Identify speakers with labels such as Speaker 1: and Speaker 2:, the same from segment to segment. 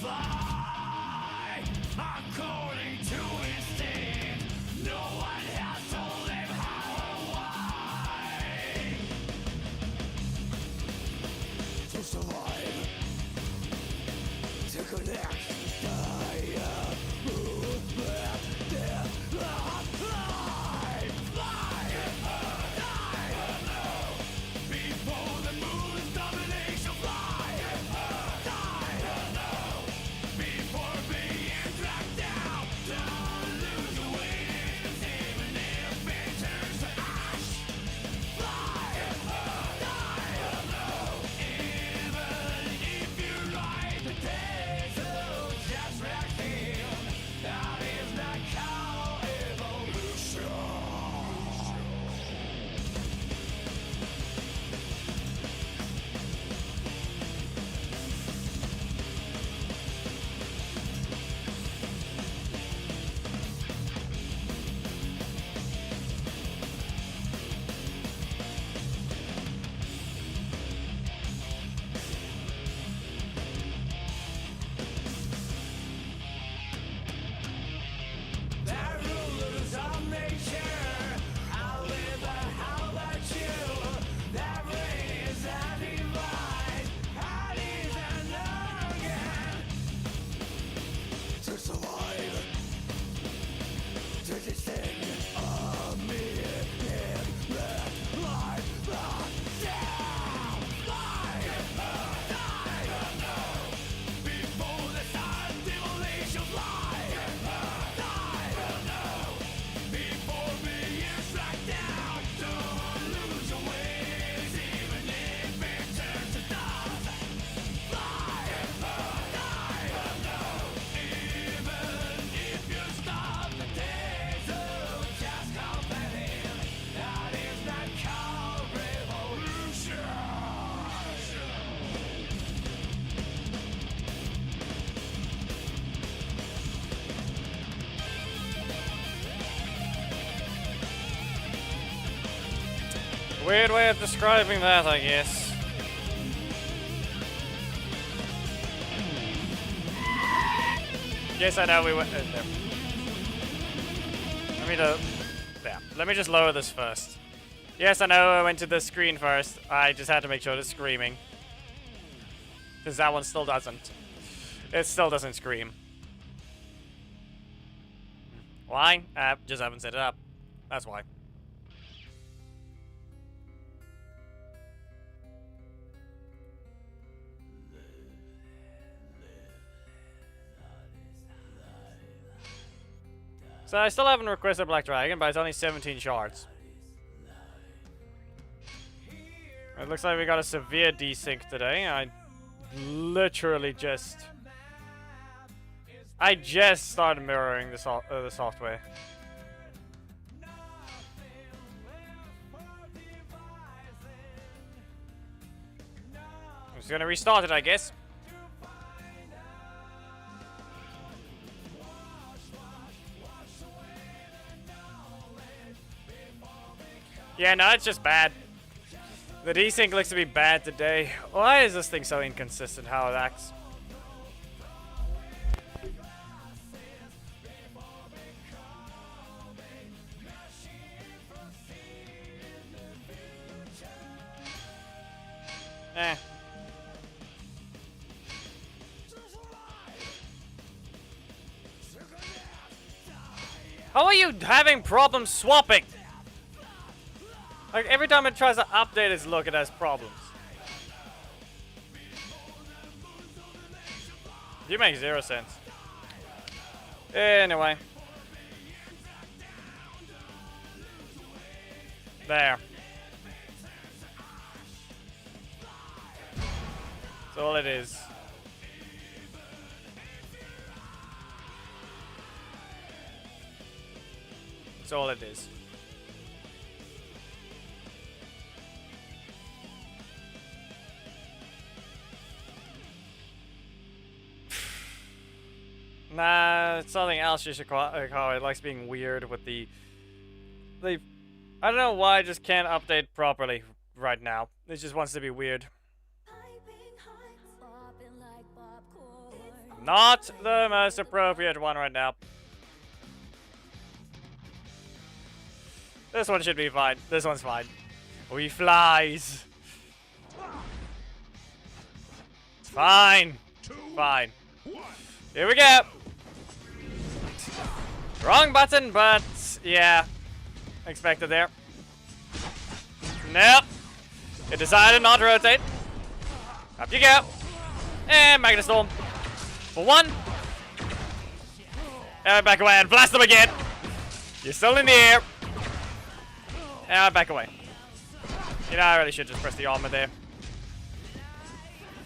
Speaker 1: fly according to instinct. No one has told him how or why. To survive, to connect,
Speaker 2: Weird way of describing that, I guess. Yes, I know we went there. Let me just lower this first. Yes, I know I went to the screen first. I just had to make sure it's screaming. Because that one still doesn't. It still doesn't scream. Why? Just haven't set it up. That's why. So I still haven't requested Black Dragon, but it's only 17 shards. It looks like we got a severe desync today. I just started mirroring the software. I'm just gonna restart it, I guess. Yeah, no, it's just bad. The desync looks to be bad today. Why is this thing so inconsistent how it acts? Eh. How are you having problems swapping? Like, every time it tries to update its look, it has problems. You make 0 sense. Anyway. There. That's all it is. That's all it is. Nah, it's something else you should call it. It likes being weird with the... I don't know why it just can't update properly right now. It just wants to be weird. Not the most appropriate one right now. This one should be fine. This one's fine. We flies. It's fine. Fine. Here we go. Wrong button, but yeah. Expected there. Nope. It decided not to rotate. Up you go. And Magna Storm. For one. And back away and blast them again. You're still in the air. And back away. You know, I really should just press the armor there.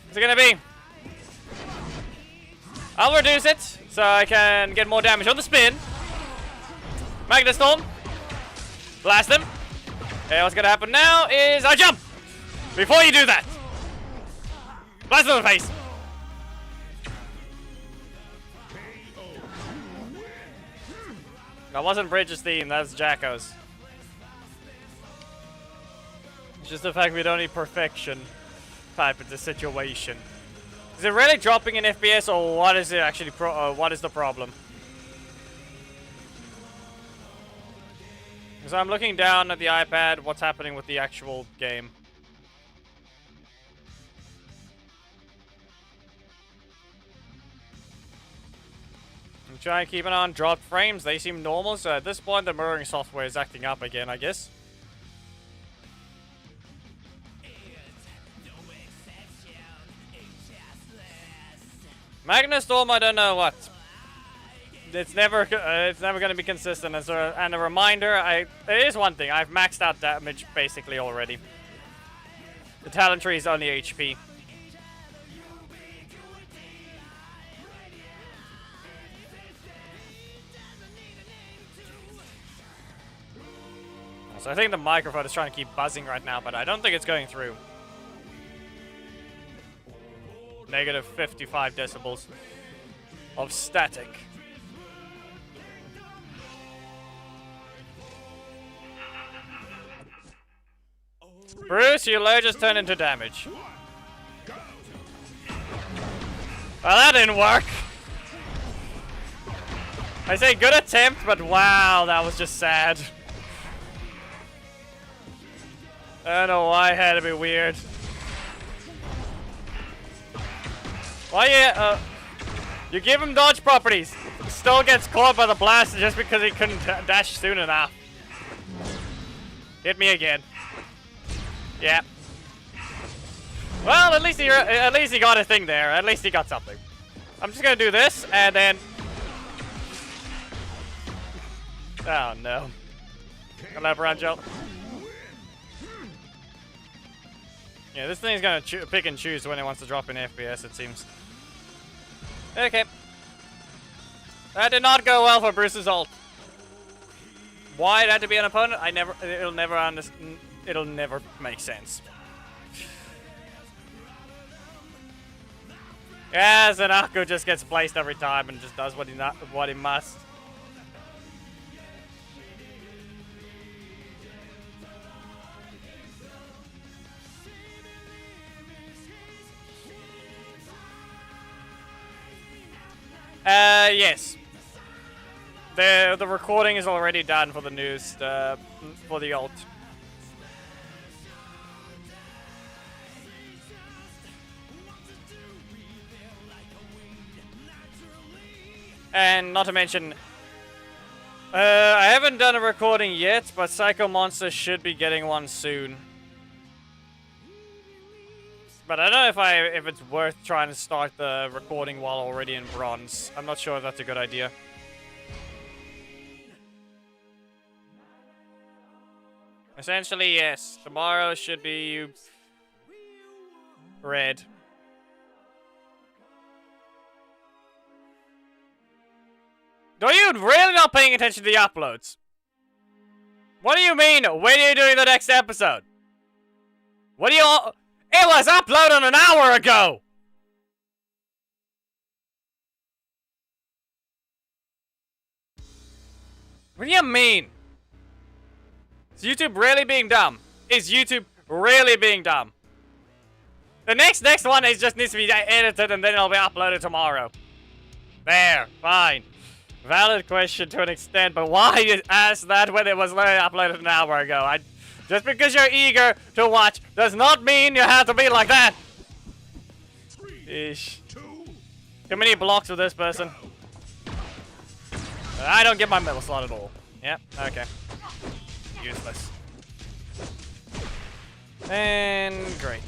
Speaker 2: What's it gonna be? I'll reduce it so I can get more damage on the spin. Magna Storm. Blast him. Okay, what's gonna happen now is I jump! Before you do that! Blast him in the face! That wasn't Bridges' theme, that's Jacko's. It's just the fact we don't need perfection type of the situation. Is it really dropping in FPS, or what is it actually what is the problem? Because I'm looking down at the iPad, what's happening with the actual game. I'm trying to keep an eye on dropped frames, they seem normal, so at this point the mirroring software is acting up again, I guess. Magna Storm, I don't know what. It's never going to be consistent. And a reminder, there is one thing. I've maxed out damage basically already. The talent tree is only HP. So I think the microphone is trying to keep buzzing right now, but I don't think it's going through. Negative 55 decibels of static. Bruce, your low just turned into damage. Well, that didn't work. I say good attempt, but wow, that was just sad. I don't know why it had to be weird. Why you give him dodge properties. He still gets caught by the blast just because he couldn't dash soon enough. Hit me again. Yeah. Well, at least he got a thing there. At least he got something. I'm just gonna do this and then. Oh no. Gonna lap around, Joe. Yeah, this thing's gonna pick and choose when it wants to drop in FPS, it seems. Okay. That did not go well for Bruce's ult. Why it had to be an opponent? It'll never make sense. Yeah, Zanako just gets placed every time and just does what he must. Yes. The recording is already done for the news, for the ult. And not to mention, I haven't done a recording yet, but Psycho Monster should be getting one soon. But I don't know if it's worth trying to start the recording while already in bronze. I'm not sure if that's a good idea. Essentially, yes. Tomorrow should be red. Are you really not paying attention to the uploads? What do you mean? When are you doing the next episode? What do you all... It was uploaded an hour ago! What do you mean? Is YouTube really being dumb? Is YouTube really being dumb? The next one is just needs to be edited and then it'll be uploaded tomorrow. There, fine. Valid question to an extent, but why you ask that when it was literally uploaded an hour ago? Just because you're eager to watch does not mean you have to be like that. Ish. Too many blocks with this person. I don't get my middle slot at all. Yep, okay. Useless. And great.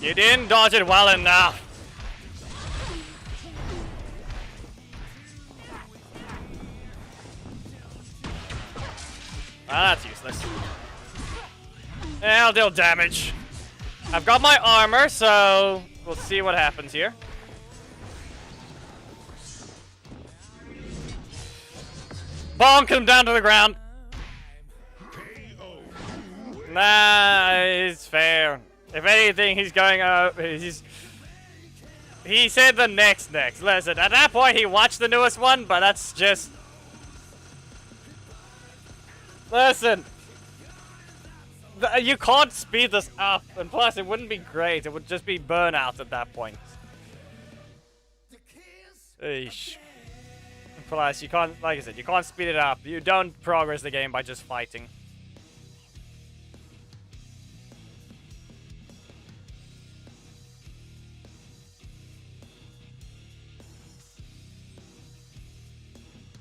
Speaker 2: You didn't dodge it well enough. Ah, that's useless. Yeah, I'll deal damage. I've got my armor, so we'll see what happens here. Bonk him down to the ground. Nah, it's fair. If anything, he's going he said the next. Listen, at that point he watched the newest one, but that's just... Listen. You can't speed this up, and plus it wouldn't be great. It would just be burnout at that point. Eesh. Plus, you can't, like I said, you can't speed it up. You don't progress the game by just fighting.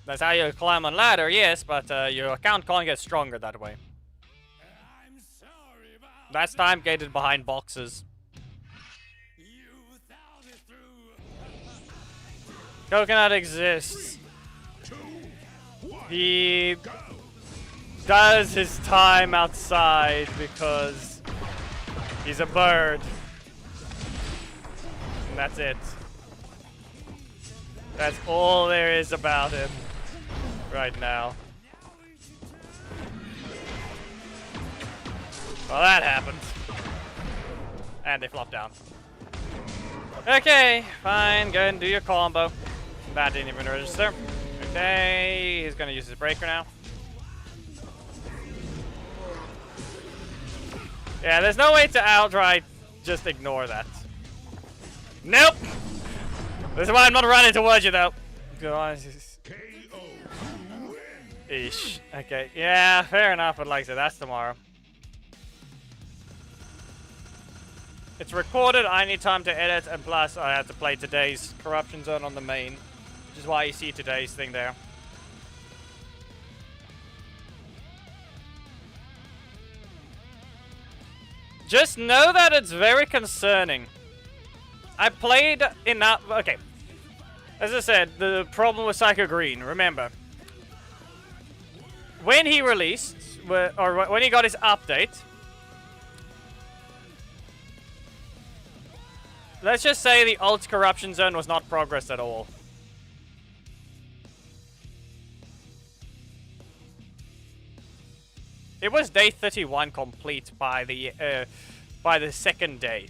Speaker 2: That's how you climb on ladder, yes, but your account can't get stronger that way. That's time gated behind boxes. Coconut exists. He does his time outside because he's a bird. And that's it. That's all there is about him right now. Well, that happened. And they flop down. Okay, fine. Go ahead and do your combo. That didn't even register. Okay, he's gonna use his breaker now. Yeah, there's no way to outright just ignore that. Nope! This is why I'm not running towards you, though. Eesh. Okay, yeah, fair enough, but like I said, that's tomorrow. It's recorded, I need time to edit, and plus I had to play today's Corruption Zone on the main. Which is why you see today's thing there. Just know that it's very concerning. I played enough. Okay. As I said, the problem with Psycho Green, remember. When he released, or when he got his update. Let's just say the alt Corruption Zone was not progressed at all. It was day 31 complete by the second day.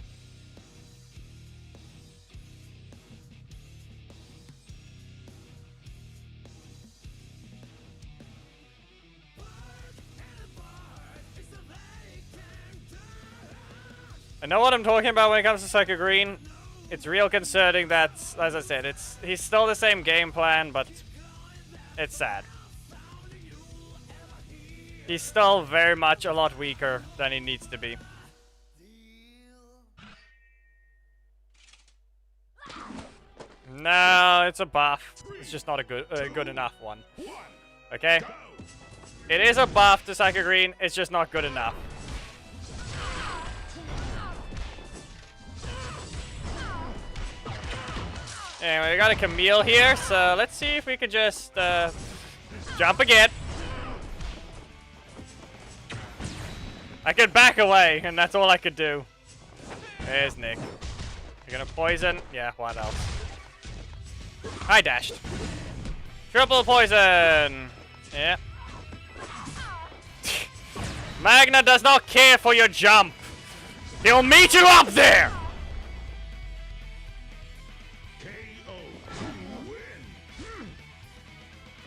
Speaker 2: I know what I'm talking about when it comes to Psycho Green. It's real concerning that, as I said, he's still the same game plan, but it's sad. He's still very much a lot weaker than he needs to be. No, it's a buff. It's just not a good enough one. Okay? It is a buff to Psycho Green, it's just not good enough. Anyway, we got a Camille here, so let's see if we could just jump again. I could back away, and that's all I could do. There's Nick. You're gonna poison? Yeah, what else? I dashed. Triple poison! Yeah. Magna does not care for your jump. He'll meet you up there!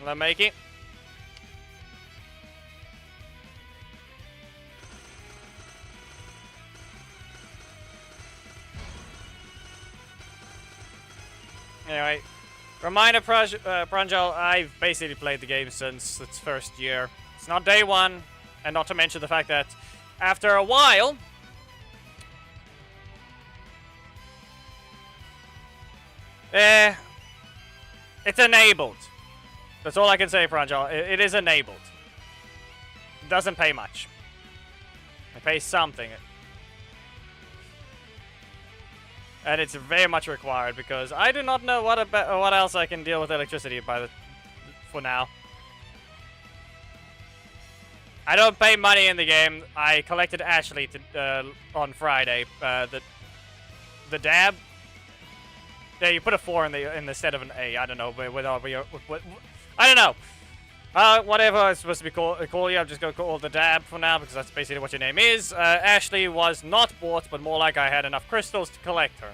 Speaker 2: Will I make it? Reminder, Pranjal, I've basically played the game since its first year. It's not day one, and not to mention the fact that after a while, it's enabled. That's all I can say, Pranjal. It is enabled. It doesn't pay much. It pays something. And it's very much required because I do not know what else I can deal with electricity for now. I don't pay money in the game. I collected Ashley on Friday. The dab. Yeah, you put a 4 in the instead of an A. I don't know, but I don't know. Whatever it's supposed to be call you, I'm just gonna call the dab for now because that's basically what your name is. Ashley was not bought, but more like I had enough crystals to collect her.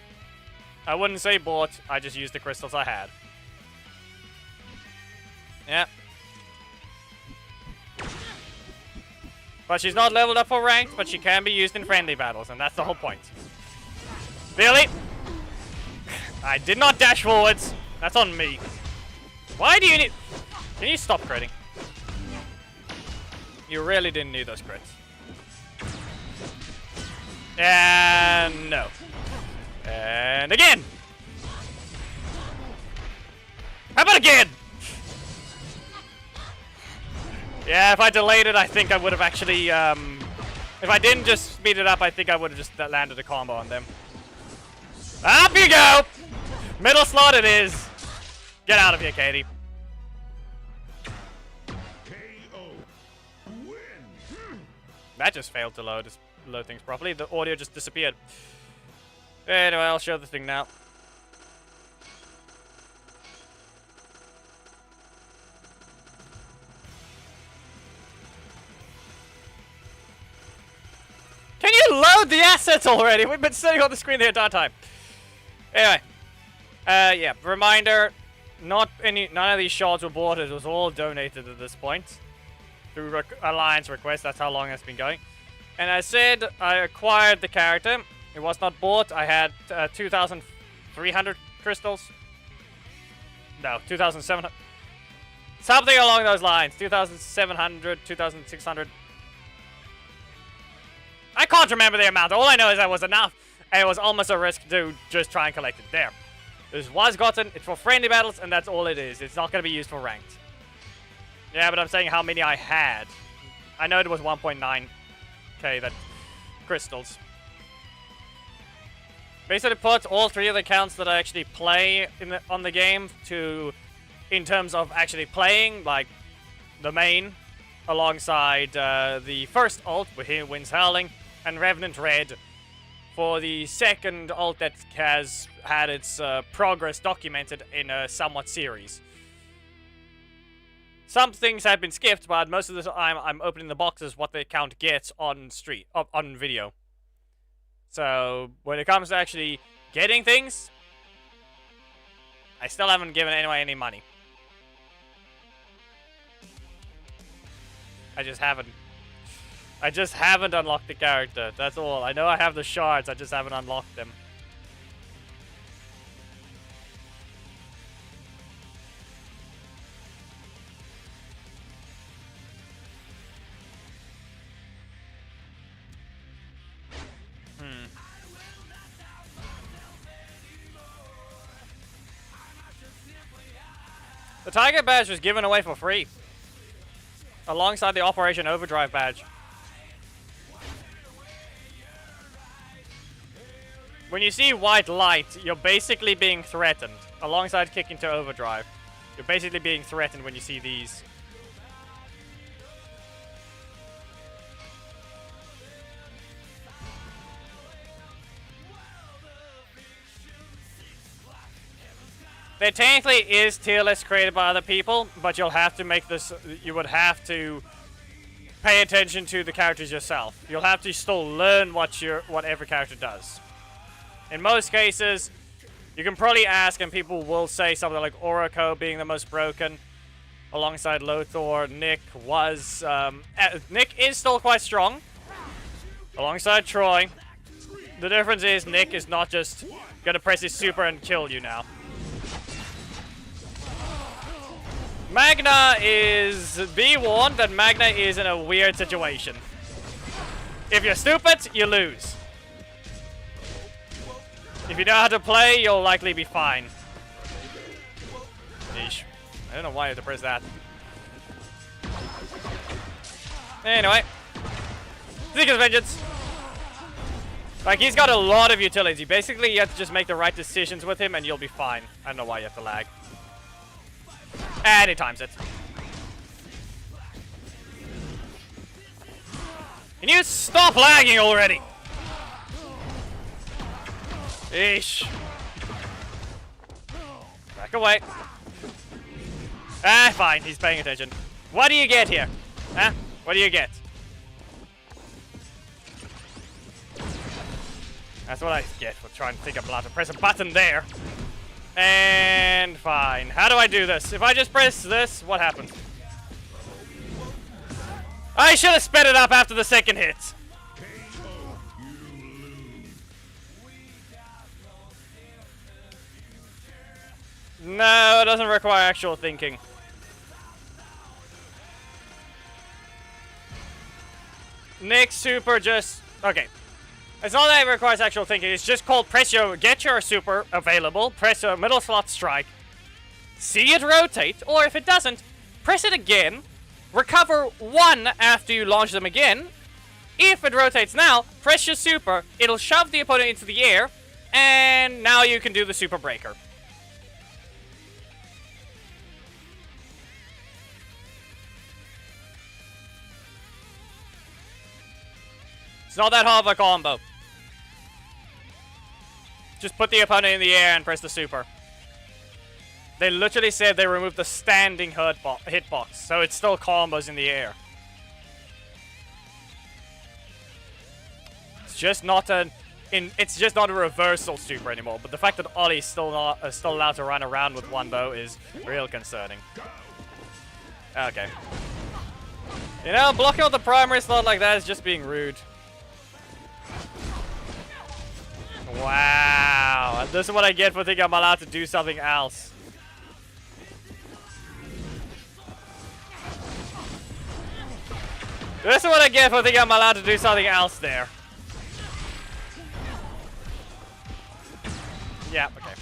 Speaker 2: I wouldn't say bought, I just used the crystals I had. Yeah. But she's not leveled up for ranked, but she can be used in friendly battles, and that's the whole point. Really? I did not dash forwards. That's on me. Why do you need... Can you stop critting? You really didn't need those crits. And no. And again! How about again? Yeah, if I delayed it, I think I would have actually, if I didn't just speed it up, I think I would have just landed a combo on them. Up you go! Middle slot it is. Get out of here, Katie. That just failed to load things properly. The audio just disappeared. Anyway, I'll show the thing now. Can you load the assets already? We've been sitting on the screen the entire time. Anyway. Yeah, reminder, none of these shards were bought. It was all donated at this point. Through Alliance request, that's how long it's been going. And I said I acquired the character. It was not bought. I had 2,300 crystals. No, 2,700. Something along those lines. 2,700, 2,600. I can't remember the amount. All I know is that was enough. And it was almost a risk to just try and collect it. There. This was gotten. It's for friendly battles, and that's all it is. It's not going to be used for ranked. Yeah, but I'm saying how many I had. I know it was 1.9k that crystals. Basically puts all 3 of the accounts that I actually play on the game in terms of actually playing, like the main, alongside the first ult, with here Winds Howling, and Revenant Red, for the second ult that has had its progress documented in a somewhat series. Some things have been skipped, but most of the time I'm opening the boxes what the account gets on video. So when it comes to actually getting things, I still haven't given anyone any money. I just haven't unlocked the character. That's all. I know I have the shards, I just haven't unlocked them. The Tiger badge was given away for free, alongside the Operation Overdrive badge. When you see white light, you're basically being threatened, alongside kicking to Overdrive. You're basically being threatened when you see these. There technically is tier lists created by other people, but you'll have to make this. You would have to pay attention to the characters yourself. You'll have to still learn what every character does. In most cases, you can probably ask, and people will say something like Orako being the most broken, alongside Lothar. Nick is still quite strong, alongside Troy. The difference is Nick is not just gonna press his super and kill you now. Magna is... Be warned that Magna is in a weird situation. If you're stupid, you lose. If you know how to play, you'll likely be fine. Yeesh. I don't know why I had to press that. Anyway. Seeker's Vengeance. Like, he's got a lot of utility. Basically, you have to just make the right decisions with him and you'll be fine. I don't know why you have to lag. And he times it. Can you stop lagging already? Eesh. Back away. Ah, fine. He's paying attention. What do you get here? Huh? What do you get? That's what I get for trying to think I'm allowed to press a button there. And fine. How do I do this? If I just press this, what happens? I should have sped it up after the second hit. No, it doesn't require actual thinking. Next super just... Okay. It's not that it requires actual thinking. It's just called press your... Get your super available. Press your middle slot strike. See it rotate. Or if it doesn't, press it again. Recover one after you launch them again. If it rotates now, press your super. It'll shove the opponent into the air. And now you can do the super breaker. It's not that hard of a combo. Just put the opponent in the air and press the super. They literally said they removed the standing hitbox, so it's still combos in the air. It's just not it's just not a reversal super anymore. But the fact that Ollie's still allowed to run around with one bow is real concerning. Okay. You know, blocking out the primary slot like that is just being rude. Wow, this is what I get for thinking I'm allowed to do something else. This is what I get for thinking I'm allowed to do something else there. Yeah, okay.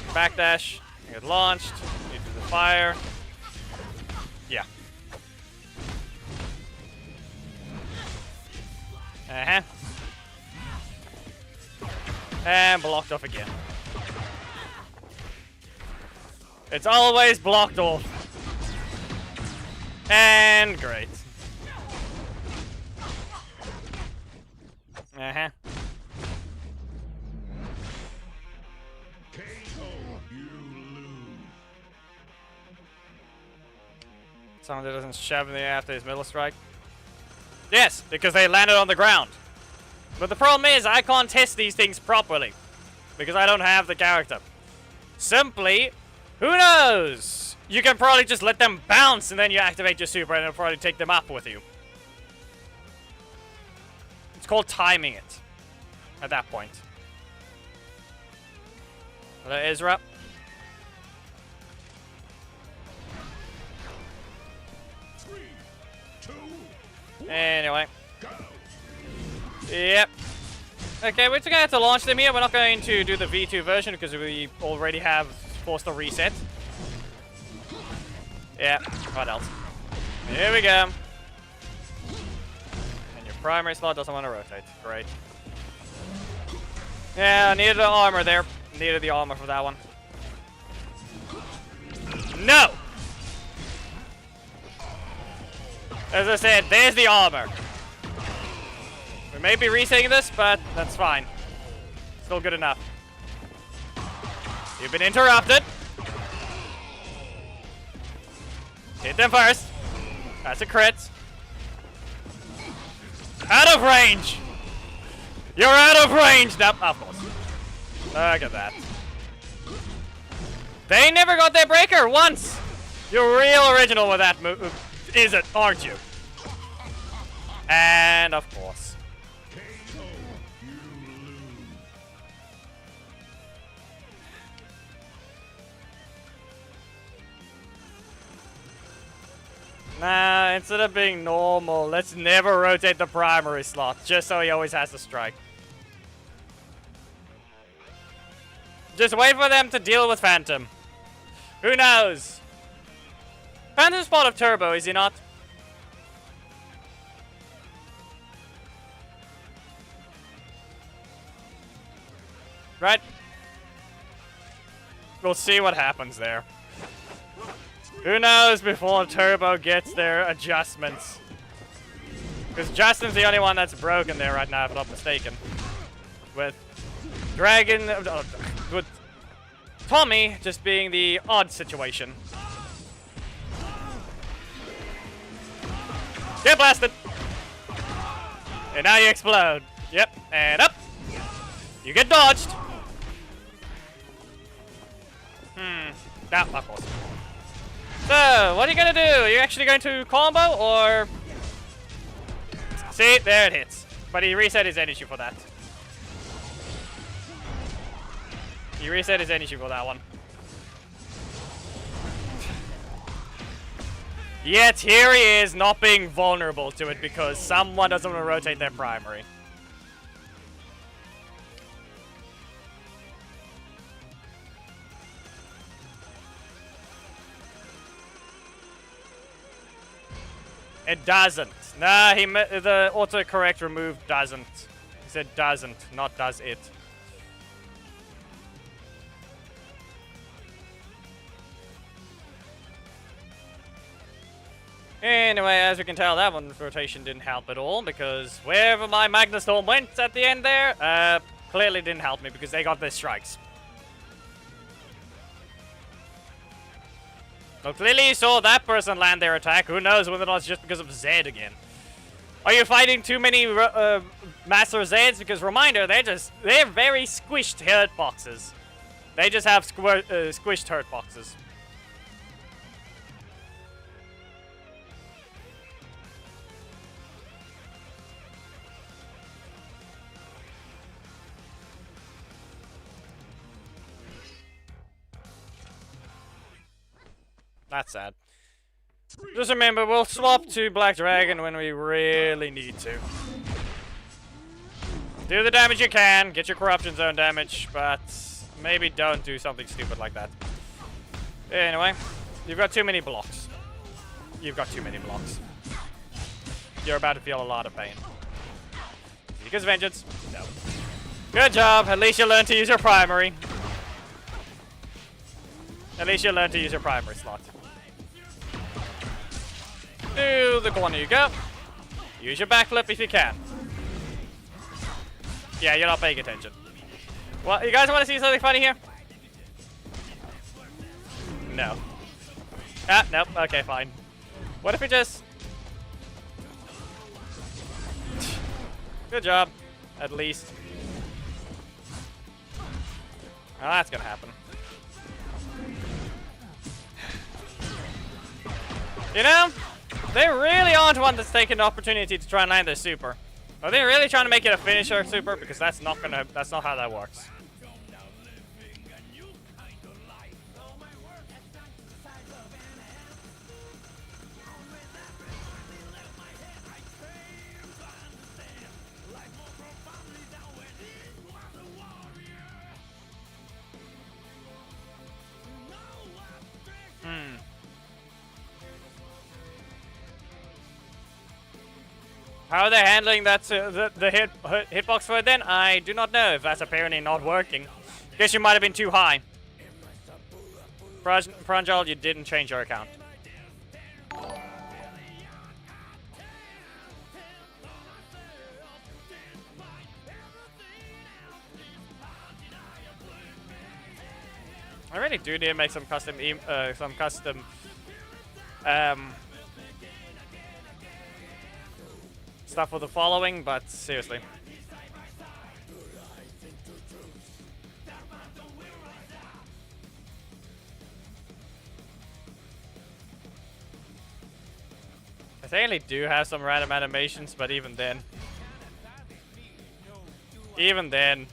Speaker 2: Backdash, get launched, into the fire. Yeah. Uh-huh. And blocked off again. It's always blocked off. And great. Uh-huh. Someone that doesn't shove in the air after his middle strike. Yes, because they landed on the ground. But the problem is, I can't test these things properly. Because I don't have the character. Simply, who knows? You can probably just let them bounce and then you activate your super and it'll probably take them up with you. It's called timing it. At that point. Hello, Ezra. Anyway. Yep. Okay, we're just gonna have to launch them here. We're not going to do the V2 version because we already have forced a reset. Yeah, what else? Here we go. And your primary slot doesn't want to rotate. Great. Yeah, I needed the armor there. Needed the armor for that one. No! As I said, there's the armor. We may be resetting this, but that's fine. Still good enough. You've been interrupted. Hit them first. That's a crit. Out of range! You're out of range! Nope, of course. Look at that. They never got their breaker once! You're real original with that move. Is it, aren't you? And of course. Nah, instead of being normal, let's never rotate the primary slot, just so he always has to strike. Just wait for them to deal with Phantom. Who knows? Phantom's part of Turbo, is he not? Right? We'll see what happens there. Who knows before Turbo gets their adjustments. Because Justin's the only one that's broken there right now, if I'm not mistaken. With Dragon... with Tommy just being the odd situation. Get blasted! And now you explode. Yep, and up! You get dodged! No, of course. So, what are you gonna do? Are you actually going to combo, or... See, there it hits. But he reset his energy for that. He reset his energy for that one. Yet, here he is, not being vulnerable to it because someone doesn't want to rotate their primary. It doesn't. Nah, the autocorrect removed doesn't. He said doesn't, not does it. Anyway, as we can tell, that one rotation didn't help at all because wherever my Magna Storm went at the end there, clearly didn't help me because they got their strikes. Well, clearly you saw that person land their attack. Who knows whether or not it's just because of Zed again. Are you fighting too many Master Zeds? Because reminder, they're very squished hurt boxes. They just have squished hurt boxes. That's sad. Just remember, we'll swap to Black Dragon when we really need to. Do the damage you can, get your Corruption Zone damage, but maybe don't do something stupid like that. Anyway, you've got too many blocks. You've got too many blocks. You're about to feel a lot of pain. Seeker's Vengeance. No. Good job. At least you learned to use your primary. At least you learned to use your primary slot. To the corner you go. Use your backflip if you can. Yeah, you're not paying attention. Well, you guys want to see something funny here? No. Ah, nope. Okay, fine. What if we just... Good job. At least. Oh, that's gonna happen. You know? They really aren't one that's taking the opportunity to try and land their super. Are they really trying to make it a finisher super? Because that's not how that works. How are they handling that the hitbox for it then? I do not know if that's apparently not working. Guess you might have been too high. Pranjal, you didn't change your account. I really do need to make some custom stuff for the following, but seriously. I certainly do have some random animations, but even then. Even then.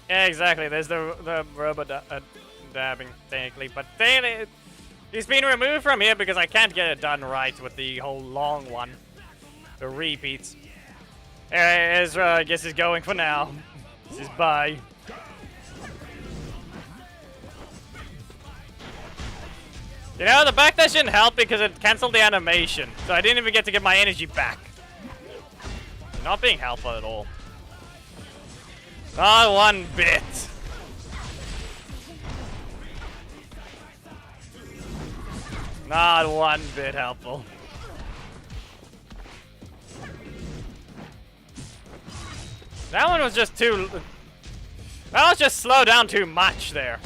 Speaker 2: Yeah, exactly. There's the robot dabbing, technically. But he's been removed from here because I can't get it done right with the whole long one. The repeats. Ezra, I guess, is going for now. This is bye. You know, the backdash didn't help because it cancelled the animation. So I didn't even get to get my energy back. Not being helpful at all. Not one bit. Not one bit helpful. That one was just too... That was just slowed down too much there.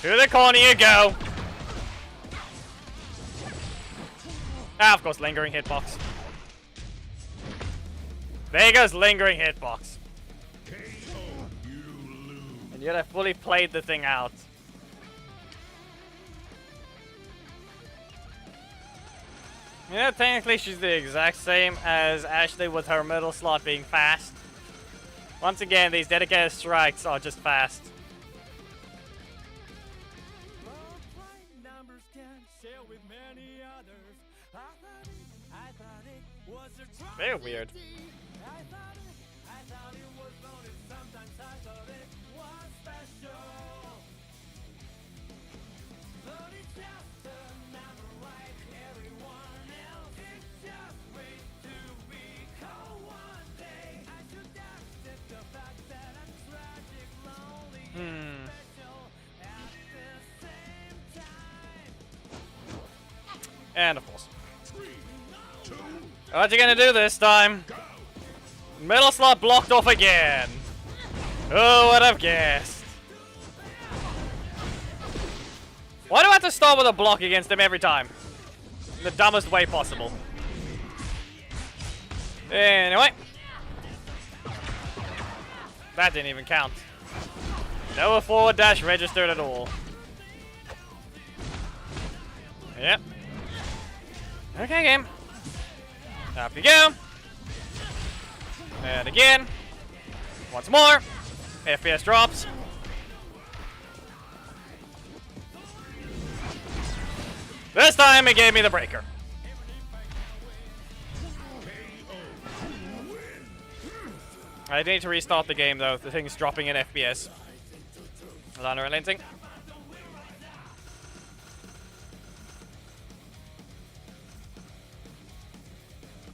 Speaker 2: To the corner you go. Ah, of course, lingering hitbox. There goes lingering hitbox. And yet I fully played the thing out. You know, technically she's the exact same as Ashley with her middle slot being fast. Once again, these dedicated strikes are just fast. Very weird. And of course. What you gonna do this time? Middle slot blocked off again. Oh, what I've guessed. Why do I have to start with a block against him every time? In the dumbest way possible. Anyway. That didn't even count. No forward dash registered at all. Yep. Okay, game. Up you go. And again. Once more. FPS drops. This time it gave me the breaker. I need to restart the game though. The thing's dropping in FPS. Is unrelenting.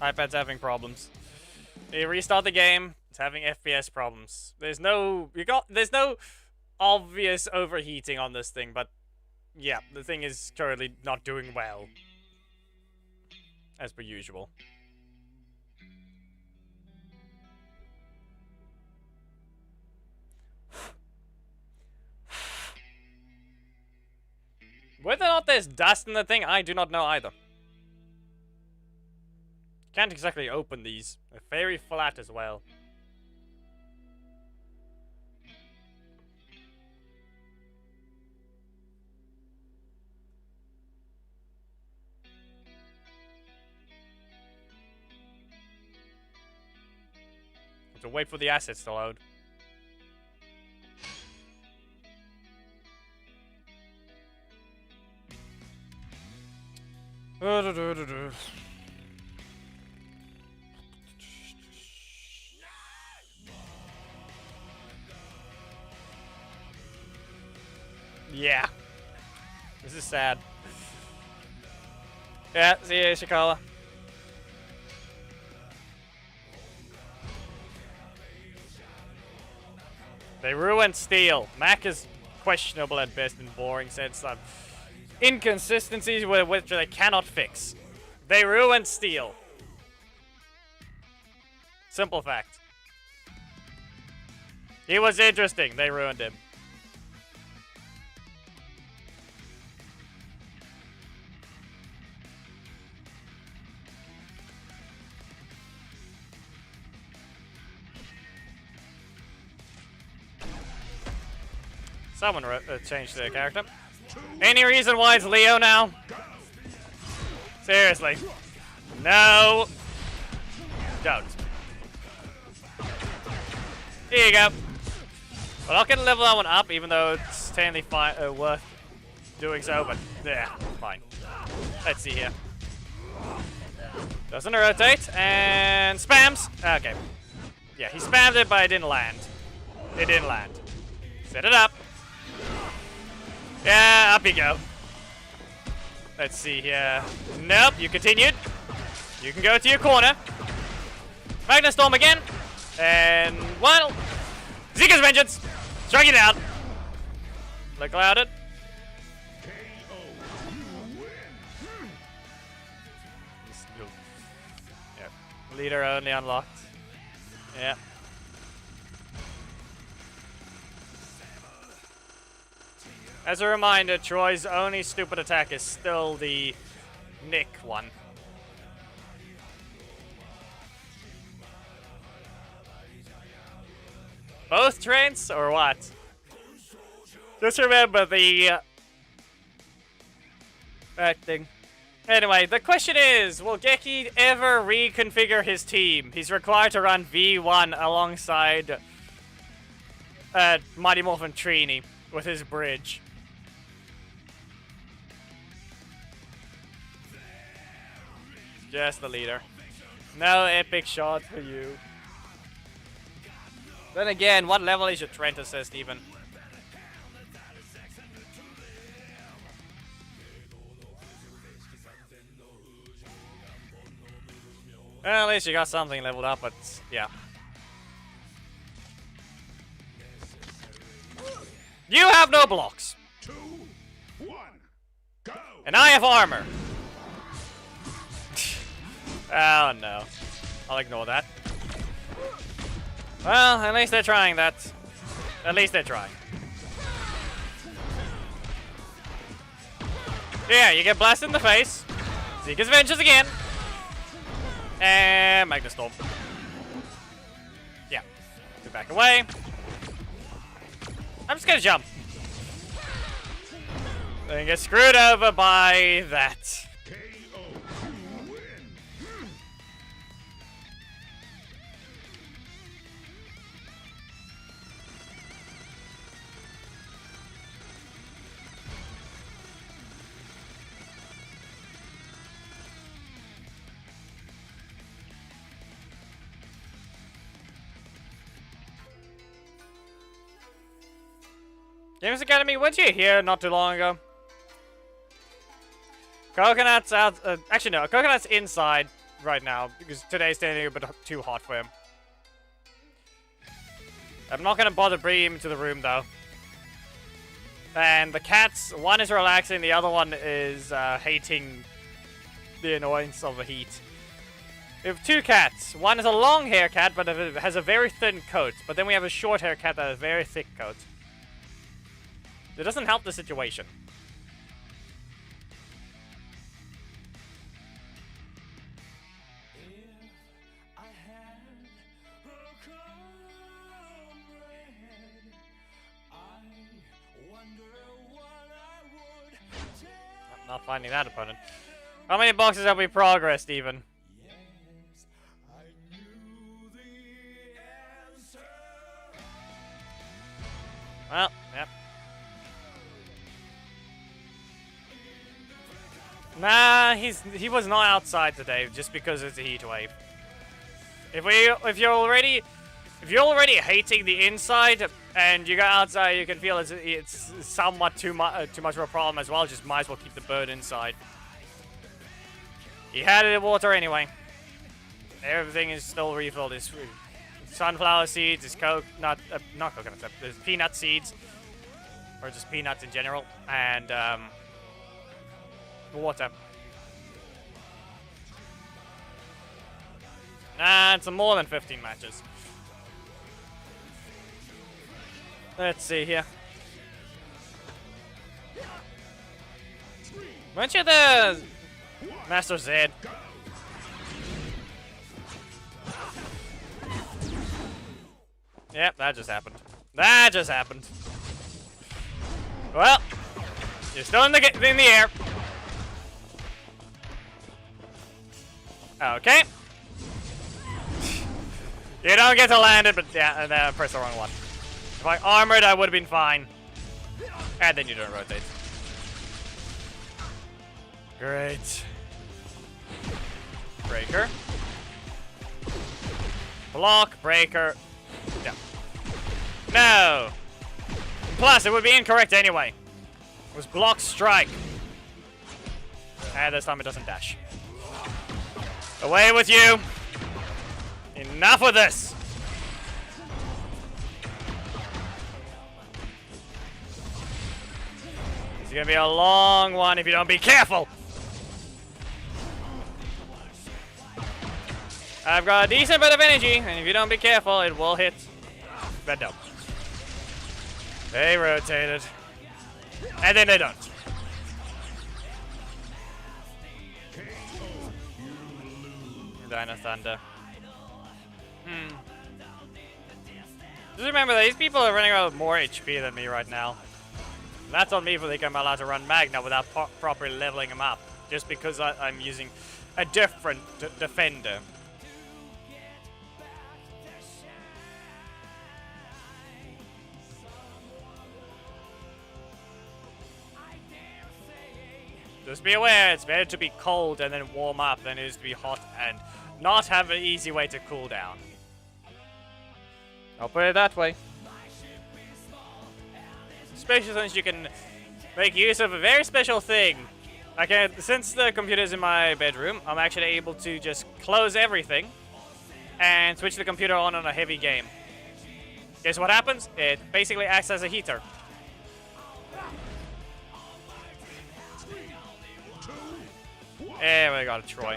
Speaker 2: iPad's having problems. You restart the game, it's having FPS problems. There's no obvious overheating on this thing, but yeah, the thing is currently not doing well. As per usual. Whether or not there's dust in the thing, I do not know either. Can't exactly open these. They're very flat as well. Have to wait for the assets to load. Yeah. This is sad. Yeah, see you, Shikala. They ruined Steel. Mac is questionable at best in boring sense of inconsistencies with which they cannot fix. They ruined Steel. Simple fact. He was interesting. They ruined him. Someone changed their character. Any reason why it's Leo now? Seriously. No. Don't. Here you go. Well, I'll get level that one up, even though it's technically worth doing so, but yeah, fine. Let's see here. Doesn't rotate, and spams. Okay. Yeah, he spammed it, but it didn't land. It didn't land. Set it up. Yeah, up you go. Let's see here. Nope, you continued. You can go to your corner. Magna Storm again. And one. Zika's Vengeance. Strike it out. Look clouded. Yep. Leader only unlocked. Yeah. As a reminder, Troy's only stupid attack is still the Nick one. Both trains, or what? Just remember the that thing. Anyway, the question is, will Geki ever reconfigure his team? He's required to run V1 alongside Mighty Morphin Trini with his bridge. Just the leader. No epic shot for you. Then again, what level is your Trent assist even? Well, at least you got something leveled up, but yeah. You have no blocks.
Speaker 1: 2, 1, go.
Speaker 2: And I have armor. Oh no. I'll ignore that. Well, at least they're trying that. At least they're trying. Yeah, you get blasted in the face. Zika's Vengeance again. And Magna Storm. Yeah. Get back away. I'm just gonna jump. Then get screwed over by that. Games Academy, weren't you here not too long ago? Coconut's out. Actually, no. Coconut's inside right now because today's standing a bit too hot for him. I'm not gonna bother bringing him to the room though. And the cats, one is relaxing, the other one is hating the annoyance of the heat. We have two cats. One is a long hair cat, but it has a very thin coat. But then we have a short hair cat that has a very thick coat. It doesn't help the situation. I'm not finding that opponent. How many boxes have we progressed even? Well, yep. Nah, he was not outside today just because it's a heat wave. If you're already hating the inside and you go outside, you can feel it's somewhat too much of a problem as well. Just might as well keep the bird inside. He had it in water anyway. Everything is still refilled. His sunflower seeds, his not coconut, there's peanut seeds, or just peanuts in general, and water. Nah, it's more than 15 matches. Let's see here. Weren't you the Master Zed? Yep, that just happened. That just happened. Well, you're still in the air. Okay. You don't get to land it, but yeah, and then I pressed the wrong one. If I armored, I would have been fine. And then you don't rotate. Great. Breaker. Block, breaker. Yeah. No! Plus, it would be incorrect anyway. It was block, strike. And this time it doesn't dash. Away with you! Enough of this! It's gonna be a long one if you don't be careful! I've got a decent bit of energy, and if you don't be careful, it will hit. But no. They rotated. And then they don't. Dino Thunder. Just remember that these people are running around with more HP than me right now. And that's on me for thinking I'm allowed to run Magna without properly leveling them up. Just because I'm using a different defender. Just be aware, it's better to be cold and then warm up than it is to be hot and not have an easy way to cool down. I'll put it that way. Especially since you can make use of a very special thing. Since the computer's in my bedroom, I'm actually able to just close everything and switch the computer on a heavy game. Guess what happens? It basically acts as a heater. Eh, we got a Troy.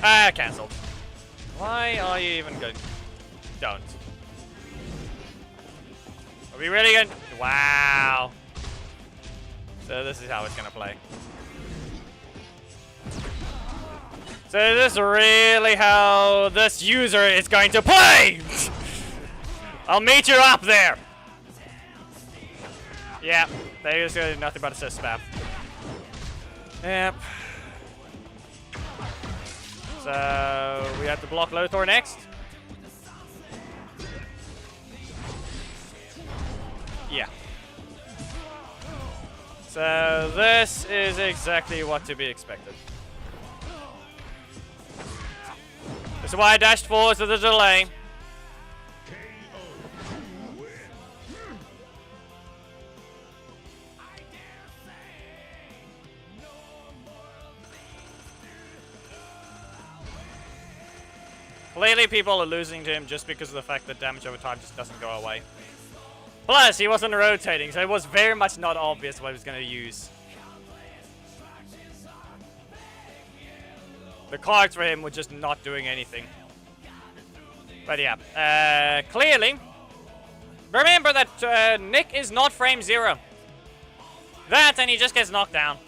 Speaker 2: Ah, cancelled. Why are you even good? Don't. Are we really good? Wow. So this is how it's gonna play. So this is really how this user is going to play! I'll meet you up there! Yeah, they're just gonna do nothing but assist spam. Yep. So we have to block Lothar next. Yeah. So this is exactly what to be expected. This is why I dashed forward with the delay. Clearly people are losing to him just because of the fact that damage over time just doesn't go away. Plus, he wasn't rotating, so it was very much not obvious what he was going to use. The cards for him were just not doing anything. But yeah, clearly, remember that Nick is not frame 0. That and he just gets knocked down.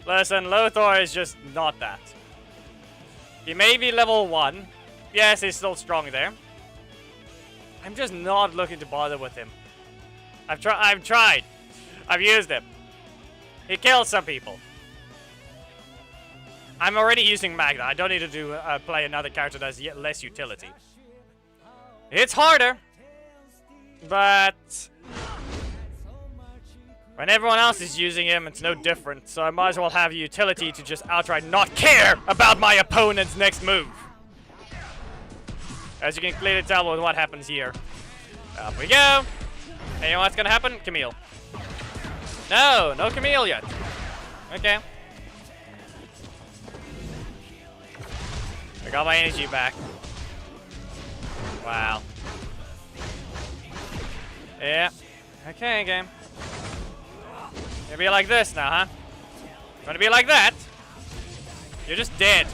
Speaker 2: Listen, Lothar is just not that. He may be level 1. Yes, he's still strong there. I'm just not looking to bother with him. I've tried. I've used him. He kills some people. I'm already using Magna. I don't need to do play another character that has yet less utility. It's harder, but when everyone else is using him, it's no different. So I might as well have utility to just outright not care about my opponent's next move. As you can clearly tell with what happens here. Up we go. And you know what's gonna happen? Camille. No, no Camille yet. Okay. I got my energy back. Wow. Yeah. Okay, game. Gonna be like this now, huh? Gonna be like that? You're just dead.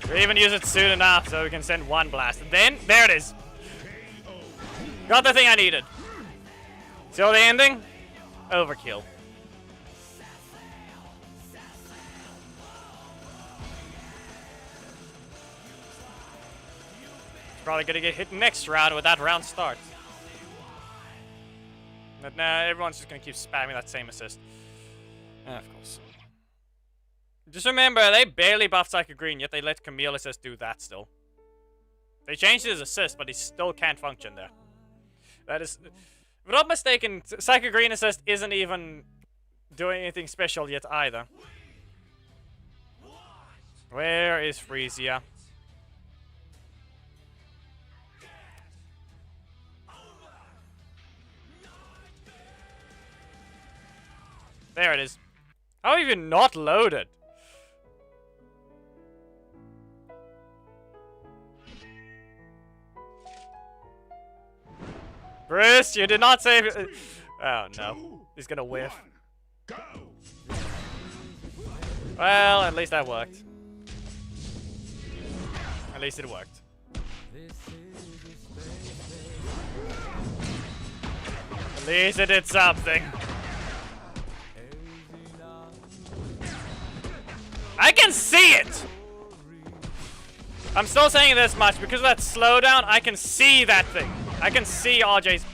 Speaker 2: We'll even use it soon enough so we can send one blast. And then, there it is. Got the thing I needed. Still the ending? Overkill. Probably gonna get hit next round with that round start. But nah, everyone's just gonna keep spamming that same assist. Of course. Just remember, they barely buffed Psycho Green, yet they let Camille Assist do that still. They changed his assist, but he still can't function there. That is... If I'm not mistaken, Psycho Green Assist isn't even doing anything special yet either. Where is Frisia? There it is. How have you not loaded? Bruce, you did not save it. Oh no. He's gonna whiff. Well, at least that worked. At least it worked. At least it did something. I can see it! I'm still saying this much, because of that slowdown, I can see that thing. I can see RJ's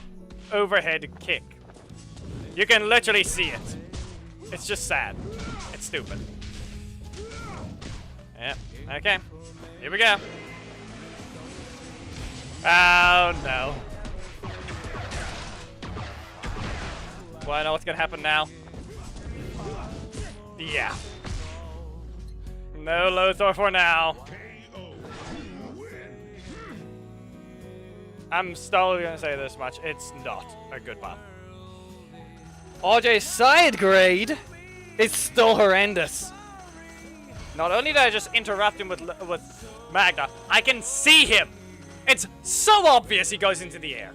Speaker 2: overhead kick. You can literally see it. It's just sad. It's stupid. Yep, okay. Here we go. Oh no. Well, I know what's gonna happen now. Yeah. No Lothar for now. I'm still gonna say this much. It's not a good buff. RJ's side grade is still horrendous. Not only did I just interrupt him with Magna, I can see him. It's so obvious he goes into the air.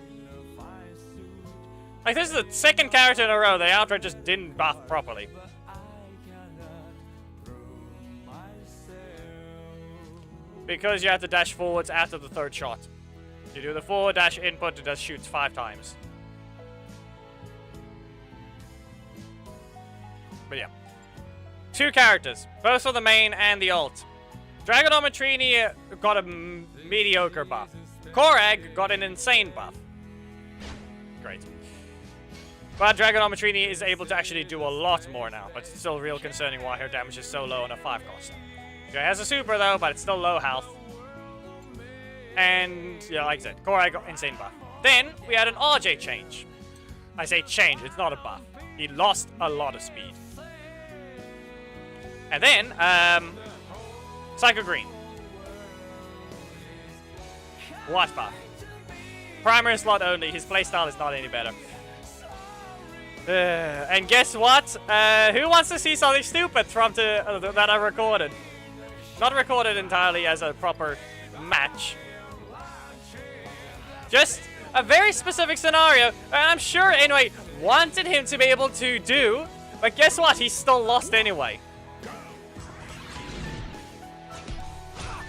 Speaker 2: Like, this is the second character in a row the outright just didn't buff properly. Because you have to dash forwards after the third shot. You do the forward dash input, it just shoots 5 times. But yeah. 2 characters, both for the main and the ult. Dragonometrini got a mediocre buff. Korag got an insane buff. Great. But Dragonometrini is able to actually do a lot more now, but it's still real concerning why her damage is so low on a 5 cost. She has a super though, but it's still low health. And yeah, like I said, Korag got insane buff. Then we had an RJ change. I say change, it's not a buff. He lost a lot of speed. And then, Psycho Green. What buff? Primary slot only, his playstyle is not any better. And guess what? Who wants to see something stupid from that I recorded? Not recorded entirely as a proper match. Just a very specific scenario, and I'm sure anyway wanted him to be able to do, but guess what? He still lost anyway.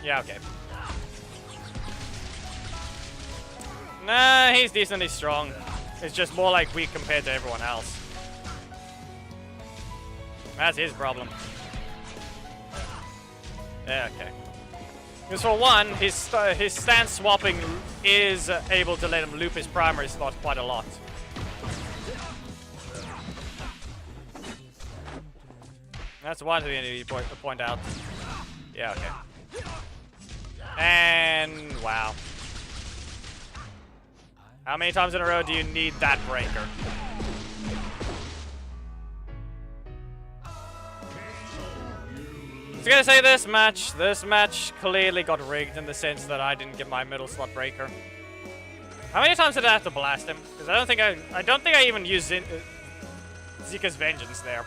Speaker 2: Yeah, okay. Nah, he's decently strong. It's just more like weak compared to everyone else. That's his problem. Yeah, okay. Because for one, his stance swapping is able to let him loop his primary slot quite a lot. That's one thing I need to point out. Yeah, okay. And wow. How many times in a row do you need that breaker? I was gonna say this match clearly got rigged in the sense that I didn't get my middle slot breaker. How many times did I have to blast him? Because I don't think I even used Zika's Vengeance there.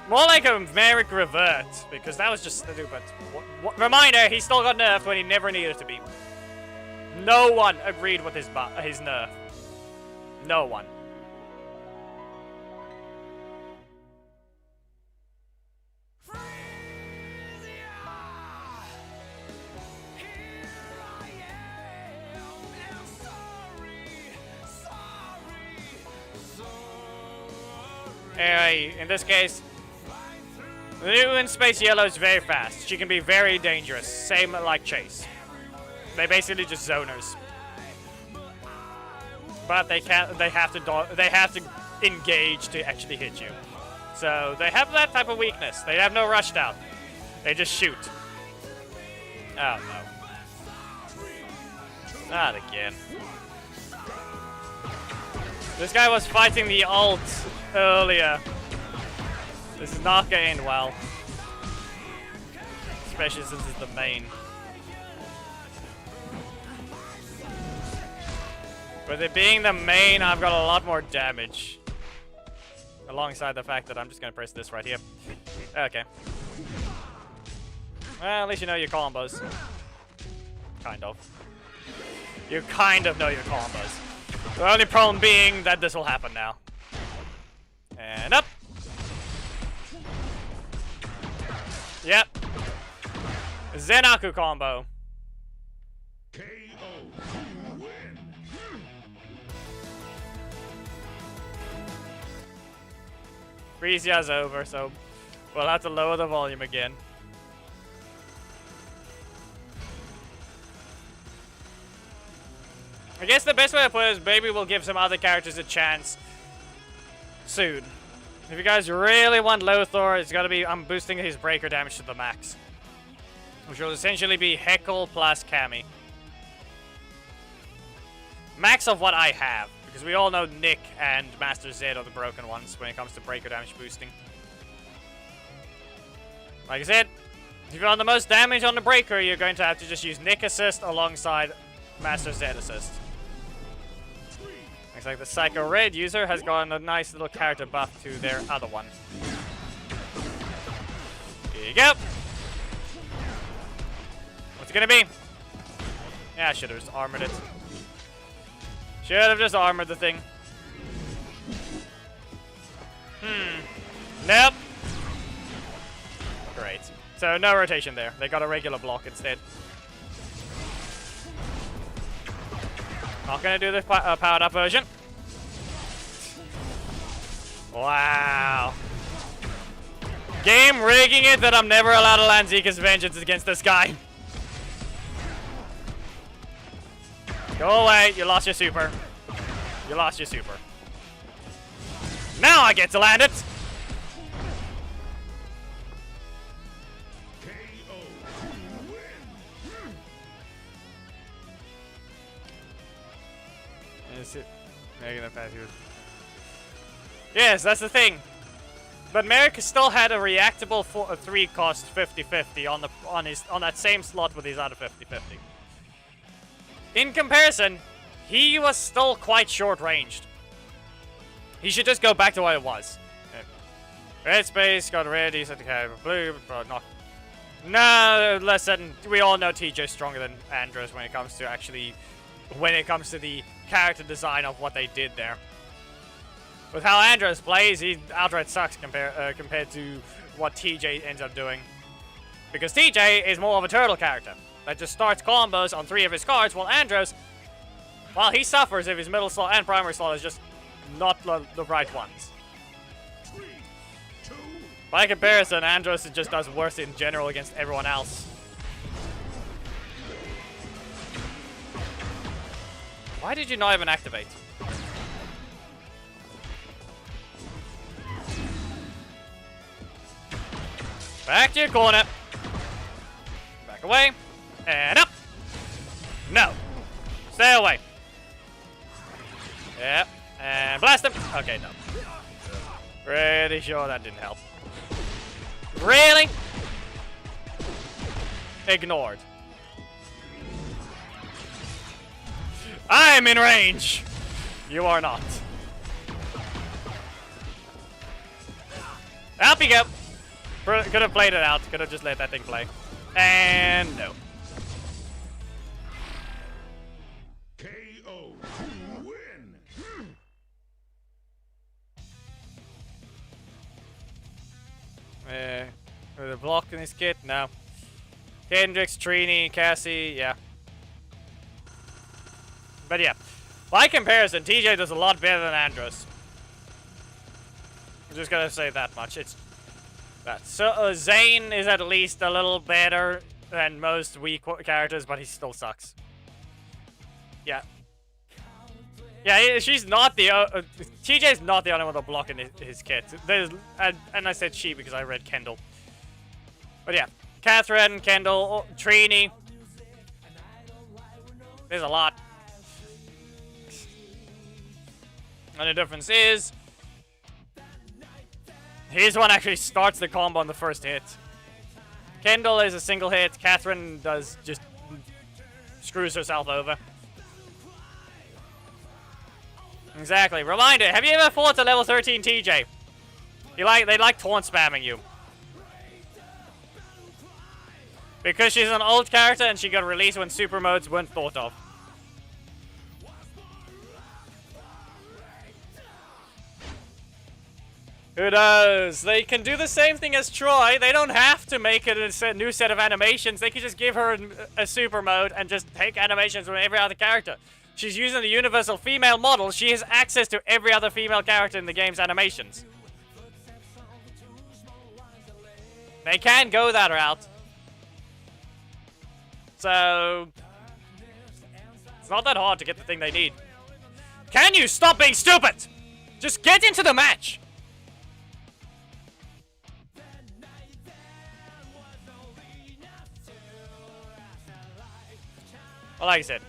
Speaker 2: More like a Merrick Revert, because that was just stupid. Reminder, he still got nerfed when he never needed to be. No one agreed with his nerf. No one. Anyway, in this case, Blue in Space Yellow is very fast. She can be very dangerous. Same like Chase. They basically just zoners. But they have to engage to actually hit you. So they have that type of weakness. They have no rush down. They just shoot. Oh no. Not again. This guy was fighting the ult earlier. This is not going to end well. Especially since it's the main. With it being the main, I've got a lot more damage. Alongside the fact that I'm just going to press this right here. Okay. Well, at least you know your combos. Kind of. You kind of know your combos. The only problem being that this will happen now. And up! Yep. Zenaku combo.
Speaker 1: KO. Win.
Speaker 2: Frisia's over, so we'll have to lower the volume again. I guess the best way to put it is maybe we'll give some other characters a chance soon. If you guys really want Lothar, it's gotta be, I'm boosting his breaker damage to the max. Which will essentially be Heckle plus Cammy. Max of what I have. Because we all know Nick and Master Zed are the broken ones when it comes to breaker damage boosting. Like I said, if you want the most damage on the breaker, you're going to have to just use Nick assist alongside Master Zed assist. Looks like the Psycho Red user has gotten a nice little character buff to their other one. Here you go. What's it gonna be? Yeah, I should have just armored it. Should have just armored the thing. Nope. Great. So no rotation there. They got a regular block instead. Not gonna do the powered up version. Wow. Game rigging it that I'm never allowed to land Zika's Vengeance against this guy. Go away, you lost your super. You lost your super. Now I get to land it! Is it Magna pass here? Yes, that's the thing. But Merrick still had a reactable 3 cost 50-50 on that same slot with his other 50-50. In comparison, he was still quite short-ranged. He should just go back to what it was. Red space, got red, he's at the blue, but not. No, listen, we all know TJ's stronger than Andros when it comes to the character design of what they did there. With how Andros plays, he outright sucks compared to what TJ ends up doing. Because TJ is more of a turtle character that just starts combos on 3 of his cards, while Andros, well, he suffers if his middle slot and primary slot is just not the right ones.
Speaker 1: 3, 2.
Speaker 2: By comparison, Andros just does worse in general against everyone else. Why did you not even activate? Back to your corner. Back away. And up. No. Stay away. Yep. And blast him. Okay, no. Pretty sure that didn't help. Really? Ignored. I'm in range. You are not. Up you go. Could have played it out. Could have just let that thing play. And no.
Speaker 1: KO. Win.
Speaker 2: With a block in his kit? No. Kendricks, Trini, Cassie, yeah. But yeah. By comparison, TJ does a lot better than Andros. I'm just gonna say that much. It's that. So Zane is at least a little better than most weak characters, but he still sucks. Yeah. Yeah, she's not the... TJ's not the only one to block in his kit. And I said she because I read Kendall. But yeah, Catherine, Kendall, Trini. There's a lot. And the difference is... his one actually starts the combo on the first hit. Kendall is a single hit. Catherine does just screws herself over. Exactly. Reminder, have you ever fought a level 13 TJ? They like taunt spamming you. Because she's an old character and she got released when super modes weren't thought of. Who knows? They can do the same thing as Troy. They don't have to make it a new set of animations. They can just give her a super mode and just take animations from every other character. She's using the universal female model. She has access to every other female character in the game's animations. They can go that route. So... it's not that hard to get the thing they need. Can you stop being stupid? Just get into the match! Well, like I said,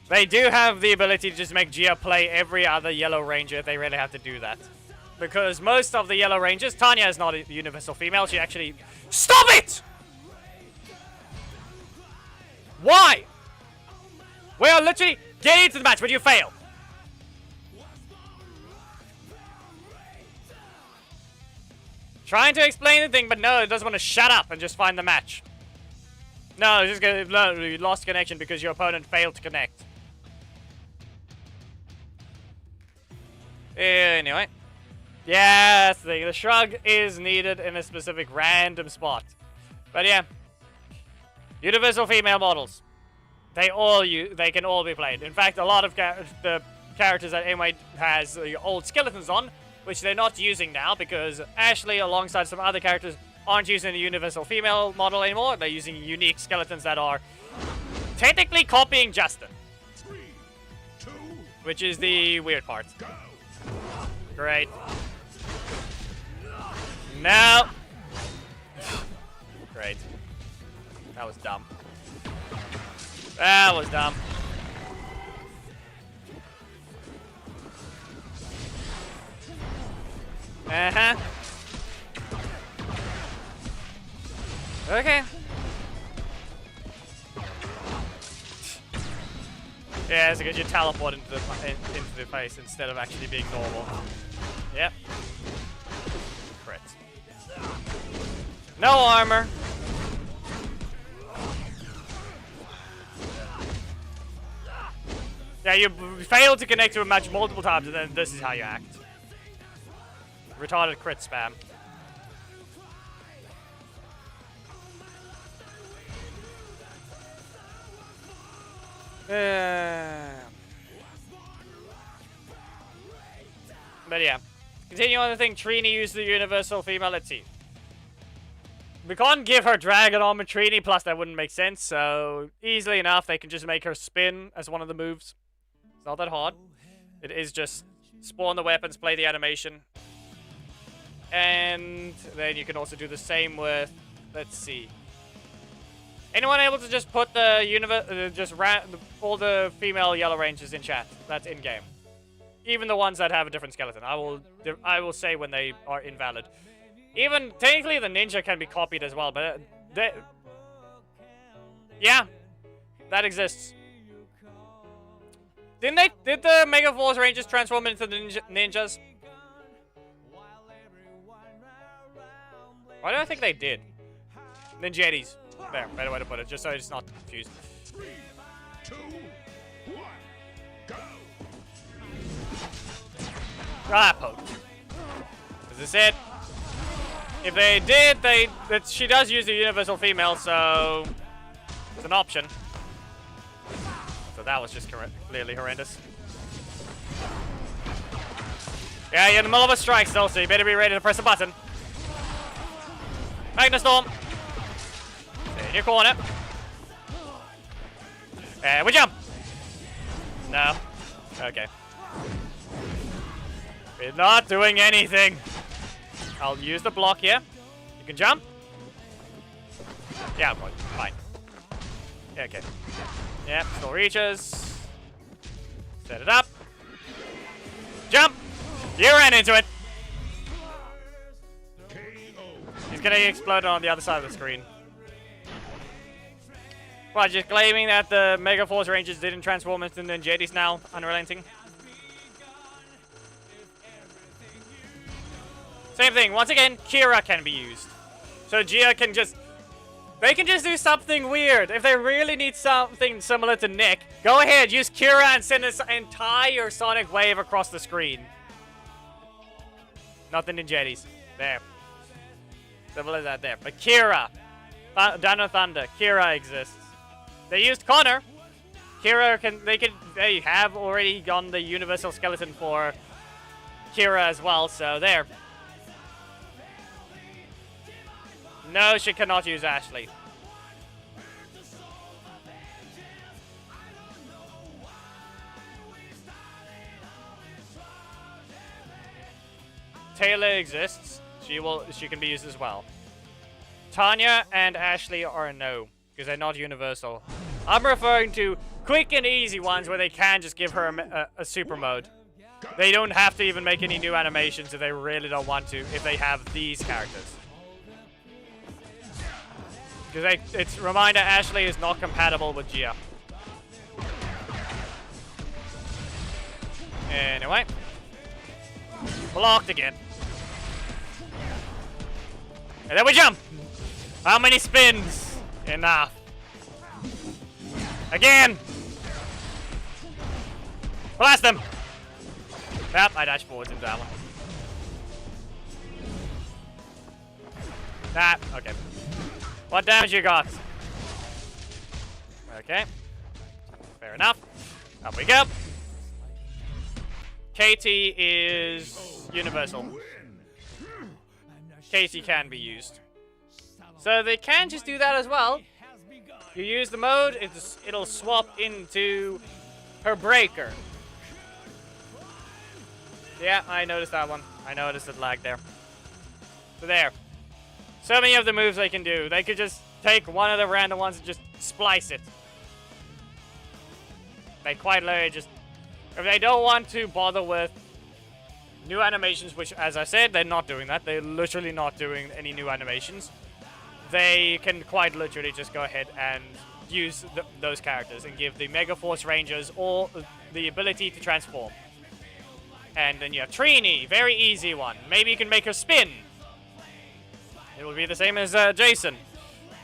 Speaker 2: they do have the ability to just make Gia play every other Yellow Ranger if they really have to do that. Because most of the Yellow Rangers, Tanya is not a universal female, she actually... Stop it! Why? We are literally getting into the match, but you fail. Trying to explain the thing, but no, it doesn't want to shut up and just find the match. No, it's just gonna, no, you lost connection because your opponent failed to connect. Anyway. Yes, the shrug is needed in a specific random spot. But yeah. Universal female models. They can all be played. In fact, a lot of the characters that MA has old skeletons on, which they're not using now because Ashley, alongside some other characters, aren't using the universal female model anymore. They're using unique skeletons that are technically copying Justin.
Speaker 1: 3, 2,
Speaker 2: which is the weird part.
Speaker 1: go.
Speaker 2: Great. No. Great. That was dumb. That was dumb. Uh-huh. Okay. Yeah, it's because you teleport into the face instead of actually being normal. Yep. Crit. No armor. Yeah, you failed to connect to a match multiple times, and then this is how you act. Retarded crit spam. But yeah. Continue on the thing. Trini used the universal female. Let's see. We can't give her dragon armor Trini, plus that wouldn't make sense, so easily enough they can just make her spin as one of the moves. It's not that hard. It is just spawn the weapons, play the animation. And then you can also do the same with, let's see. Anyone able to just put the all the female Yellow Rangers in chat? That's in game. Even the ones that have a different skeleton. I will say when they are invalid. Even technically the ninja can be copied as well, but yeah, that exists. Did the Mega Force Rangers transform into the ninjas? Why do I think they did? Ninjettis. There, better way to put it, just so it's not confused.
Speaker 1: 3, 2, 1, go.
Speaker 2: Ah, poke. Is this it? If they did, she does use the universal female, so it's an option. So that was just clearly horrendous. Yeah, you're in the middle of a strike still, so you better be ready to press a button. Magna Storm. Stay in your corner. And we jump. No. Okay. We're not doing anything. I'll use the block here. You can jump. Yeah, boy. Fine. Yeah, okay. Yep, still reaches. Set it up. Jump! You ran into it! He's gonna explode on the other side of the screen. What, just claiming that the Mega Force Rangers didn't transform into Ninjettis now? Unrelenting? Same thing. Once again, Kira can be used. So Gia can just... They can just do something weird. If they really need something similar to Nick, go ahead, use Kira and send this entire sonic wave across the screen. Not the Ninjettis. There. Simple as that there. But Kira. Dino Thunder. Kira exists. They used Connor. Kira they have already gone the universal skeleton for Kira as well, so there. No, she cannot use Ashley. Taylor exists. She can be used as well. Tanya and Ashley are a no, because they're not universal. I'm referring to quick and easy ones where they can just give her a super mode. They don't have to even make any new animations if they really don't want to, if they have these characters. Because it's reminder Ashley is not compatible with Gia. Anyway. Blocked again. And then we jump! How many spins? Enough. Again! Blast them! Yep, I dash forwards into that one. That, okay. What damage you got? Okay. Fair enough. Up we go. Katie is universal. Katie can be used. So they can just do that as well. You use the mode, it'll swap into her breaker. Yeah, I noticed that one. I noticed the lag there. So there. So many of the moves they can do. They could just take one of the random ones and just splice it. They quite literally just... If they don't want to bother with new animations, which, as I said, they're not doing that. They're literally not doing any new animations. They can quite literally just go ahead and use those characters and give the Mega Force Rangers all the ability to transform. And then you have Trini, very easy one. Maybe you can make her spin. It will be the same as Jason.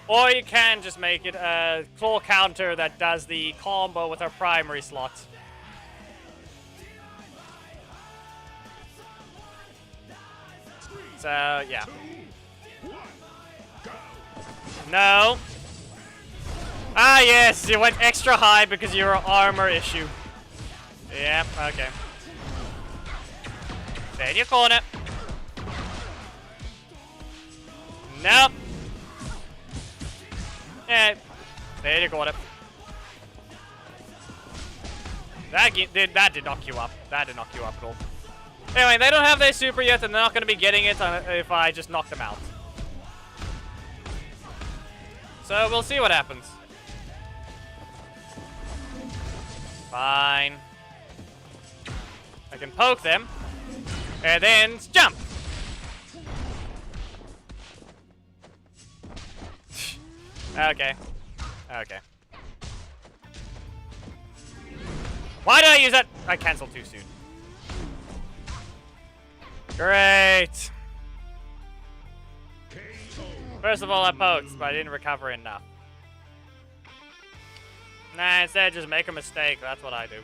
Speaker 2: Or you can just make it a claw counter that does the combo with her primary slot. So, yeah. No. Ah, yes, you went extra high because you're an armor issue. Yep, okay. Stay in your corner. Nope. Yeah, stay in your corner. That did knock you up. That did knock you up at all. Anyway, they don't have their super yet, and they're not going to be getting it if I just knock them out. So we'll see what happens. Fine. I can poke them. And then jump! Okay. Okay. Why did I use that? I canceled too soon. Great! First of all, I poked, but I didn't recover enough. Nah, instead just make a mistake. That's what I do.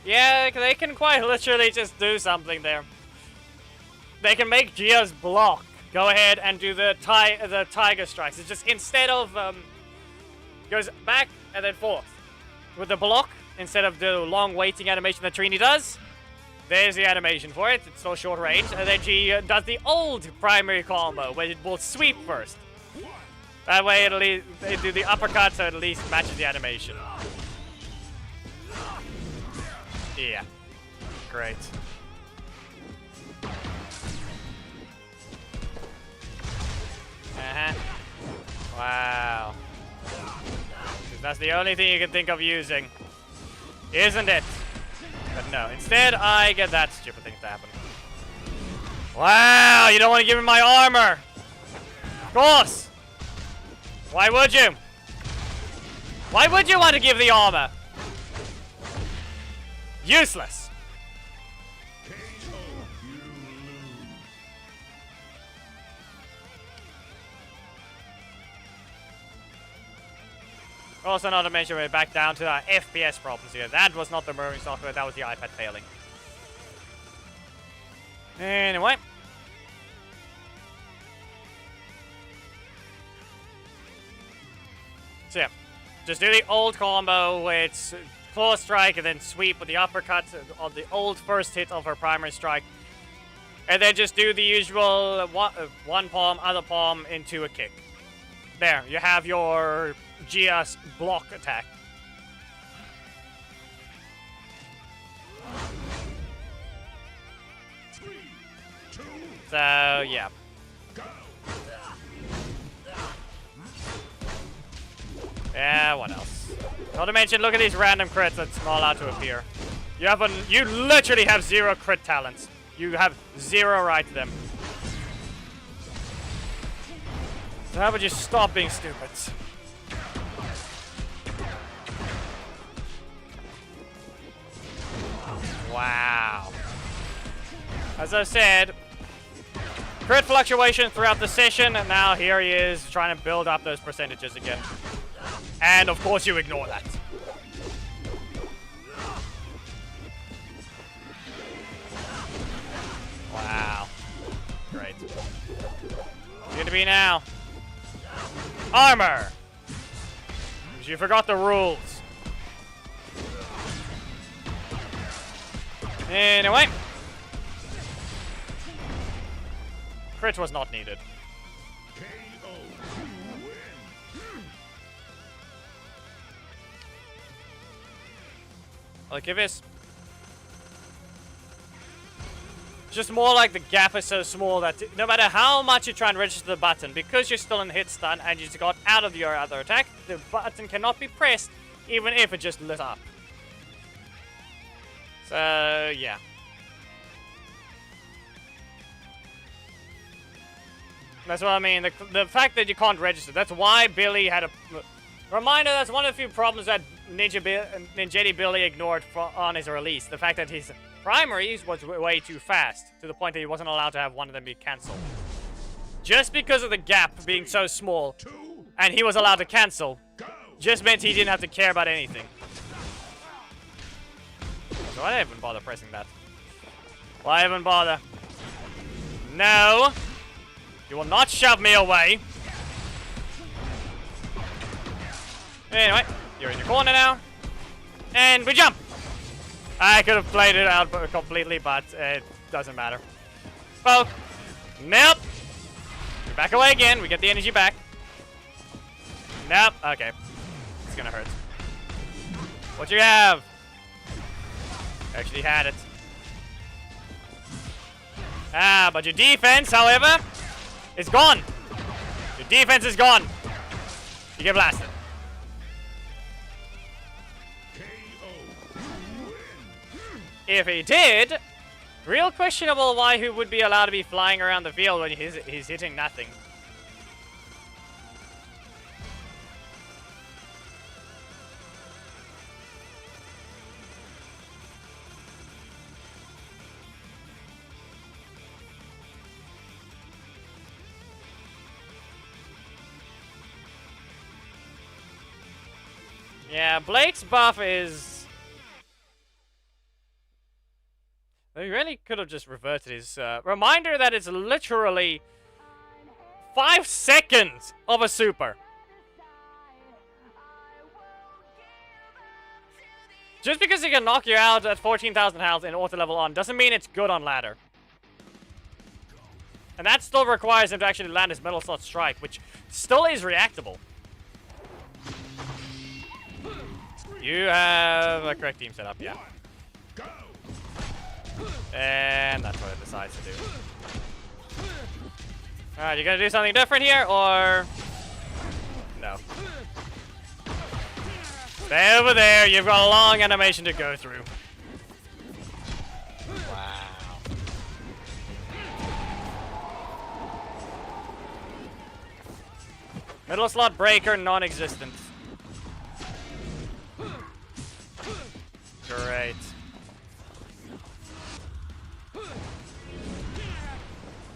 Speaker 2: Yeah, they can quite literally just do something there. They can make Gia's block go ahead and do the tiger strikes. It's just instead of goes back and then forth with the block instead of the long waiting animation that Trini does. There's the animation for it. It's still short range, and then she does the old primary combo where it will sweep first. That way they do the uppercut, so it at least matches the animation. Yeah, great. Wow. That's the only thing you can think of using, isn't it? But no, instead I get that stupid thing to happen. Wow, you don't want to give me my armor! Of course! Why would you? Why would you want to give the armor? Useless! Also, not to mention, we're back down to our FPS problems here. That was not the mirroring software, that was the iPad failing. Anyway. So yeah, just do the old combo where it's claw strike and then sweep with the uppercut on the old first hit of her primary strike. And then just do the usual one palm, other palm into a kick. There, you have your Gia's block attack. So, yeah. Yeah, what else? Not to mention, look at these random crits that's not allowed to appear. You literally have 0 crit talents. You have 0 right to them. So how about you stop being stupid? Wow. As I said, crit fluctuation throughout the session, and now here he is trying to build up those percentages again. And of course you ignore that. Wow. Great. What's gonna be now? Armor! Because you forgot the rules. Anyway. Crit was not needed. Like if it's just more like the gap is so small that no matter how much you try and register the button, because you're still in hit stun and you just got out of your other attack, the button cannot be pressed even if it just lit up. So yeah. That's what I mean. The fact that you can't register, that's why Billy had a... Reminder, that's one of the few problems that Ninjetti Billy ignored on his release. The fact that his primaries was way too fast, to the point that he wasn't allowed to have one of them be cancelled. Just because of the gap being so small, and he was allowed to cancel, just meant he didn't have to care about anything. So why even bother pressing that? Why even bother? No! You will not shove me away! Anyway, you're in your corner now. And we jump! I could have played it out completely, but it doesn't matter. Poke. Nope. We back away again. We get the energy back. Nope. Okay. It's gonna hurt. What you have? Actually had it. Ah, but your defense, however, is gone. Your defense is gone. You get blasted. If he did, real questionable why he would be allowed to be flying around the field when he's hitting nothing. Yeah, Blake's buff is... he really could have just reverted his reminder that it's literally 5 seconds of a super. Just because he can knock you out at 14,000 health in auto level on doesn't mean it's good on ladder. And that still requires him to actually land his metal slot strike, which still is reactable. You have a correct team set up, yeah. And that's what it decides to do. Alright, you gonna do something different here, or... No. Stay over there, you've got a long animation to go through. Wow. Middle slot breaker, non-existent. Great.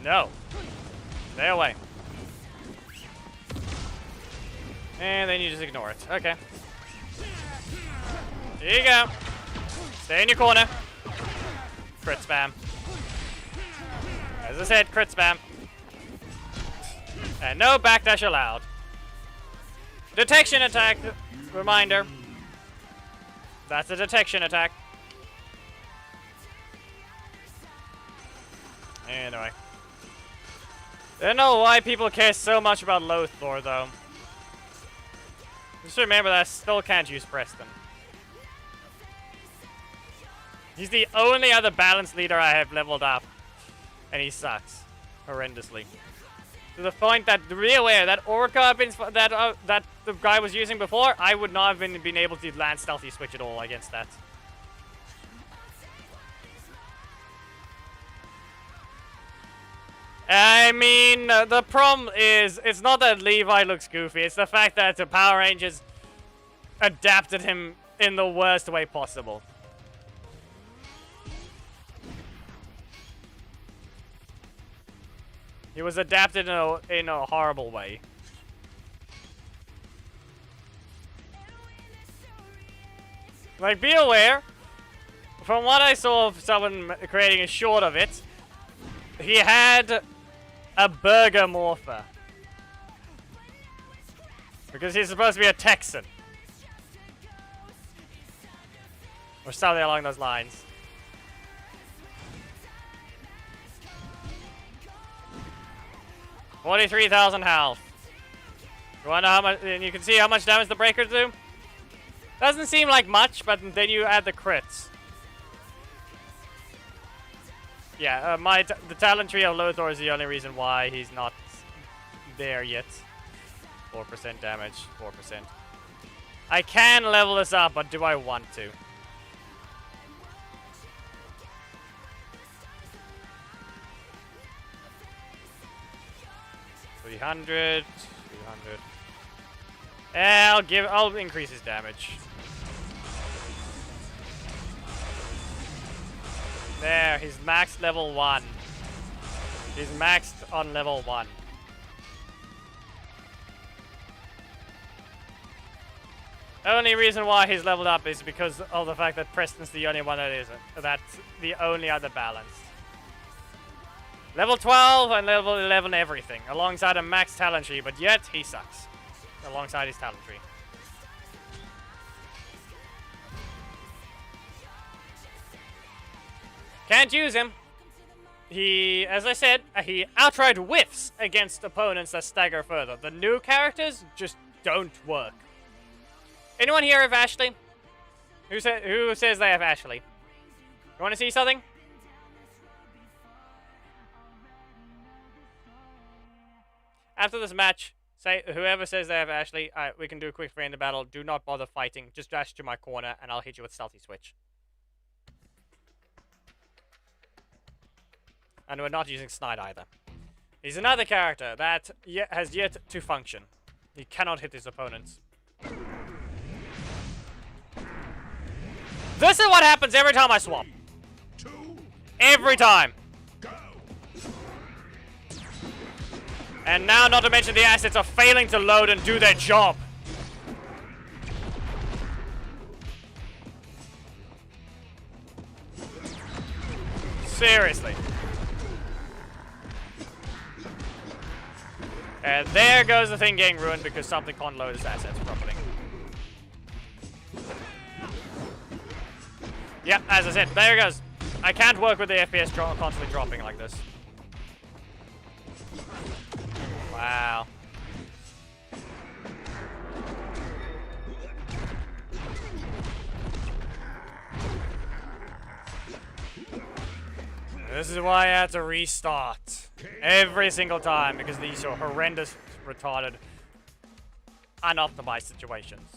Speaker 2: No. Stay away. And then you just ignore it. Okay. Here you go. Stay in your corner. Crit spam. As I said, crit spam. And no backdash allowed. Detection attack. Reminder. That's a detection attack. Anyway. I don't know why people care so much about Lothor, though. Just remember that I still can't use Preston. He's the only other balanced leader I have leveled up. And he sucks. Horrendously. To the point that, to be aware, that Orca that the guy was using before, I would not have been able to land Stealthy Switch at all against that. I mean, the problem is, it's not that Levi looks goofy, it's the fact that the Power Rangers adapted him in the worst way possible. He was adapted in a horrible way. Like, be aware, from what I saw of someone creating a short of it, he had a burger morpher. Because he's supposed to be a Texan. Or something along those lines. $43,000 health. You wanna know how much? And you can see how much damage the breakers do. Doesn't seem like much, but then you add the crits. Yeah, the talent tree of Lothor is the only reason why he's not there yet. 4% damage, 4%. I can level this up, but do I want to? $300, 300. I'll increase his damage. There, he's maxed level 1. He's maxed on level 1. Only reason why he's leveled up is because of the fact that Preston's the only one that isn't. That's the only other balanced. Level 12 and level 11 everything, alongside a max talent tree, but yet he sucks. Alongside his talent tree. Can't use him. He, as I said, he outright whiffs against opponents that stagger further. The new characters just don't work. Anyone here have Ashley? Who says they have Ashley? You want to see something? After this match, say whoever says they have Ashley, we can do a quick random battle. Do not bother fighting. Just dash to my corner, and I'll hit you with Stealthy Switch. And we're not using Snide either. He's another character that has yet to function. He cannot hit his opponents. This is what happens every time I swap. Every time. And now, not to mention the assets are failing to load and do their job. Seriously. And there goes the thing getting ruined because something can't load its assets properly. Yep, as I said, there it goes. I can't work with the FPS constantly dropping like this. Wow. This is why I had to restart every single time, because these are horrendous, retarded, unoptimized situations.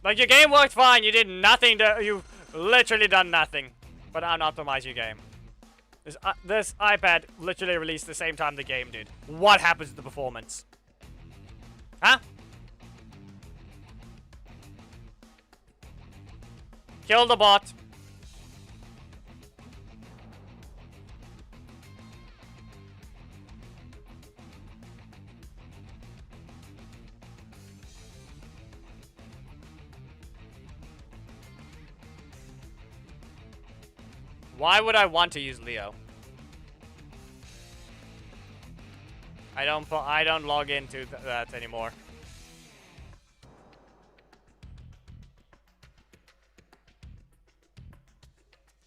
Speaker 2: Like, your game worked fine, you did nothing to, you've literally done nothing but unoptimize your game. This iPad literally released the same time the game did. What happens to the performance? Huh? Kill the bot. Why would I want to use Leo? I don't log into that anymore.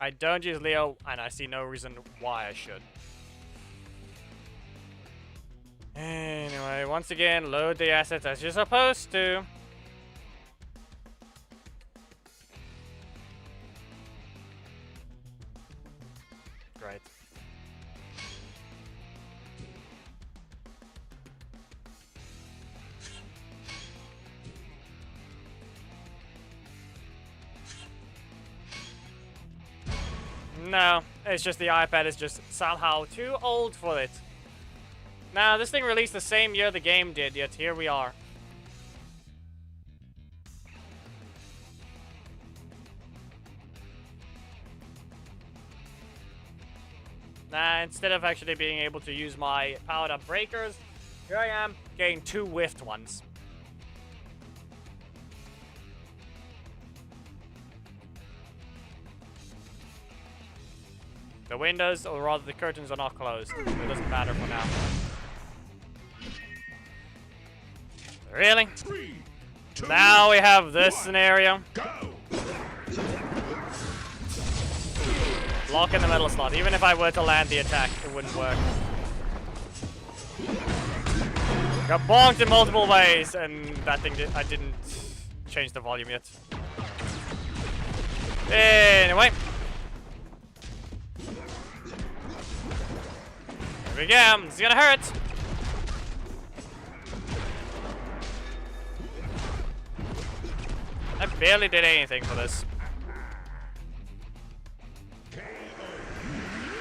Speaker 2: I don't use Leo, and I see no reason why I should. Anyway, once again, load the assets as you're supposed to. Great. No, it's just the iPad is just somehow too old for it. Now, this thing released the same year the game did, yet here we are. Now, instead of actually being able to use my powered up breakers, here I am getting 2 whiffed ones. The windows, or rather the curtains, are not closed. It doesn't matter for now. Really?
Speaker 1: 3, 2,
Speaker 2: now we have this scenario.
Speaker 1: go.
Speaker 2: Lock in the middle slot. Even if I were to land the attack, it wouldn't work. Got bonked in multiple ways, and that thing I didn't change the volume yet. Anyway. Here we go. It's gonna hurt. I barely did anything for this.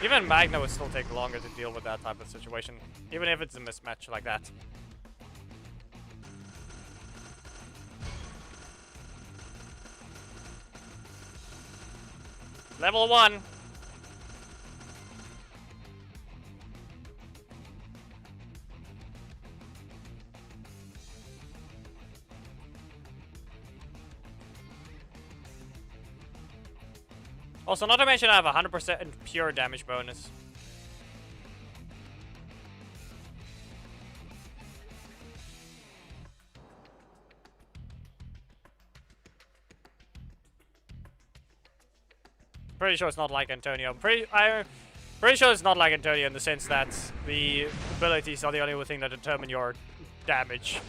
Speaker 2: Even Magna would still take longer to deal with that type of situation, even if it's a mismatch like that. Level 1. Also, not to mention I have 100% pure damage bonus. Pretty sure it's not like Antonio. I'm pretty sure it's not like Antonio in the sense that the abilities are the only thing that determine your damage.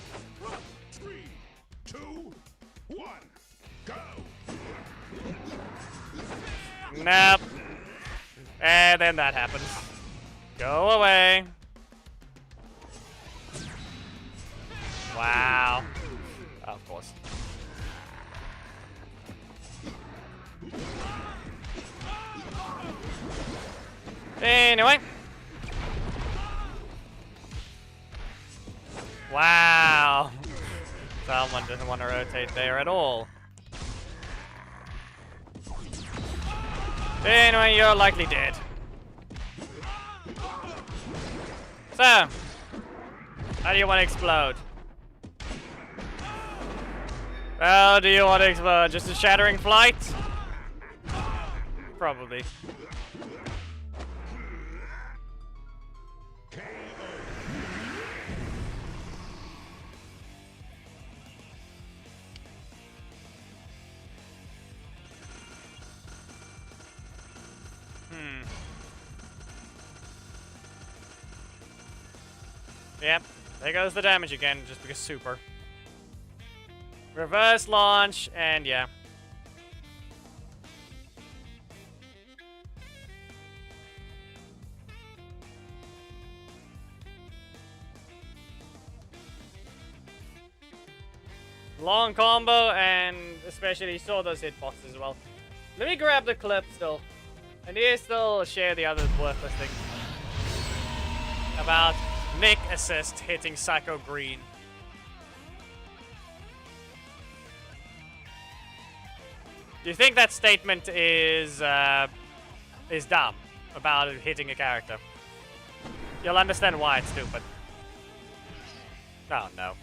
Speaker 1: 3, 2, 1, go.
Speaker 2: Nope. And then that happens. Go away. Wow. Oh, of course. Anyway. Wow. Someone doesn't want to rotate there at all. Anyway, you're likely dead. So, how do you want to explode? How do you want to explode? Just a shattering flight? probably. Yep, there goes the damage again, just because super. Reverse launch, and yeah. Long combo, and especially saw those hitboxes as well. Let me grab the clip still. And here still share the other worthless thing. About Nick assist hitting Psycho Green. Do you think that statement is dumb about it hitting a character? You'll understand why it's stupid. Oh no.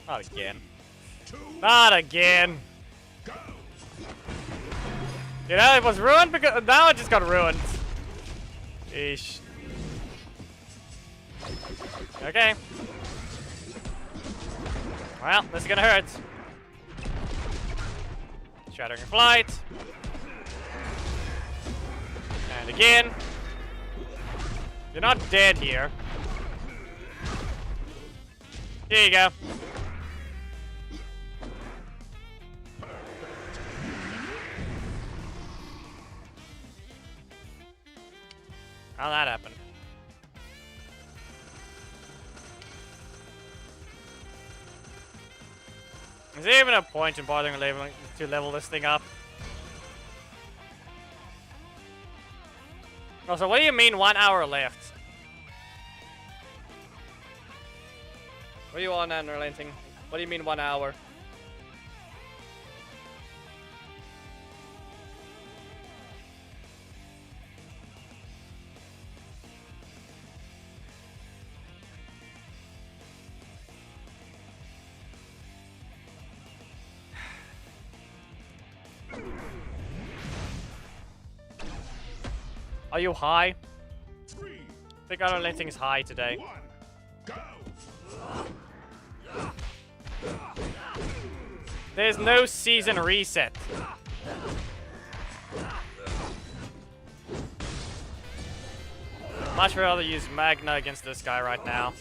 Speaker 2: Not again. Not again. You know, it was ruined because now it just got ruined. Eesh. Okay. Well, this is gonna hurt. Shattering Flight. And again. You're not dead here. Here you go. How'd that happen? Is there even a point in bothering to level this thing up? Also, what do you mean 1 hour left? What are you on, Unrelenting? What do you mean 1 hour? Are you high? I think Unrelenting is high today. There's no season reset. Much rather use Magna against this guy right now.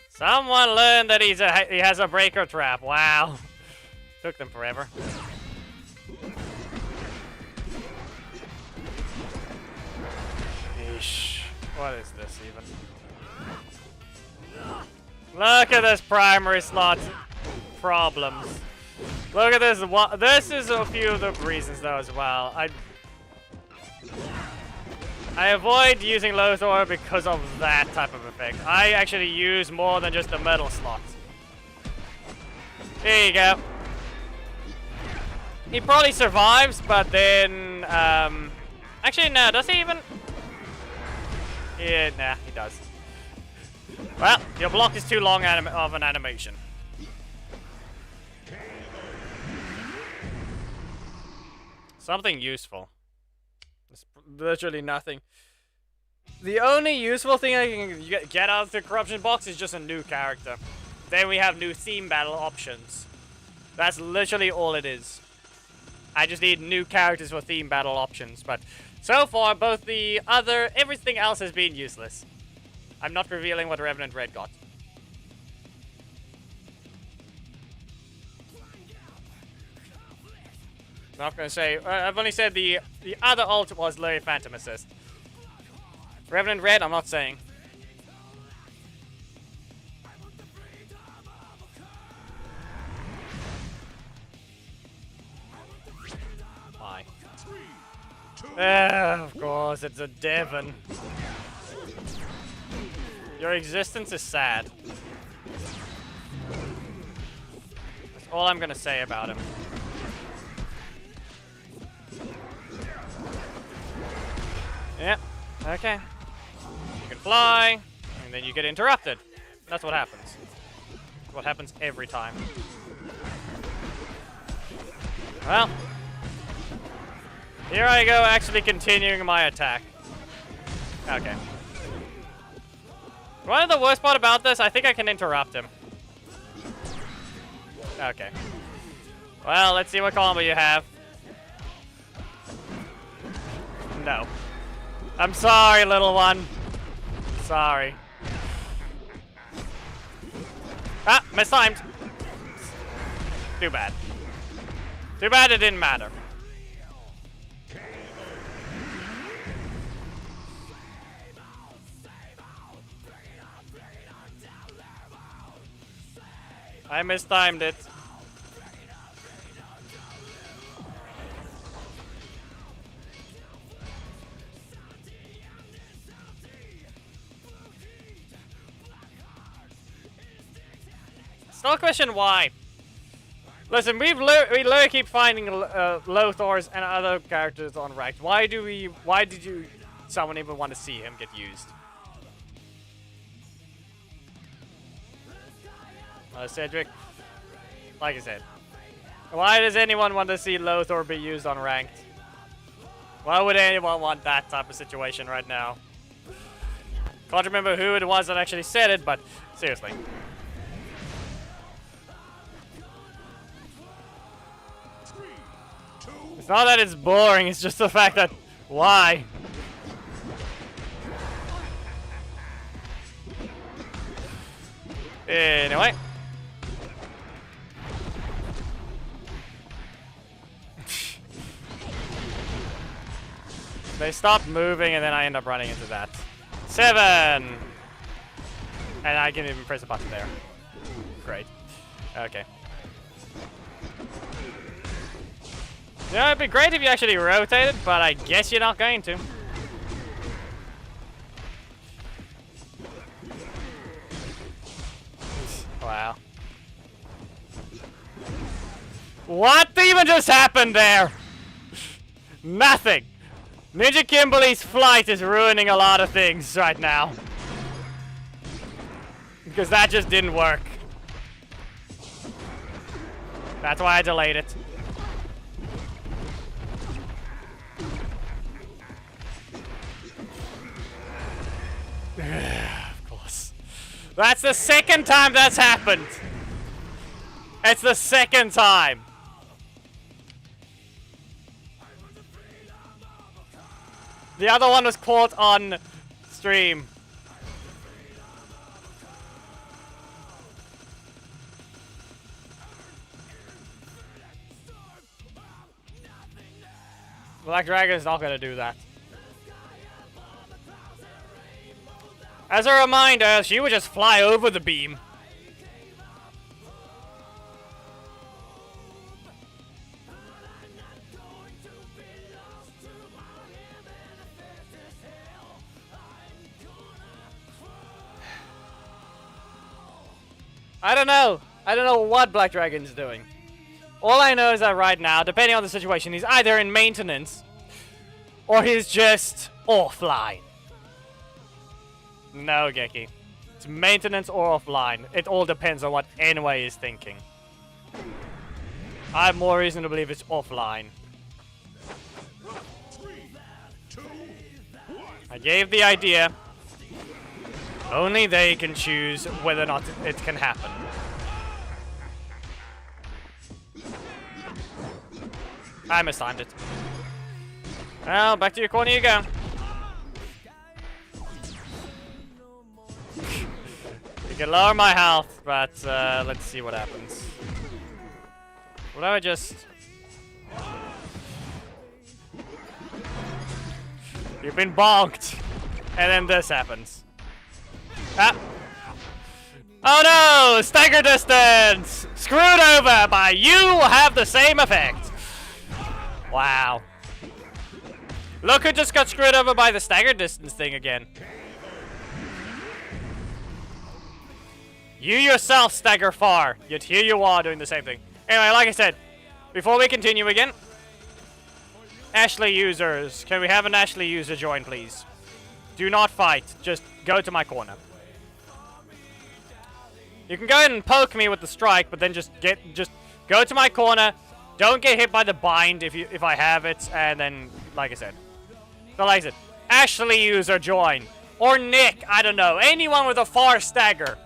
Speaker 2: Someone learned that he has a breaker trap. Wow. Took them forever. Eesh. What is this even? Look at this primary slot problems. Look at this. This is a few of the reasons though as well. I avoid using Lothar because of that type of effect. I actually use more than just the metal slot. Here you go. He probably survives, but then actually no, does he even? Yeah, nah, he does. Well, your block is too long of an animation. Something useful. There's literally nothing. The only useful thing I can get out of the corruption box is just a new character. Then we have new theme battle options. That's literally all it is. I just need new characters for theme battle options, but so far both everything else has been useless. I'm not revealing what Revenant Red got. Not gonna say. I've only said the other ult was Larry Phantom Assist. Revenant Red, I'm not saying. Why? Of course, it's a Devon. Your existence is sad. That's all I'm gonna say about him. Yep, okay. You can fly, and then you get interrupted. That's what happens. What happens every time. Well. Here I go, actually continuing my attack. Okay. One of the worst part about this, I think I can interrupt him. Okay. Well, let's see what combo you have. No. I'm sorry, little one. Sorry. Ah, mistimed. Too bad. Too bad it didn't matter. I mistimed it. Still question why. Listen, we literally keep finding Lothars and other characters on ranked. Why did someone even want to see him get used? Cedric, like I said, why does anyone want to see Lothar be used on ranked? Why would anyone want that type of situation right now? Can't remember who it was that actually said it, but seriously. It's not that it's boring, it's just the fact that, why? Anyway. They stop moving and then I end up running into that. 7! And I can even press a button there. Great. Okay. Yeah, it'd be great if you actually rotated, but I guess you're not going to. Wow. What even just happened there? Nothing. Ninja Kimberly's flight is ruining a lot of things right now. Because that just didn't work. That's why I delayed it. Of course. That's the second time that's happened. It's the second time. The other one was caught on stream. Black Dragon is not going to do that. As a reminder, she would just fly over the beam. I don't know. I don't know what Black Dragon's doing. All I know is that right now, depending on the situation, he's either in maintenance or he's just offline. No, Geki. It's maintenance or offline. It all depends on what Enway is thinking. I have more reason to believe it's offline. I gave the idea. Only they can choose whether or not it can happen. I mistimed it. Well, back to your corner you go. You can lower my health, but let's see what happens. What do I just... You've been bonked. And then this happens. Ah. Oh no! Stagger distance! Screwed over by you will have the same effect. Wow. Look who just got screwed over by the stagger distance thing again. You yourself stagger far, yet here you are doing the same thing. Anyway, like I said, before we continue again, Ashley users, can we have an Ashley user join, please? Do not fight, just go to my corner. You can go ahead and poke me with the strike, but then just go to my corner, Don't get hit by the bind if I have it, and then, like I said. So like I said, Ashley user join. Or Nick, I don't know. Anyone with a far stagger.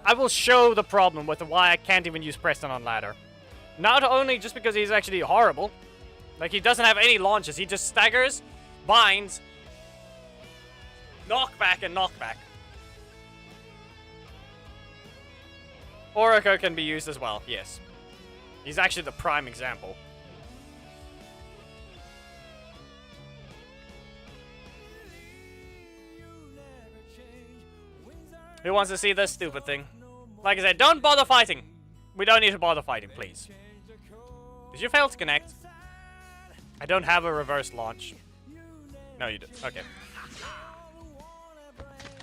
Speaker 2: I will show the problem with why I can't even use Preston on ladder. Not only just because he's actually horrible. Like, he doesn't have any launches. He just staggers, binds, knockback, and knockback. Oracle can be used as well, yes. He's actually the prime example. Who wants to see this stupid thing? Like I said, don't bother fighting. We don't need to bother fighting, please. Did you fail to connect? I don't have a reverse launch. No, you did. Okay.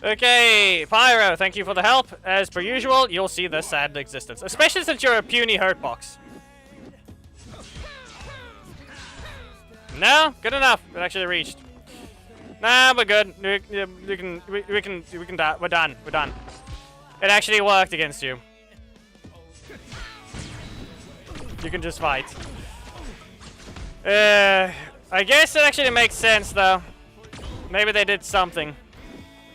Speaker 2: Okay, Pyro, thank you for the help. As per usual, you'll see this sad existence. Especially since you're a puny hurtbox. No, good enough. It actually reached. Nah, we're good. We can die. We're done. We're done. It actually worked against you. You can just fight. I guess it actually makes sense though. Maybe they did something.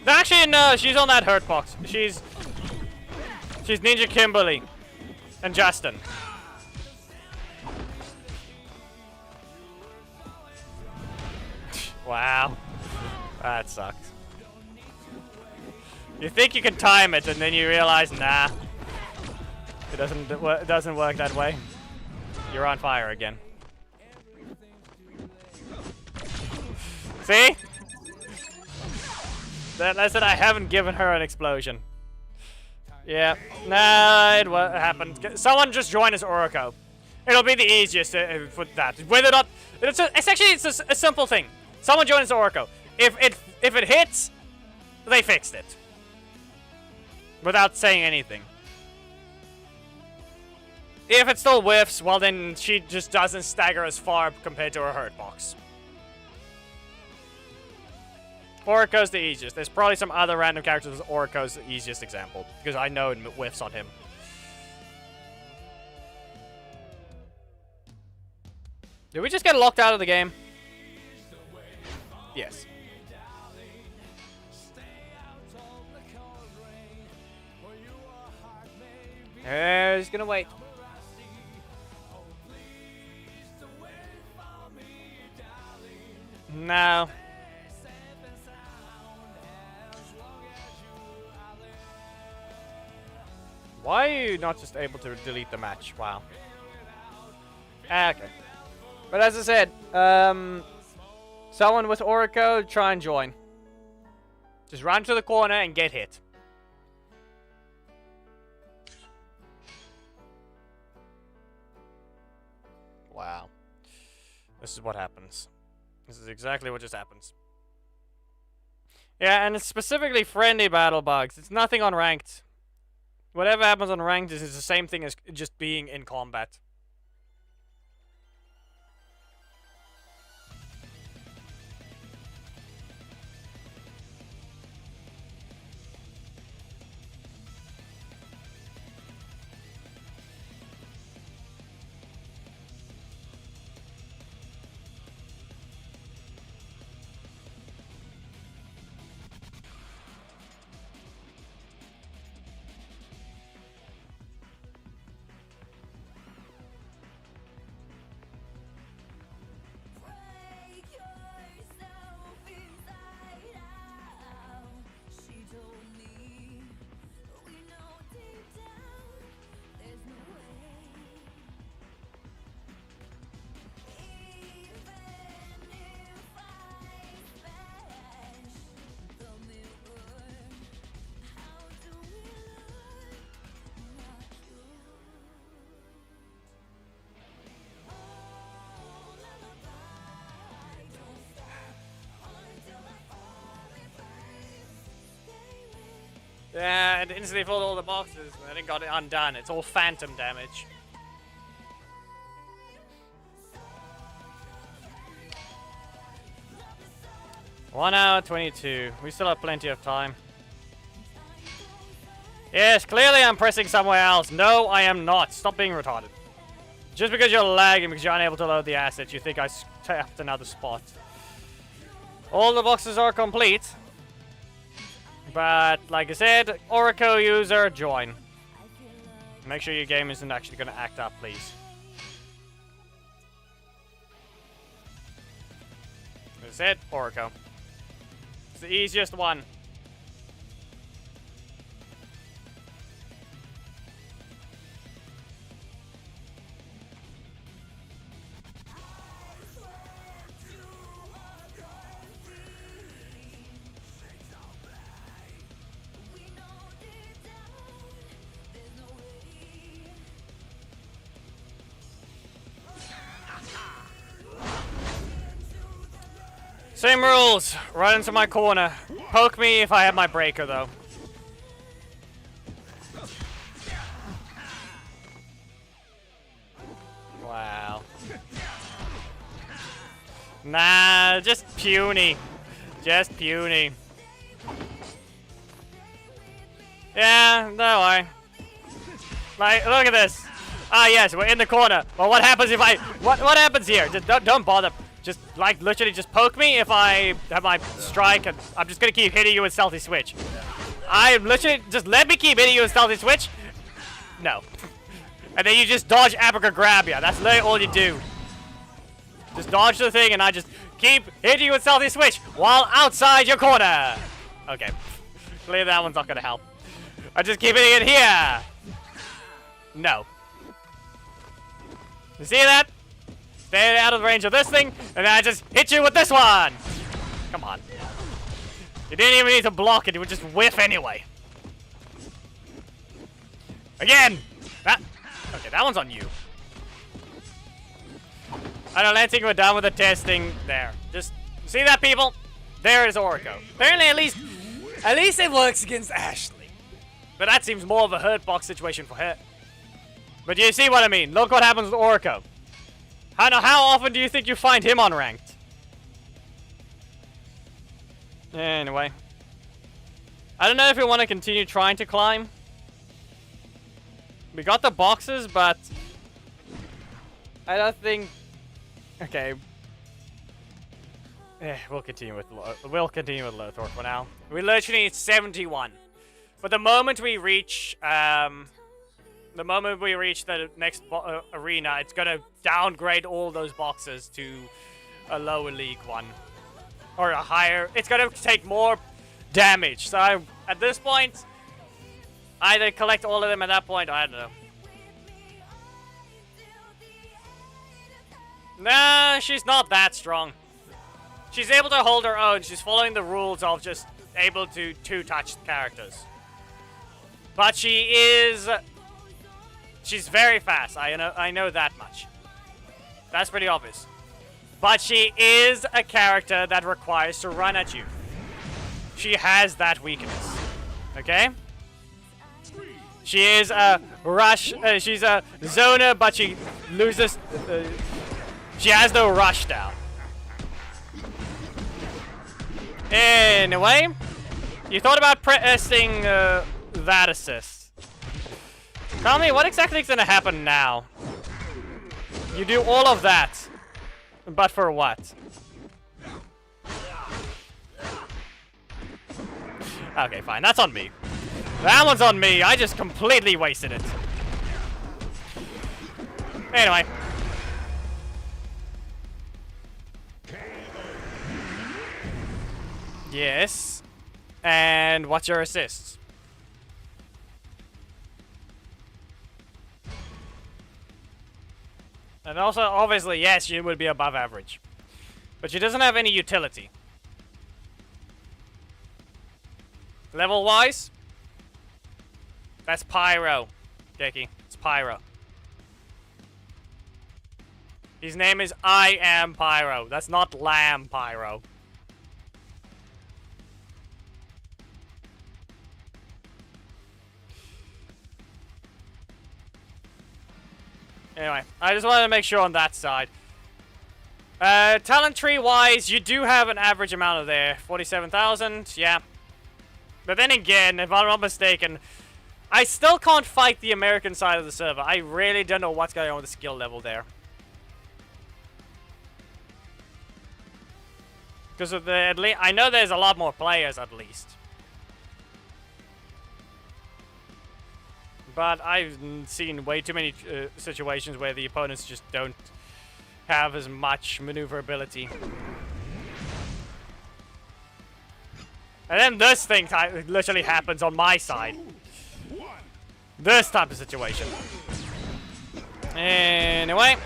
Speaker 2: Actually, no. She's on that hurt box. She's Ninja Kimberly and Justin. Wow. That sucks. You think you can time it, and then you realize, nah. It doesn't work that way. You're on fire again. See? That's it. I haven't given her an explosion. Yeah. Nah, it happened. Someone just join as Oriko. It'll be the easiest for that. Whether or not... It's actually a simple thing. Someone joins Oriko. If it hits, they fixed it. Without saying anything. If it still whiffs, well then she just doesn't stagger as far compared to her hurt box. Oriko's the easiest. There's probably some other random characters with Oriko's the easiest example. Because I know it whiffs on him. Did we just get locked out of the game? Yes. He's gonna wait. No. Why are you not just able to delete the match? Wow. Okay. But as I said, someone with Oriko, try and join. Just run to the corner and get hit. Wow. This is what happens. This is exactly what just happens. Yeah, and it's specifically friendly battle bugs. It's nothing on ranked. Whatever happens on ranked is the same thing as just being in combat. Yeah, and instantly filled all the boxes, and it got it undone. It's all phantom damage. One hour 22. We still have plenty of time. Yes, clearly I'm pressing somewhere else. No, I am not. Stop being retarded. Just because you're lagging because you're unable to load the assets, you think I tapped another spot. All the boxes are complete. But, like I said, Oracle user, join. Make sure your game isn't actually going to act up, please. That's it, Oracle. It's the easiest one. Same rules. Run into my corner. Poke me if I have my breaker, though. Wow. Nah, just puny. Just puny. Yeah, no way. Like, look at this. Ah, yes, we're in the corner. Well, what happens if I... What happens here? Just don't bother. Just, like, literally just poke me if I have my strike, and I'm just gonna keep hitting you with Stealthy Switch. I'm literally... Just let me keep hitting you with Stealthy Switch. No. And then you just dodge Apica Grab ya. That's literally all you do. Just dodge the thing, and I just keep hitting you with Stealthy Switch while outside your corner. Okay. Clearly that one's not gonna help. I just keep hitting it here. No. You see that? Stay out of the range of this thing, and then I just hit you with this one! Come on. You didn't even need to block it, you would just whiff anyway. Again! Okay, that one's on you. I don't think we're done with the testing there. Just, see that, people? There is Orico. Apparently, at least it works against Ashley. But that seems more of a hurt box situation for her. But you see what I mean? Look what happens with Orico. How often do you think you find him unranked? Anyway. I don't know if we want to continue trying to climb. We got the boxes, but... I don't think... Okay. We'll continue with Lothor for now. We literally need 71. But the moment we reach... The moment we reach the next arena, it's gonna downgrade all those boxes to a lower league one. Or a higher... It's gonna take more damage. So, at this point, either collect all of them at that point, or I don't know. Nah, she's not that strong. She's able to hold her own. She's following the rules of just able to two-touch characters. But she is... She's very fast. I know that much. That's pretty obvious. But she is a character that requires to run at you. She has that weakness. Okay? She is a rush. She's a zoner, but she loses. She has no rush down. Anyway, you thought about pressing that assist. Tell me, what exactly is going to happen now? You do all of that. But for what? Okay, fine. That's on me. That one's on me. I just completely wasted it. Anyway. Yes. And what's your assists? And also, obviously, yes, she would be above average. But she doesn't have any utility. Level-wise, that's Pyro, Deki. It's Pyro. His name is I Am Pyro. That's not Lamb Pyro. Anyway, I just wanted to make sure on that side. Talent tree-wise, you do have an average amount of there. 47,000, yeah. But then again, if I'm not mistaken, I still can't fight the American side of the server. I really don't know what's going on with the skill level there. Because of the at least I know there's a lot more players at least. But I've seen way too many situations where the opponents just don't have as much maneuverability. And then this thing literally happens on my side. This type of situation. Anyway.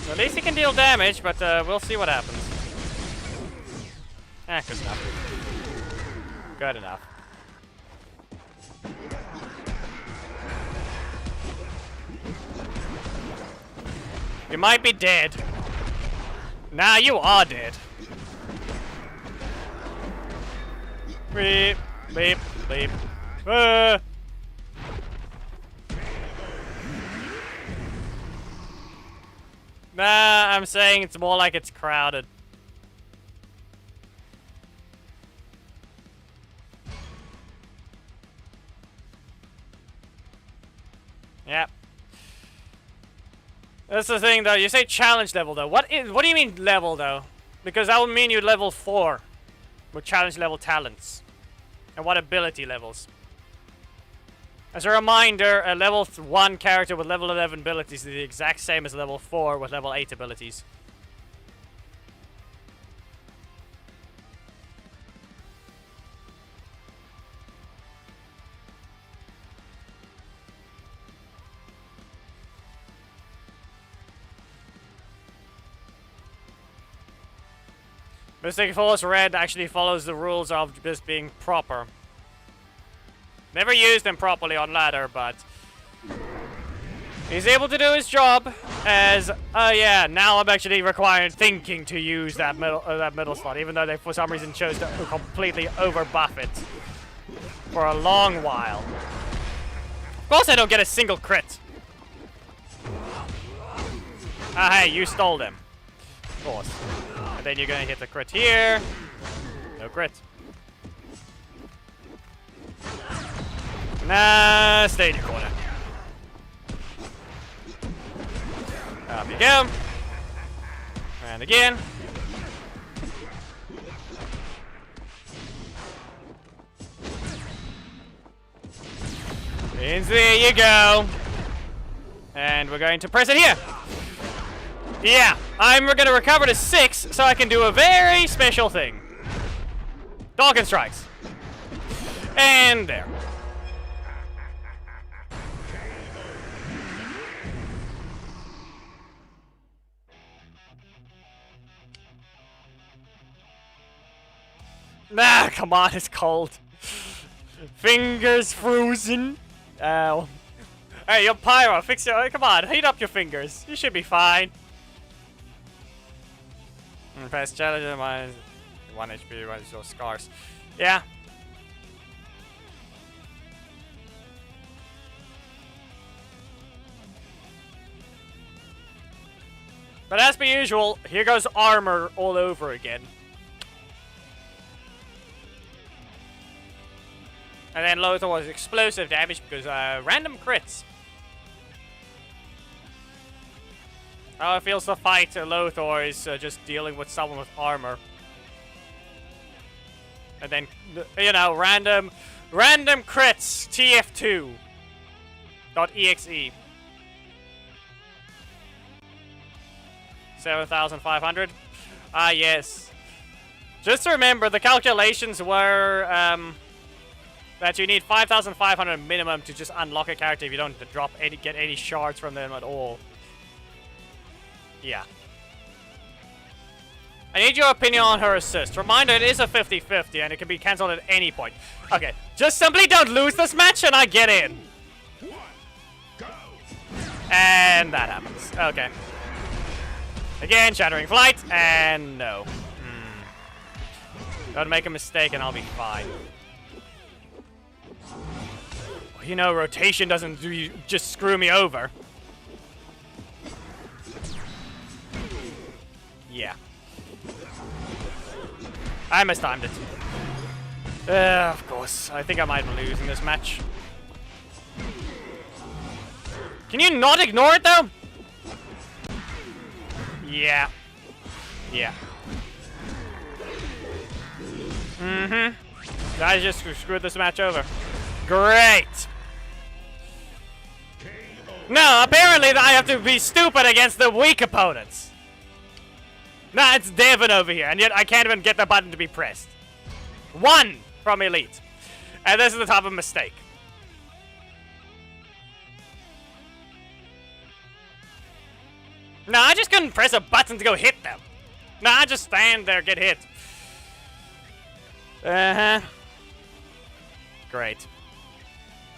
Speaker 2: At least he can deal damage, but we'll see what happens. Good enough. Good enough. You might be dead. Nah, you are dead. Beep, beep, beep. Nah, I'm saying it's more like it's crowded. Yep. That's the thing, though. You say challenge level, though. What do you mean level, though? Because that would mean you'd level 4 with challenge level talents. And what ability levels? As a reminder, a level 1 character with level 11 abilities is the exact same as level 4 with level 8 abilities. Mystic Force Red actually follows the rules of just being proper. Never used them properly on ladder, but he's able to do his job as, yeah, now I'm actually required thinking to use that middle slot, even though they for some reason chose to completely overbuff it for a long while. Of course I don't get a single crit. Ah, hey, you stole them. Of course. And then you're gonna hit the crit here. No crit. Nah, stay in your corner. Up you go. And again. And there you go. And we're going to press it here. Yeah, we're going to recover to 6 so I can do a very special thing. Dawkins strikes. And there. Nah, come on, it's cold. Fingers frozen. Ow. Hey, you're Pyro, fix your... Come on, heat up your fingers. You should be fine. Press challenge, minus 1 HP, minus your scars. Yeah. But as per usual, here goes armor all over again. And then Lothar was explosive damage because random crits. How it feels to fight Lothar is just dealing with someone with armor. And then, you know, random crits, TF2.exe. 7,500. Ah, yes. Just remember, the calculations were that you need 5,500 minimum to just unlock a character if you don't get any shards from them at all. Yeah. I need your opinion on her assist. Reminder, it is a 50-50 and it can be cancelled at any point. Okay, just simply don't lose this match and I get in. And that happens. Okay. Again, Shattering Flight, and no. Don't make a mistake and I'll be fine. You know, rotation doesn't just screw me over. Yeah. I mistimed it. Of course. I think I might be losing this match. Can you not ignore it, though? Yeah. Yeah. Mm-hmm. Guys just screwed this match over. Great. No, apparently I have to be stupid against the weak opponents. Nah, it's Devin over here, and yet I can't even get the button to be pressed. 1 from Elite. And this is the type of mistake. No, I just couldn't press a button to go hit them. No, I just stand there, get hit. Uh-huh. Great.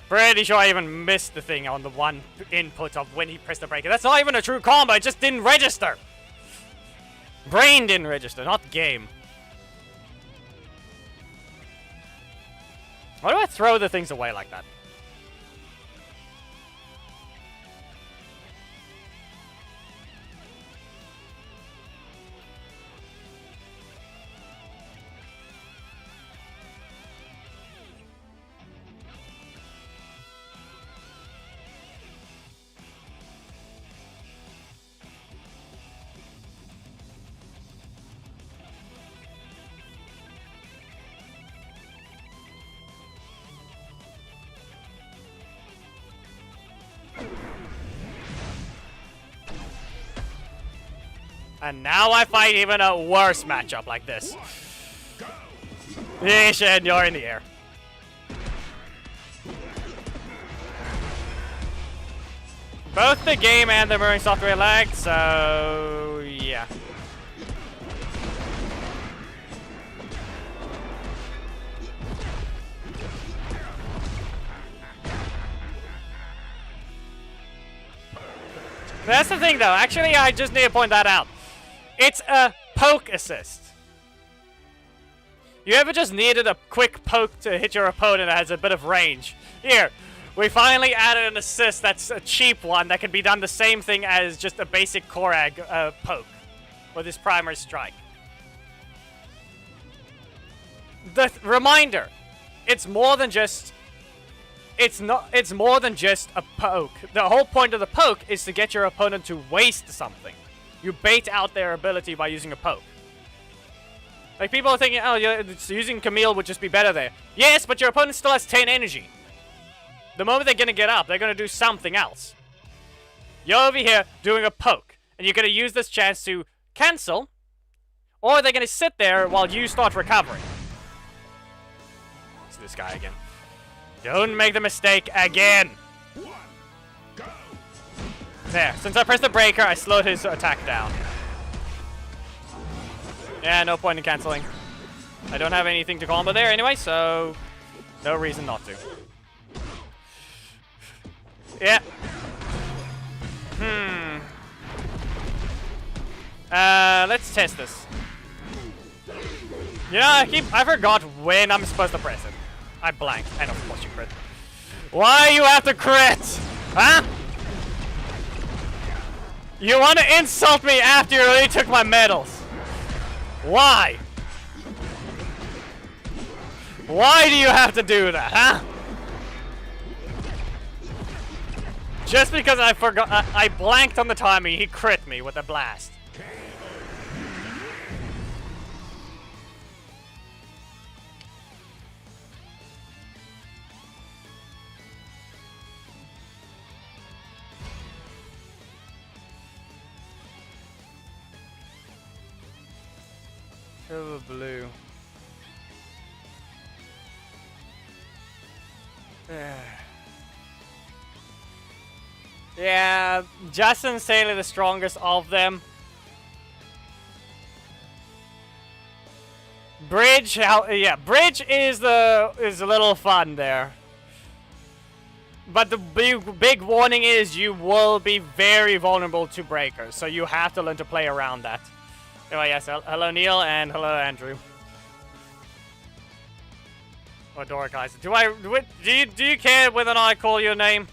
Speaker 2: Pretty sure I even missed the thing on the one input of when he pressed the breaker. That's not even a true combo, it just didn't register. Brain didn't register, not game. Why do I throw the things away like that? And now I fight even a worse matchup like this. Yeesh, and you're in the air. Both the game and the mirroring software lag, so yeah. That's the thing though, actually I just need to point that out. It's a poke assist. You ever just needed a quick poke to hit your opponent that has a bit of range? Here, we finally added an assist that's a cheap one that can be done the same thing as just a basic Korag poke with his primary strike. The reminder, it's more than just it's more than just a poke. The whole point of the poke is to get your opponent to waste something. You bait out their ability by using a poke. Like, people are thinking, oh, using Camille would just be better there. Yes, but your opponent still has 10 energy. The moment they're gonna get up, they're gonna do something else. You're over here doing a poke, and you're gonna use this chance to cancel, or they're gonna sit there while you start recovering. It's this guy again. Don't make the mistake again. There, since I pressed the breaker, I slowed his attack down. Yeah, no point in canceling. I don't have anything to combo there anyway, so no reason not to. Yeah. Let's test this. You know, I forgot when I'm supposed to press it. I blanked, and of course you crit. Why you have to crit? Huh? You want to insult me after you already took my medals? Why? Why do you have to do that, huh? Just because I forgot, I blanked on the timing, he crit me with a blast. Silver blue. Yeah, Justin and Sailor the strongest of them. Bridge, Bridge is a little fun there. But the big warning is you will be very vulnerable to breakers, so you have to learn to play around that. Anyway, yes, hello Neil and hello Andrew. Or Dora guys. Do you care whether or not I call your name?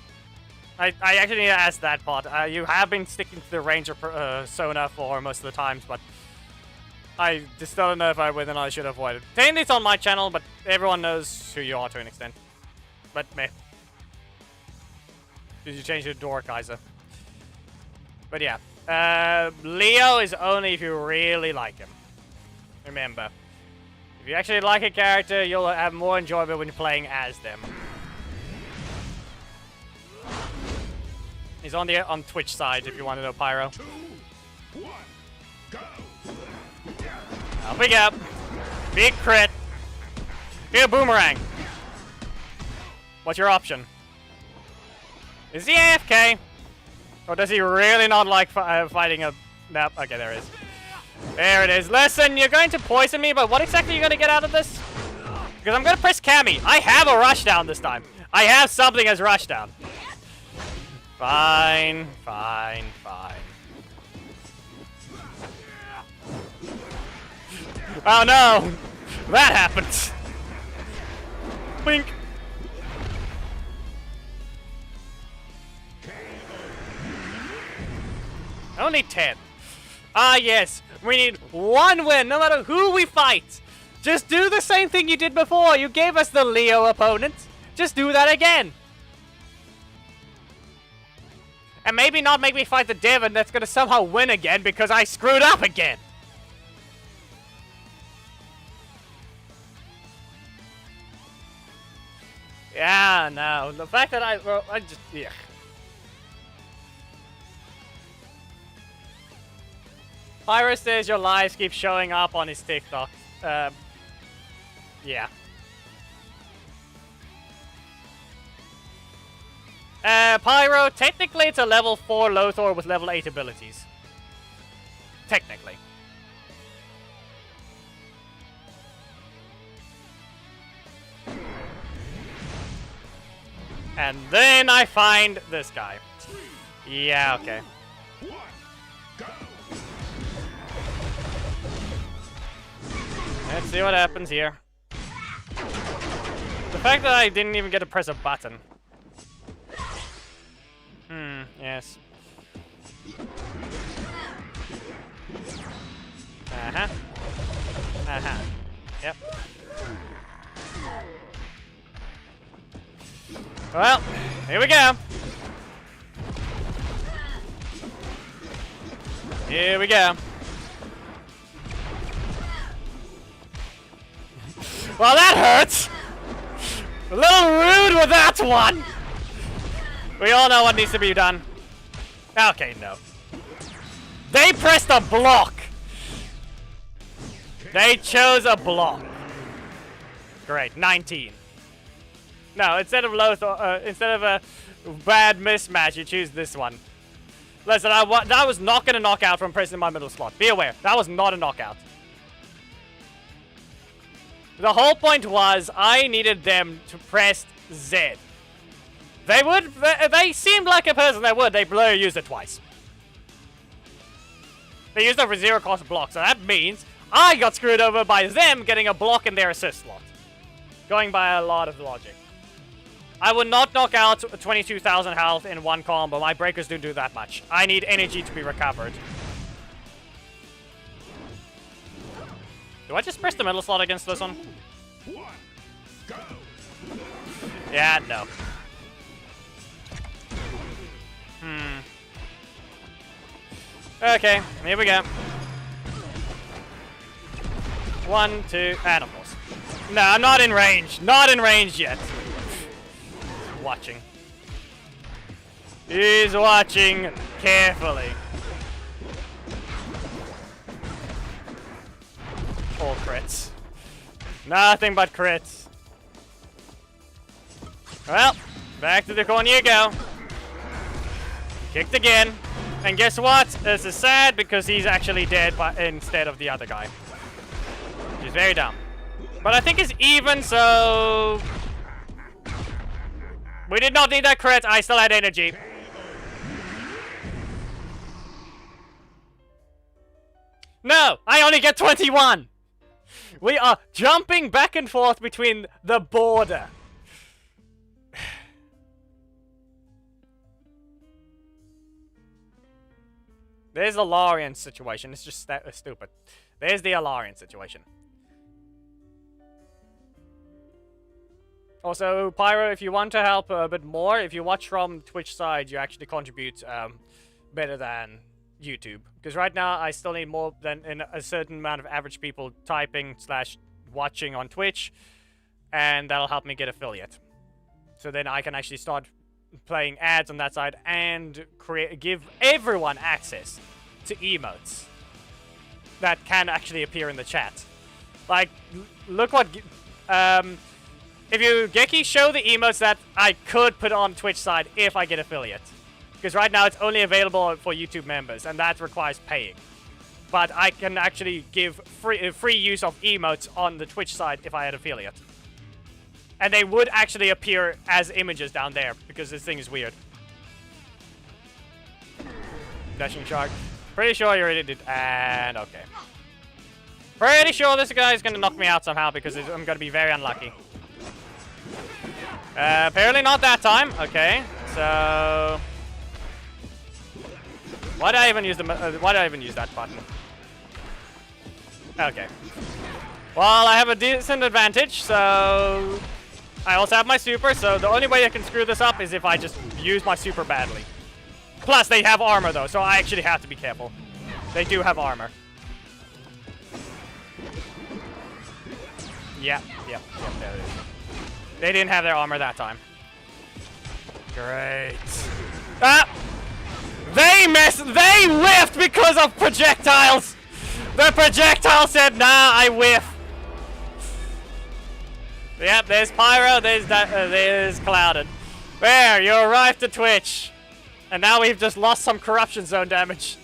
Speaker 2: I actually need to ask that part. You have been sticking to the Ranger persona for most of the times, but I just still don't know if I win and I should avoid it. Technically it's on my channel, but everyone knows who you are to an extent. But meh. Did you change the door, Kaiser? But yeah. Leo is only if you really like him. Remember. If you actually like a character, you'll have more enjoyment when you're playing as them. He's on Twitch side if you want to know Pyro.
Speaker 1: 2, 1, go!
Speaker 2: Up we go. Big crit. Get a boomerang. What's your option? Is he AFK? Or does he really not like fighting a... Nope. Okay, there it is. There it is. Listen, you're going to poison me, but what exactly are you going to get out of this? Because I'm going to press Cammy. I have a rushdown this time. I have something as rushdown. Fine, fine, fine. Oh no! That happened! Blink! Only 10. Ah yes, we need 1 win no matter who we fight! Just do the same thing you did before! You gave us the Leo opponent! Just do that again! And maybe not make me fight the Devon that's gonna somehow win again because I screwed up again! Yeah, no. The fact that I just... Yeah. Pyro says your lives keep showing up on his TikTok. Yeah. Pyro, technically it's a level 4 Lothar with level 8 abilities. Technically. And then I find this guy. Yeah, okay.
Speaker 1: 1, go!
Speaker 2: Let's see what happens here. The fact that I didn't even get to press a button. Yes. Uh-huh. Uh-huh. Yep. Well, here we go. Here we go. Well, that hurts. A little rude with that one. We all know what needs to be done. Okay, no. They pressed a block. They chose a block. Great, 19. No, instead of Lothar, instead of a bad mismatch, you choose this one. Listen, that was not going to knock out from pressing my middle slot. Be aware, that was not a knockout. The whole point was I needed them to press Z. They seemed like a person that would. They literally used it twice. They used it for 0 cost block, so that means I got screwed over by them getting a block in their assist slot. Going by a lot of logic. I would not knock out 22,000 health in one combo. My breakers don't do that much. I need energy to be recovered. Do I just press the middle slot against this one?
Speaker 1: 1, go!
Speaker 2: Yeah, no. Okay, here we go. 1, 2, and of course. No, I'm not in range. Not in range yet. Watching. He's watching carefully. All crits. Nothing but crits. Well, back to the corner you go. Kicked again. And guess what? This is sad because he's actually dead instead of the other guy. Which is very dumb. But I think it's even, so... We did not need that crit. I still had energy. No! I only get 21! We are jumping back and forth between the border. There's the Larian situation. It's just stupid. There's the Alarian situation. Also, Pyro, if you want to help a bit more, if you watch from Twitch side, you actually contribute better than YouTube. Because right now, I still need more than a certain amount of average people typing / watching on Twitch. And that'll help me get affiliate. So then I can actually start playing ads on that side and give everyone access to emotes that can actually appear in the chat. Like, look what... if you, Geki, show the emotes that I could put on Twitch side if I get affiliate. Because right now it's only available for YouTube members, and that requires paying. But I can actually give free use of emotes on the Twitch side if I had affiliate. And they would actually appear as images down there, because this thing is weird. Dashing Shark. Pretty sure you already did, and okay. Pretty sure this guy is going to knock me out somehow, because I'm going to be very unlucky. Apparently not that time. Okay, so why did I even use that button? Okay. Well, I have a decent advantage, so I also have my super. So the only way I can screw this up is if I just use my super badly. Plus, they have armor though, so I actually have to be careful. They do have armor. Yep, there it is. They didn't have their armor that time. Great. Ah! They whiffed because of projectiles! The projectile said, nah, I whiff. Yep, there's Pyro, there's Clouded. There, you arrived to Twitch. And now we've just lost some Corruption Zone damage.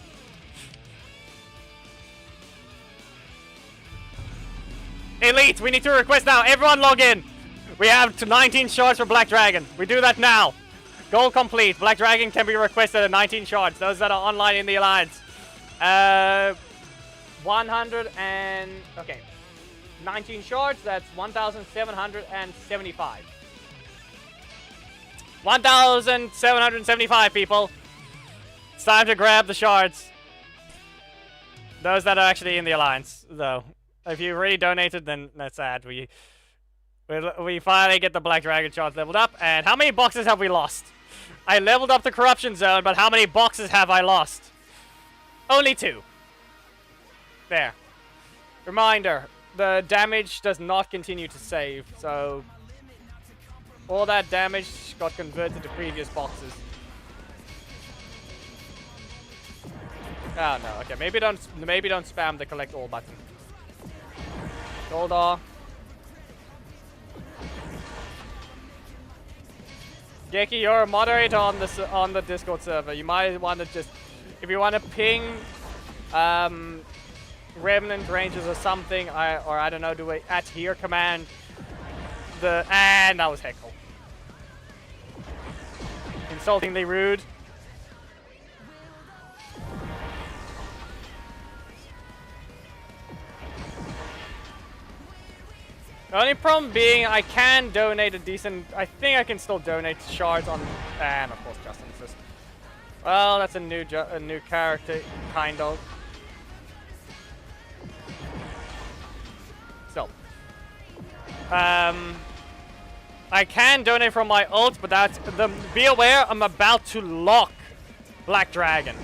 Speaker 2: Elite, we need to request now. Everyone log in. We have 19 shards for Black Dragon. We do that now. Goal complete. Black Dragon can be requested at 19 shards. Those that are online in the Alliance. 19 shards. That's 1,775. 1,775 people. It's time to grab the shards. Those that are actually in the Alliance, though. If you already donated, then that's sad. We finally get the Black Dragon shards leveled up. And how many boxes have we lost? I leveled up the Corruption Zone, but how many boxes have I lost? Only 2. There. Reminder, the damage does not continue to save, so all that damage got converted to previous boxes. Oh no, okay, maybe don't spam the collect all button. Goldar. Geki, you're a moderator on the Discord server. You might want to just, if you want to ping Remnant Rangers or something, I don't know, do a @here command. And that was Heckle. Insultingly rude. The only problem being I can donate a decent... I think I can still donate shards on... And of course Justin says. Well, that's a new character, kind of. Still. I can donate from my ult, but that's... be aware, I'm about to lock Black Dragon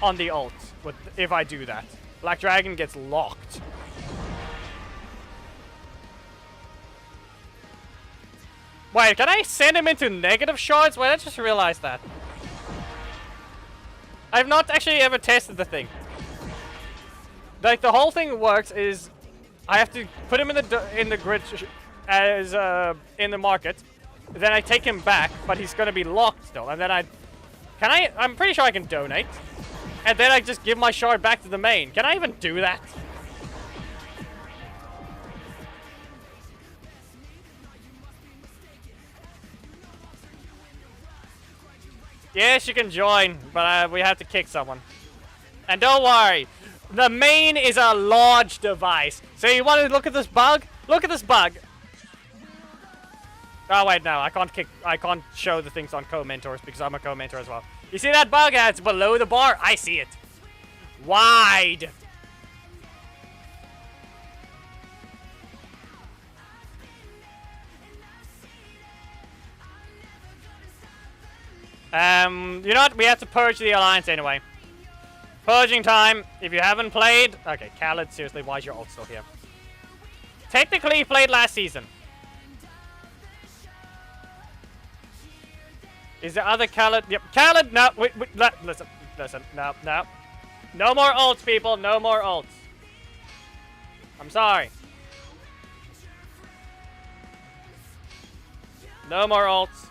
Speaker 2: on the ult if I do that. Black Dragon gets locked. Wait, can I send him into negative shards? Wait, I just realized that. I've not actually ever tested the thing. Like, the whole thing works is I have to put him in the grid as in the market. Then I take him back, but he's gonna be locked still. And then I'm pretty sure I can donate. And then I just give my shard back to the main. Can I even do that? Yes, you can join, but we have to kick someone. And don't worry, the main is a large device. So you want to look at this bug? Look at this bug. Oh wait, no, I can't show the things on co-mentors because I'm a co-mentor as well. You see that bug? It's below the bar. I see it. Wide. You know what? We have to purge the alliance anyway. Purging time. If you haven't played... Okay, Khaled, seriously, why is your ult still here? Technically, he played last season. Is the other Khaled? Yep, Khaled, no, listen, no. No more ults, people, no more ults. I'm sorry. No more ults.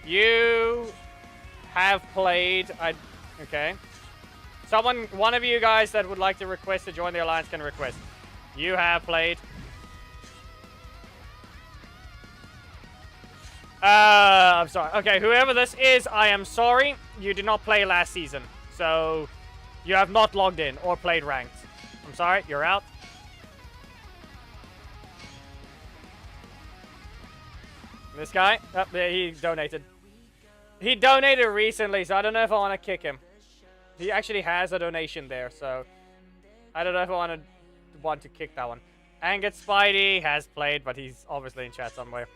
Speaker 2: You have played, okay. One of you guys that would like to request to join the alliance can request. You have played. I'm sorry. Okay, whoever this is, I am sorry. You did not play last season. So, you have not logged in or played ranked. I'm sorry, you're out. This guy, he donated. He donated recently, so I don't know if I want to kick him. He actually has a donation there, so I don't know if I want to kick that one. Angered Spidey has played, but he's obviously in chat somewhere.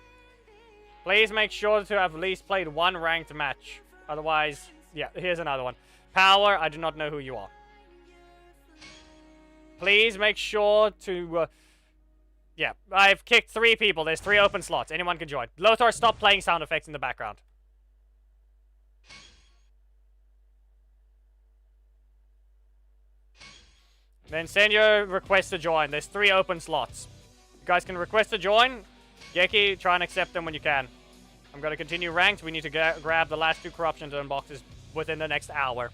Speaker 2: Please make sure to have at least played one ranked match. Otherwise, yeah, here's another one. Power, I do not know who you are. Please make sure to... yeah, I've kicked 3 people. There's 3 open slots. Anyone can join. Lothar, stop playing sound effects in the background. Then send your request to join. There's 3 open slots. You guys can request to join. Geki, try and accept them when you can. I'm going to continue ranked. We need to grab the last 2 Corruption Zone boxes within the next hour.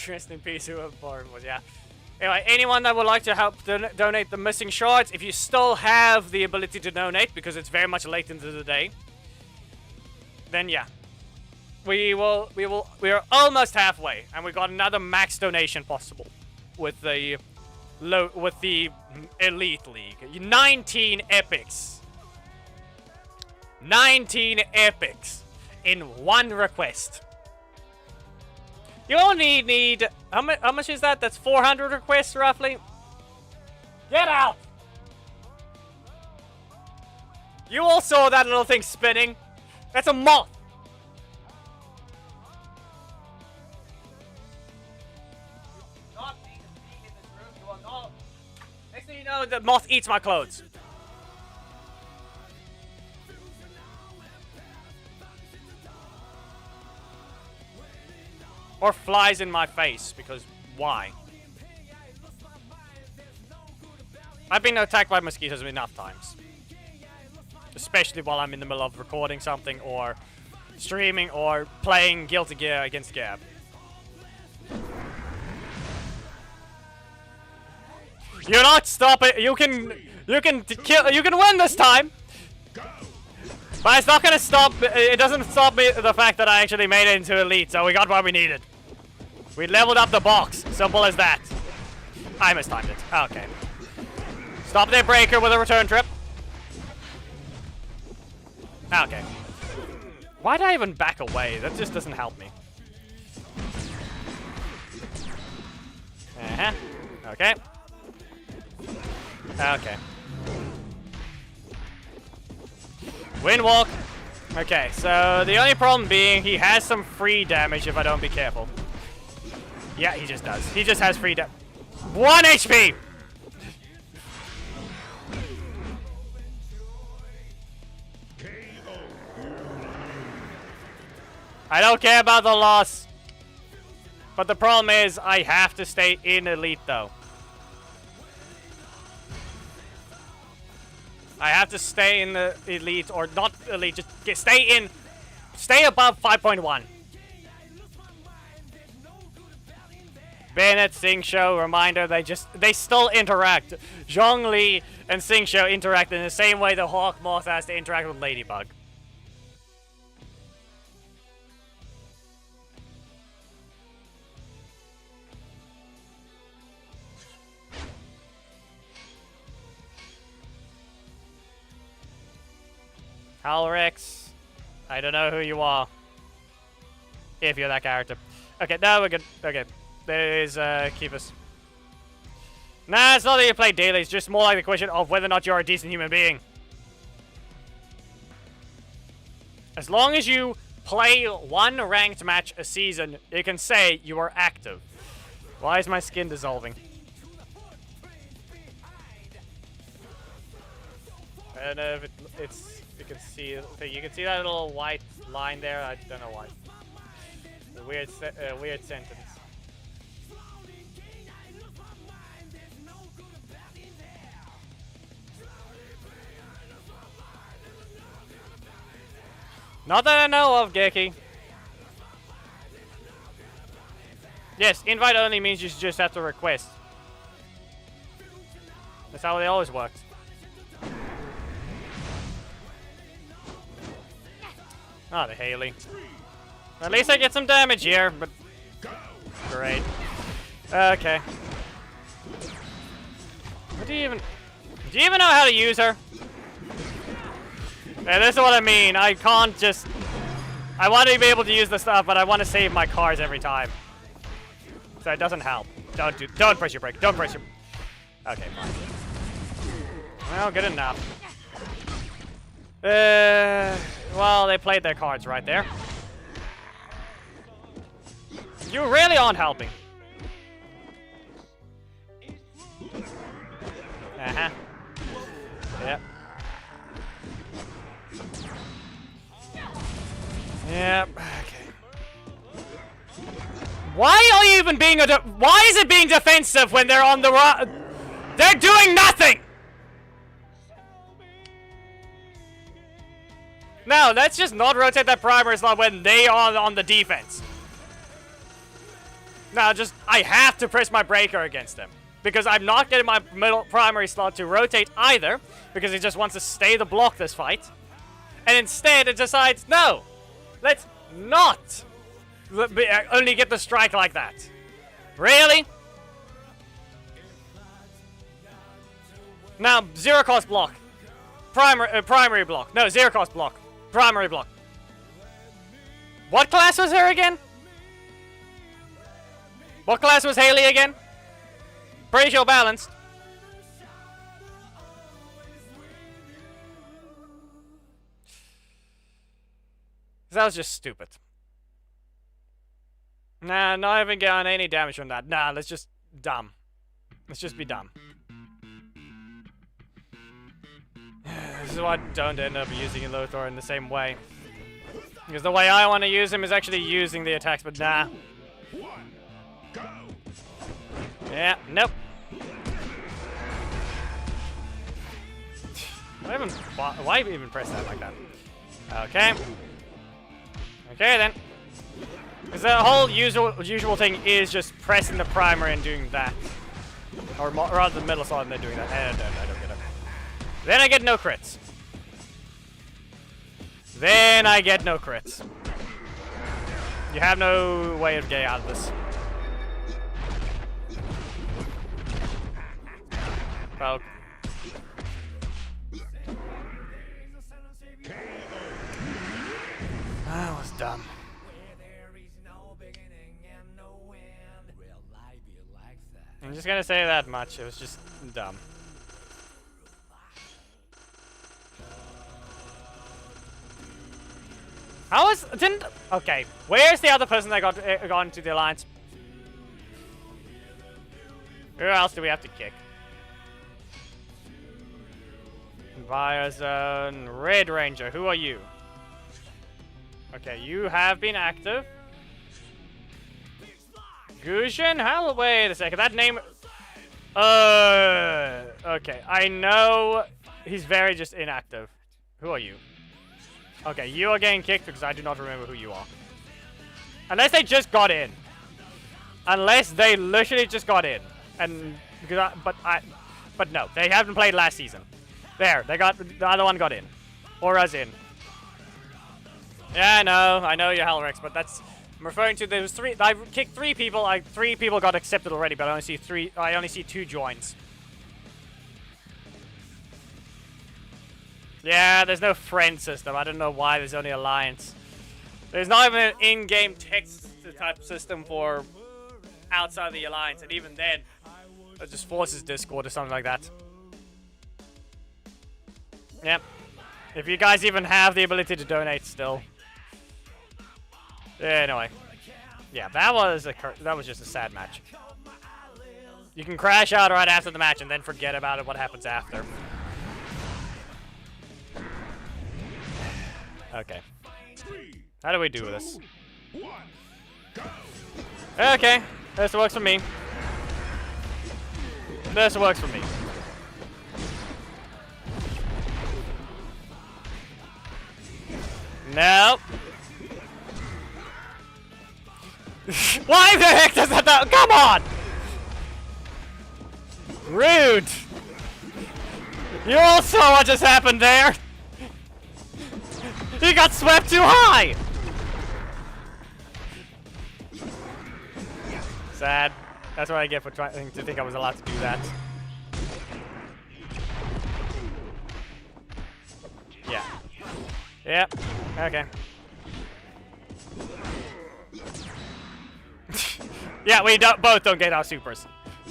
Speaker 2: Rest in peace, whoever was, yeah. Anyway, anyone that would like to help donate the missing shards, if you still have the ability to donate, because it's very much late into the day, then yeah. We are almost halfway, and we got another max donation possible with the Elite League. 19 epics. 19 epics in one request. You only need how much is that? That's 400 requests roughly. Get out! You all saw that little thing spinning. That's a moth. Not being in this room. You will not. Next thing you know, the moth eats my clothes. Or flies in my face, because why? I've been attacked by mosquitoes enough times. Especially while I'm in the middle of recording something, or streaming, or playing Guilty Gear against Gab. You're not stopping. You can win this time. But it's not gonna stop. It doesn't stop me the fact that I actually made it into Elite, so we got what we needed. We leveled up the box. Simple as that. I mistimed it. Okay. Stop their breaker with a return trip. Okay. Why did I even back away? That just doesn't help me. Okay. Okay. Windwalk. Okay, so the only problem being he has some free damage if I don't be careful. Yeah, he just does. He just has free damage. 1 HP! I don't care about the loss. But the problem is I have to stay in Elite though. I have to stay in the Elite, or not Elite, just stay above 5.1. Bennett, Sing Show, reminder, they still interact. Zhongli and Sing Show interact in the same way the Hawk Moth has to interact with Ladybug. Halrex, I don't know who you are. If you're that character. Okay, now we're good. Okay, there is Keepus. Nah, it's not that you play daily, it's just more like the question of whether or not you're a decent human being. As long as you play one ranked match a season, you can say you are active. Why is my skin dissolving? I don't know if it's you can see that little white line there. I don't know why. A weird sentence. Not that I know of, Geki. Yes, invite only means you just have to request. That's how they always worked. Oh, the Haley. At least I get some damage here, but... Great. Okay. What do you even... Do you even know how to use her? Yeah, this is what I mean. I can't just... I want to be able to use the stuff, but I want to save my cars every time. So it doesn't help. Don't press your brake. Don't press your... Okay, fine. Well, good enough. Well, they played their cards right there. You really aren't helping. Uh-huh. Yep. Yep. Okay. Why are you even being why is it being defensive when they're on the they're doing nothing? No, let's just not rotate that primary slot when they are on the defense. No, I have to press my breaker against them. Because I'm not getting my middle primary slot to rotate either. Because it just wants to stay the block this fight. And instead it decides, no, let's not only get the strike like that. Really? Now, zero cost block. Primary block. No, zero cost block. Primary block. What class was her again? What class was Haley again? Pretty sure balanced. That was just stupid. Nah, not even getting any damage from that. Nah, let's just dumb. Let's just be dumb. This is why I don't end up using Lothar in the same way. Because the way I want to use him is actually using the attacks, but nah. Yeah, nope. Why even press that like that? Okay. Okay then. Because the whole usual thing is just pressing the primary and doing that. Or rather the middle slot and then doing that. I don't get it. Then I get no crits. Then I get no crits. You have no way of getting out of this. Well. That was dumb. I'm just gonna say that much. It was just dumb. Okay, where's the other person that got into the alliance? Who else do we have to kick? Fire Zone, Red Ranger, who are you? Okay, you have been active. Gushin? How? Wait a second, that name... okay, I know he's very just inactive. Who are you? Okay, you are getting kicked because I do not remember who you are. Unless they just got in. Unless they literally just got in. And... But no, they haven't played last season. There, the other one got in. Or us in. Yeah, I know you're Hellrex, but that's... I'm referring to those three... I kicked 3 people, 3 people got accepted already, but I only see 2 joins. Yeah, there's no friend system. I don't know why there's only alliance. There's not even an in-game text type system for outside the alliance, and even then, it just forces Discord or something like that. Yep. If you guys even have the ability to donate still. Anyway. Yeah, that was just a sad match. You can crash out right after the match and then forget about it, what happens after. Okay. How do we do this? Okay, this works for me. This works for me. Nope. Why the heck does that not? Come on! Rude! You all saw what just happened there! He got swept too high! Sad. That's what I get for trying to think I was allowed to do that. Yeah. Yep. Okay. Yeah, we both don't get our supers.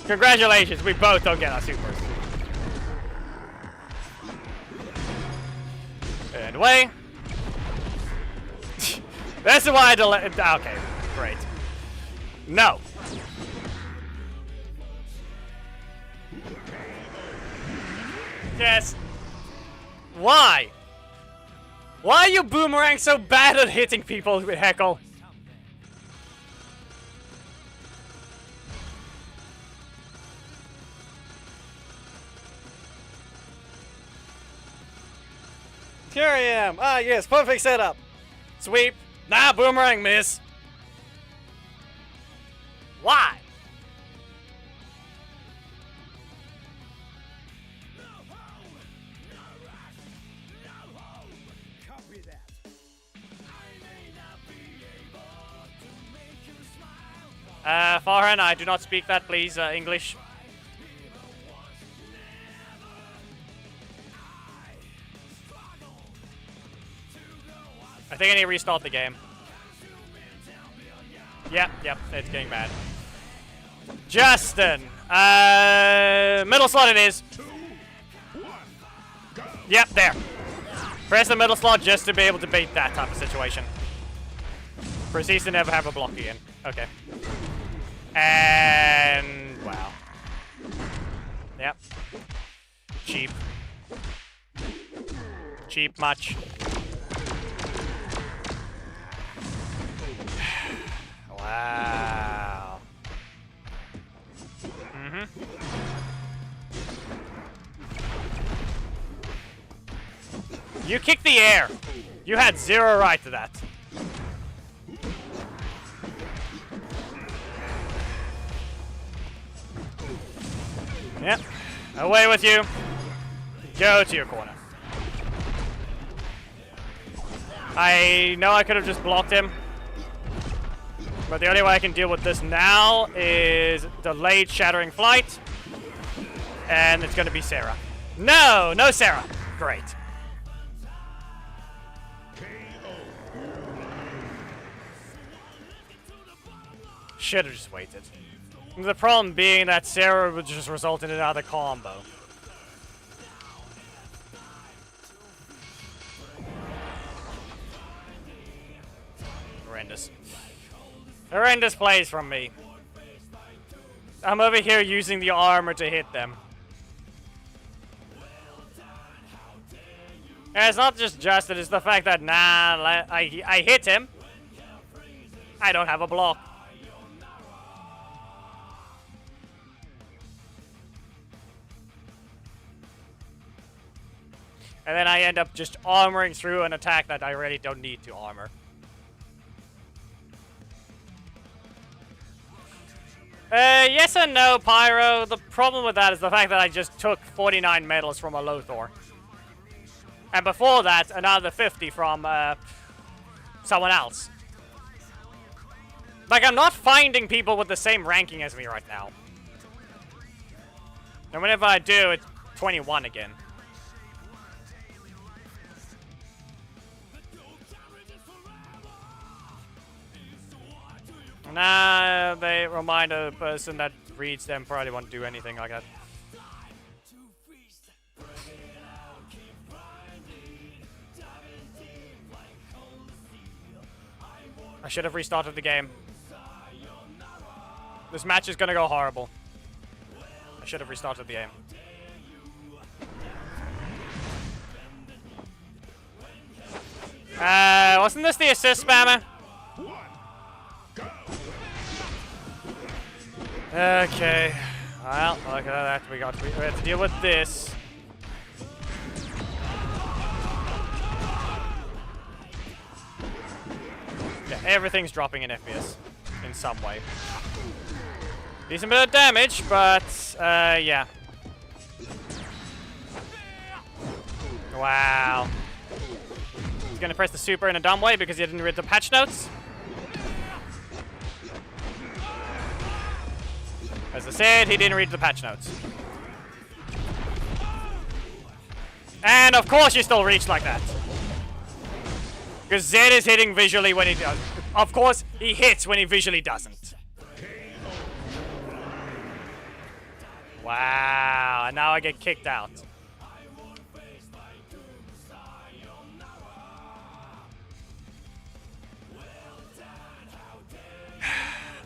Speaker 2: Congratulations, we both don't get our supers. And away. This is why I delayed. Okay, great. No. Yes. Why? Why are you boomerang so bad at hitting people with heckle? Here I am. Ah, yes, perfect setup. Sweep. Nah, boomerang miss. Why? Farhan, I do not speak that, please. English. I think I need to restart the game. Yep, it's getting bad. Justin! Middle slot it is. Yep, there. Press the middle slot just to be able to bait that type of situation. Proceeds to never have a block again. Okay. And... wow. Yep. Cheap. Cheap much. Wow. You kicked the air. You had zero right to that. Yep. Away with you. Go to your corner. I know I could have just blocked him. But the only way I can deal with this now is delayed shattering flight. And it's going to be Sarah. No, no Sarah. Great. Should have just waited. The problem being that Sarah would just result in another combo. Horrendous. Horrendous plays from me. I'm over here using the armor to hit them. And it's not just Justin, it's the fact that, I hit him. I don't have a block. And then I end up just armoring through an attack that I really don't need to armor. Yes and no, Pyro. The problem with that is the fact that I just took 49 medals from a Lothar. And before that, another 50 from someone else. Like, I'm not finding people with the same ranking as me right now. And whenever I do, it's 21 again. Nah, they remind a person that reads them probably won't do anything like that. I should have restarted the game. This match is gonna go horrible. I should have restarted the game. Wasn't this the assist spammer? Okay. Well, look at that. We have to deal with this. Yeah, everything's dropping in FPS in some way. Decent bit of damage, but yeah. Wow. He's gonna press the super in a dumb way because he didn't read the patch notes. As I said, he didn't read the patch notes. And of course you still reach like that. Because Zed is hitting visually when he does. Of course, he hits when he visually doesn't. Wow, and now I get kicked out.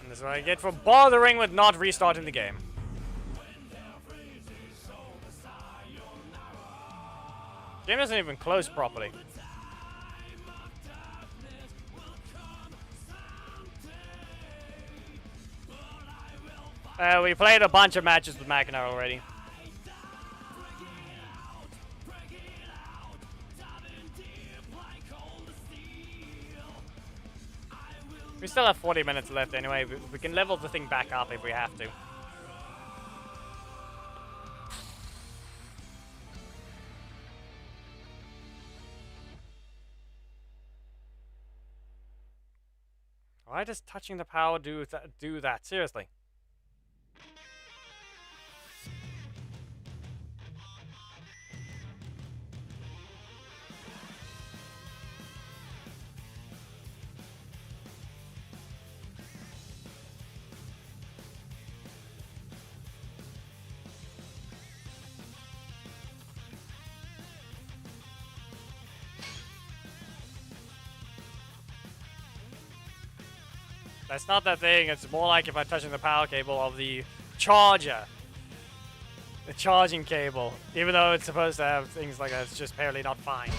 Speaker 2: And this is what I get for bothering with not restarting the game. Game doesn't even close properly. We played a bunch of matches with Magna already. We still have 40 minutes left anyway. We can level the thing back up if we have to. Why does touching the power do that? Seriously. That's not that thing, it's more like if I'm touching the power cable of the charger. The charging cable. Even though it's supposed to have things like that, it's just apparently not fine.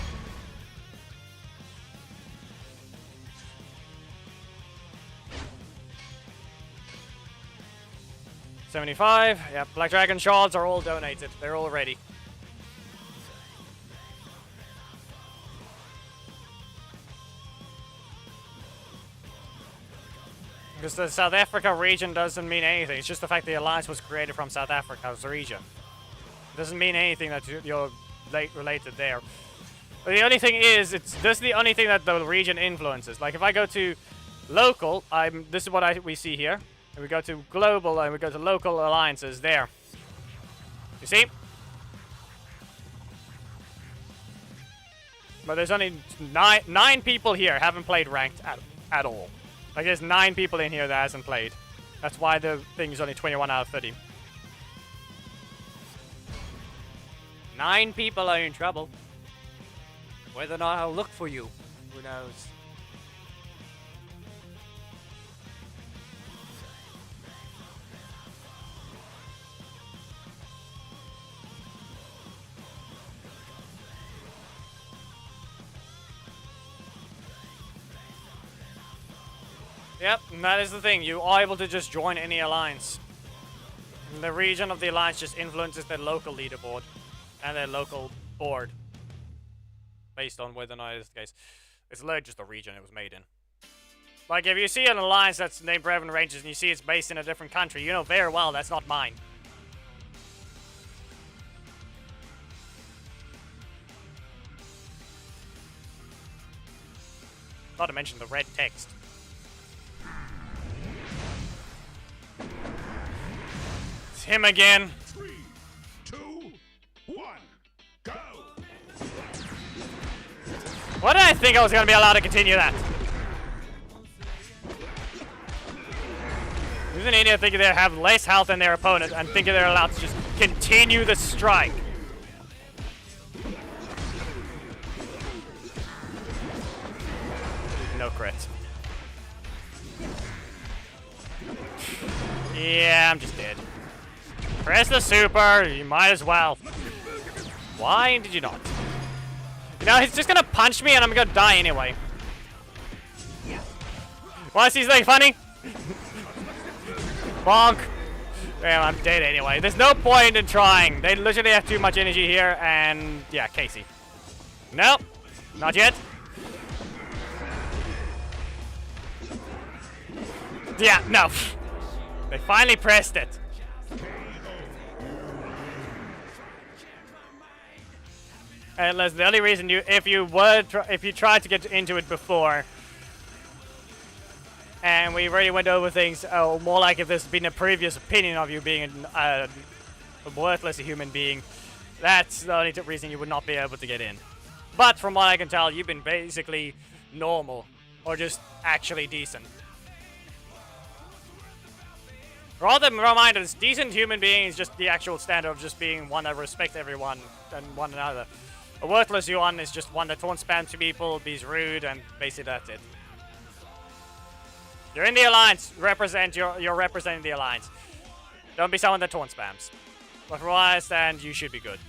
Speaker 2: $75. Yep, Black Dragon shards are all donated. They're all ready. Because the South Africa region doesn't mean anything. It's just the fact the alliance was created from South Africa as a region. It doesn't mean anything that you're related there. But the only thing is, this is the only thing that the region influences. Like if I go to local, this is what we see here. And we go to global and we go to local alliances there. You see? But there's only nine people here haven't played ranked at all. Like there's 9 people in here that hasn't played. That's why the thing is only 21 out of 30. 9 people are in trouble. Whether or not I'll look for you, who knows? Yep, and that is the thing. You are able to just join any alliance. And the region of the alliance just influences their local leaderboard and their local board. Based on whether or not it is the case. It's literally just the region it was made in. Like, if you see an alliance that's named Revan Rangers and you see it's based in a different country, you know very well that's not mine. Not to mention the red text. It's him again.
Speaker 1: 3, 2, 1, go!
Speaker 2: Why did I think I was going to be allowed to continue that? Who's an idiot thinking they have less health than their opponent and thinking they're allowed to just continue the strike? No crit. Yeah, I'm just dead. Press the super. You might as well. Why did you not? You know, he's just gonna punch me and I'm gonna die anyway. Wanna see something funny? Bonk. Well, I'm dead anyway. There's no point in trying. They literally have too much energy here, and yeah, Casey. Nope. Not yet. Yeah, no. They finally pressed it. Unless the only reason if you tried to get into it before, and we already went over things, more like if there's been a previous opinion of you being a worthless human being, that's the only reason you would not be able to get in. But from what I can tell, you've been basically normal, or just actually decent. Rather reminders, decent human being is just the actual standard of just being one that respects everyone and one another. A worthless one is just one that taunt spams to people, be rude, and basically that's it. You're in the alliance. You're representing the alliance. Don't be someone that taunt spams. But from what I understand, you should be good.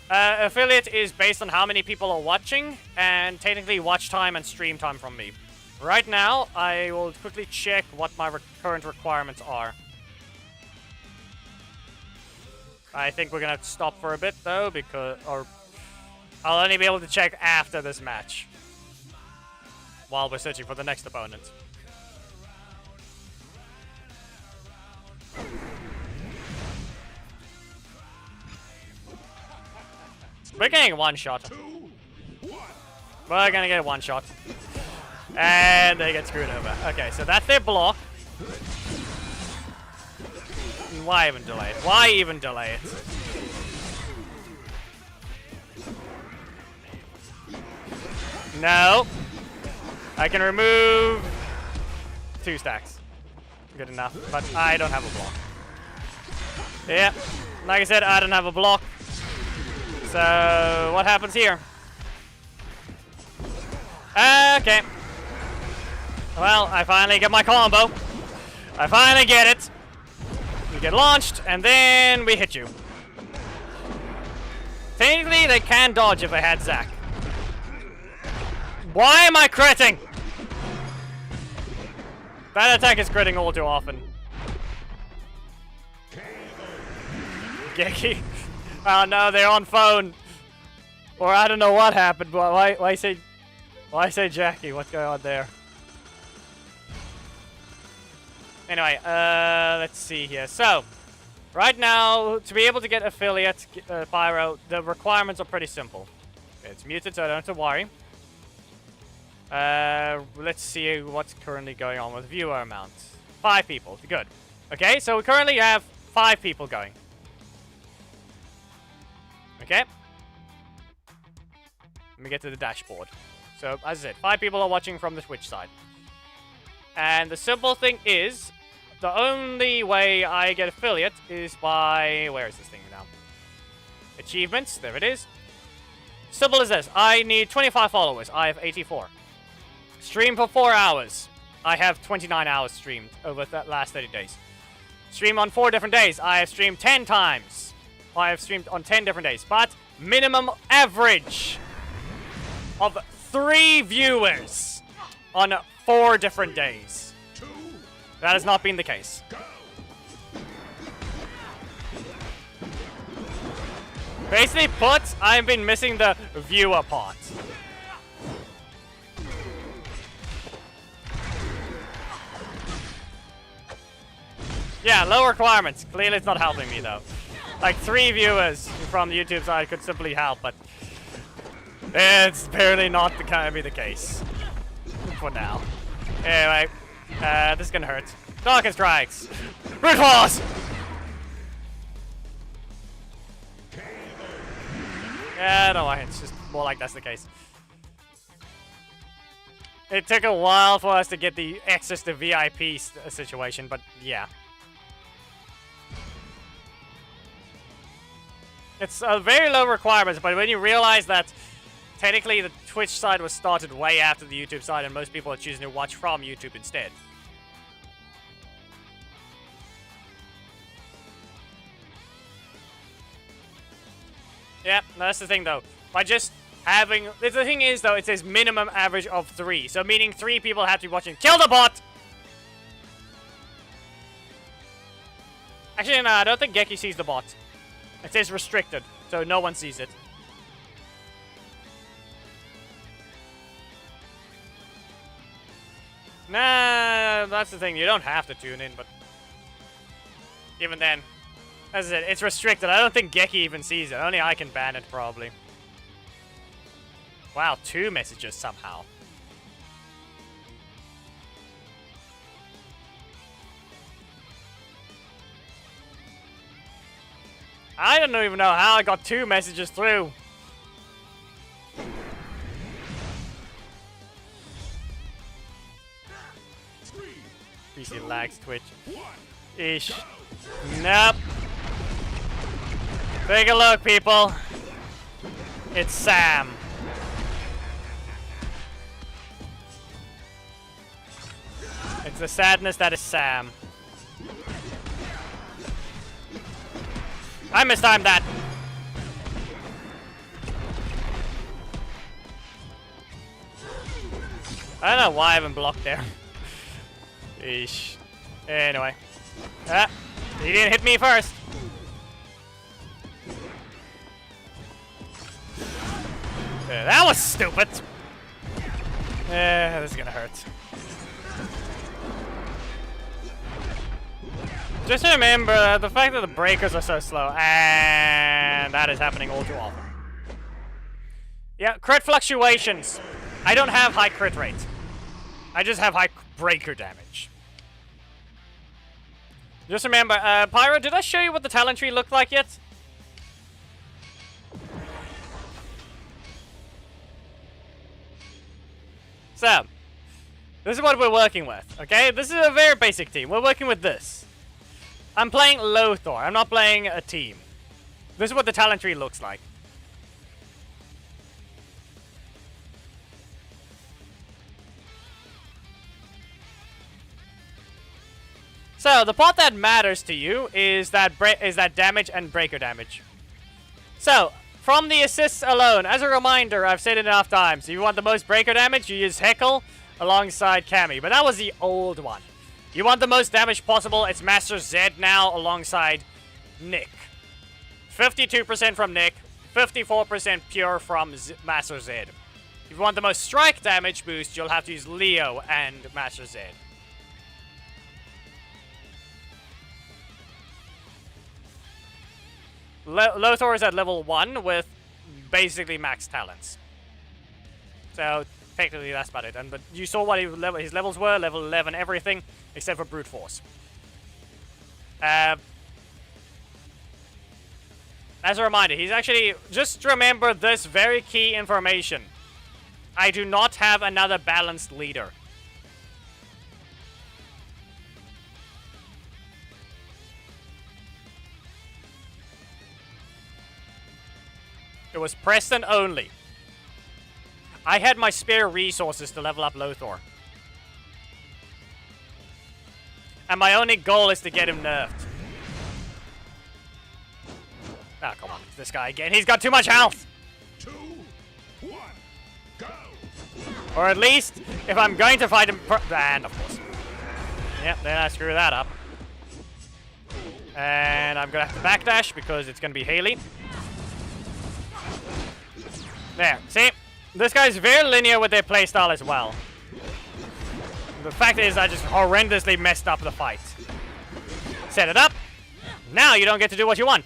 Speaker 2: Affiliate is based on how many people are watching, and technically watch time and stream time from me. Right now, I will quickly check what my current requirements are. I think we're gonna have to stop for a bit though, or I'll only be able to check after this match, while we're searching for the next opponent. We're getting one shot. We're gonna get one shot. And they get screwed over. Okay, so that's their block. Why even delay it? Why even delay it? No. I can remove 2 stacks. Good enough. But I don't have a block. Yeah. Like I said, I don't have a block. So, what happens here? Okay. Well, I finally get my combo. I finally get it. You get launched, and then we hit you. Technically, they can dodge if I had Zac. Why am I critting? That attack is critting all too often. Geki. Oh no, they're on phone. Or I don't know what happened, but why say Jackie? What's going on there? Anyway, let's see here. So, right now, to be able to get affiliate Pyro, the requirements are pretty simple. Okay, it's muted, so I don't have to worry. Let's see what's currently going on with viewer amount. 5 people. Good. Okay, so we currently have 5 people going. Okay. Let me get to the dashboard. So, as I said, 5 people are watching from the Twitch side. And the simple thing is, the only way I get affiliate is by... Where is this thing now? Achievements. There it is. Simple as this. I need 25 followers. I have 84. Stream for 4 hours. I have 29 hours streamed over the last 30 days. Stream on 4 different days. I have streamed 10 times. I have streamed on 10 different days. But minimum average of 3 viewers on 4 different days. That has not been the case. Basically put, I've been missing the viewer part. Yeah, low requirements. Clearly it's not helping me though. Like 3 viewers from the YouTube side could simply help, but it's apparently not gonna be the case. For now. Anyway, this is gonna hurt. Dark Strikes! Brute Force! Yeah, no, it's just more like that's the case. It took a while for us to get the access to VIP situation, but yeah. It's a very low requirements, but when you realize that technically the Twitch side was started way after the YouTube side, and most people are choosing to watch from YouTube instead. Yeah, that's the thing though. By just having... The thing is though, it says minimum average of 3. So meaning 3 people have to be watching. Kill the bot! Actually, no, I don't think Geki sees the bot. It says restricted, so no one sees it. Nah, that's the thing. You don't have to tune in, but... Even then, as I said, it's restricted. I don't think Geki even sees it. Only I can ban it, probably. Wow, 2 messages somehow. I don't even know how I got 2 messages through. PC lags Twitch. Ish. Nope. Take a look, people. It's Sam. It's the sadness that is Sam. I mistimed that. I don't know why I haven't blocked there. Eesh. Anyway. Ah, he didn't hit me first. That was stupid. This is gonna hurt. Just remember the fact that the breakers are so slow, and that is happening all too often. Yeah, crit fluctuations. I don't have high crit rate. I just have high breaker damage. Just remember, Pyro, did I show you what the talent tree looked like yet? So, this is what we're working with, okay? This is a very basic team. We're working with this. I'm playing Lothar. I'm not playing a team. This is what the talent tree looks like. So, the part that matters to you is that damage and breaker damage. So, from the assists alone, as a reminder, I've said it enough times, if you want the most breaker damage, you use Heckle alongside Cammy. But that was the old one. You want the most damage possible, it's Master Zed now alongside Nick. 52% from Nick, 54% pure from Master Zed. If you want the most strike damage boost, you'll have to use Leo and Master Zed. Lothar is at level 1 with basically max talents. So, technically that's about it. But you saw what his levels were, level 11 everything, except for Brute Force. As a reminder, he's actually... Just remember this very key information. I do not have another balanced leader. It was Preston only. I had my spare resources to level up Lothar. And my only goal is to get him nerfed. Ah, come on. This guy again. He's got too much health.
Speaker 1: 2, 1, go.
Speaker 2: Or at least, if I'm going to fight him... And, of course. Yep, then I screw that up. And I'm going to have to backdash because it's going to be Haley. There, see? This guy's very linear with their playstyle as well. The fact is, I just horrendously messed up the fight. Set it up. Now you don't get to do what you want.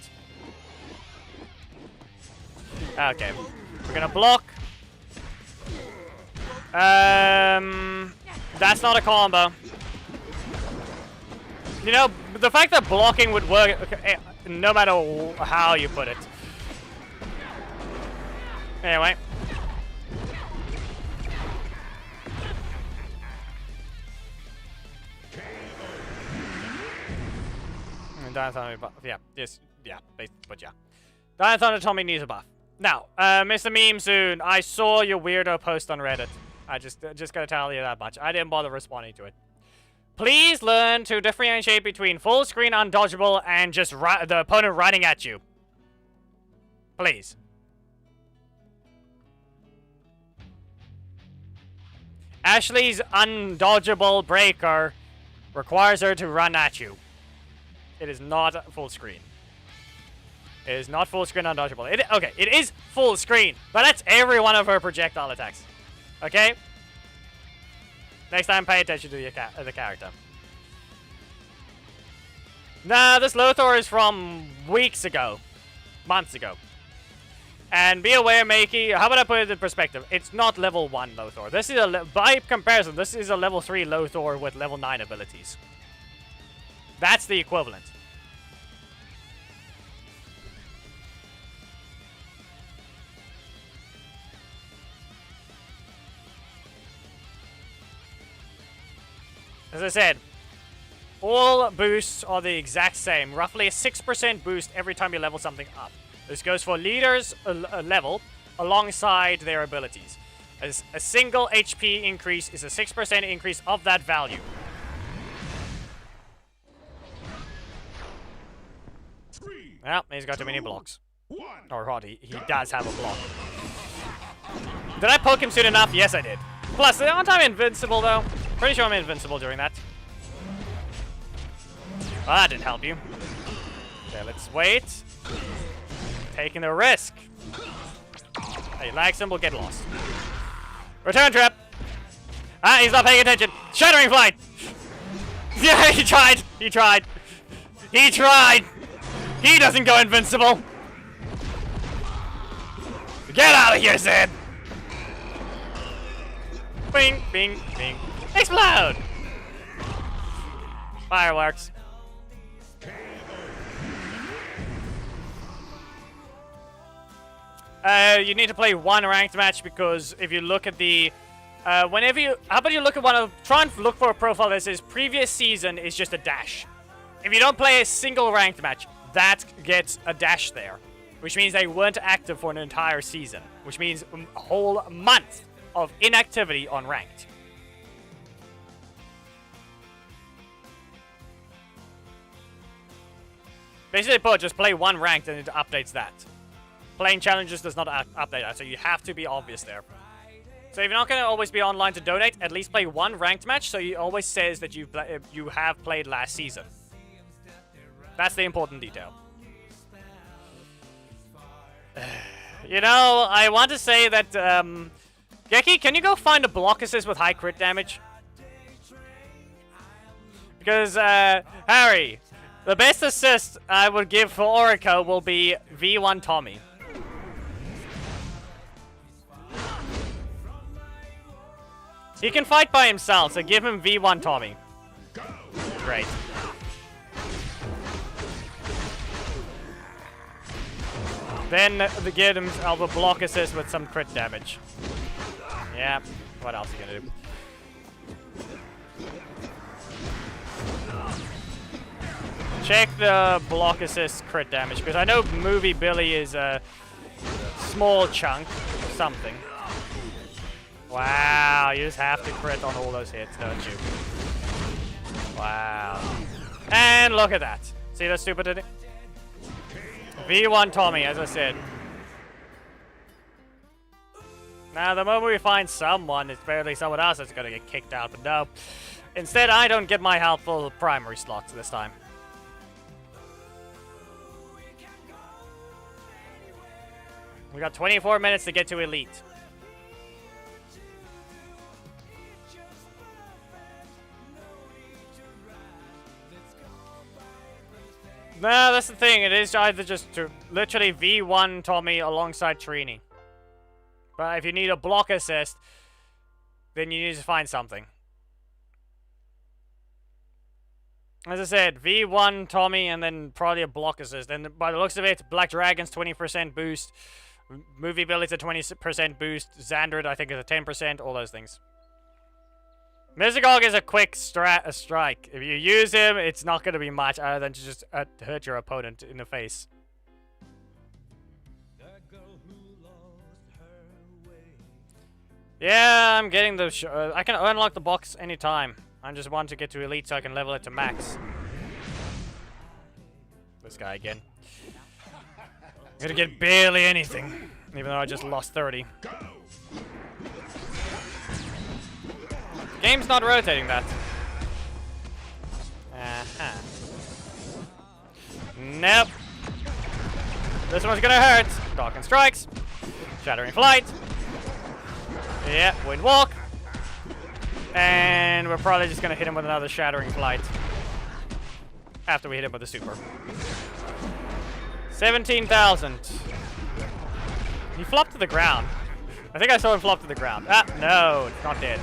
Speaker 2: Okay. We're gonna block. That's not a combo. You know, the fact that blocking would work, no matter how you put it. Anyway. Diatonic buff. Yeah, yes, yeah, but yeah. Diatonic Tommy needs a buff. Now, Mr. Meme Soon, I saw your weirdo post on Reddit. I just gotta tell you that much. I didn't bother responding to it. Please learn to differentiate between full screen undodgeable and just the opponent running at you. Please. Ashley's undodgeable breaker requires her to run at you. It is not full screen. It is not full screen undodgeable. Okay, it is full screen, but that's every one of her projectile attacks. Okay? Next time, pay attention to the character. Nah, this Lothar is from weeks ago. Months ago. And be aware, Makey, how about I put it in perspective? It's not level 1 Lothar. This is by comparison, this is a level 3 Lothar with level 9 abilities. That's the equivalent. As I said, all boosts are the exact same. Roughly a 6% boost every time you level something up. This goes for leaders level alongside their abilities. As a single HP increase is a 6% increase of that value. Well, he's got too many blocks. Or what, he does have a block. Did I poke him soon enough? Yes, I did. Plus, aren't I invincible, though? Pretty sure I'm invincible during that. Well, that didn't help you. Okay, let's wait. Taking the risk. Hey, lag symbol, get lost. Return trap. Ah, he's not paying attention. Shattering flight. Yeah, he tried. He tried. He tried. He doesn't go invincible. Get out of here, Zed. Bing, bing, bing. Explode. Fireworks. You need to play one ranked match because if you look at the, how about you look at try and look for a profile that says previous season is just a dash. If you don't play a single ranked match, that gets a dash there, which means they weren't active for an entire season, which means a whole month of inactivity on ranked. Basically put, just play one ranked and it updates that. Playing challenges does not update that, so you have to be obvious there. So if you're not going to always be online to donate, at least play one ranked match so it always says that you have played last season. That's the important detail. You know, I want to say that, Geki, can you go find a block assist with high crit damage? Because, Harry, the best assist I would give for Orica will be V1 Tommy. He can fight by himself, so give him V1 Tommy. Great. Then give him a block assist with some crit damage. Yeah, what else are you gonna do? Check the block assist crit damage, because I know Movie Billy is a small chunk of something. Wow, you just have to crit on all those hits, don't you? Wow. And look at that. See that stupidity? V1 Tommy, as I said. Now, the moment we find someone, it's barely someone else that's gonna get kicked out, but no. Instead, I don't get my helpful primary slots this time. We got 24 minutes to get to Elite. No, that's the thing. It is either just literally V1 Tommy alongside Trini. But if you need a block assist, then you need to find something. As I said, V1 Tommy and then probably a block assist. And by the looks of it, Black Dragon's 20% boost. Movie Billy's a 20% boost. Xandred, I think, is a 10%. All those things. Myzagog is a quick strike. If you use him, it's not going to be much other than to just hurt your opponent in the face. Yeah, I'm getting the... I can unlock the box anytime. I just want to get to elite so I can level it to max. This guy again. I'm gonna get barely anything, even though I just lost 30. Game's not rotating that. Uh-huh. Nope. This one's gonna hurt. Darken Strikes. Shattering Flight. Yeah, Wind Walk. And we're probably just gonna hit him with another Shattering Flight. After we hit him with the super. 17,000. He flopped to the ground. I think I saw him flop to the ground. Ah, no, it's not dead.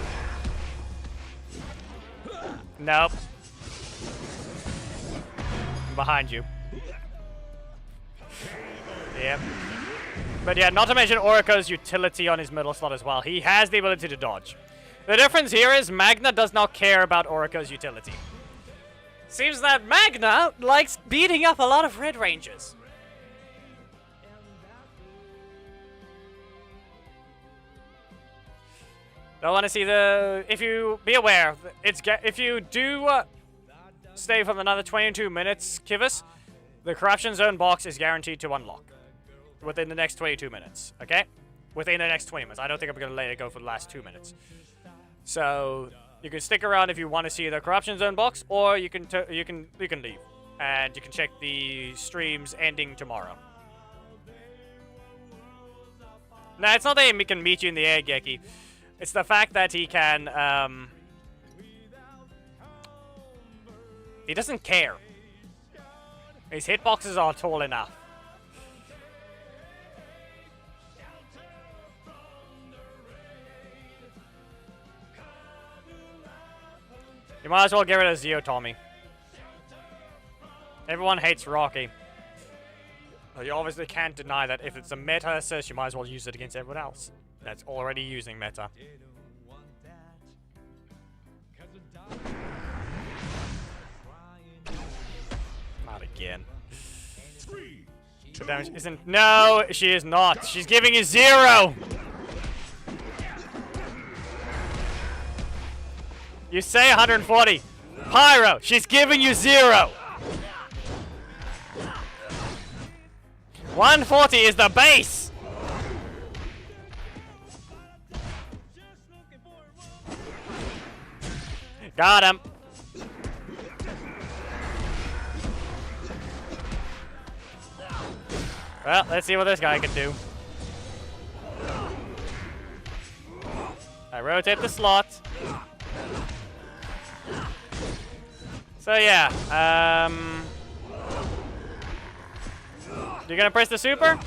Speaker 2: Nope. I'm behind you. Yep. But yeah, not to mention Orico's utility on his middle slot as well. He has the ability to dodge. The difference here is Magna does not care about Orico's utility. Seems that Magna likes beating up a lot of Red Rangers. Don't want to see the... If you... Be aware, if you do stay for another 22 minutes, Kivus, the Corruption Zone box is guaranteed to unlock. Within the next 22 minutes, okay? Within the next 20 minutes. I don't think I'm going to let it go for the last 2 minutes. So, you can stick around if you want to see the Corruption Zone box, or you can leave. And you can check the streams ending tomorrow. Now, it's not that he can meet you in the air, Geki. It's the fact that he can, he doesn't care. His hitboxes are tall enough. You might as well get rid of Zeo, Tommy. Everyone hates Rocky. Well, you obviously can't deny that if it's a meta assist, you might as well use it against everyone else that's already using meta. Not again. Damage isn't... No, she is not. She's giving you 0! You say 140. Pyro, she's giving you 0! 140 is the base! Got him. Well, let's see what this guy can do. I rotate the slot. So yeah, you're gonna press the super?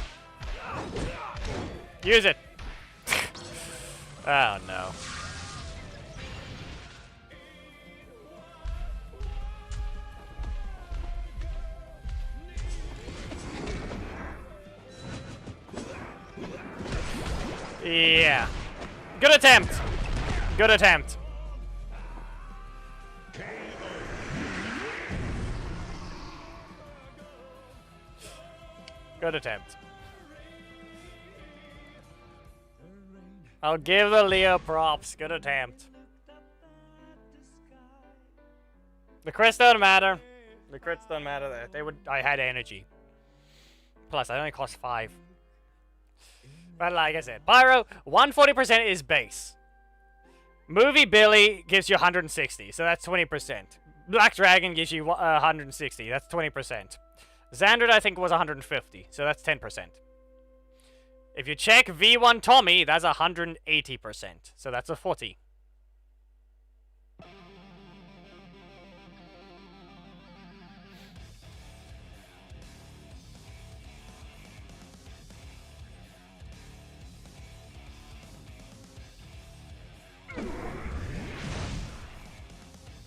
Speaker 2: Use it. Oh no. Yeah. Good attempt. Good attempt. Good attempt. I'll give the Leo props. Good attempt. The crits don't matter. The crits don't matter. I had energy. Plus, I only cost 5. But like I said, Pyro, 140% is base. Movie Billy gives you 160, so that's 20%. Black Dragon gives you 160, that's 20%. Xandred, I think, was 150, so that's 10%. If you check V1 Tommy, that's 180%, so that's a 40.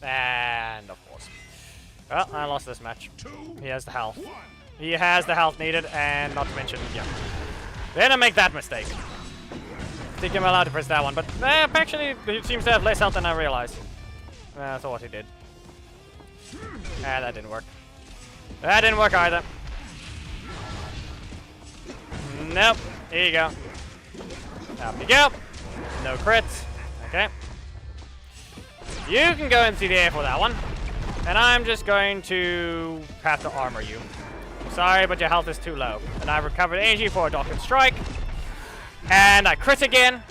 Speaker 2: And of course. Well, I lost this match. He has the health. He has the health needed, and not to mention, yeah. Didn't make that mistake. I think I'm allowed to press that one, but actually, he seems to have less health than I realized. I thought he did. Ah, that didn't work. That didn't work either. Nope. Here you go. Up you go. No crits. Okay. You can go into the air for that one. And I'm just going to have to armor you. Sorry, but your health is too low. And I recovered energy for a Doctrine Strike. And I crit again.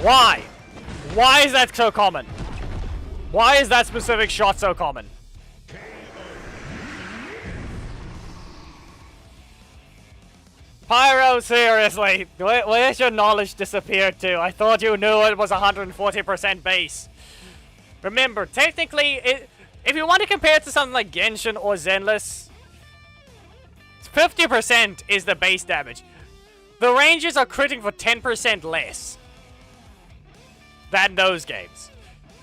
Speaker 2: Why? Why is that so common? Why is that specific shot so common? Pyro, seriously. Where's your knowledge disappeared to? I thought you knew it was 140% base. Remember, technically, if you want to compare it to something like Genshin or Zenless, 50% is the base damage. The Rangers are critting for 10% less than those games.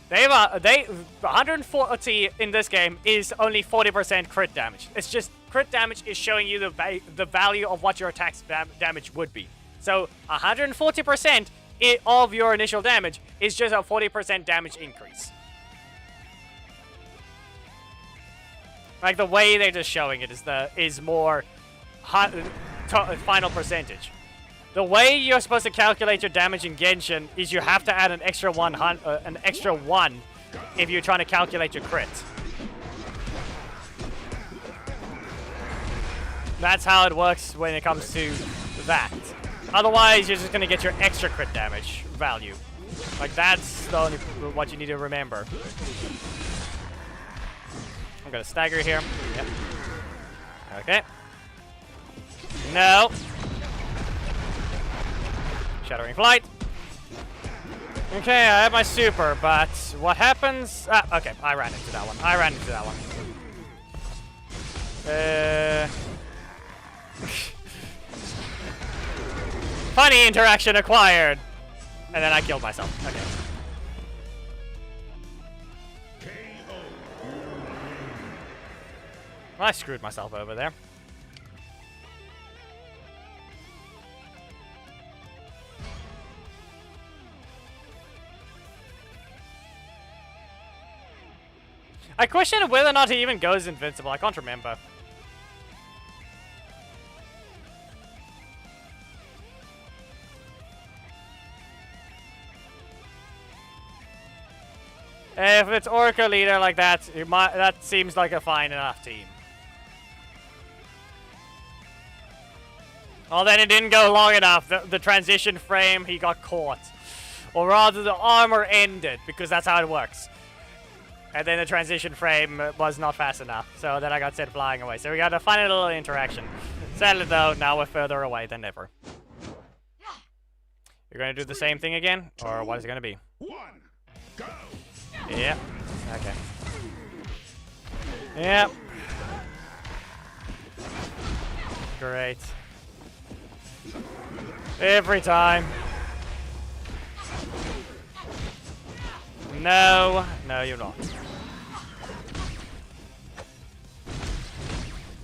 Speaker 2: They 140 in this game is only 40% crit damage. It's just crit damage is showing you the value of what your attack's damage would be. So 140% of your initial damage is just a 40% damage increase. Like the way they're just showing it is more final percentage. The way you're supposed to calculate your damage in Genshin is you have to add an extra one if you're trying to calculate your crit. That's how it works when it comes to that. Otherwise, you're just gonna get your extra crit damage value. Like that's the only what you need to remember. I'm gonna stagger here. Yep. Okay. No. Shattering Flight. Okay, I have my super, but what happens? Ah, okay, I ran into that one. Funny interaction acquired. And then I killed myself. Okay. Well, I screwed myself over there. I question whether or not he even goes invincible. I can't remember. If it's Orca leader like that, that seems like a fine enough team. Well, then it didn't go long enough. The transition frame, he got caught. Or rather, the armor ended, because that's how it works. And then the transition frame was not fast enough. So then I got sent flying away. So we got a funny little interaction. Sadly, though, now we're further away than ever. You're going to do the same thing again? Or what is it going to be?
Speaker 1: Go.
Speaker 2: Yeah. Okay. Yep. Great. Every time. No. No, you're not.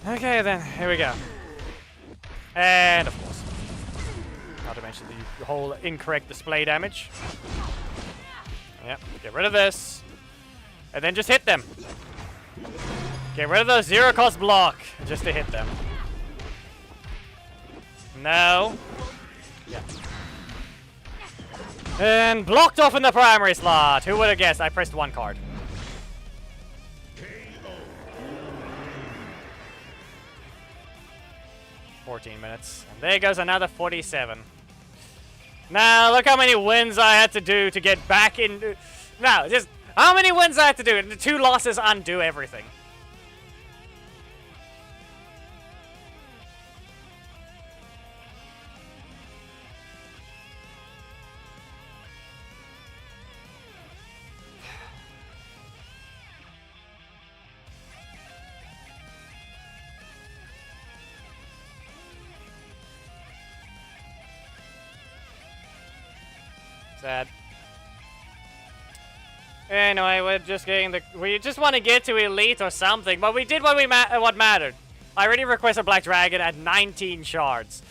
Speaker 2: Okay, then. Here we go. And, of course. Not to mention the whole incorrect display damage. Yep. Get rid of this. And then just hit them. Get rid of the zero-cost block just to hit them. No. Yeah. And blocked off in the primary slot. Who would have guessed? I pressed one card. 14 minutes. And there goes another 47. Now, look how many wins I had to do to get back in. No, just how many wins I had to do. And the 2 losses undo everything. Sad. Anyway, we're just getting the. We just want to get to elite or something, but we did what what mattered. I already requested Black Dragon at 19 shards,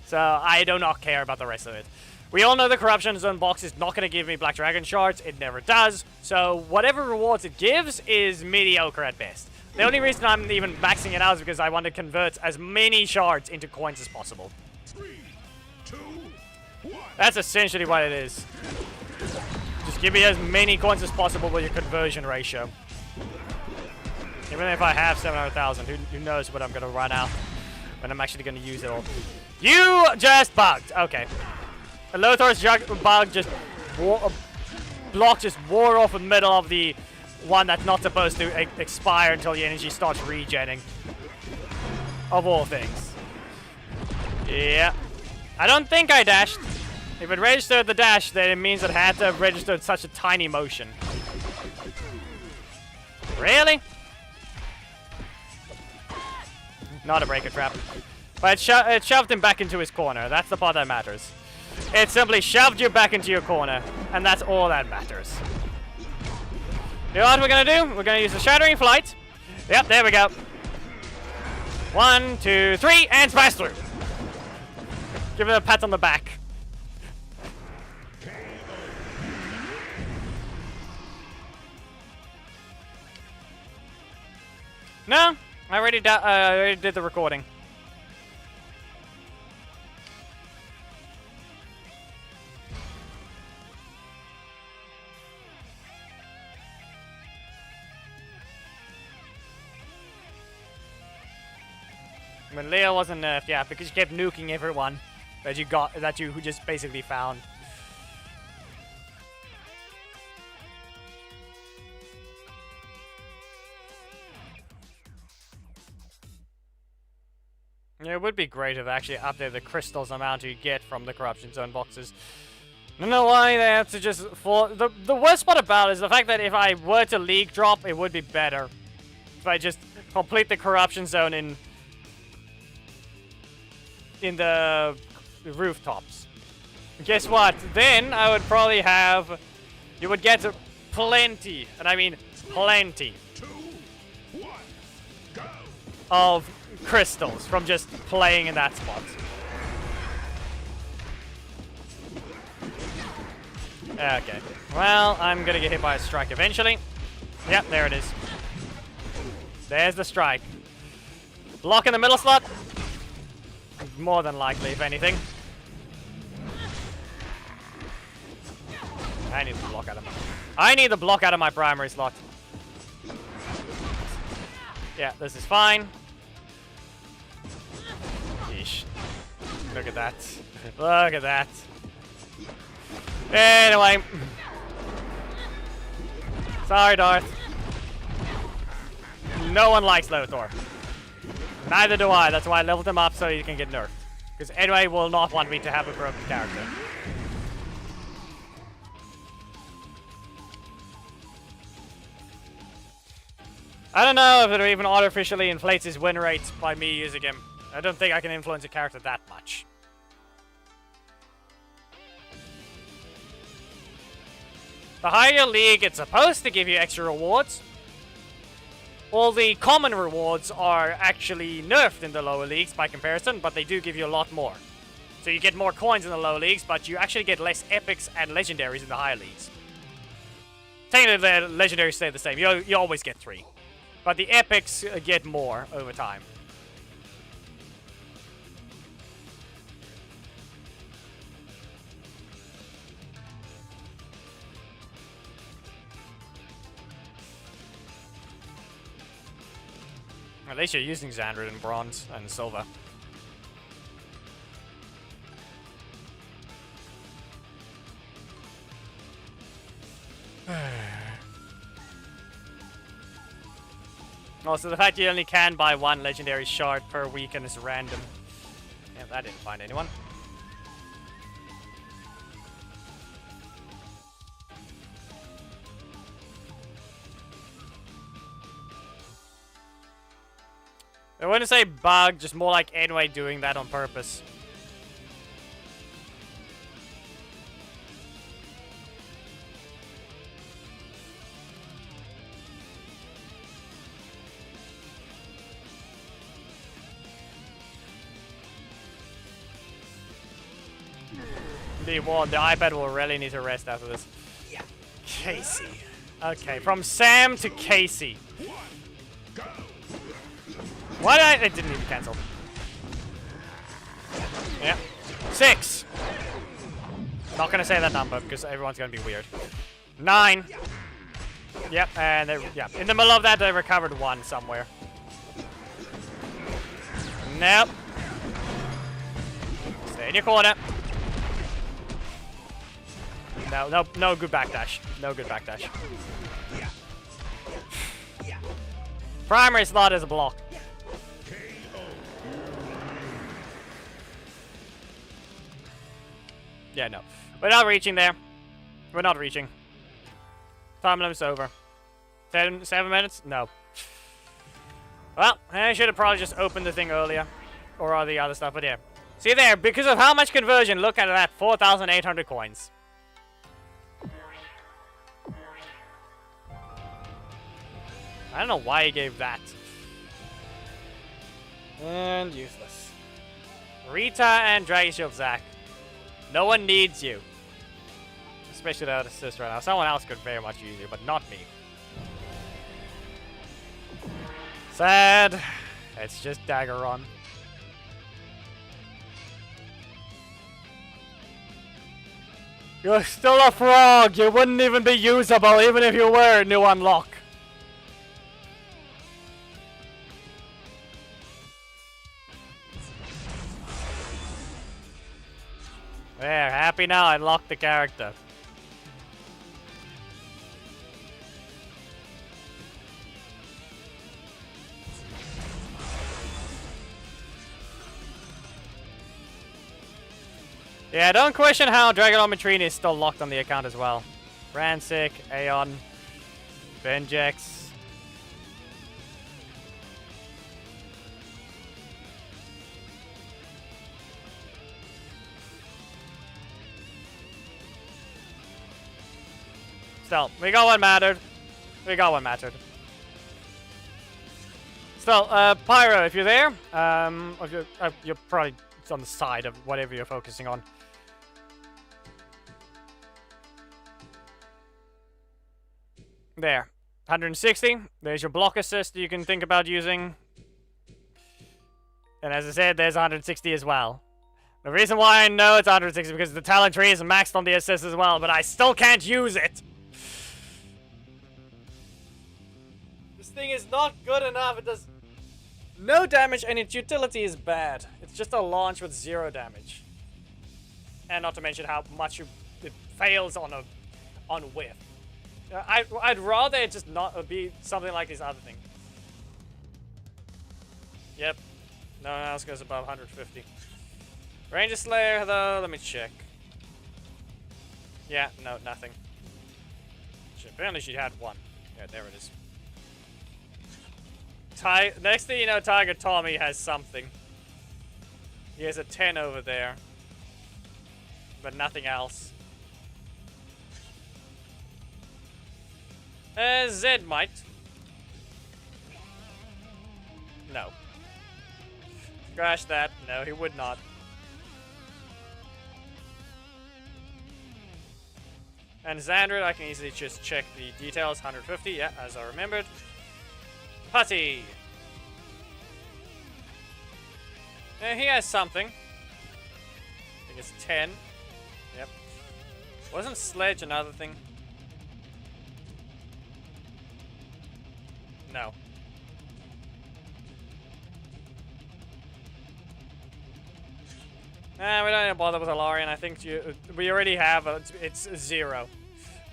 Speaker 2: so I do not care about the rest of it. We all know the Corruption Zone box is not going to give me Black Dragon shards. It never does. So whatever rewards it gives is mediocre at best. The only reason I'm even maxing it out is because I want to convert as many shards into coins as possible.
Speaker 1: 3, 2,
Speaker 2: That's essentially what it is. Just give me as many coins as possible with your conversion ratio. Even if I have 700,000, who knows what I'm going to run out when I'm actually going to use it all. You just bugged. Okay. A Lothor's bug just block just wore off in the middle of the one that's not supposed to expire until the energy starts regenning. Of all things. Yeah. I don't think I dashed. If it registered the dash, then it means it had to have registered such a tiny motion. Really? Not a breaker trap. But it shoved him back into his corner. That's the part that matters. It simply shoved you back into your corner. And that's all that matters. You know what we're gonna do? We're gonna use the Shattering Flight. Yep, there we go. 1, 2, 3, and smash through. Give it a pat on the back. No, I already did the recording. When Leo wasn't nerfed, yeah, because you kept nuking everyone that you just basically found. Yeah, it would be great if they actually updated the crystals amount you get from the Corruption Zone boxes. I don't know why they have to just fall. The worst part about it is the fact that if I were to league drop, it would be better. If I just complete the Corruption Zone in the rooftops. Guess what? Then I would probably have... You would get plenty, and I mean plenty,
Speaker 1: 2, 1, go.
Speaker 2: of crystals from just playing in that spot. Okay. Well, I'm gonna get hit by a strike eventually. Yep, there it is. There's the strike. Block in the middle slot. More than likely, if anything. I need the block out of my... I need the block out of my primary slot. Yeah, this is fine. Yeesh. Look at that. Look at that. Anyway. Sorry, Darth. No one likes Lothor. Neither do I. That's why I leveled him up so he can get nerfed. Because anyway will not want me to have a broken character. I don't know if it even artificially inflates his win rate by me using him. I don't think I can influence a character that much. The higher league, it's supposed to give you extra rewards. All the common rewards are actually nerfed in the lower leagues by comparison, but they do give you a lot more. So you get more coins in the lower leagues, but you actually get less epics and legendaries in the higher leagues. Technically, the legendaries stay the same. You always get 3. But the epics get more over time. At least you're using Xandred in bronze and silver. Also, the fact you only can buy 1 legendary shard per week and it's random. Yeah, that didn't find anyone. I wouldn't say bug, just more like Enway doing that on purpose. The iPad will really need to rest after this.
Speaker 1: Yeah.
Speaker 2: Casey. Okay, from Sam to Casey. Why did it didn't even cancel. Yeah. 6. Not gonna say that number because everyone's gonna be weird. 9. Yep, and yeah, in the middle of that, they recovered 1 somewhere. Nope. Stay in your corner. No good backdash. No good backdash. Primary slot is a block. Yeah, no. We're not reaching there. We're not reaching. Time limit's over. 7 minutes? No. Well, I should have probably just opened the thing earlier. Or all the other stuff, but yeah. See there, because of how much conversion, look at that. 4,800 coins. I don't know why he gave that. And useless. Rita and Dragon Shield Zack. No one needs you. Especially without assist right now. Someone else could very much use you, but not me. Sad. It's just Daggeron. You're still a frog. You wouldn't even be usable even if you were new unlock. There, happy now. I unlocked the character. Yeah, don't question how Dragon Matrine is still locked on the account as well. Rancic, Aeon, Benjex. Still, we got what mattered. We got what mattered. Still, Pyro, if you're there, you're probably on the side of whatever you're focusing on. There. 160. There's your block assist you can think about using. And as I said, there's 160 as well. The reason why I know it's 160 is because the talent tree is maxed on the assist as well, but I still can't use it. This thing is not good enough. It does no damage and its utility is bad. It's just a launch with 0 damage. And not to mention how much it fails on whiff. I'd rather it just not be something like this other thing. Yep. No one else goes above 150. Ranger Slayer, though, let me check. Yeah, no, nothing. Apparently she had 1. Yeah, there it is. Next thing you know, Tiger Tommy has something. He has a 10 over there. But nothing else. Zed might. No. Scratch that. No, he would not. And Xandred, I can easily just check the details. 150, yeah, as I remembered. Putty. He has something. I think it's 10. Yep. Wasn't Sledge another thing? No. Nah, we don't need to bother with Alarian. I think we already have it's 0.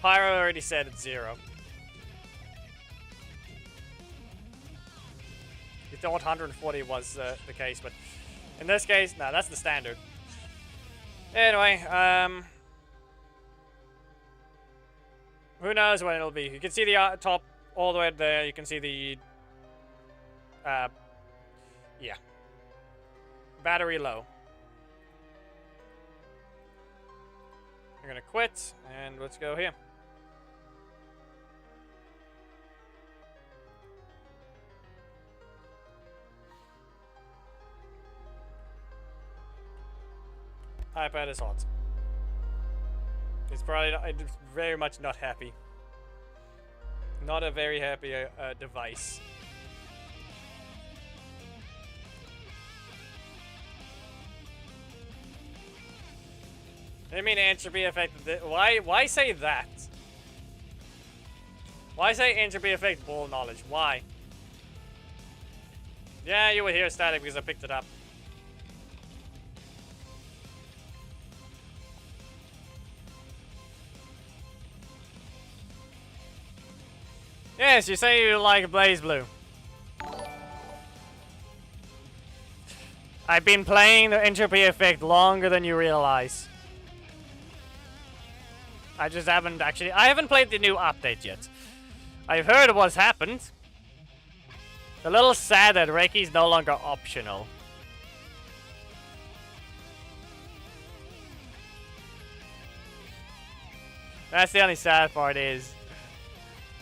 Speaker 2: Pyro already said it's 0. You thought 140 was the case, but in this case, no, that's the standard. Anyway, who knows when it'll be? You can see the top all the way there. You can see the yeah, battery low. I'm gonna quit and let's go here. iPad is hot. It's probably it's very much not happy. Not a very happy device. I mean entropy effect. Why say that? Why say entropy effect bull knowledge? Why? Yeah, you would hear static because I picked it up. Yes, you say you like Blaze Blue. I've been playing the entropy effect longer than you realize. I just haven't actually... I haven't played the new update yet. I've heard what's happened. A little sad that Reiki's no longer optional. That's the only sad part is...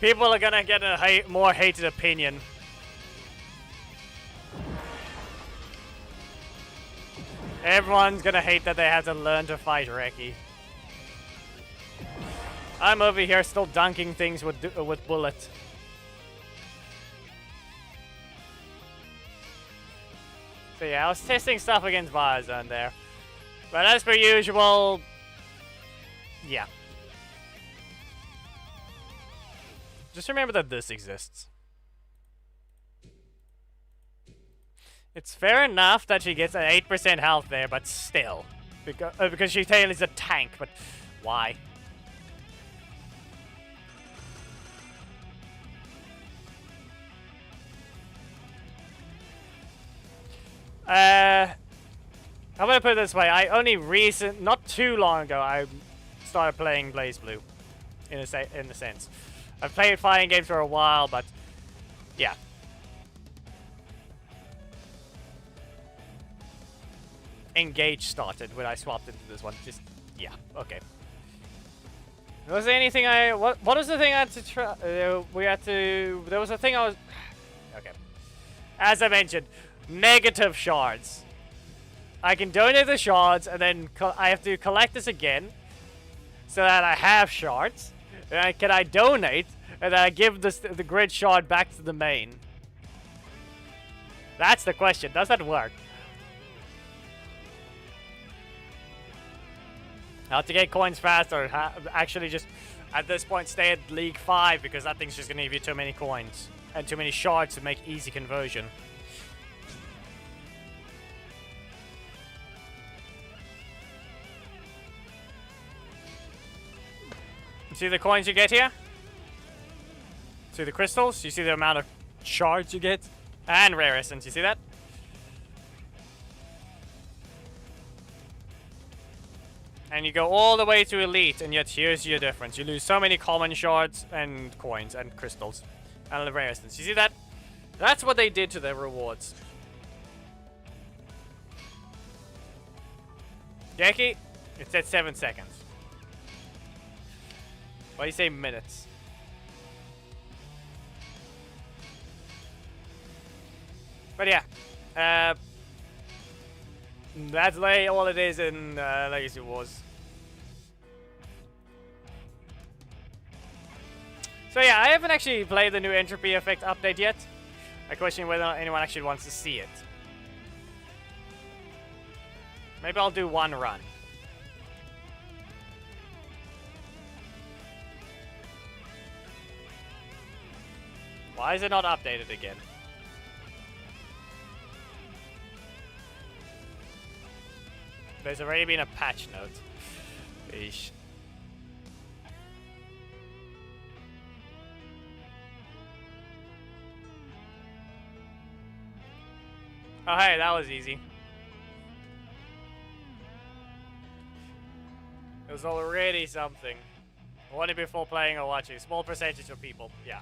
Speaker 2: people are gonna get a more hated opinion. Everyone's gonna hate that they have to learn to fight Reiki. I'm over here still dunking things with bullet. So yeah, I was testing stuff against Biozone there. But as per usual, yeah. Just remember that this exists. It's fair enough that she gets an 8% health there, but still. Because she is a tank, but why? I'm gonna put it this way, I only not too long ago, I started playing Blaze Blue. In a sense. I've played fighting games for a while, but yeah. Engage started when I swapped into this one. Just, yeah, okay. Was there anything what was the thing I had to try? There was a thing I was... Okay. As I mentioned, negative shards. I can donate the shards, and then I have to collect this again, so that I have shards. And can I donate, and then I give the grid shard back to the main? That's the question. Does that work? How to get coins faster? Actually, just at this point, stay at League 5 because that thing's just gonna give you too many coins and too many shards to make easy conversion. See the coins you get here? See the crystals? You see the amount of shards you get? And rare essence, you see that? And you go all the way to elite, and yet here's your difference. You lose so many common shards and coins and crystals. And the rare essence. You see that? That's what they did to their rewards. Geki, it's at 7 seconds. Why do you say minutes? But yeah, that's like all it is in Legacy Wars. So yeah, I haven't actually played the new entropy effect update yet. I question whether anyone actually wants to see it. Maybe I'll do one run. Why is it not updated again? There's already been a patch note. Eesh. Oh hey, that was easy. It was already something. Only before playing or watching. Small percentage of people, yeah.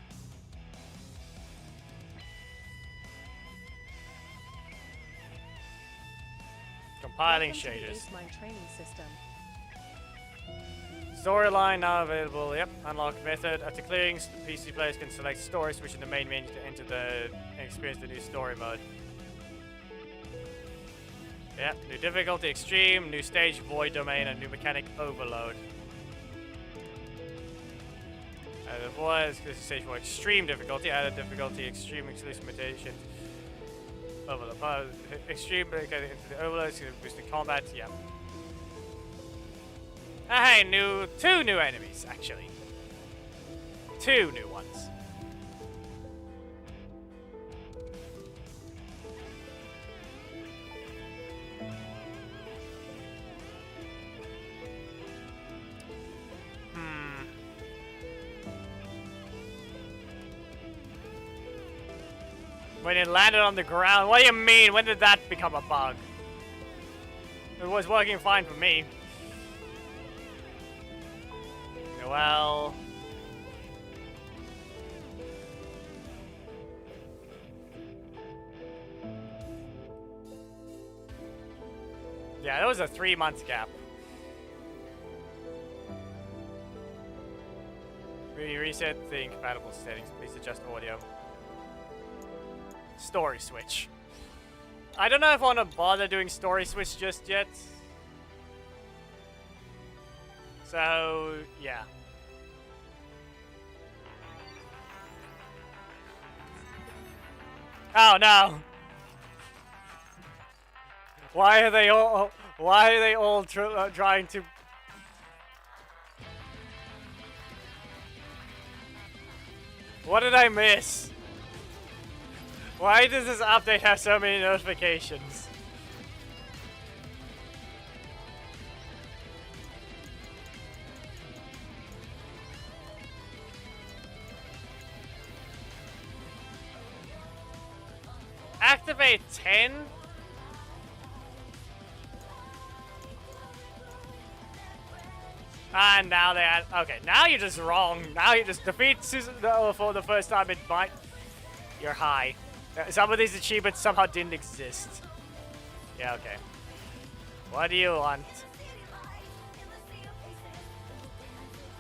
Speaker 2: Compiling shaders. Storyline now available. Yep. Unlock method. After clearing, PC players can select story, switch in the main menu to enter and experience the new story mode. Yep. New difficulty extreme, new stage void domain, and new mechanic overload. The void is stage for extreme difficulty. Added difficulty extreme exclusive mutation. Overload. Extreme into the overload, boosting combat, yeah. Hey, two new enemies, actually. Two new ones. When it landed on the ground. What do you mean? When did that become a bug? It was working fine for me. Well... yeah, that was a 3-month gap. Reset the incompatible settings. Please adjust audio. Story switch. I don't know if I want to bother doing story switch just yet. So, yeah. Oh no! Why are they all trying to... What did I miss? Why does this update have so many notifications? Activate 10? And now they add... okay, now you're just wrong. Now you just defeat Susan for the first time in might. You're high. Some of these achievements somehow didn't exist. Yeah, okay. What do you want?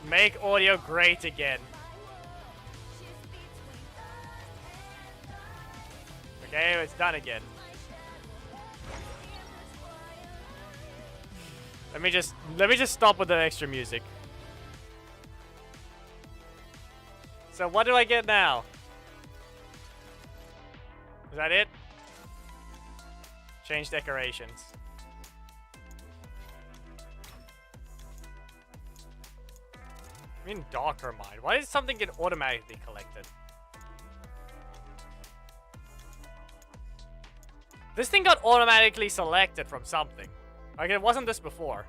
Speaker 2: Make audio great again. Okay, it's done again. Let me just stop with the extra music. So what do I get now? Is that it? Change decorations. I mean, darker mind. Why does something get automatically collected? This thing got automatically selected from something. Like, it wasn't this before.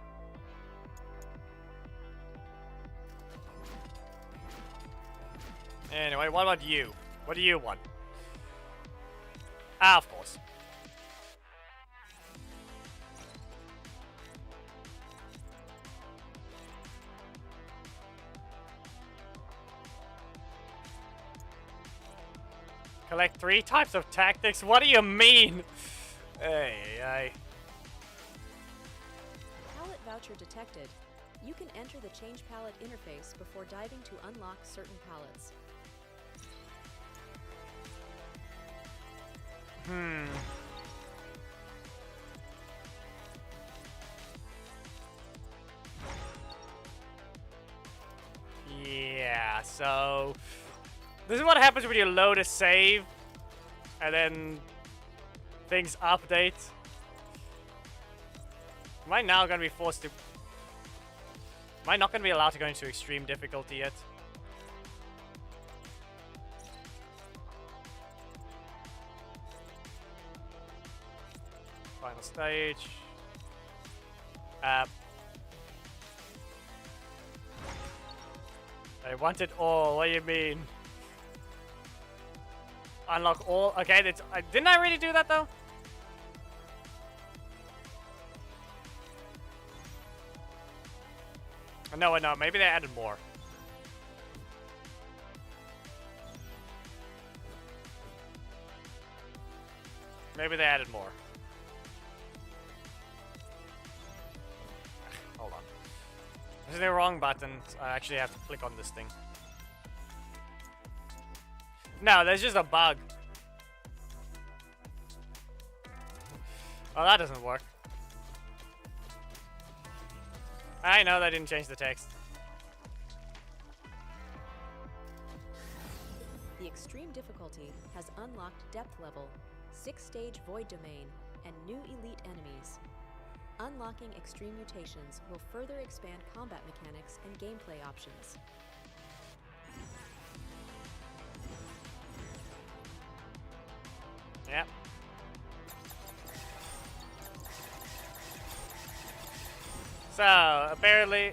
Speaker 2: Anyway, what about you? What do you want? Ah, of course. Collect 3 types of tactics? What do you mean? Hey.
Speaker 3: Palette voucher detected. You can enter the change palette interface before diving to unlock certain palettes.
Speaker 2: Yeah, so... this is what happens when you load a save, and then things update. Am I now gonna be forced to... am I not gonna be allowed to go into extreme difficulty yet? Final stage. I want it all. What do you mean? Unlock all. Okay, that's, didn't I really do that though? No, no. Maybe they added more. Maybe they added more. Hold on. This is the wrong button. I actually have to click on this thing. No, there's just a bug. Oh, that doesn't work. I know that didn't change the text.
Speaker 3: The extreme difficulty has unlocked depth level, 6-stage void domain, and new elite enemies. Unlocking extreme mutations will further expand combat mechanics and gameplay options.
Speaker 2: Yep. So apparently,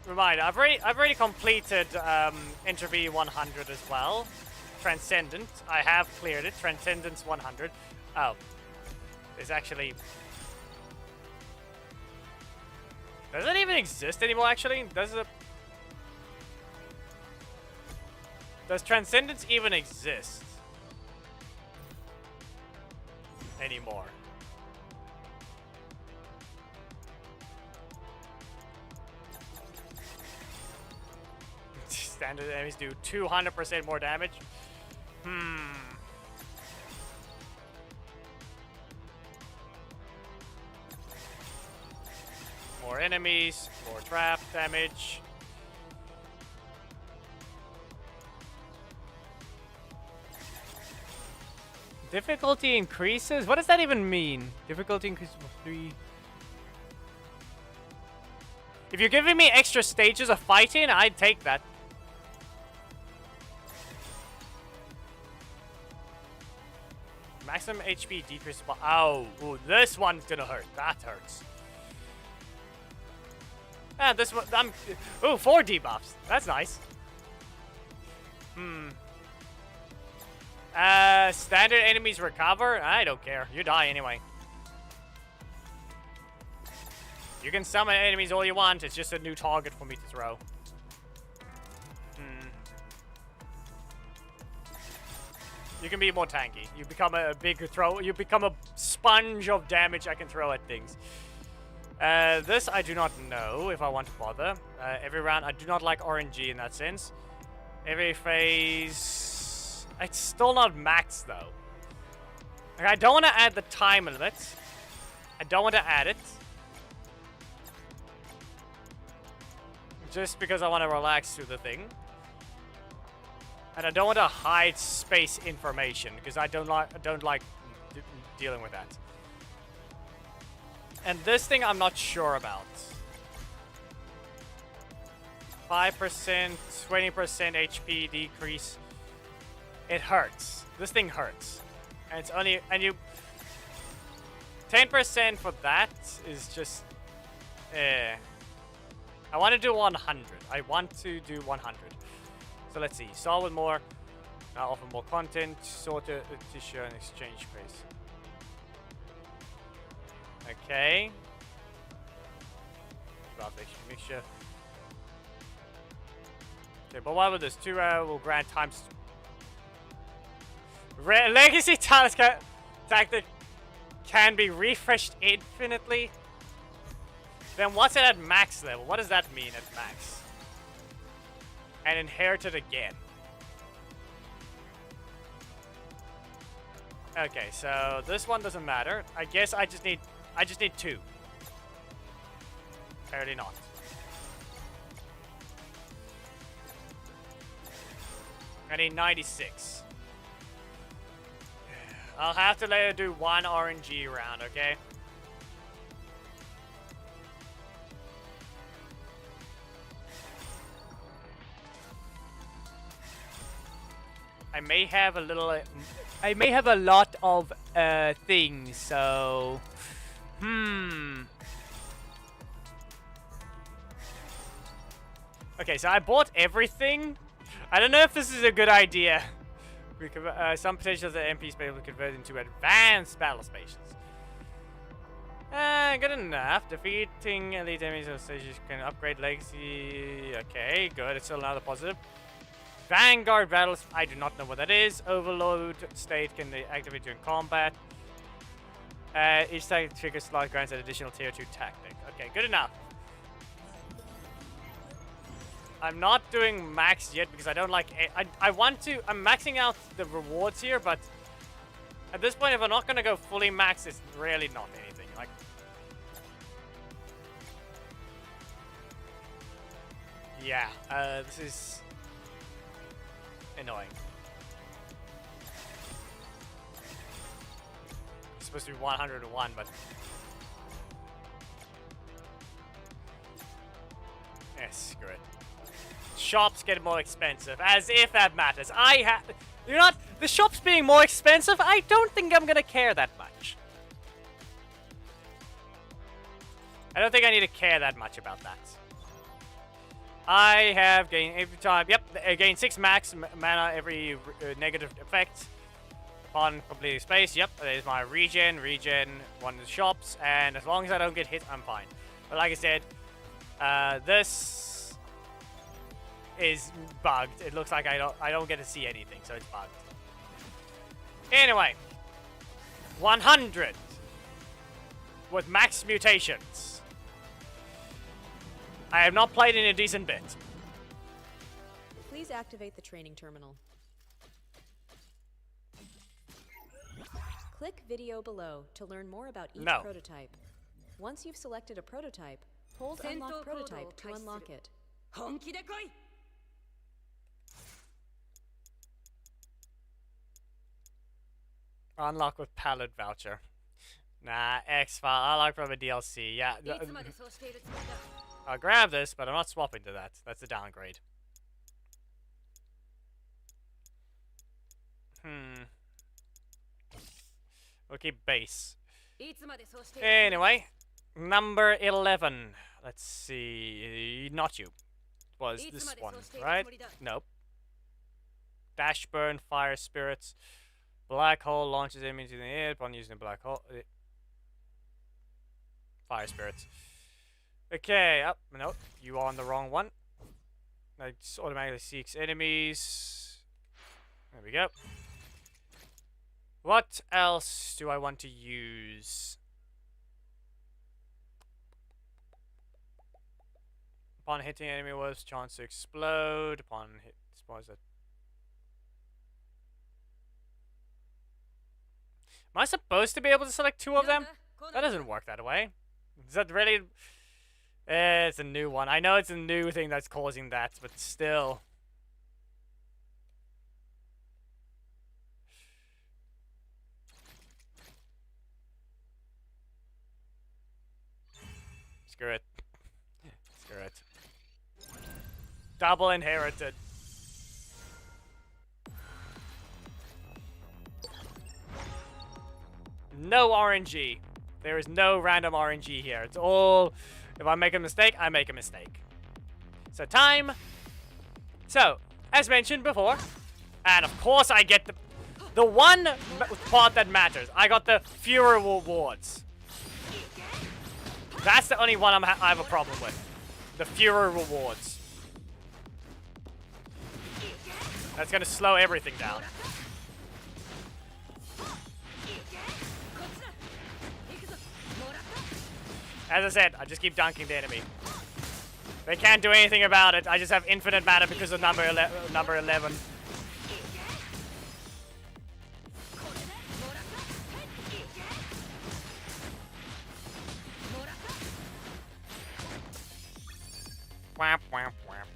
Speaker 2: reminder, I've already completed Enter V 100 as well. Transcendent, I have cleared it. Transcendence 100. Oh, there's actually. Does it even exist anymore? Actually, does Transcendence even exist anymore? Standard enemies do 200% more damage. More enemies, more trap damage. Difficulty increases? What does that even mean? Difficulty increases by 3. If you're giving me extra stages of fighting, I'd take that. Maximum HP decreases by... Oh, ooh, this one's gonna hurt. That hurts. Ah, this one... Ooh, 4 debuffs. That's nice. Standard enemies recover? I don't care. You die anyway. You can summon enemies all you want. It's just a new target for me to throw. You can be more tanky. You become a bigger throw. You become a sponge of damage I can throw at things. This I do not know if I want to bother. Every round, I do not like RNG in that sense. Every phase... It's still not max though. Like, I don't want to add the time limit. I don't want to add it. Just because I want to relax through the thing. And I don't want to hide space information because I don't like dealing with that. And this thing I'm not sure about. 5%, 20% HP decrease. It hurts. This thing hurts. And it's only 10% for that is just I want to do 100. I want to do 100. So let's see. Start with more. Now offer more content. Sort a tissue and exchange space. Okay. Mixture. Okay, but what with this? 2 will grant times. Legacy talents tactic can be refreshed infinitely. Then what's it at max level? What does that mean at max? And inherited again. Okay, so this one doesn't matter. I guess I just need 2. Apparently not. I need 96. I'll have to let her do 1 RNG round, okay? I may have a little... I may have a lot of things, so... Okay, so I bought everything. I don't know if this is a good idea. Some potentials that MP space will convert into advanced battle stations. Good enough. Defeating elite enemies on stations can upgrade legacy. Okay, good. It's still another positive. Vanguard battles. I do not know what that is. Overload state can be activated during combat. Each tactic trigger slot grants an additional tier 2 tactic. Okay, good enough. I'm not doing max yet because I don't like... I want to... I'm maxing out the rewards here, but... At this point, if I'm not going to go fully max, it's really not anything. Like... Yeah, this is... annoying. It's supposed to be 101, but... screw it. Shops get more expensive, as if that matters. You're not. The shops being more expensive, I don't think I'm gonna care that much. I don't think I need to care that much about that. I have gained every time. Yep, I gain 6 max mana every negative effect upon completing space. Yep, there's my regen, one of the shops, and as long as I don't get hit, I'm fine. But like I said, this is bugged. It looks like I don't get to see anything, so it's bugged. Anyway, 100 with max mutations. I have not played in a decent bit.
Speaker 3: Please activate the training terminal. Click video below to learn more about each prototype. Once you've selected a prototype, hold Unlock Prototype to unlock it.
Speaker 2: Unlock with pallet voucher. Nah, X-File. I like from a DLC. Yeah. I'll grab this, but I'm not swapping to that. That's a downgrade. We'll keep base. Anyway, number 11. Let's see. Not you. Was this one, right? Nope. Dash burn, fire spirits. Black hole launches enemies in the air upon using the black hole. Fire spirits. Okay, up. No, you are on the wrong one. It just automatically seeks enemies. There we go. What else do I want to use? Upon hitting enemy wolves, chance to explode. Upon hit, spawns that. Am I supposed to be able to select 2 of them? That doesn't work that way. Is that really? It's a new one. I know it's a new thing that's causing that, but still. Screw it. Screw it. Double inherited. No RNG. There is no random RNG here. It's all, if I make a mistake, I make a mistake. So time. So, as mentioned before, and of course I get the one part that matters. I got the Fury rewards. That's the only one I have a problem with. The Fury rewards. That's gonna slow everything down. As I said, I just keep dunking the enemy. They can't do anything about it. I just have infinite mana because of number 11. Wham, wham, wham.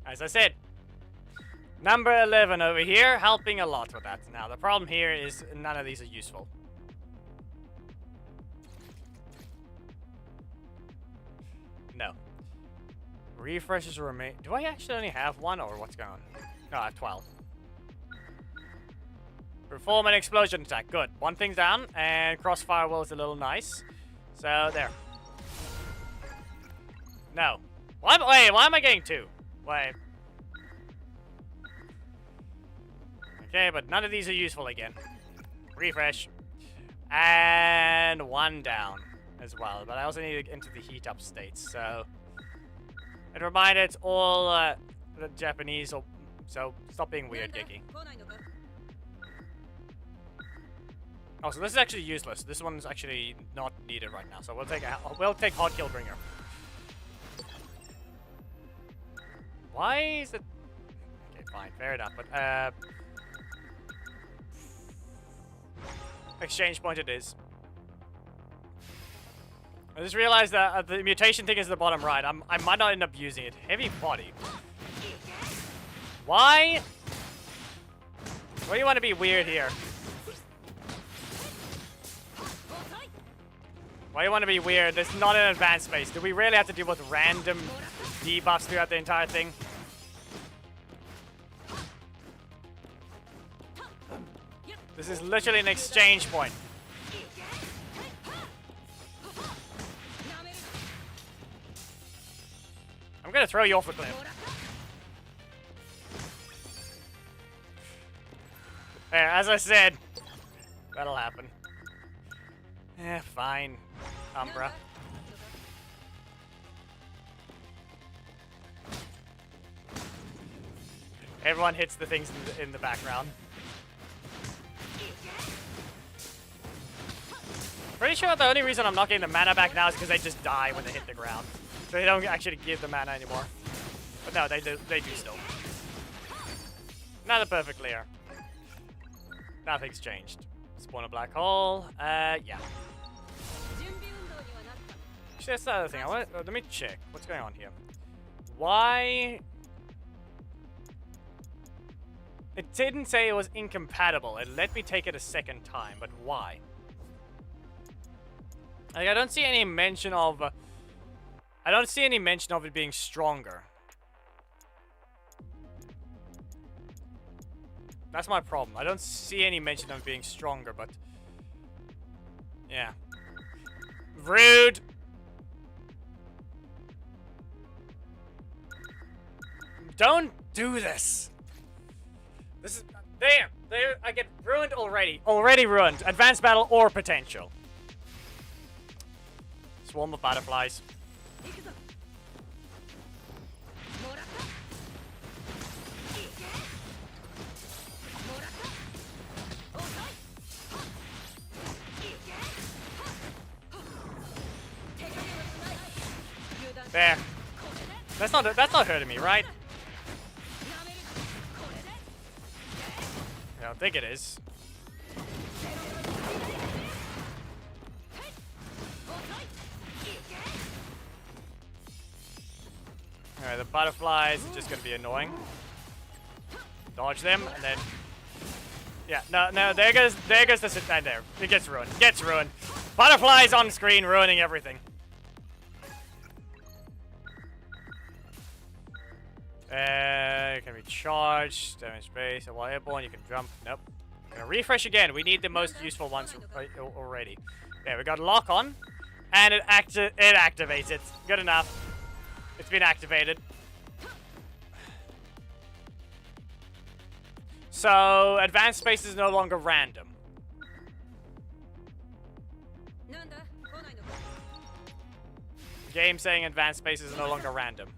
Speaker 2: As I said, number 11 over here, helping a lot with that. Now, the problem here is none of these are useful. No. Refreshes remain. Do I actually only have 1 or what's going on? No, I have 12. Perform an explosion attack. Good. 1 thing's down, and crossfire will is a little nice. So, there. No. Wait, why am I getting 2? Wait. Okay, but none of these are useful again. Refresh. And 1 down as well. But I also need to enter the heat up states, so... And reminder, it's all the Japanese, so stop being weird, Geki. Oh, so this is actually useless. This one's actually not needed right now, so we'll take Hot Killbringer. Why is it... Okay, fine, fair enough, but exchange point it is. I just realized that the mutation thing is at the bottom right. I might not end up using it. Heavy body. Why? Why do you want to be weird here? Why you want to be weird? It's not an advanced space. Do we really have to deal with random debuffs throughout the entire thing? This is literally an exchange point. I'm gonna throw you off a cliff. Yeah, as I said, that'll happen. Eh, fine, Umbra. Everyone hits the things in the background. Pretty sure the only reason I'm not getting the mana back now is because they just die when they hit the ground. So they don't actually give the mana anymore. But no, they do still. Not a perfect clear. Nothing's changed. Spawn a black hole. Yeah. Actually, that's the other thing. Let me check. What's going on here? Why? It didn't say it was incompatible. It let me take it a second time, but why? Like, I don't see any mention of... I don't see any mention of it being stronger. That's my problem. I don't see any mention of it being stronger, but... Yeah. Rude! Don't do this! This is... There! I get ruined already. Already ruined. Advanced battle or potential. Swarm of butterflies. There. That's not hurting me, right? I don't think it is. Alright, the butterflies are just gonna be annoying. Dodge them, and then... Yeah, no, there goes the sit down there. It gets ruined. Gets ruined. Butterflies on screen ruining everything. Can be charged, damage base, and while airborne you can jump. Nope. Gonna refresh again. We need the most useful ones already. Yeah, we got lock on, and it activates it. Good enough. It's been activated. So advanced space is no longer random. Game saying advanced space is no longer random.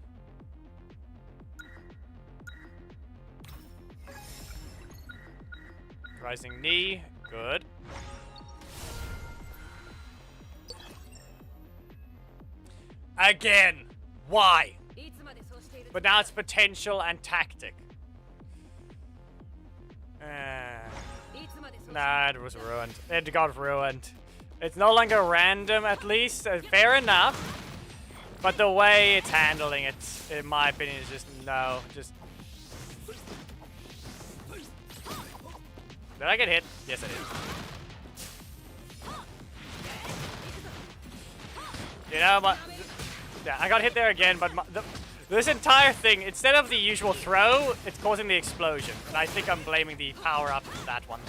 Speaker 2: Rising knee, good. Again, why? But now it's potential and tactic. Nah, it was ruined. It got ruined. It's no longer random, at least. Fair enough. But the way it's handling it, in my opinion, is just no. Just. Did I get hit? Yes, I did. You know, but yeah, I got hit there again. But this entire thing, instead of the usual throw, it's causing the explosion, and I think I'm blaming the power up for that one.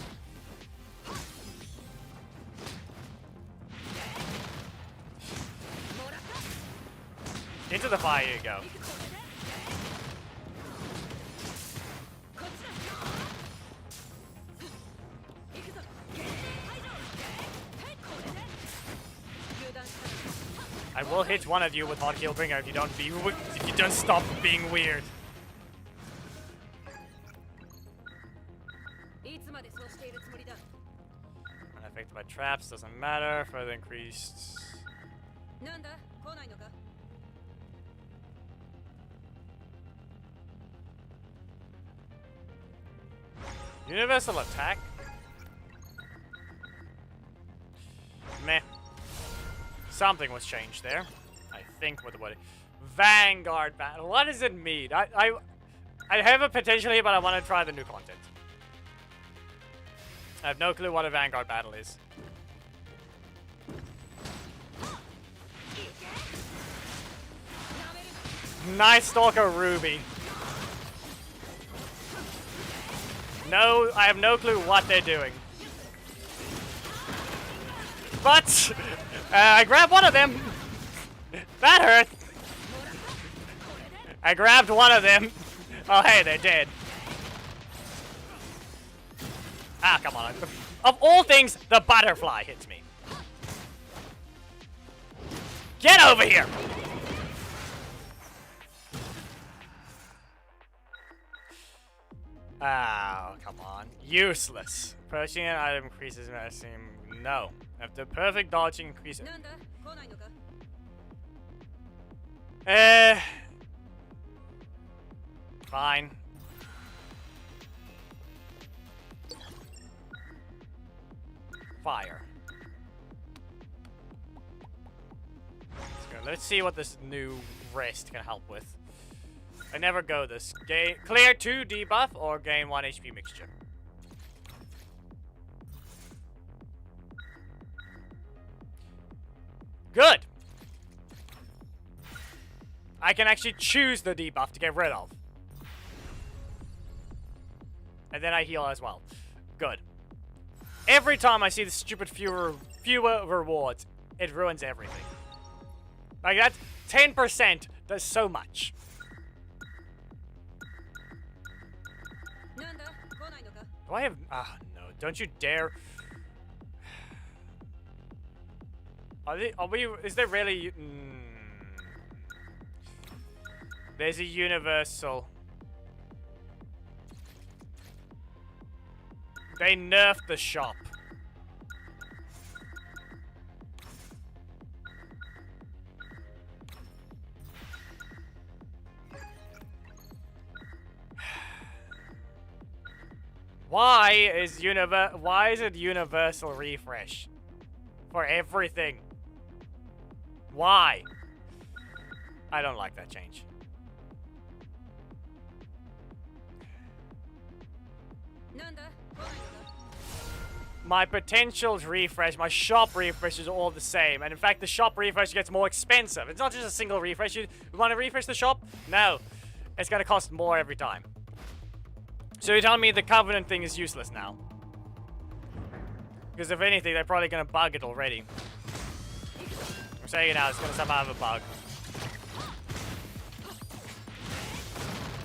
Speaker 2: Into the fire you go. I will hit one of you with Hot Killbringer if you don't stop being weird. Unaffected by traps, doesn't matter. Further increased. Universal attack? Meh. Something was changed there. I think with what Vanguard battle. What does it mean? I have a potential here, but I want to try the new content. I have no clue what a Vanguard battle is. Night Stalker Ruby. No, I have no clue what they're doing. But I grabbed one of them. That hurt. I grabbed one of them. Oh, hey, they're dead. Ah, come on. Of all things, the butterfly hits me. Get over here! Oh, come on. Useless. Purchasing an item increases medicine. No. After perfect dodging increases. Fine. Fire. Let's see what this new rest can help with. I never go this. Clear 2 debuff or gain 1 HP mixture. Good! I can actually choose the debuff to get rid of. And then I heal as well. Good. Every time I see the stupid fewer rewards, it ruins everything. Like, that 10% does so much. Do I have... Ah, no. Don't you dare... Are we... Is there really... There's a universal... They nerfed the shop. Why is it universal refresh for everything? Why? I don't like that change. My potentials refresh, my shop refresh is all the same. And in fact, the shop refresh gets more expensive. It's not just a single refresh. You want to refresh the shop? No. It's going to cost more every time. So you're telling me the Covenant thing is useless now? Because if anything, they're probably going to bug it already. I'm saying it now, it's going to somehow have a bug.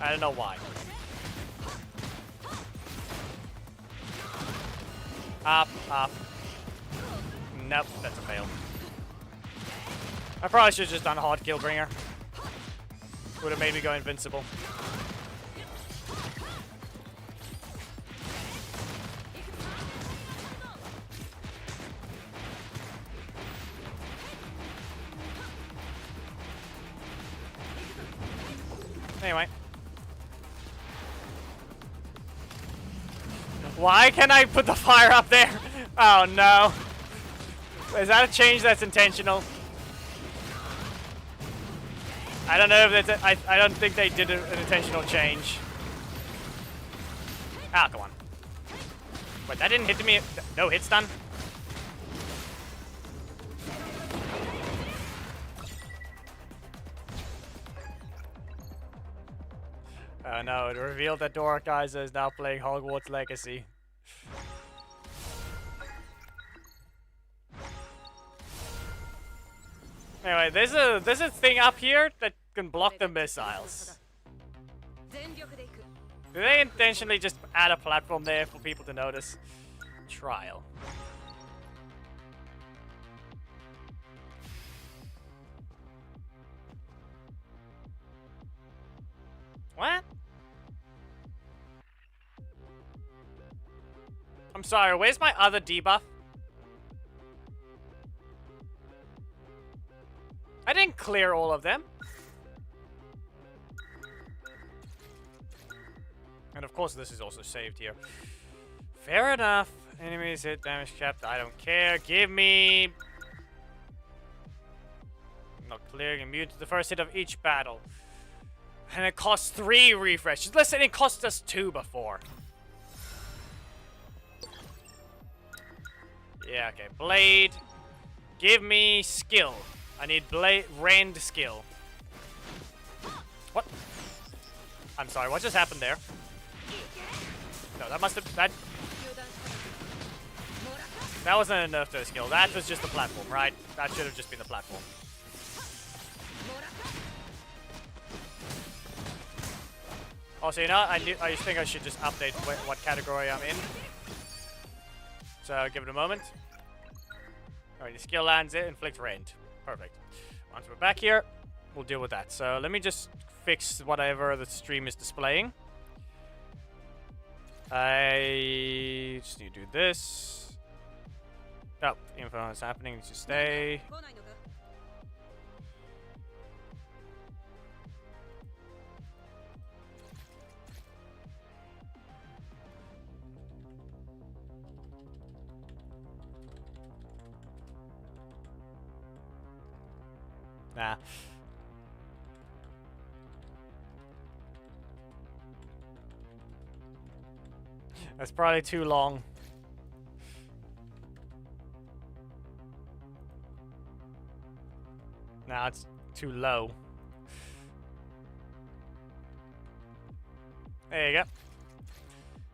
Speaker 2: I don't know why. Up, up. Nope, that's a fail. I probably should have just done Hard Killbringer. Would have made me go invincible. Anyway. Why can't I put the fire up there? Oh no. Is that a change that's intentional? I don't know if that's I don't think they did an intentional change. Ah, come on. Wait, that didn't hit me. No hit stun? Oh no, it revealed that Dora Kaiser is now playing Hogwarts Legacy. Anyway, there's a thing up here that can block the missiles. Do they intentionally just add a platform there for people to notice? Trial. What? I'm sorry, where's my other debuff? I didn't clear all of them. And of course this is also saved here. Fair enough. Enemies hit damage capped. I don't care. Give me... Not clearing. Immune to the first hit of each battle. And it costs 3 refreshes. Listen, it cost us 2 before. Yeah, okay. Blade. Give me skill. I need blade rend skill. What? I'm sorry, what just happened there? No, that must have... That wasn't a nerf to a skill. That was just the platform, right? That should have just been the platform. Also, you know, I think I should just update what category I'm in. So, give it a moment. Alright, the skill lands it, inflict rend. Perfect. Once we're back here, we'll deal with that. So, let me just fix whatever the stream is displaying. I just need to do this. Oh, info is happening, needs to stay. Nah. That's probably too long. Nah, it's too low. There you go.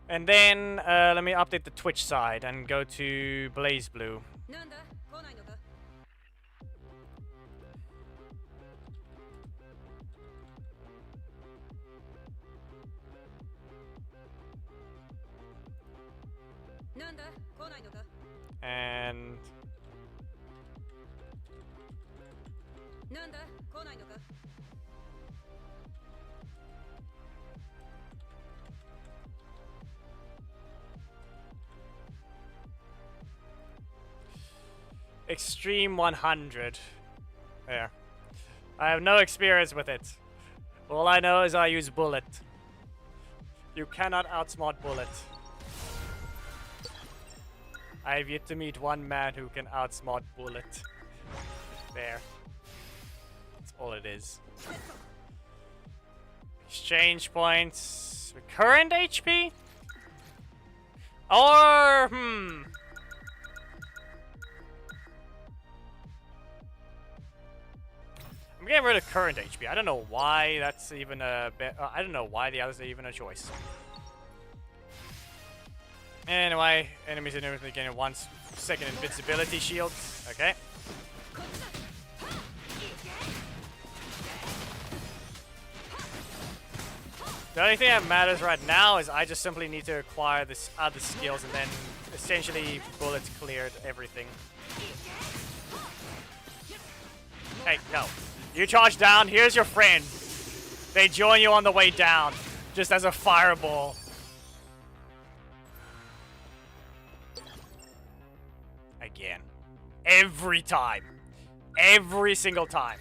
Speaker 2: And then, let me update the Twitch side and go to Blaze Blue. And Extreme 100. There. I have no experience with it. All I know is I use Bullet. You cannot outsmart Bullet. I have yet to meet one man who can outsmart Bullet. There. That's all it is. Exchange points. Current HP? Or, I'm getting rid of current HP. I don't know why that's even a bit. I don't know why the others are even a choice. Anyway, enemies and everything getting 1 second invincibility shield. Okay. The only thing that matters right now is I just simply need to acquire this other skills and then essentially bullets cleared everything. Hey, no. You charge down, here's your friend. They join you on the way down, just as a fireball. Again. Every time. Every single time.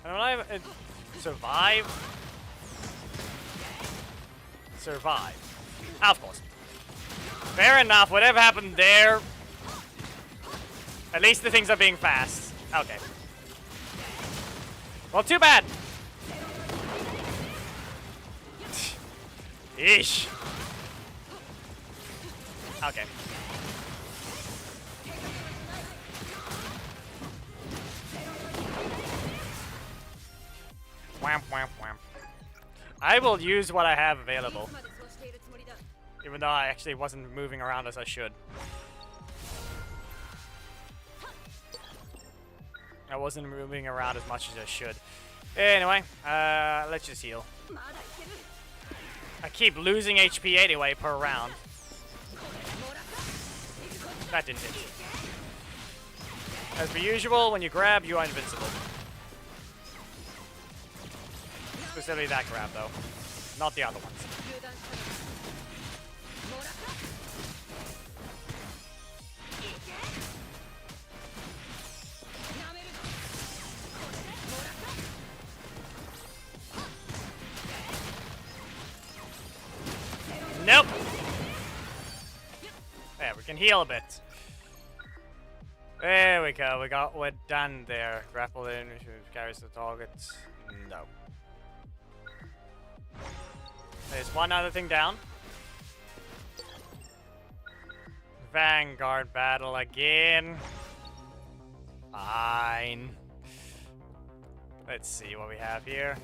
Speaker 2: I don't know, survive? Survive. Of course. Fair enough, whatever happened there. At least the things are being fast. Okay. Well, too bad. Eesh. Okay. Wham, wham, wham. I will use what I have available. Even though I actually wasn't moving around as I should. I wasn't moving around as much as I should. Anyway, let's just heal. I keep losing HP anyway per round. That didn't hit. As per usual, when you grab, you are invincible. Specifically that grab, though. Not the other ones. Nope. There, we can heal a bit. There we go. We're done there. Grapple in, carries the target. No. There's one other thing down. Vanguard battle again. Fine. Let's see what we have here.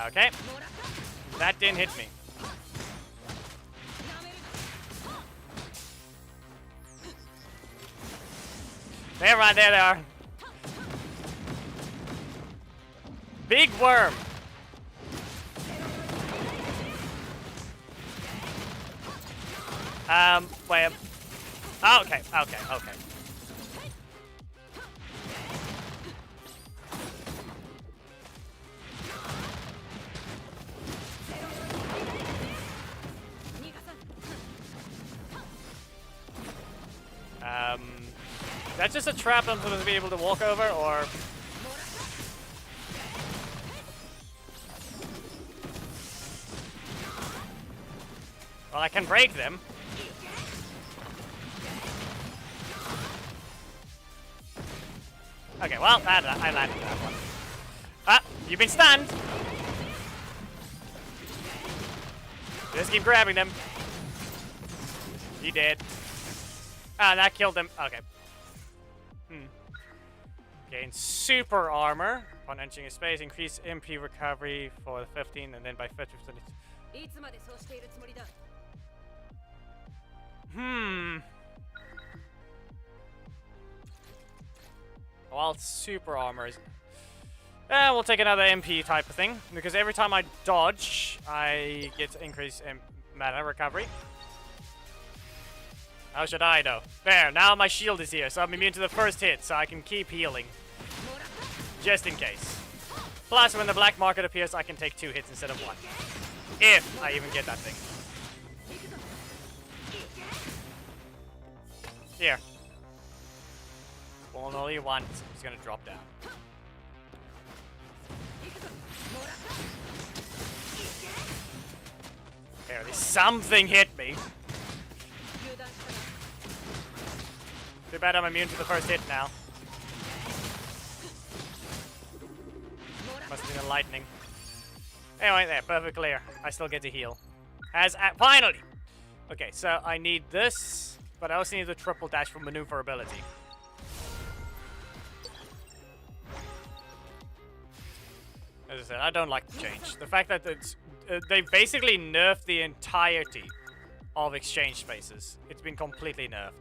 Speaker 2: Okay. That didn't hit me. Never mind, there they are. Big worm. Wait. Oh, okay. That's just a trap I'm supposed to be able to walk over, or... Well, I can break them. Okay, well, I landed that one. Ah, you've been stunned! Just keep grabbing them. You did. Ah, that killed them. Okay. Gain super armor upon entering a space. Increase MP recovery for 15 and then by 50%. Well, super armor is... we'll take another MP type of thing. Because every time I dodge, I get increased mana recovery. How should I, though? There, now my shield is here, so I'm immune to the first hit, so I can keep healing. Just in case. Plus, when the black market appears, I can take 2 hits instead of 1. If I even get that thing. Here. Spawn all you want. It's gonna drop down. Barely something hit me. Too bad I'm immune to the first hit now. Must have been the lightning. Anyway, there, perfect clear. I still get to heal. Finally! Okay, so I need this, but I also need the triple dash for maneuverability. As I said, I don't like the change. The fact that it's, they basically nerfed the entirety of exchange spaces. It's been completely nerfed.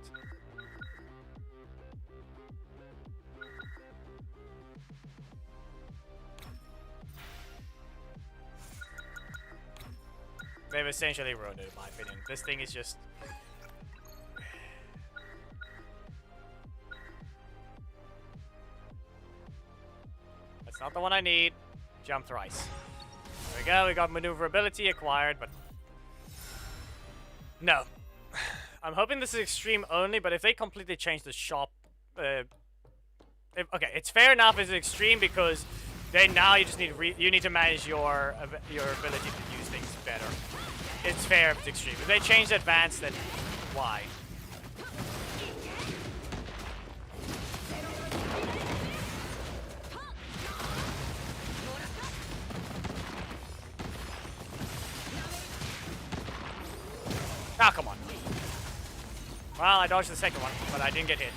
Speaker 2: They've essentially ruined it, in my opinion. This thing is just... That's not the one I need. Jump thrice. There we go, we got maneuverability acquired, but... No. I'm hoping this is extreme only, but if they completely change the shop... okay, it's fair enough it's extreme because then now you just need you need to manage your ability to use things better. It's fair if it's extreme. If they change advanced, then why? Ah, come on. Well, I dodged the second one, but I didn't get hit.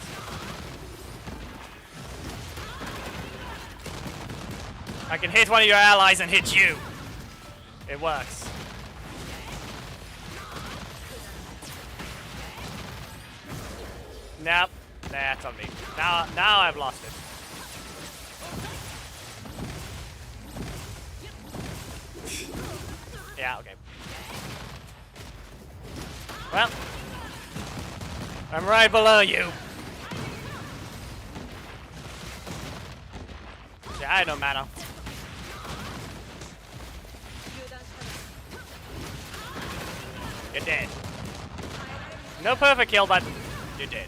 Speaker 2: I can hit one of your allies and hit you. It works. Nope. That's on me. Now I've lost it. Yeah, okay. Well, I'm right below you. Yeah, I don't matter. You're dead. No perfect kill, but you're dead.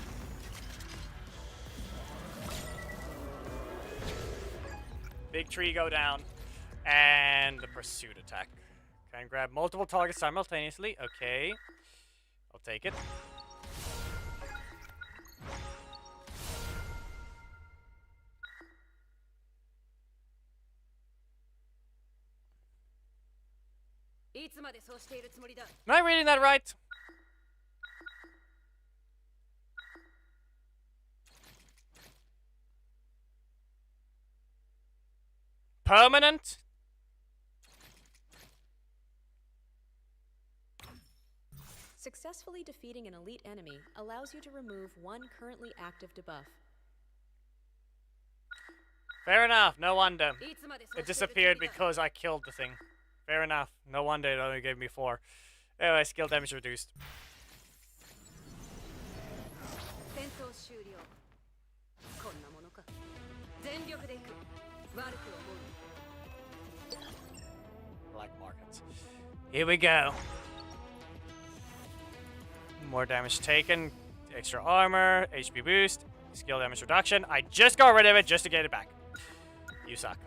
Speaker 2: Big tree go down. And the pursuit attack. Can grab multiple targets simultaneously. Okay. I'll take it. Am I reading that right? Permanent?
Speaker 3: Successfully defeating an elite enemy allows you to remove one currently active debuff.
Speaker 2: Fair enough, no wonder. It disappeared because I killed the thing. Fair enough, no wonder it only gave me 4. Anyway, skill damage reduced. Black markets. Here we go. More damage taken, extra armor, HP boost, skill damage reduction. I just got rid of it just to get it back. You suck.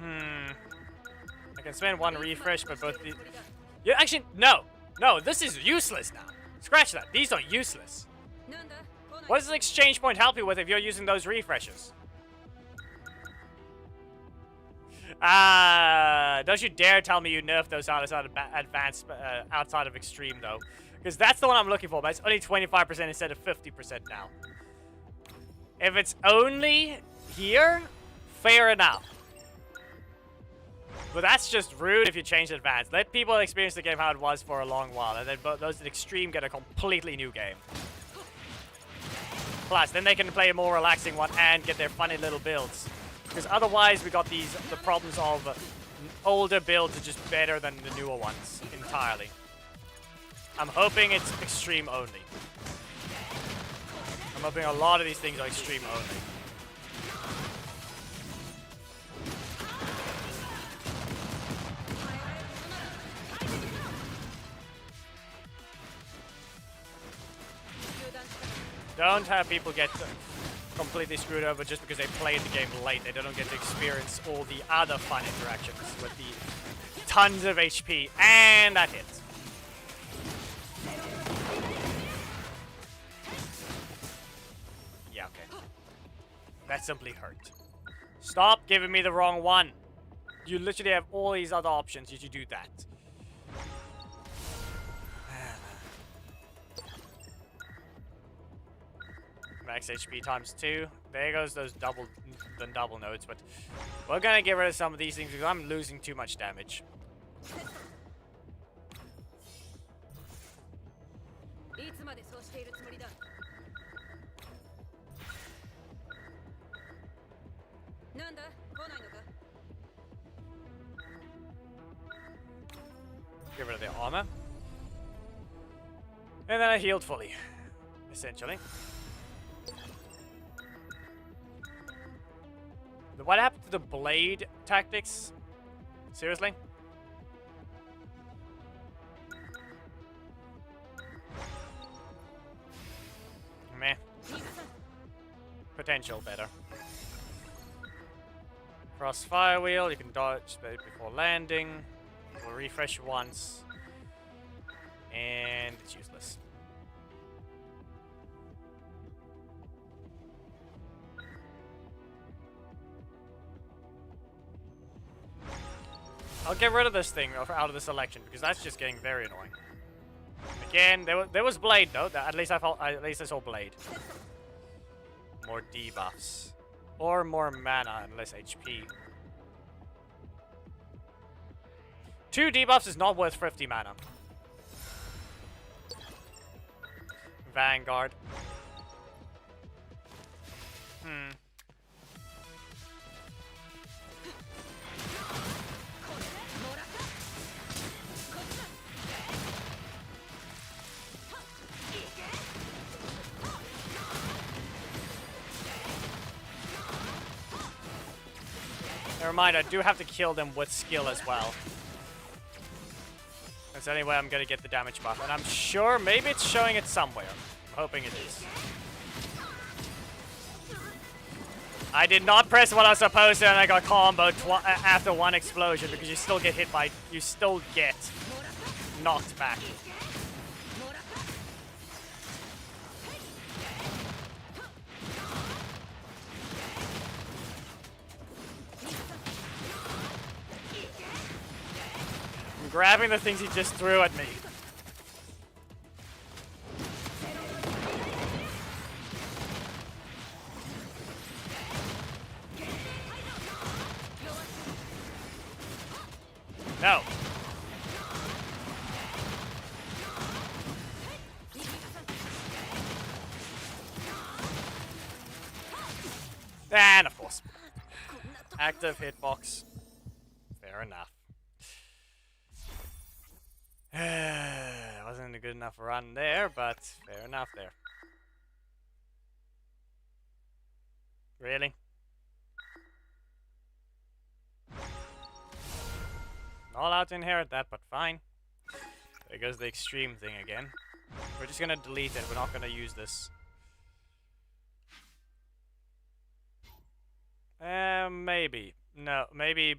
Speaker 2: I can spend 1 refresh, but both the... Yeah, actually, no. No, this is useless now. Scratch that. These are useless. What does an exchange point help you with if you're using those refreshes? Don't you dare tell me you nerfed those outside of advanced, outside of extreme though, because that's the one I'm looking for. But it's only 25% instead of 50% now. If it's only here, fair enough. But that's just rude if you change advanced. Let people experience the game how it was for a long while, and then those in extreme get a completely new game. Plus, then they can play a more relaxing one and get their funny little builds. Because otherwise, we got the problems of older builds are just better than the newer ones entirely. I'm hoping it's extreme only. I'm hoping a lot of these things are extreme only. Don't have people get completely screwed over just because they played the game late. They don't get to experience all the other fun interactions with the tons of HP. And that hits. Yeah, okay. That simply hurt. Stop giving me the wrong one. You literally have all these other options. You should do that. Max HP times 2. There goes those double nodes, but we're gonna get rid of some of these things because I'm losing too much damage. Get rid of the armor. And then I healed fully, essentially. What happened to the blade tactics? Seriously? Meh. Potential better. Crossfire wheel, you can dodge before landing. We'll refresh once. And it's useless. I'll get rid of this thing out of the selection because that's just getting very annoying. Again, there was blade though. At least I saw blade. More debuffs or more mana and less HP. 2 debuffs is not worth 50 mana. Vanguard. Never mind, I do have to kill them with skill as well. That's the only way I'm gonna get the damage buff. And I'm sure maybe it's showing it somewhere. I'm hoping it is. I did not press what I was supposed to and I got comboed after 1 explosion because you still get hit by... You still get knocked back. grabbing the things he just threw at me. No. And of course. Active hitbox. Fair enough. Wasn't a good enough run there, but fair enough there. Really? Not allowed to inherit that, but fine. There goes the extreme thing again. We're just gonna delete it, we're not gonna use this. Maybe. No, maybe.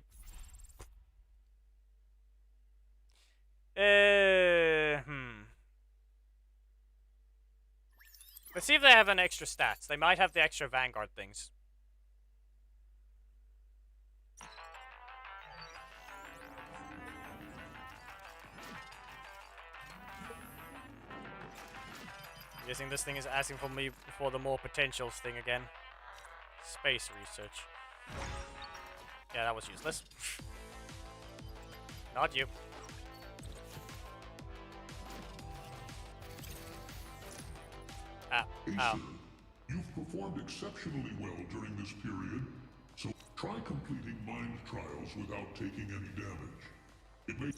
Speaker 2: Let's see if they have an extra stats. They might have the extra Vanguard things. I'm guessing this thing is asking for me for the more potentials thing again. Space research. Yeah, that was useless. Not you. Ah, ow.
Speaker 4: You've performed exceptionally well during this period, so try completing mind trials without taking any damage. It may...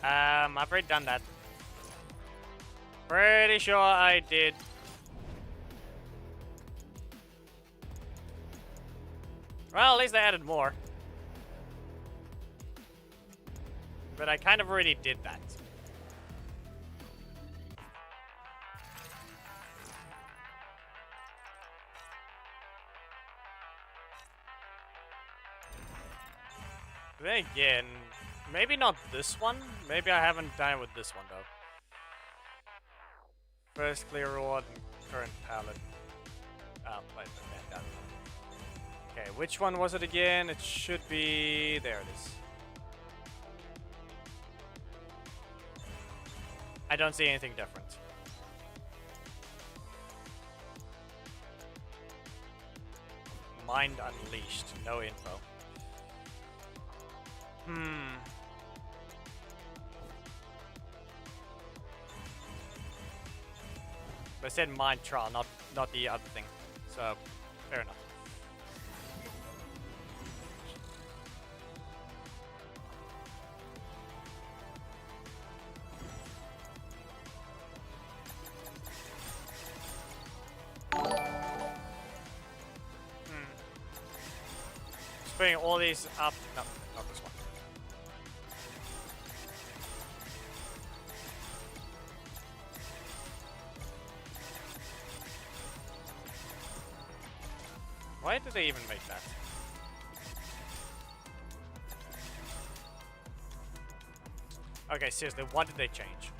Speaker 2: I've already done that. Pretty sure I did. Well, at least they added more. But I kind of already did that. But then again, maybe not this one. Maybe I haven't done it with this one, though. First clear reward and current palette. Oh, wait, yeah, done. Okay, which one was it again? It should be... There it is. I don't see anything different. Mind Unleashed. No info. But I said Mind Trial, not the other thing. So, fair enough. Bring all these up. No, not this one. Why did they even make that? Okay, seriously, what did they change?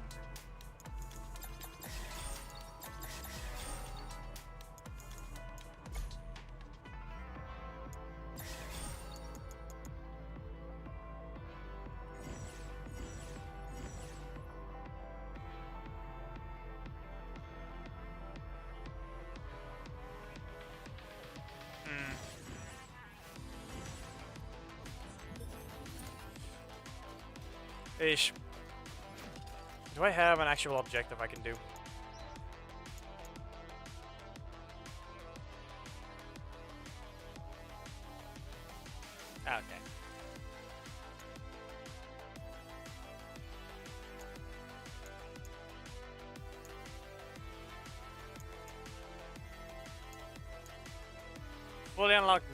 Speaker 2: Ish. Do I have an actual objective I can do? Okay. Fully unlocked,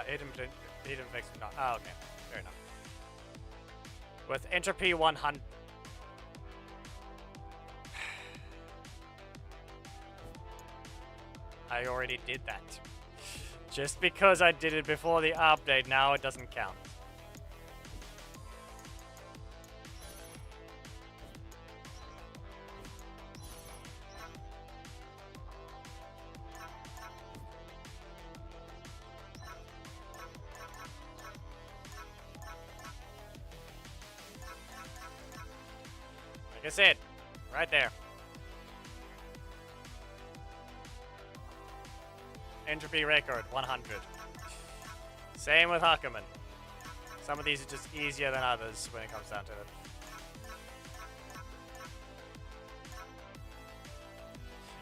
Speaker 2: hidden fix, not. Ah, okay. Fair enough. With entropy 100. I already did that. Just because I did it before the update, now it doesn't count. Like I said, right there. Entropy record, 100. Same with Huckerman. Some of these are just easier than others when it comes down to it.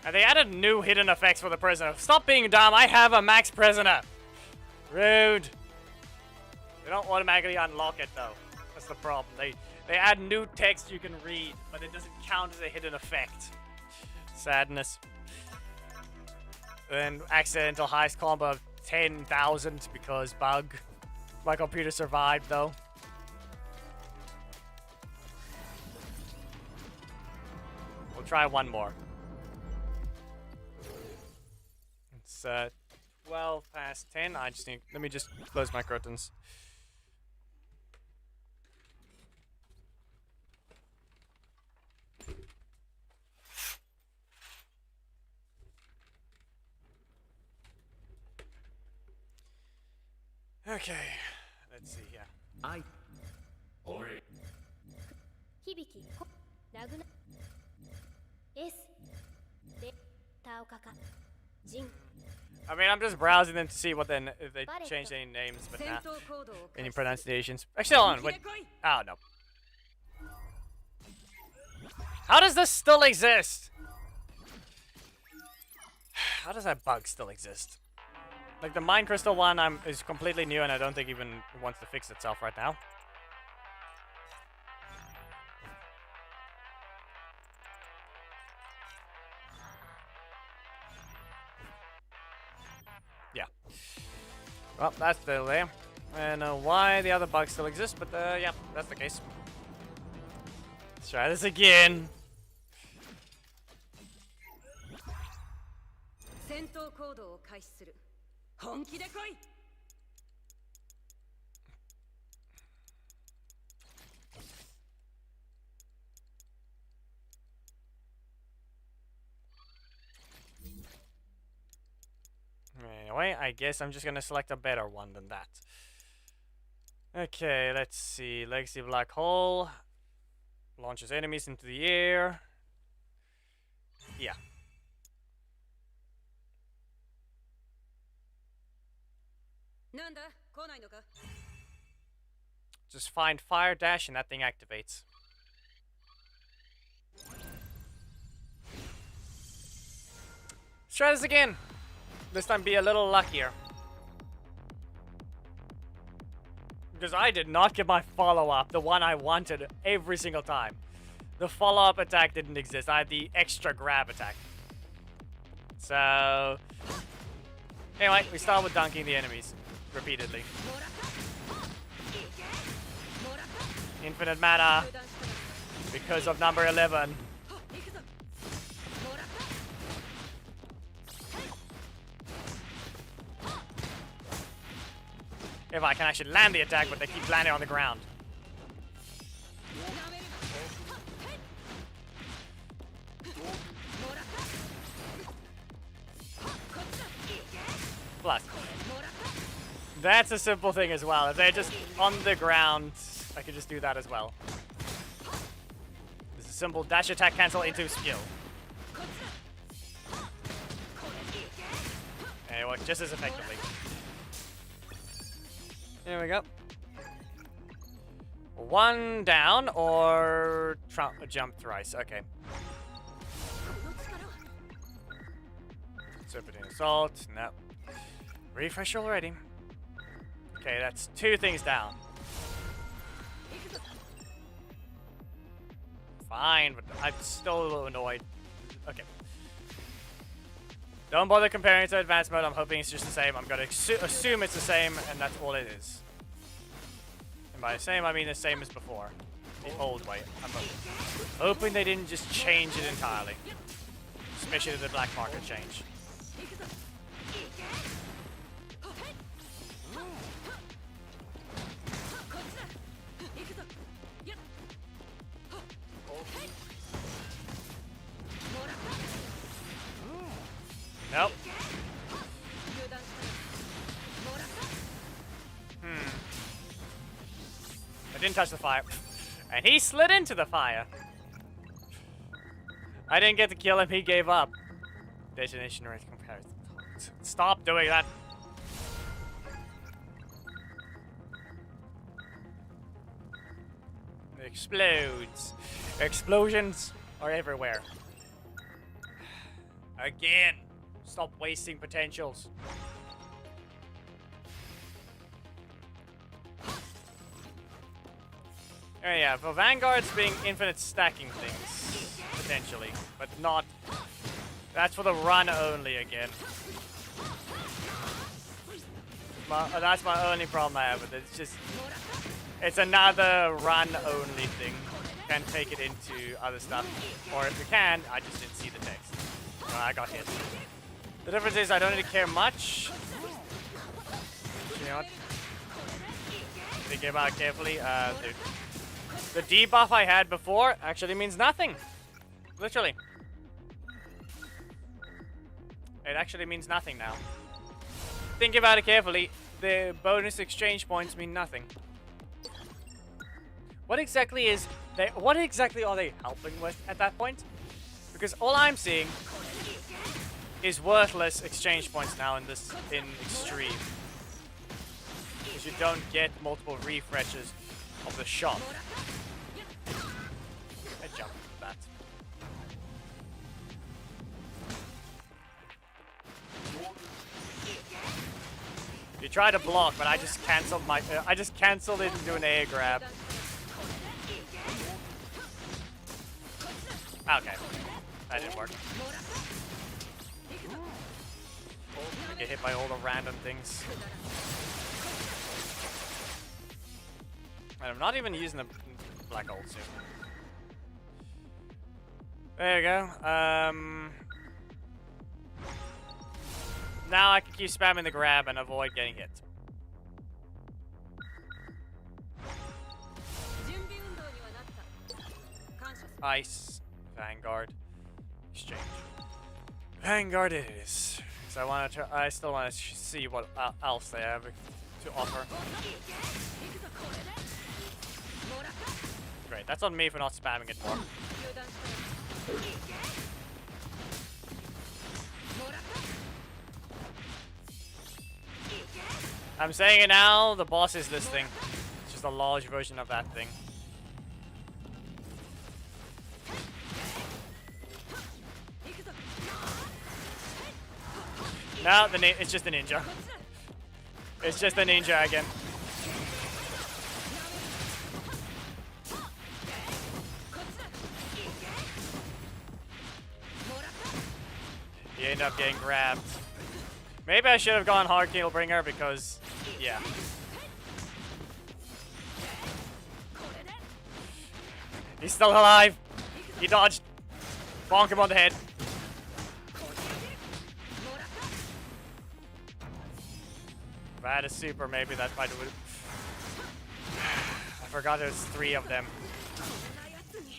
Speaker 2: And they added new hidden effects for the prisoner. Stop being dumb, I have a max prisoner. Rude. They don't automatically unlock it though. That's the problem. They add new text you can read, but it doesn't count as a hidden effect. Sadness. Then accidental highest combo of 10,000 because bug. My computer survived though. We'll try one more. It's 12 past 10. Let me just close my curtains. Okay, let's see here.
Speaker 1: I. Ori.
Speaker 5: 響きラグナ S でタオカカジン
Speaker 2: I mean, I'm just browsing them to see what then if they changed any names, but not any pronunciations. Actually, hold on. Wait. Oh no. How does this still exist? How does that bug still exist? Like the Mind Crystal one is completely new and I don't think even wants to fix itself right now. Yeah. Well, that's still there. I don't know why the other bugs still exist, but yeah, that's the case. Let's try this again.
Speaker 6: 戦闘行動を開始する。本気で来い。
Speaker 2: Anyway, I guess I'm just gonna select a better one than that. Okay, let's see. Legacy Black Hole. Launches enemies into the air. Yeah. Just find fire dash and that thing activates. Let's try this again. This time be a little luckier. Because I did not get my follow-up, the one I wanted every single time. The follow-up attack didn't exist. I had the extra grab attack. So... Anyway, we start with dunking the enemies. Repeatedly. Infinite mana. Because of number 11. If I can actually land the attack, but they keep landing on the ground. Plus, that's a simple thing as well. If they're just on the ground, I could just do that as well. This is a simple dash attack cancel into skill. And it works just as effectively. There we go. One down or jump thrice. Okay. Serpentine Assault. No. Refresh already. Okay, that's 2 things down. Fine, but I'm still a little annoyed. Okay. Don't bother comparing it to advanced mode. I'm hoping it's just the same. I'm gonna assume it's the same, and that's all it is. And by the same, I mean the same as before. The old way. I'm hoping they didn't just change it entirely. Especially the black market change. Nope. I didn't touch the fire. And he slid into the fire. I didn't get to kill him, he gave up. Detonation rate comparison. Stop doing that. Explodes. Explosions are everywhere. Again. Stop wasting potentials. Oh yeah, for Vanguard's being infinite stacking things, potentially, but not... That's for the run only again. That's my only problem I have with it. It's just... It's another run only thing. Can't take it into other stuff. Or if you can, I just didn't see the text. I got hit. The difference is I don't really care much. You know what? Think about it carefully. The debuff I had before actually means nothing. Literally. It actually means nothing now. Think about it carefully. The bonus exchange points mean nothing. What exactly is they? What exactly are they helping with at that point? Because all I'm seeing is worthless exchange points now in extreme. Because you don't get multiple refreshes of the shop. I jumped that. You tried to block, but I just cancelled my. I just cancelled it into an air grab. Okay, that didn't work. I get hit by all the random things. And I'm not even using the black ult soon. There you go. Now I can keep spamming the grab and avoid getting hit. Ice. Vanguard. Exchange. Vanguard it is. Because I still want to see what else they have to offer. Great, that's on me for not spamming it more. I'm saying it now, the boss is this thing. It's just a large version of that thing. No, it's just a ninja. It's just a ninja again. You end up getting grabbed. Maybe I should have gone hard Killbringer because, yeah. He's still alive. He dodged. Bonk him on the head. If I had a super, maybe that might have... I forgot there was 3 of them.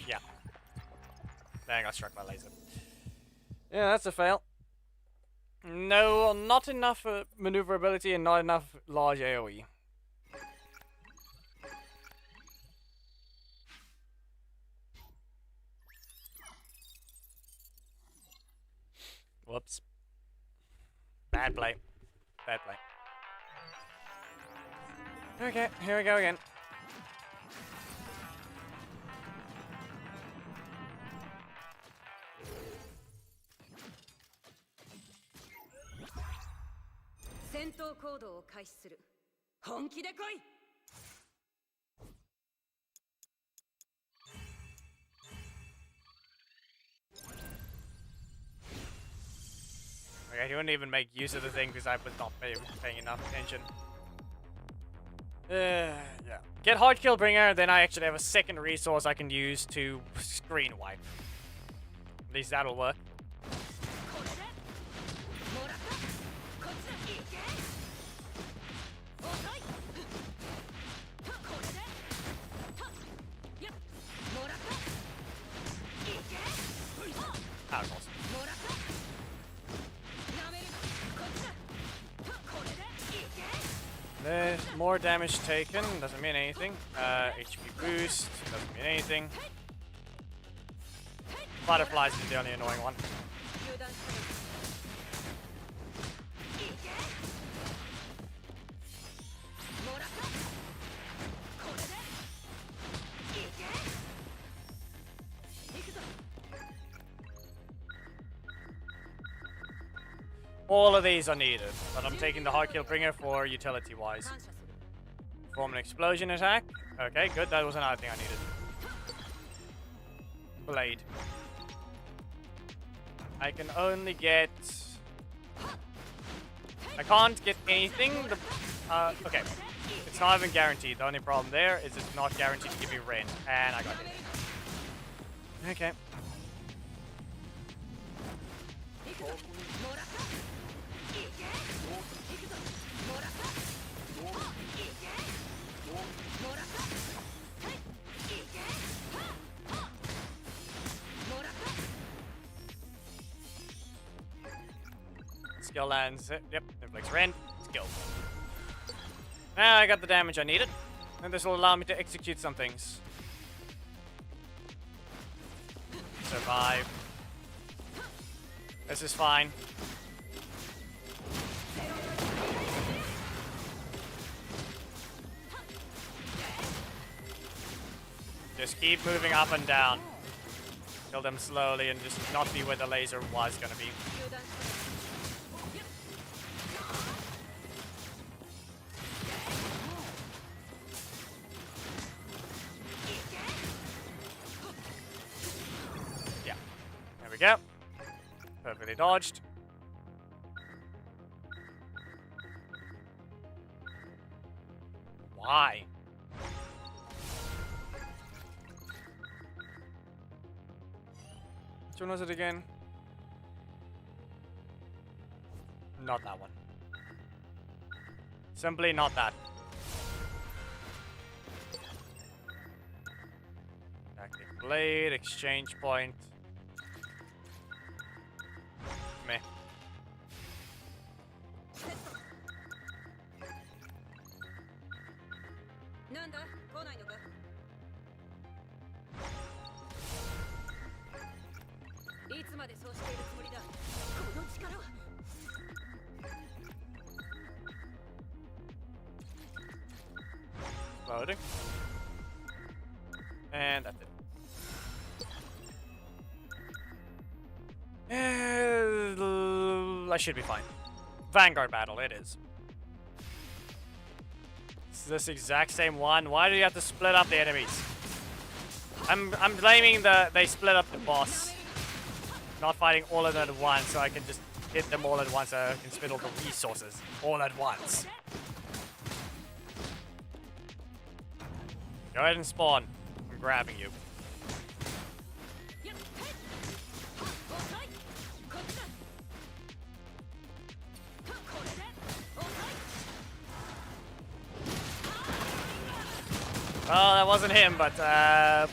Speaker 2: Yeah. Dang, I struck my laser. Yeah, that's a fail. No, not enough maneuverability and not enough large AoE. Whoops. Bad play. Bad play. Okay, here we go again. Okay, he wouldn't even make use of the thing because I was not paying enough attention. Yeah. Get hard Killbringer, then I actually have a second resource I can use to screen wipe. At least that'll work. Ah, of course. There's more damage taken, doesn't mean anything. HP boost, doesn't mean anything. butterflies is the only annoying one.
Speaker 6: 油断したいけもらったこれでいけ行くぞ
Speaker 2: All of these are needed, but I'm taking the hard kill bringer for utility wise.
Speaker 6: 感謝する
Speaker 2: Perform an explosion attack. Okay, good. That was another thing I needed. Blade. I can only get. I can't get anything. Okay. It's not even guaranteed. The only problem there is it's not guaranteed to give me rain. And I got it. Okay.
Speaker 6: 行くぞもらったいけ行くぞもらったいけもらったはいいけもらった
Speaker 2: Skill lands. Yep, inflicts rain. Skill. Now I got the damage I needed. And this will allow me to execute some things. Survive. This is fine. Just keep moving up and down. Kill them slowly and just not be where the laser was gonna be.
Speaker 6: 油断したい
Speaker 2: Yeah. There we go. Perfectly dodged. Why? Which one was it again? Not that one. Simply not that. Active blade, exchange point. Meh.
Speaker 6: なんだ来ないのかいつまでそうしているつもりだこの力は
Speaker 2: Loading. And that's it. I should be fine. Vanguard battle, it is. It's this exact same one. Why do you have to split up the enemies? I'm blaming they split up the boss. Not fighting all of them at once, so I can just hit them all at once, so I can spend all the resources all at once. Go ahead and spawn. I'm grabbing you. Well, that wasn't him, but I'm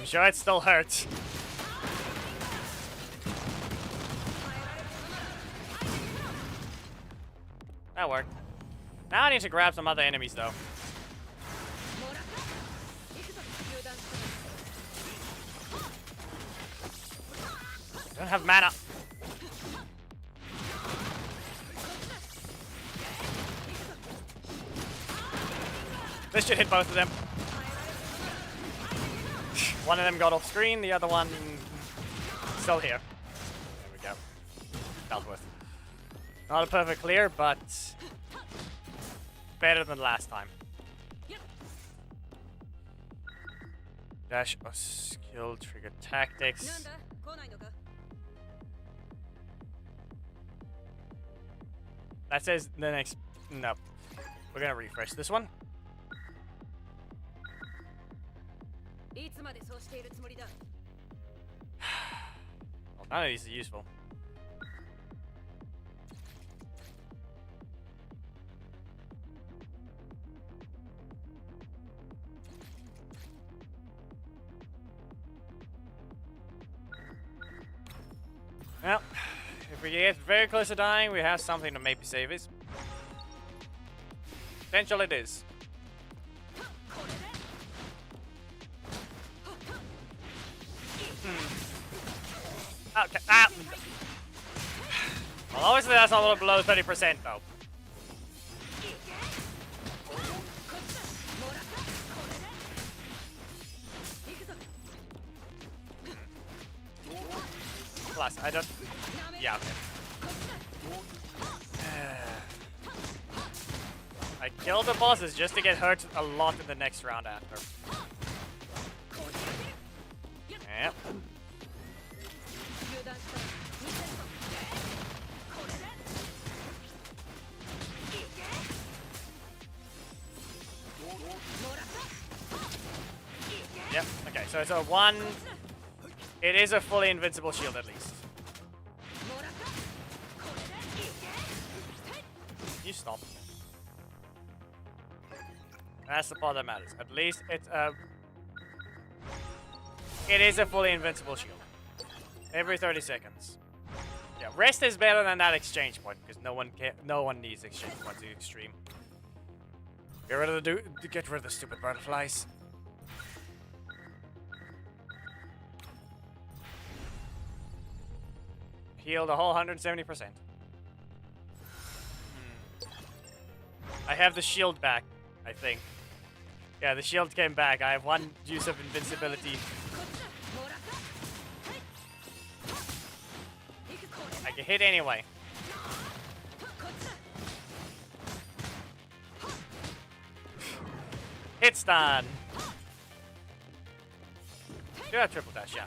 Speaker 2: sure it still hurts. That worked. Now I need to grab some other enemies, though. I don't have mana. This should hit both of them. One of them got off screen, the other one still here. There we go. Dealt with. Not a perfect clear, but better than last time. Dash or skill trigger tactics. That says the next. No. We're gonna refresh this one. Well, none of these are useful. Well, if we get very close to dying, we have something to maybe save us. Potential it is. Okay. Ah. Well, obviously that's a little below 30% though. Plus, I don't. Yeah. Okay. I killed the bosses just to get hurt a lot in the next round after. Yep. Yep, okay, so it's a 1. It is a fully invincible shield at least. You stop. That's the part that matters. At least it's a... It is a fully invincible shield. Every 30 seconds. Yeah, rest is better than that exchange point because no one needs exchange points in extreme. Get rid of the stupid butterflies. Healed a whole 170%. I have the shield back, I think. Yeah, the shield came back. I have 1 use of invincibility. I can hit anyway. Hit stun. Do have triple dash, yeah.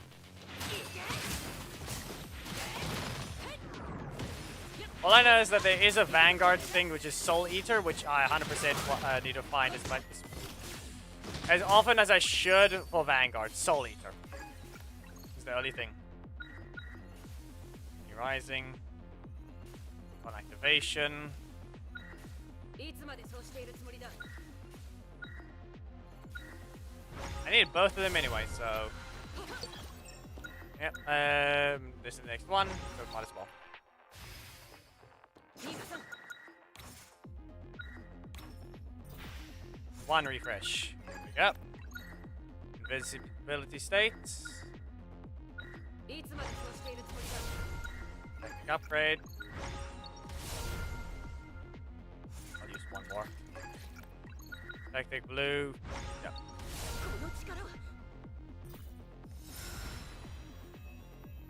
Speaker 2: All I know is that there is a Vanguard thing, which is Soul Eater, which I 100% need to find as often as I should for Vanguard. Soul Eater. It's the only thing. Rising. On activation. I need both of them anyway, so... Yep, this is the next one, so might as well. One refresh. There we go. Invincibility states. Technic upgrade. I'll use 1 more. Tactic blue. Yep.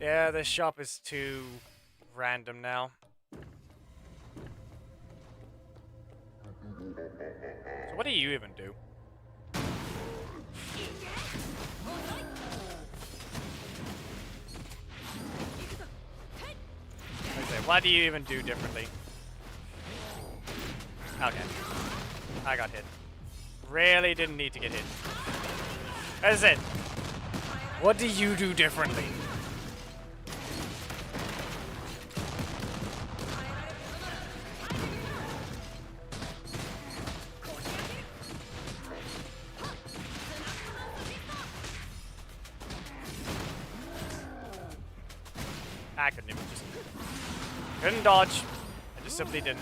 Speaker 2: Yeah, this shop is too random now. So what do you even do? What do you even do differently? Okay. I got hit. Really didn't need to get hit. That's it. What do you do differently? I couldn't even just... Couldn't dodge. I just simply didn't.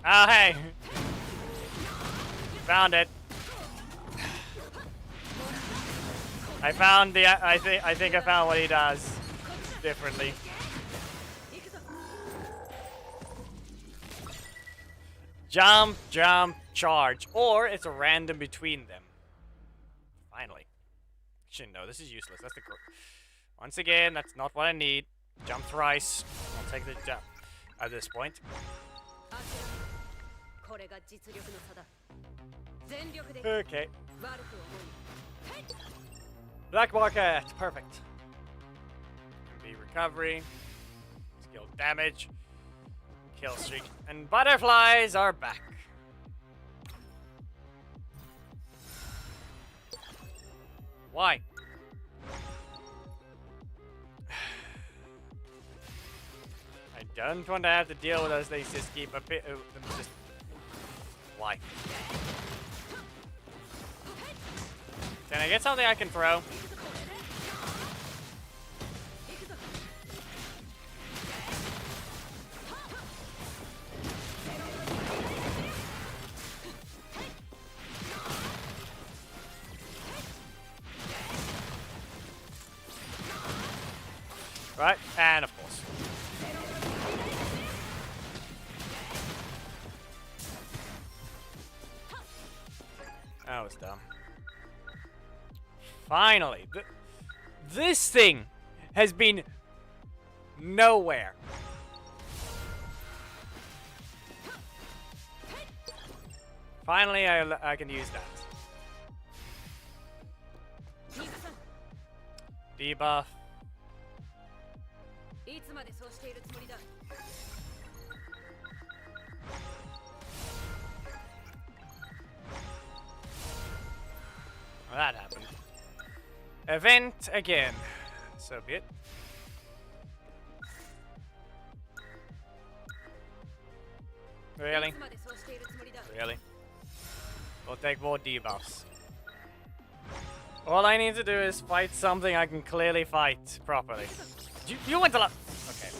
Speaker 2: Oh, hey! Found it. I found the... I think I found what he does differently. Jump, jump, charge. Or it's a random between them. Finally. Actually, no, this is useless. That's the... Once again, that's not what I need. Jump thrice. I'll take the jump at this point. Okay. Black market. Perfect. Be recovery. Skill damage. Kill streak. And butterflies are back. Why? I don't want to have to deal with those things. Just keep a bit. Just why? Can I get something I can throw? Right, and of course. That was dumb. Finally, this thing has been nowhere. Finally, I can use that. Debuff.
Speaker 6: いつまでそうしているつもりだ
Speaker 2: Well, that happened. Event again. So be it. Really?
Speaker 6: いつまでそうしているつもりだ
Speaker 2: Really? We'll take more debuffs. All I need to do is fight something I can clearly fight properly. You went a lot. Okay.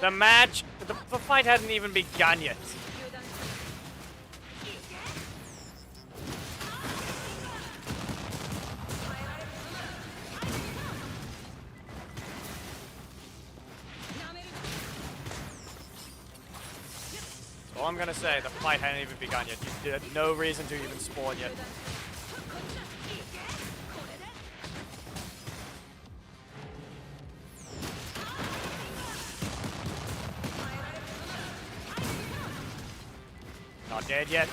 Speaker 2: The match, the fight hadn't even begun yet. All I'm gonna say, the fight hadn't even begun yet. You had no reason to even spawn yet. Not dead yet.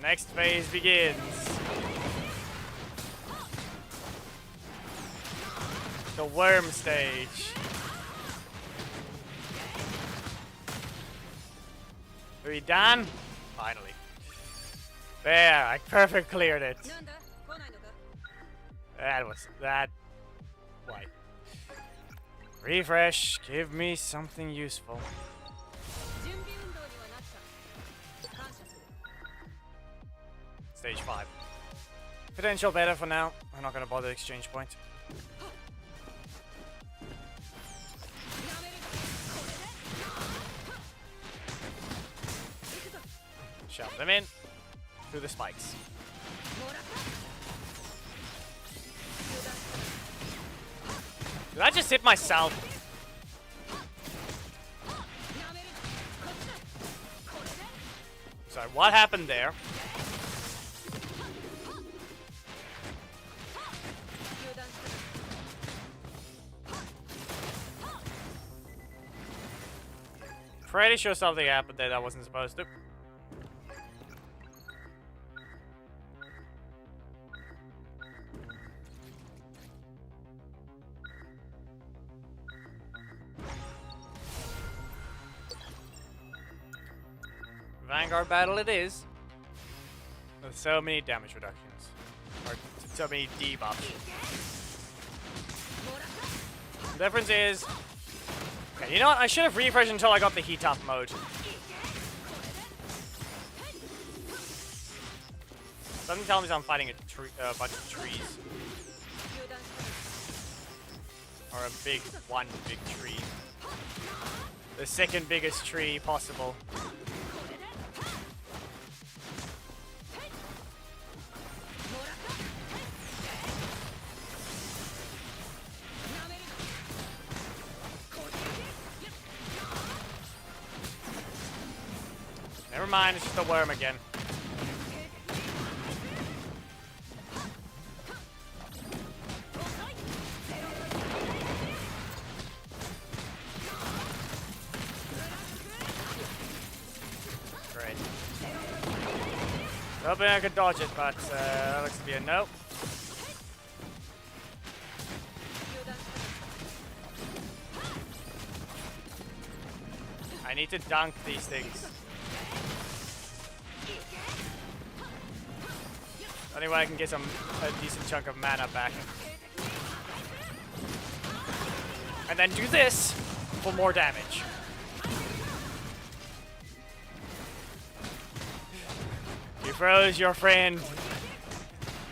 Speaker 2: Next phase begins. The worm stage. Are we done? Finally. There, I perfect cleared it.
Speaker 6: なんだ来ないのか
Speaker 2: That was that. Why? Refresh. Give me something useful.
Speaker 6: 準備運動にはなった感謝する
Speaker 2: Stage 5. Potential better for now. I'm not gonna bother exchange point. Shove them in through the spikes. Did I just hit myself? Sorry, what happened there? Pretty sure something happened there that wasn't supposed to. Vanguard battle it is. With so many damage reductions. Or so many debuffs. The difference is... Okay, you know what? I should have refreshed until I got the heat up mode. Doesn't tell me I'm fighting a bunch of trees. Or a one big tree. The second biggest tree possible. Never mind, it's just a worm again. Great. Hoping I could dodge it, but that looks to be a no. I need to dunk these things. Only way I can get a decent chunk of mana back. And then do this for more damage. You froze your friend.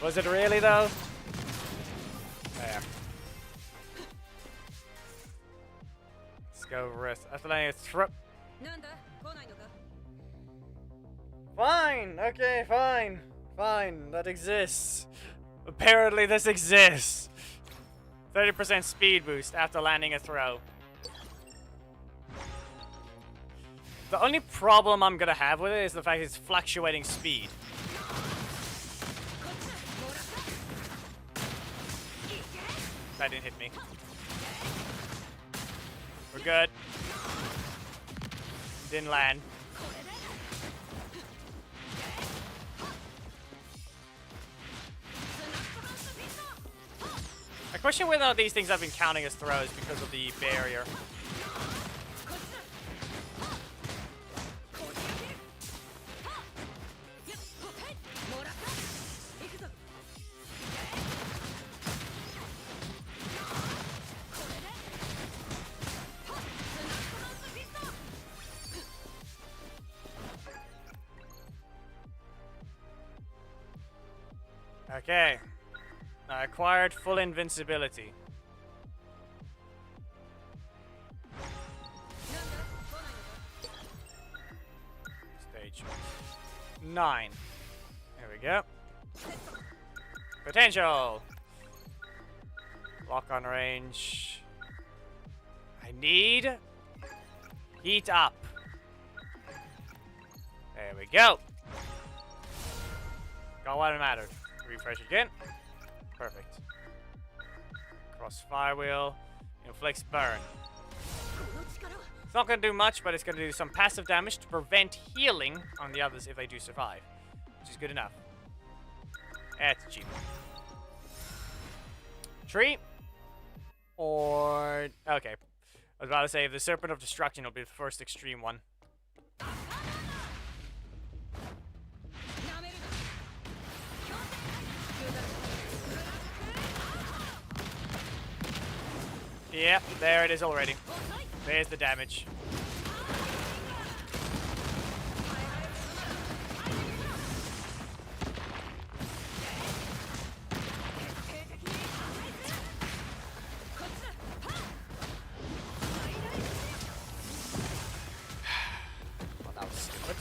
Speaker 2: Was it really though? There. Let's go wrist. After letting it throw.
Speaker 6: なんだ来ないのか
Speaker 2: Fine. Okay. Fine. Fine. That exists. Apparently, this exists. 30% speed boost after landing a throw. The only problem I'm gonna have with it is the fact it's fluctuating speed. That didn't hit me. We're good. Didn't land. I question whether these things have been counting as throws because of the barrier. Okay. I acquired full invincibility. Stage 9. There we go. Potential! Lock on range. I need heat up. There we go. Got what mattered. Refresh again. Perfect. Cross fire wheel. Inflicts burn. It's not going to do much, but it's going to do some passive damage to prevent healing on the others if they do survive. Which is good enough. That's cheap. Tree. Or... okay. I was about to say, the Serpent of Destruction will be the first extreme one. Yep, there it is already. There's the damage. Well, that was stupid.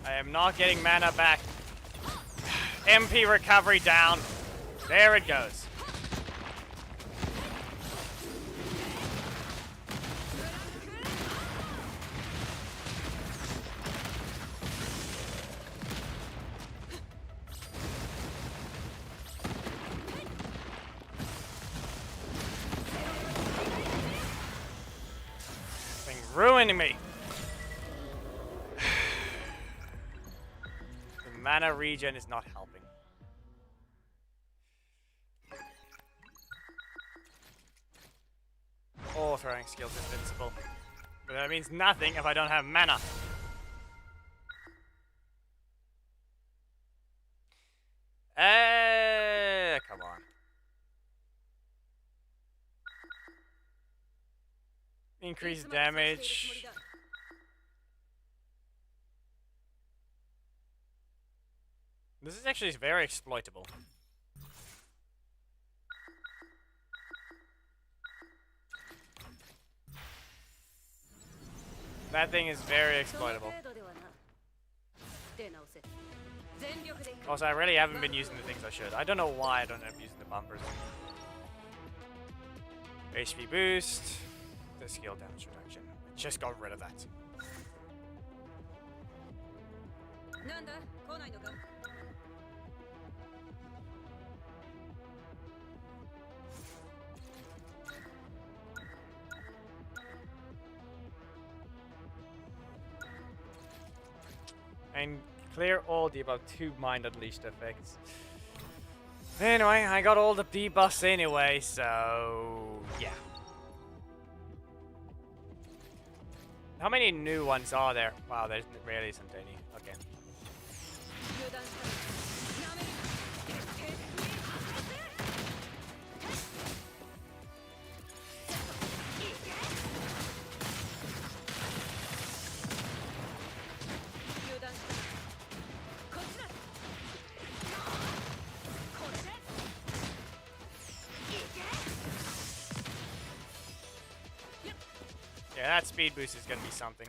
Speaker 2: I am not getting mana back. MP recovery down. There it goes. Thing ruining me. Mana regen is not helping. All throwing skills invincible. But that means nothing if I don't have mana. Come on. Increased damage. This is actually very exploitable. That thing is very exploitable. Also, I really haven't been using the things I should. I don't know why I don't end up using the bumpers. HP boost. The skill damage reduction. Just got rid of that. And clear all the above 2 mind unleashed effects. Anyway, I got all the debuffs anyway, so yeah. How many new ones are there? Wow, there really isn't any. Okay. Okay, that speed boost is gonna be something.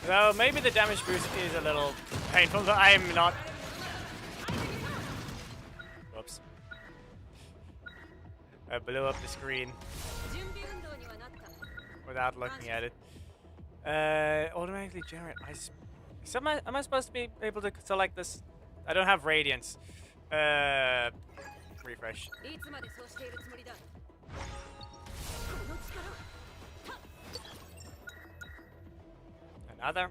Speaker 2: So maybe the damage boost is a little painful, but I'm not. Whoops. I blew up the screen without looking at it. Automatically generate ice. So am I supposed to be able to select this? I don't have radiance. Refresh. Another.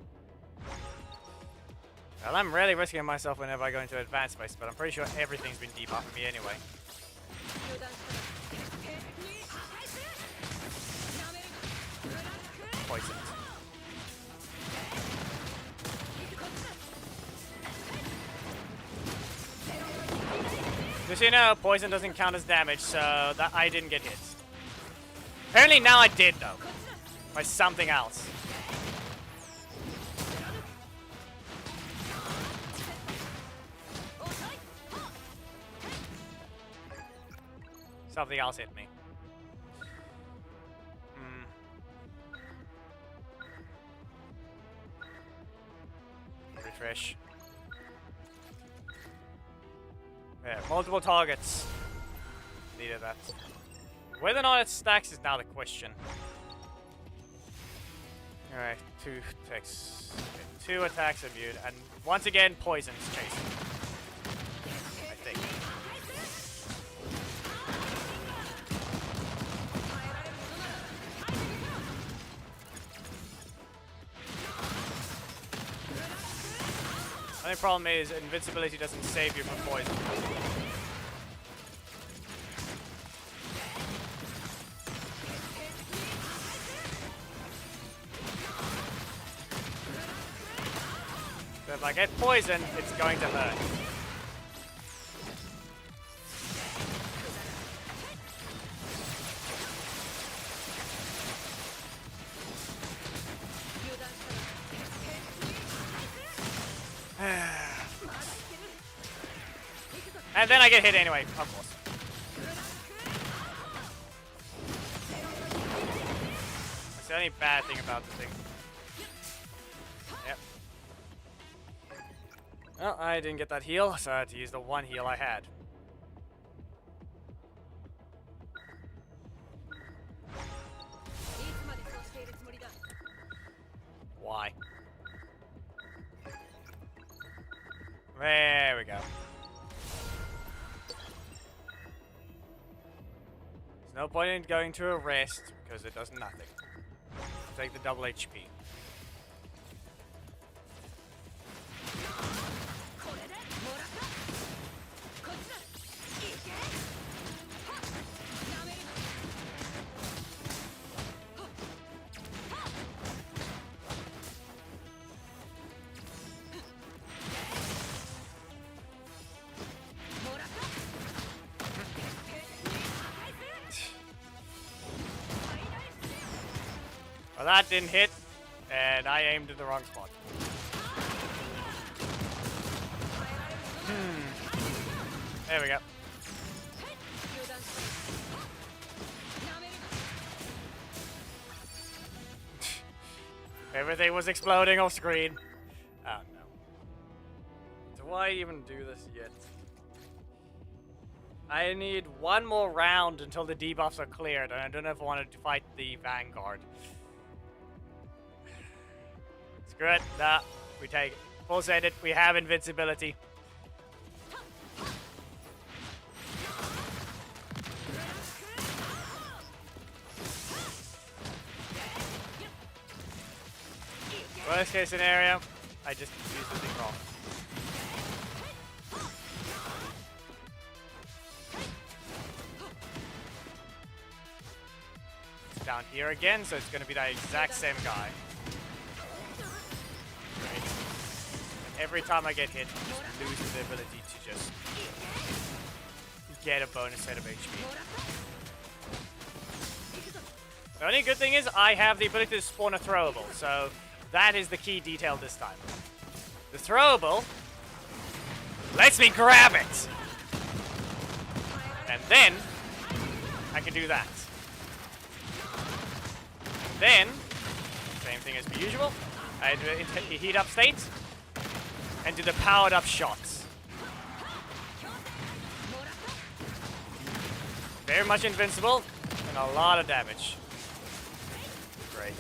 Speaker 2: Well, I'm really risking myself whenever I go into advanced space, but I'm pretty sure everything's been debuffing me anyway. Poisoned. Just so you know, poison doesn't count as damage, so that I didn't get hit. Apparently now I did, though. By something else. Something else hit me. Refresh. Yeah, multiple targets. Needed that. Whether or not it stacks is now the question. Alright, 2 attacks. Okay, 2 attacks immune, and once again, poison's chasing. I think. The only problem is invincibility doesn't save you from poison. So if I get poisoned, it's going to hurt. And then I get hit anyway, of course. That's the only bad thing about the thing. Yep. Well, I didn't get that heal, so I had to use the one heal I had. Why? There we go. There's no point in going to a rest because it does nothing. Take the double HP. Well, that didn't hit, and I aimed in the wrong spot. There we go. Everything was exploding off screen. Oh no. Do I even do this yet? I need one more round until the debuffs are cleared, and I don't know if I want to fight the Vanguard. Screw it. Nah, we take it. Pulsate it. We have invincibility. Worst case scenario, I just use the thing wrong. It's down here again, so it's going to be that exact same guy. every time I get hit, I'm just losing the ability to just get a bonus set of HP. The only good thing is I have the ability to spawn a throwable, so that is the key detail this time. The throwable lets me grab it! And then I can do that. And then, same thing as per usual, I do a heat up state and do the powered up shots. Very much invincible and a lot of damage. Great.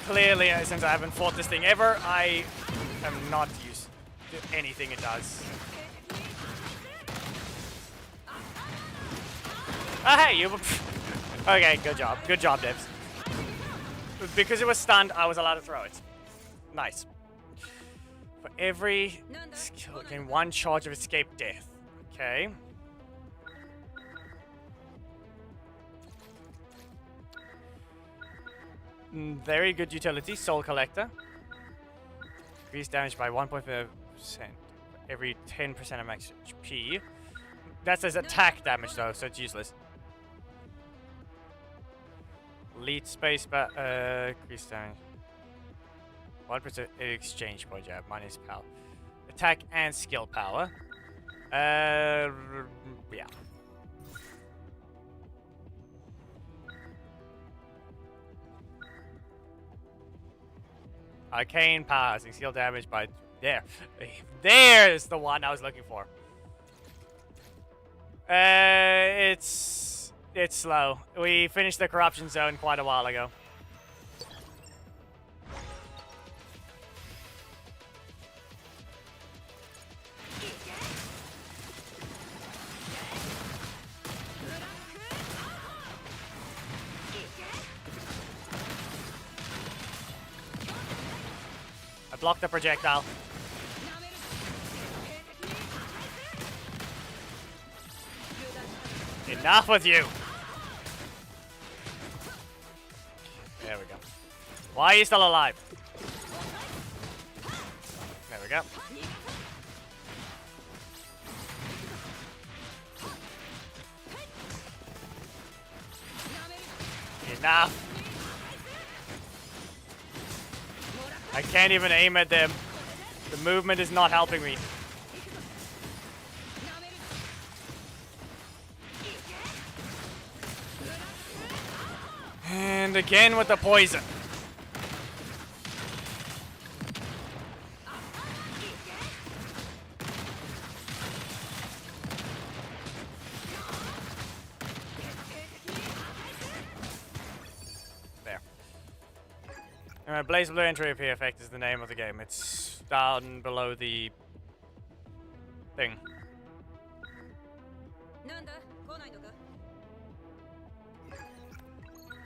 Speaker 2: Clearly, since I haven't fought this thing ever, I am not used to anything it does. Oh, hey, you... Okay, good job. Good job, devs. Because it was stunned, I was allowed to throw it. Nice. For every skill, gain 1 charge of escape death. Okay. Very good utility, Soul Collector. Increase damage by 1.5% every 10% of max HP. That says attack damage though, so it's useless. Lead space, but increase damage. 1% exchange point, yeah, minus power. Attack and skill power. Yeah. Arcane power, skill damage by there. There's the one I was looking for. It's slow. We finished the corruption zone quite a while ago. I blocked the projectile. Enough with you! There we go. Why are you still alive? There we go. Enough! I can't even aim at them. The movement is not helping me. And again with the poison. There. Blaze Blue Entry Appear Effect is the name of the game. It's down below the thing.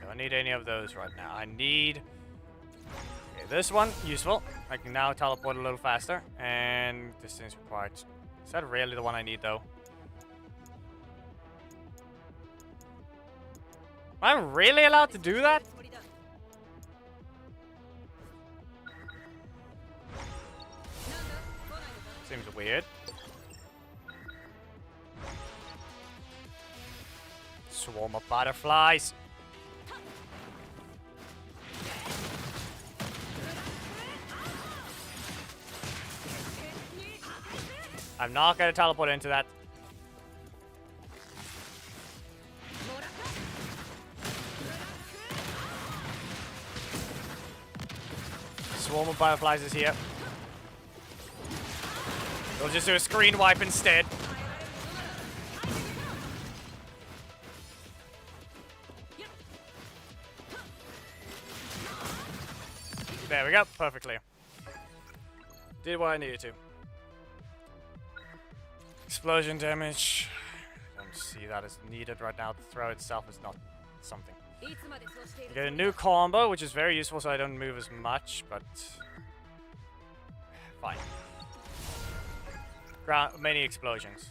Speaker 2: Don't need any of those right now. I need this one, useful. I can now teleport a little faster, and distance required. Is that really the one I need, though? Am I really allowed to do that? Seems weird. Swarm of butterflies. I'm not going to teleport into that. Swarm of butterflies is here. We'll just do a screen wipe instead. There we go, perfectly. Did what I needed to. Explosion damage. I don't see that as needed right now. The throw itself is not something. Get a new combo, which is very useful so I don't move as much, but fine. Many explosions.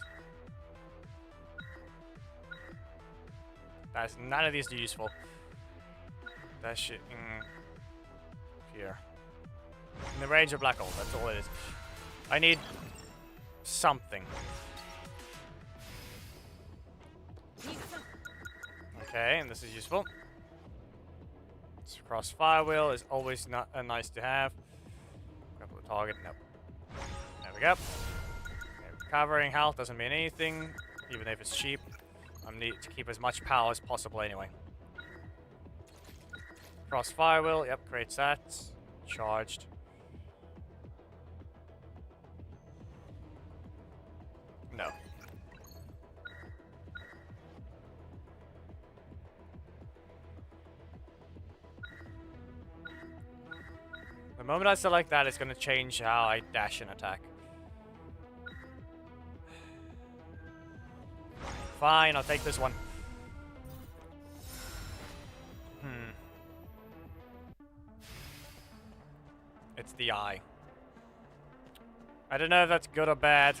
Speaker 2: None of these are useful. that shit here. In the range of black hole, that's all it is. I need something. Okay, and this is useful. Cross fire wheel is always not nice to have. Grab the target. Nope. There we go. Okay, recovering health doesn't mean anything, even if it's cheap. I need to keep as much power as possible anyway. Cross fire wheel. Yep, creates that. Charged. No. The moment I select that, it's going to change how I dash and attack. Fine, I'll take this one. It's the eye. I don't know if that's good or bad.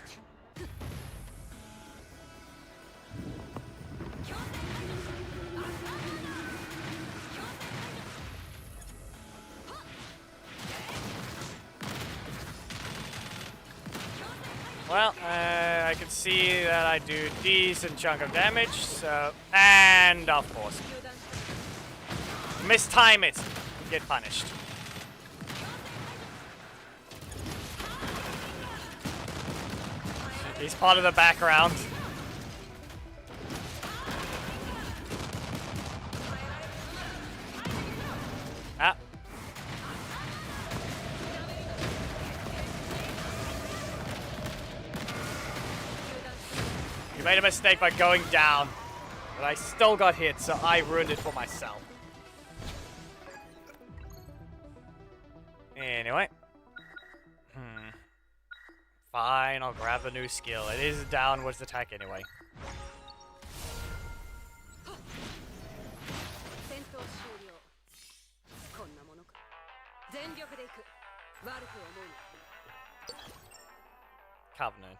Speaker 2: Well, I can see that I do a decent chunk of damage, so... And, of course. Mistime it. Get punished. He's part of the background. Ah. You made a mistake by going down, but I still got hit, so I ruined it for myself. Anyway. Fine, I'll grab the new skill. It is a downwards attack anyway. Covenant.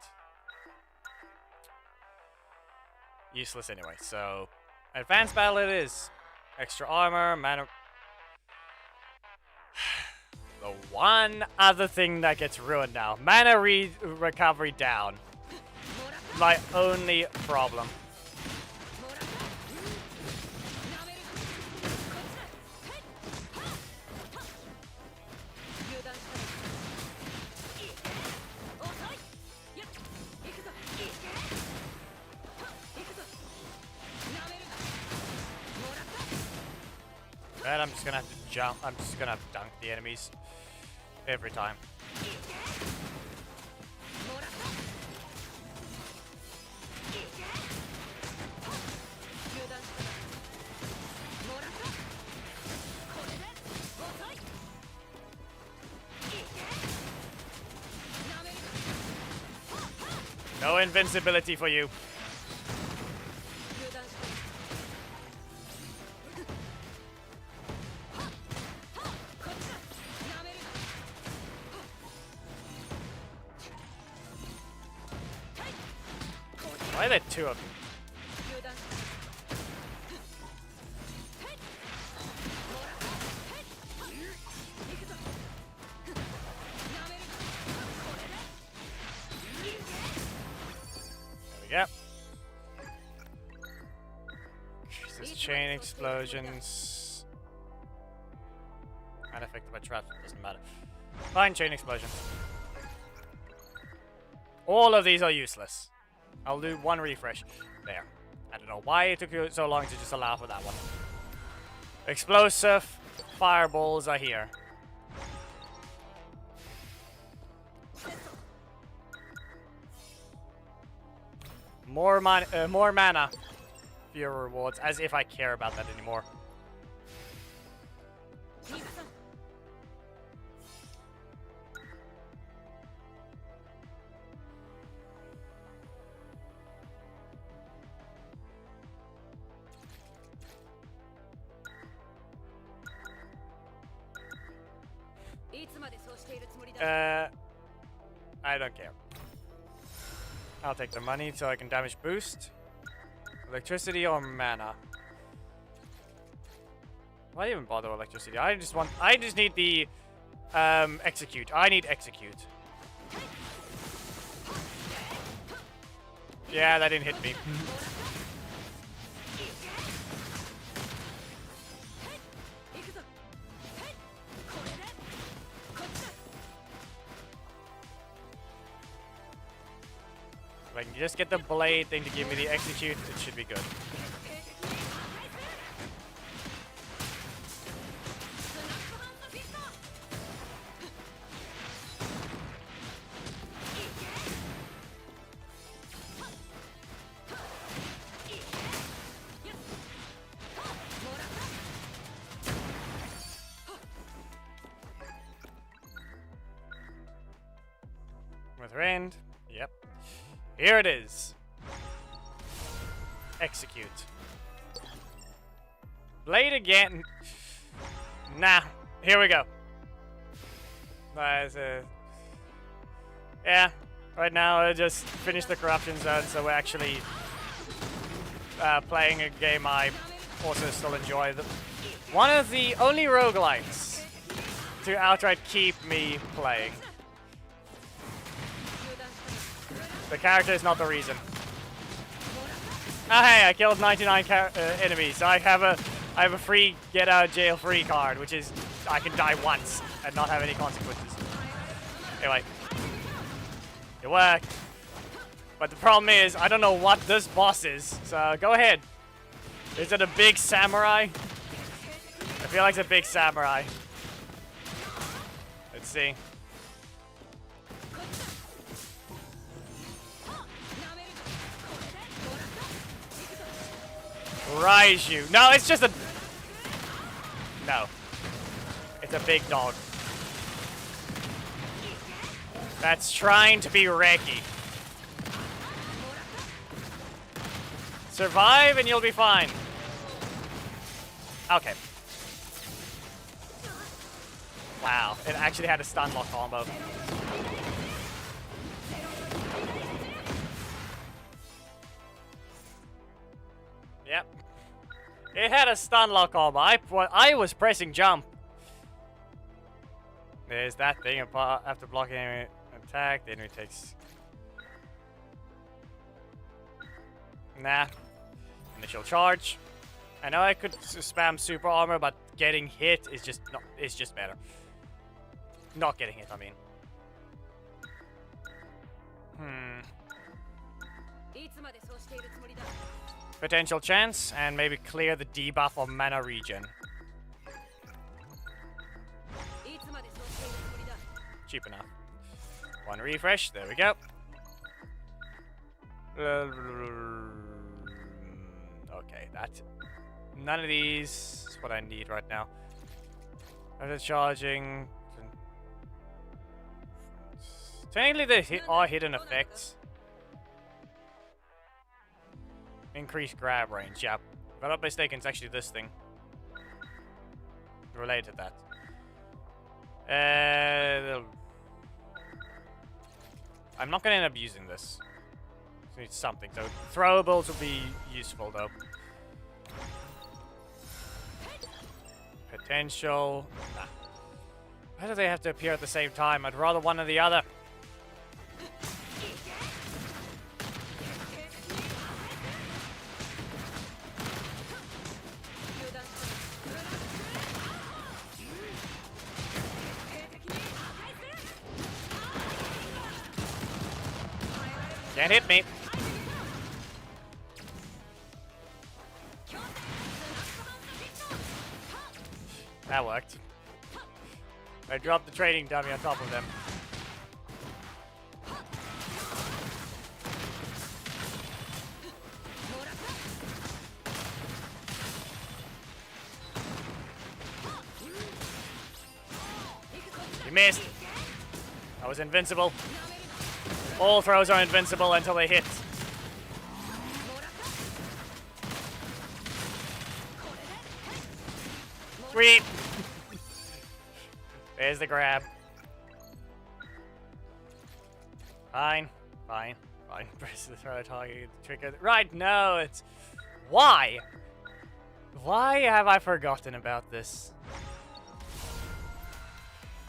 Speaker 2: Useless anyway, so... Advanced battle it is. Extra armor, mana... The one other thing that gets ruined now. Mana recovery down. My only problem. And I'm just gonna have to jump. I'm just gonna have to dunk the enemies every time. No invincibility for you. Why are there two of them? There we go. This is chain explosions. Unaffected by traps, doesn't matter. Fine, chain explosion. All of these are useless. I'll do one refresh. There. I don't know why it took you so long to just allow for that one. Explosive fireballs are here. More mana. Fewer rewards. As if I care about that anymore. I don't care. I'll take the money so I can damage boost. Electricity or mana? Why even bother electricity? I just need the execute. I need execute. Yeah, that didn't hit me. If I can just get the blade thing to give me the execute, it should be good. With Rand, yep. Here it is. Execute. Blade again. Nah, here we go. Yeah, right now I just finished the Corruption Zone, so we're actually playing a game I also still enjoy. One of the only roguelites to outright keep me playing. The character is not the reason. Oh hey, I killed 99 enemies. So I have a free get out of jail free card, which is I can die once and not have any consequences. Anyway, it worked. But the problem is I don't know what this boss is. So go ahead. Is it a big samurai? I feel like it's a big samurai. Let's see. Raiju. No, it's just a... No. It's a big dog. That's trying to be Reki. Survive and you'll be fine. Okay. Wow, it actually had a stun lock combo. Yep. It had a stun lock combo. I was pressing jump. There's that thing after blocking an attack, the enemy takes... Nah. Initial charge. I know I could spam super armor, but getting hit is just not, it's just better. Not getting hit, I mean. Potential chance, and maybe clear the debuff of mana regen. Cheap enough. One refresh, there we go. Okay, that's... None of these is what I need right now. After charging... Technically they are hidden effects. Increased grab range, yeah. If I'm not mistaken, it's actually this thing. Related to that. I'm not going to end up using this. I need something, so throwables will be useful though. Potential. Nah. Why do they have to appear at the same time? I'd rather one or the other. Can't hit me. That worked. I dropped the trading dummy on top of them. You missed. I was invincible. All throws are invincible until they hit. Sweet. There's the grab. Fine. Fine. Fine. Press the throw target trigger. Right, no, it's... Why? Why have I forgotten about this?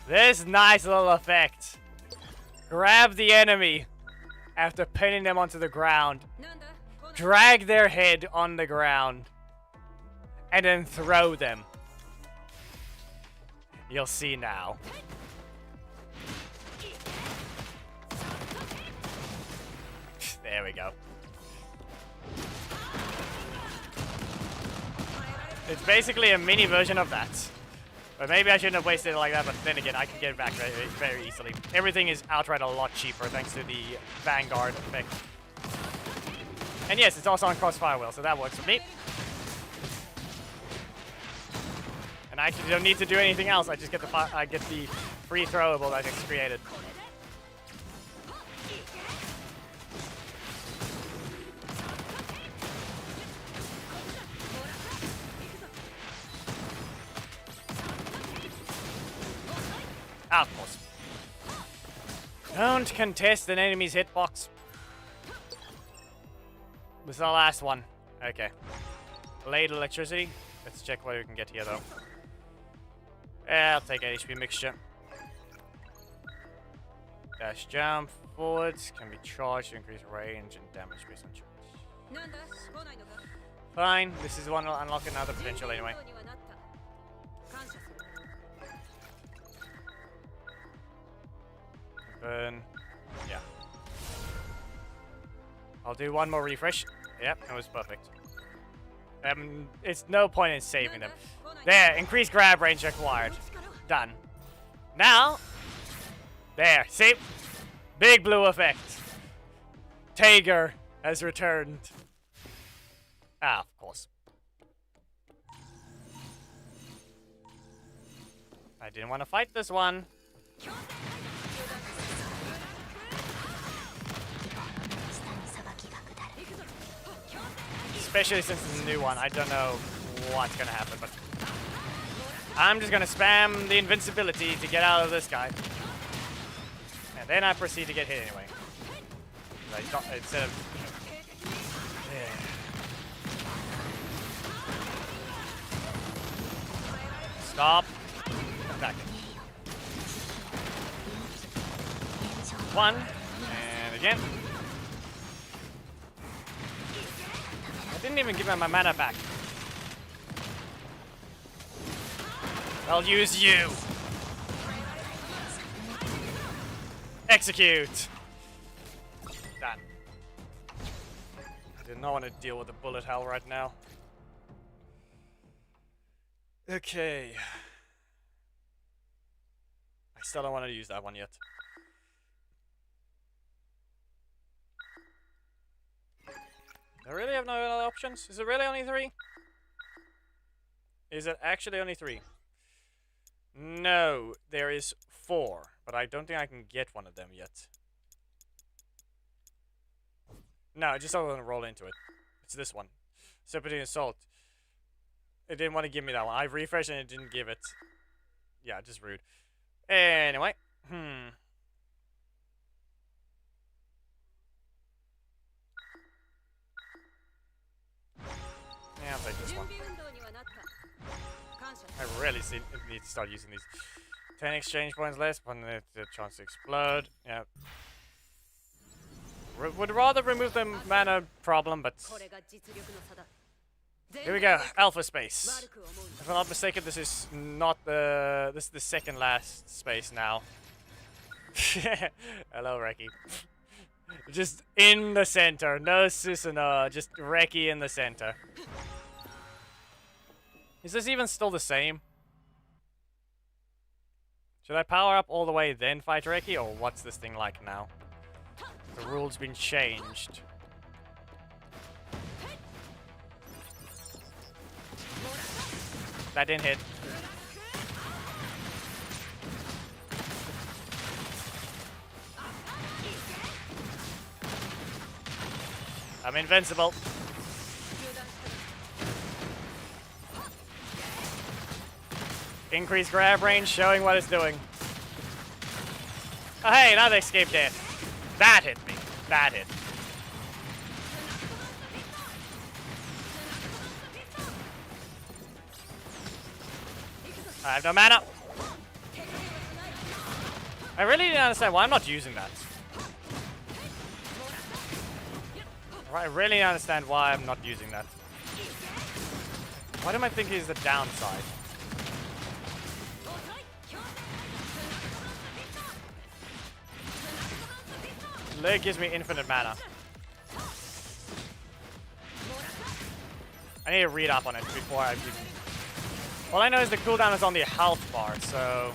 Speaker 2: This nice little effect. Grab the enemy after pinning them onto the ground. Drag their head on the ground. And then throw them. You'll see now. There we go. It's basically a mini version of that. But maybe I shouldn't have wasted it like that, but then again, I can get it back very, very easily. Everything is outright a lot cheaper thanks to the Vanguard effect. And yes, it's also on Crossfire Wheel, so that works for me. And I actually don't need to do anything else, I just get the free throwable that gets created. Ah, of course. Don't contest an enemy's hitbox. This is the last one. Okay. Late electricity. Let's check what we can get here, though. I'll take an HP mixture. Dash jump. Forwards can be charged to increase range and damage based on charge. Fine. This is one will unlock another potential anyway. Burn. Yeah. I'll do one more refresh. Yep, it was perfect. It's no point in saving them. There, increased grab range acquired. Done. Now, there, see? Big blue effect. Tager has returned. Ah, of course. I didn't want to fight this one. Especially since it's a new one, I don't know what's gonna happen, but I'm just gonna spam the invincibility to get out of this guy. And then I proceed to get hit anyway. Instead of... Yeah. Stop. Back. One. And again. I didn't even give my mana back. I'll use you. Execute. Done. I did not want to deal with the bullet hell right now. Okay. I still don't want to use that one yet. I really have no other options? Is it really only 3? Is it actually only 3? No, there is 4, but I don't think I can get one of them yet. No, I just don't want to roll into it. It's this one. Serpentine Assault. It didn't want to give me that one. I refreshed and it didn't give it. Yeah, just rude. Anyway. Yeah, I'll take this one. I really need to start using these. 10 exchange points less, but the chance to explode. Yeah. Would rather remove the mana problem, but... Here we go, Alpha Space. If I'm not mistaken, this is not the... This is the second last space now. Hello, Reki. Just in the center. No Susanoo, just Reki in the center. Is this even still the same? Should I power up all the way then fight Reki, or what's this thing like now? The rules been changed. That didn't hit. I'm invincible. Increased grab range, showing what it's doing. Oh hey, another escape death. That hit me. That hit. I have no mana. I really didn't understand why I'm not using that. I really didn't understand why I'm not using that. Why do I think is the downside? Leg gives me infinite mana. I need to read up on it before I give. All I know is the cooldown is on the health bar, so.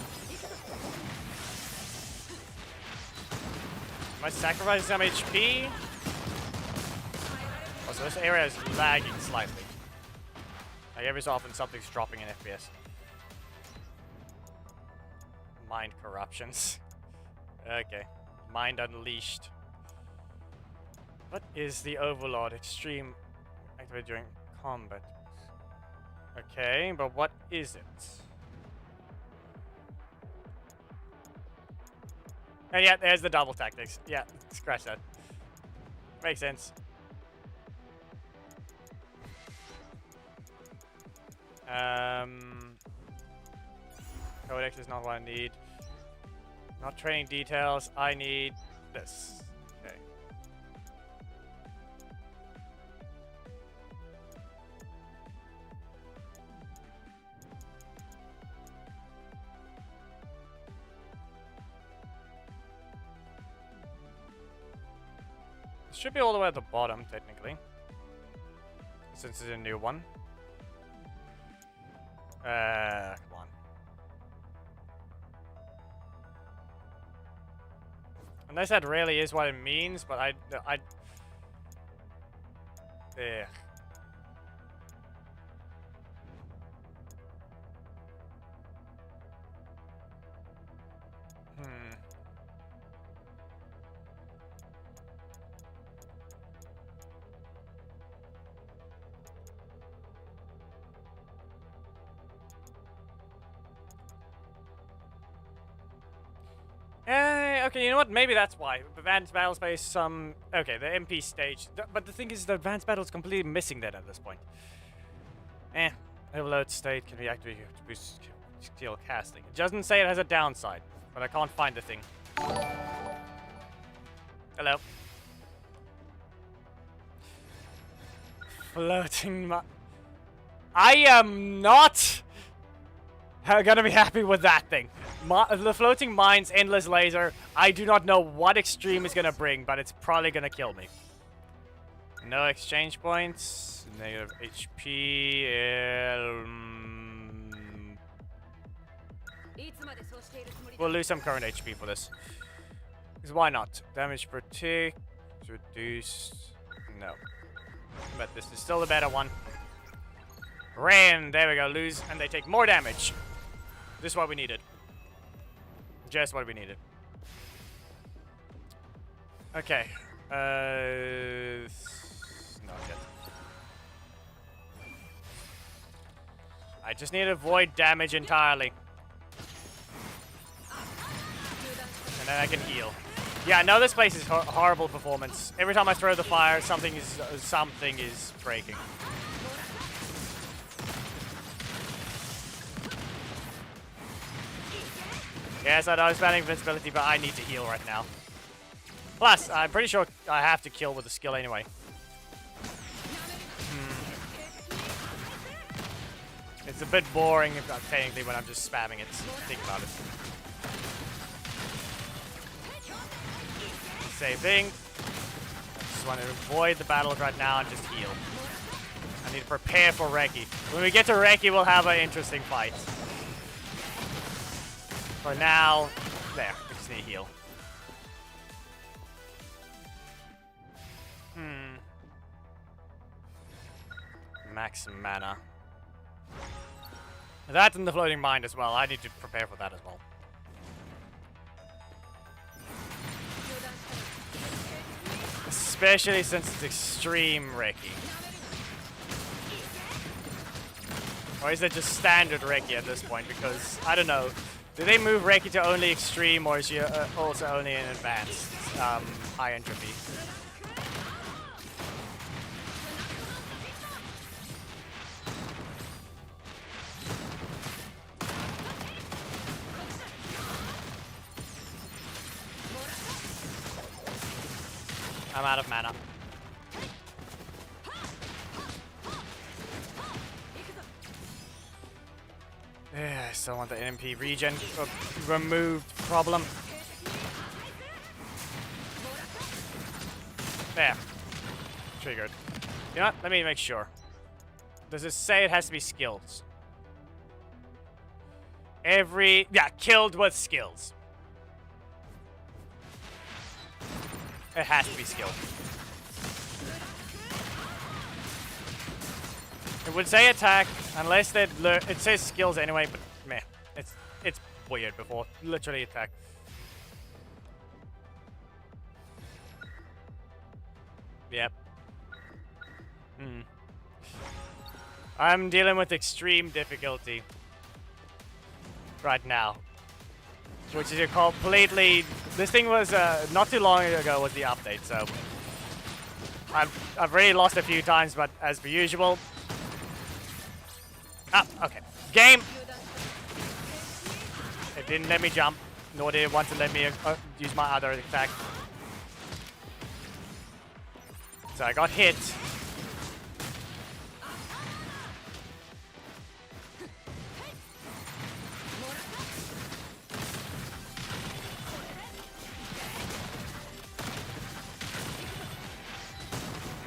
Speaker 2: Am I sacrificing some HP? Oh, so this area is lagging slightly. Like every so often something's dropping in FPS. Mind corruptions. Okay. Mind unleashed. What is the Overlord? Extreme activated during combat. Okay, but what is it? And yeah, there's the double tactics. Yeah, scratch that. Makes sense. Codex is not what I need. Not training details. I need this. Okay. It should be all the way at the bottom, technically. Since it's a new one. Come on. Unless that really is what it means, but I ugh. Okay, you know what? Maybe that's why. Advanced Battle Space, okay, the MP stage. But the thing is, the Advanced Battle is completely missing that at this point. Overload state can be activated to boost skill casting. It doesn't say it has a downside, but I can't find the thing. Hello. Floating I am not gonna be happy with that thing. The floating mines, endless laser. I do not know what extreme is gonna bring, but it's probably gonna kill me. No exchange points. Negative HP. We'll lose some current HP for this. Because why not? Damage per tick. Reduced. No. But this is still the better one. Ran. There we go. Lose. And they take more damage. This is what we needed. Just what we needed. Okay. Not yet. I just need to avoid damage entirely. And then I can heal. Yeah, no, this place is horrible performance. Every time I throw the fire, something is breaking. Yes, I know I'm spamming invincibility, but I need to heal right now. Plus, I'm pretty sure I have to kill with the skill anyway. It's a bit boring, if not technically, when I'm just spamming it. Think about it. Same thing. I just want to avoid the battles right now and just heal. I need to prepare for Reki. When we get to Reki, we'll have an interesting fight. For now, there, we just need to heal. Max mana. That and the floating mind as well. I need to prepare for that as well. Especially since it's extreme Reki. Or is it just standard Reki at this point? Because, I don't know. Do they move Reki to only extreme, or is she also only in advanced high entropy? I'm out of mana. Yeah, I still want the NMP regen removed problem. There. Triggered. You know what? Let me make sure. Does it say it has to be skills? Yeah, killed with skills. It has to be skilled. It would say attack unless they it says skills anyway, but meh. It's weird before literally attack. Yep. I'm dealing with extreme difficulty right now, which is a completely. This thing was not too long ago was the update, so I've already lost a few times, but as per usual. Ah, okay. Game. It didn't let me jump, nor did it want to let me use my other attack. So I got hit.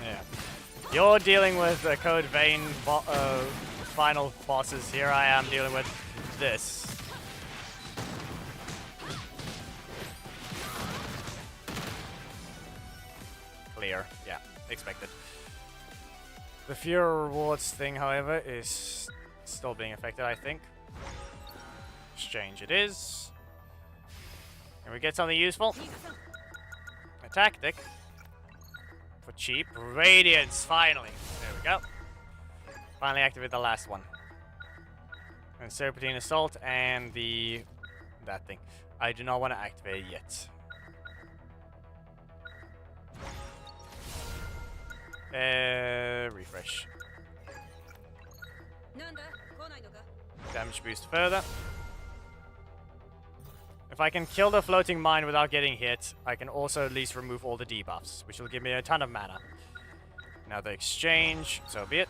Speaker 2: Yeah. You're dealing with the Code Vein final bosses. Here I am dealing with this. Clear. Yeah, expected. The Fury rewards thing, however, is still being affected, I think. Exchange it is. Can we get something useful? A tactic. For cheap. Radiance, finally. There we go. Finally activate the last one. And Serpentine Assault and that thing. I do not want to activate it yet. Refresh. Damage boost further. If I can kill the floating mine without getting hit, I can also at least remove all the debuffs, which will give me a ton of mana. Now the exchange, so be it.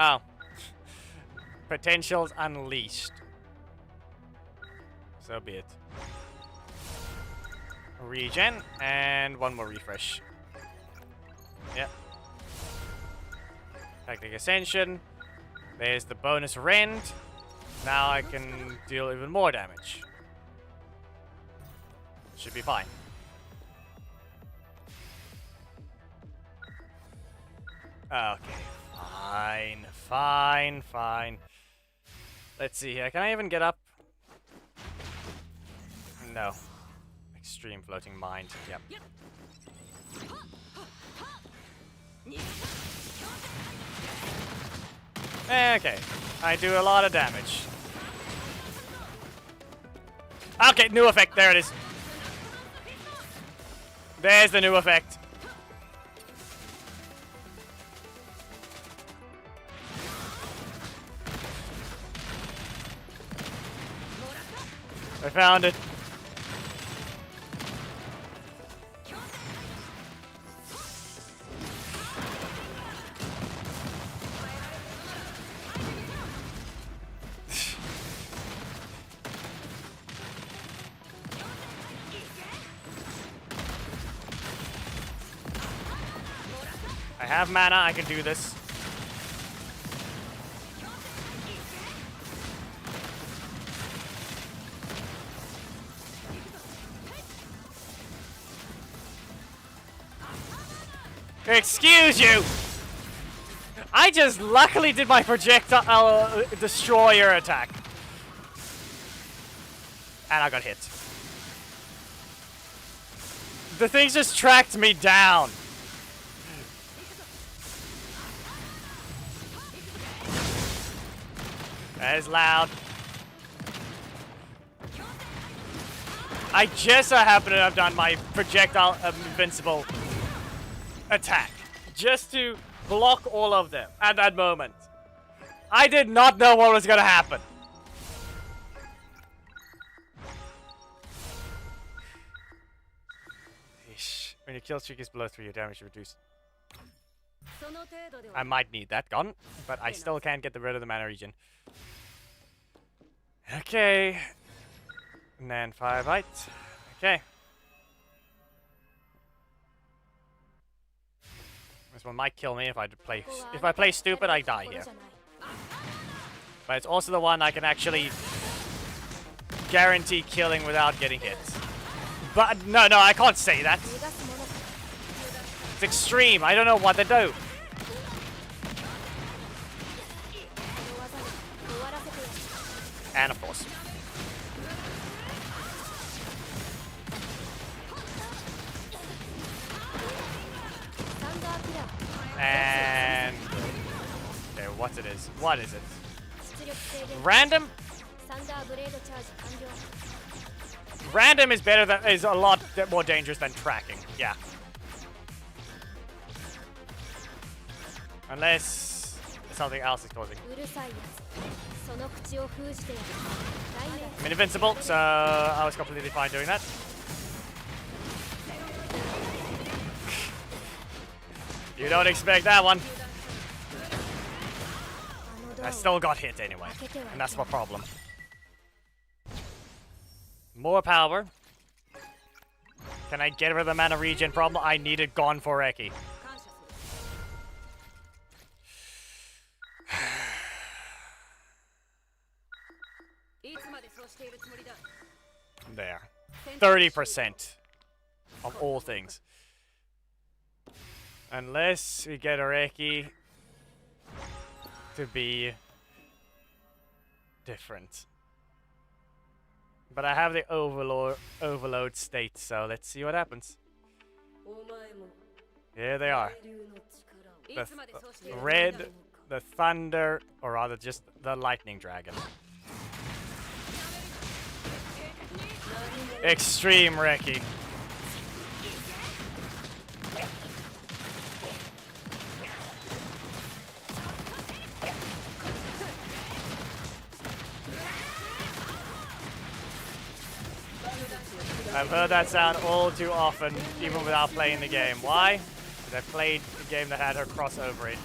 Speaker 2: Oh. Potentials unleashed. So be it. Regen, and one more refresh. Yep. Tactic Ascension. There's the bonus rend. Now I can deal even more damage. Should be fine. Okay. Fine. Let's see here. Can I even get up? No. Extreme floating mind. Yep. Okay. I do a lot of damage. Okay, new effect. There it is. There's the new effect. I found it. I have mana, I can do this. Excuse you! I just luckily did my projectile destroyer attack. And I got hit. The thing just tracked me down. That is loud. I just so happen to have done my projectile invincible attack just to block all of them at that moment. I did not know what was gonna happen. Eesh. When your kill streak is below 3, your damage is reduced.
Speaker 5: その程度では
Speaker 2: I might need that gun, but I still can't get rid of the mana regen. Okay. And then 5 bites. Okay. This one might kill me if I play stupid, I die here. But it's also the one I can actually guarantee killing without getting hit. But no, I can't say that. It's extreme. I don't know what to do. And of course. And okay, what it is? What is it? Random? Random is better than is a lot more dangerous than tracking. Yeah. Unless something else is causing. I'm invincible, so I was completely fine doing that. You don't expect that one. I still got hit anyway, and that's my problem. More power. Can I get rid of the mana regen problem? I need it gone for Eki. There. 30% of all things. Unless we get Oreki to be different. But I have the overload state, so let's see what happens. Here they are. The red, the thunder, or rather just the lightning dragon. Extreme Reki. I've heard that sound all too often, even without playing the game. Why? Because I played the game that had her crossover into.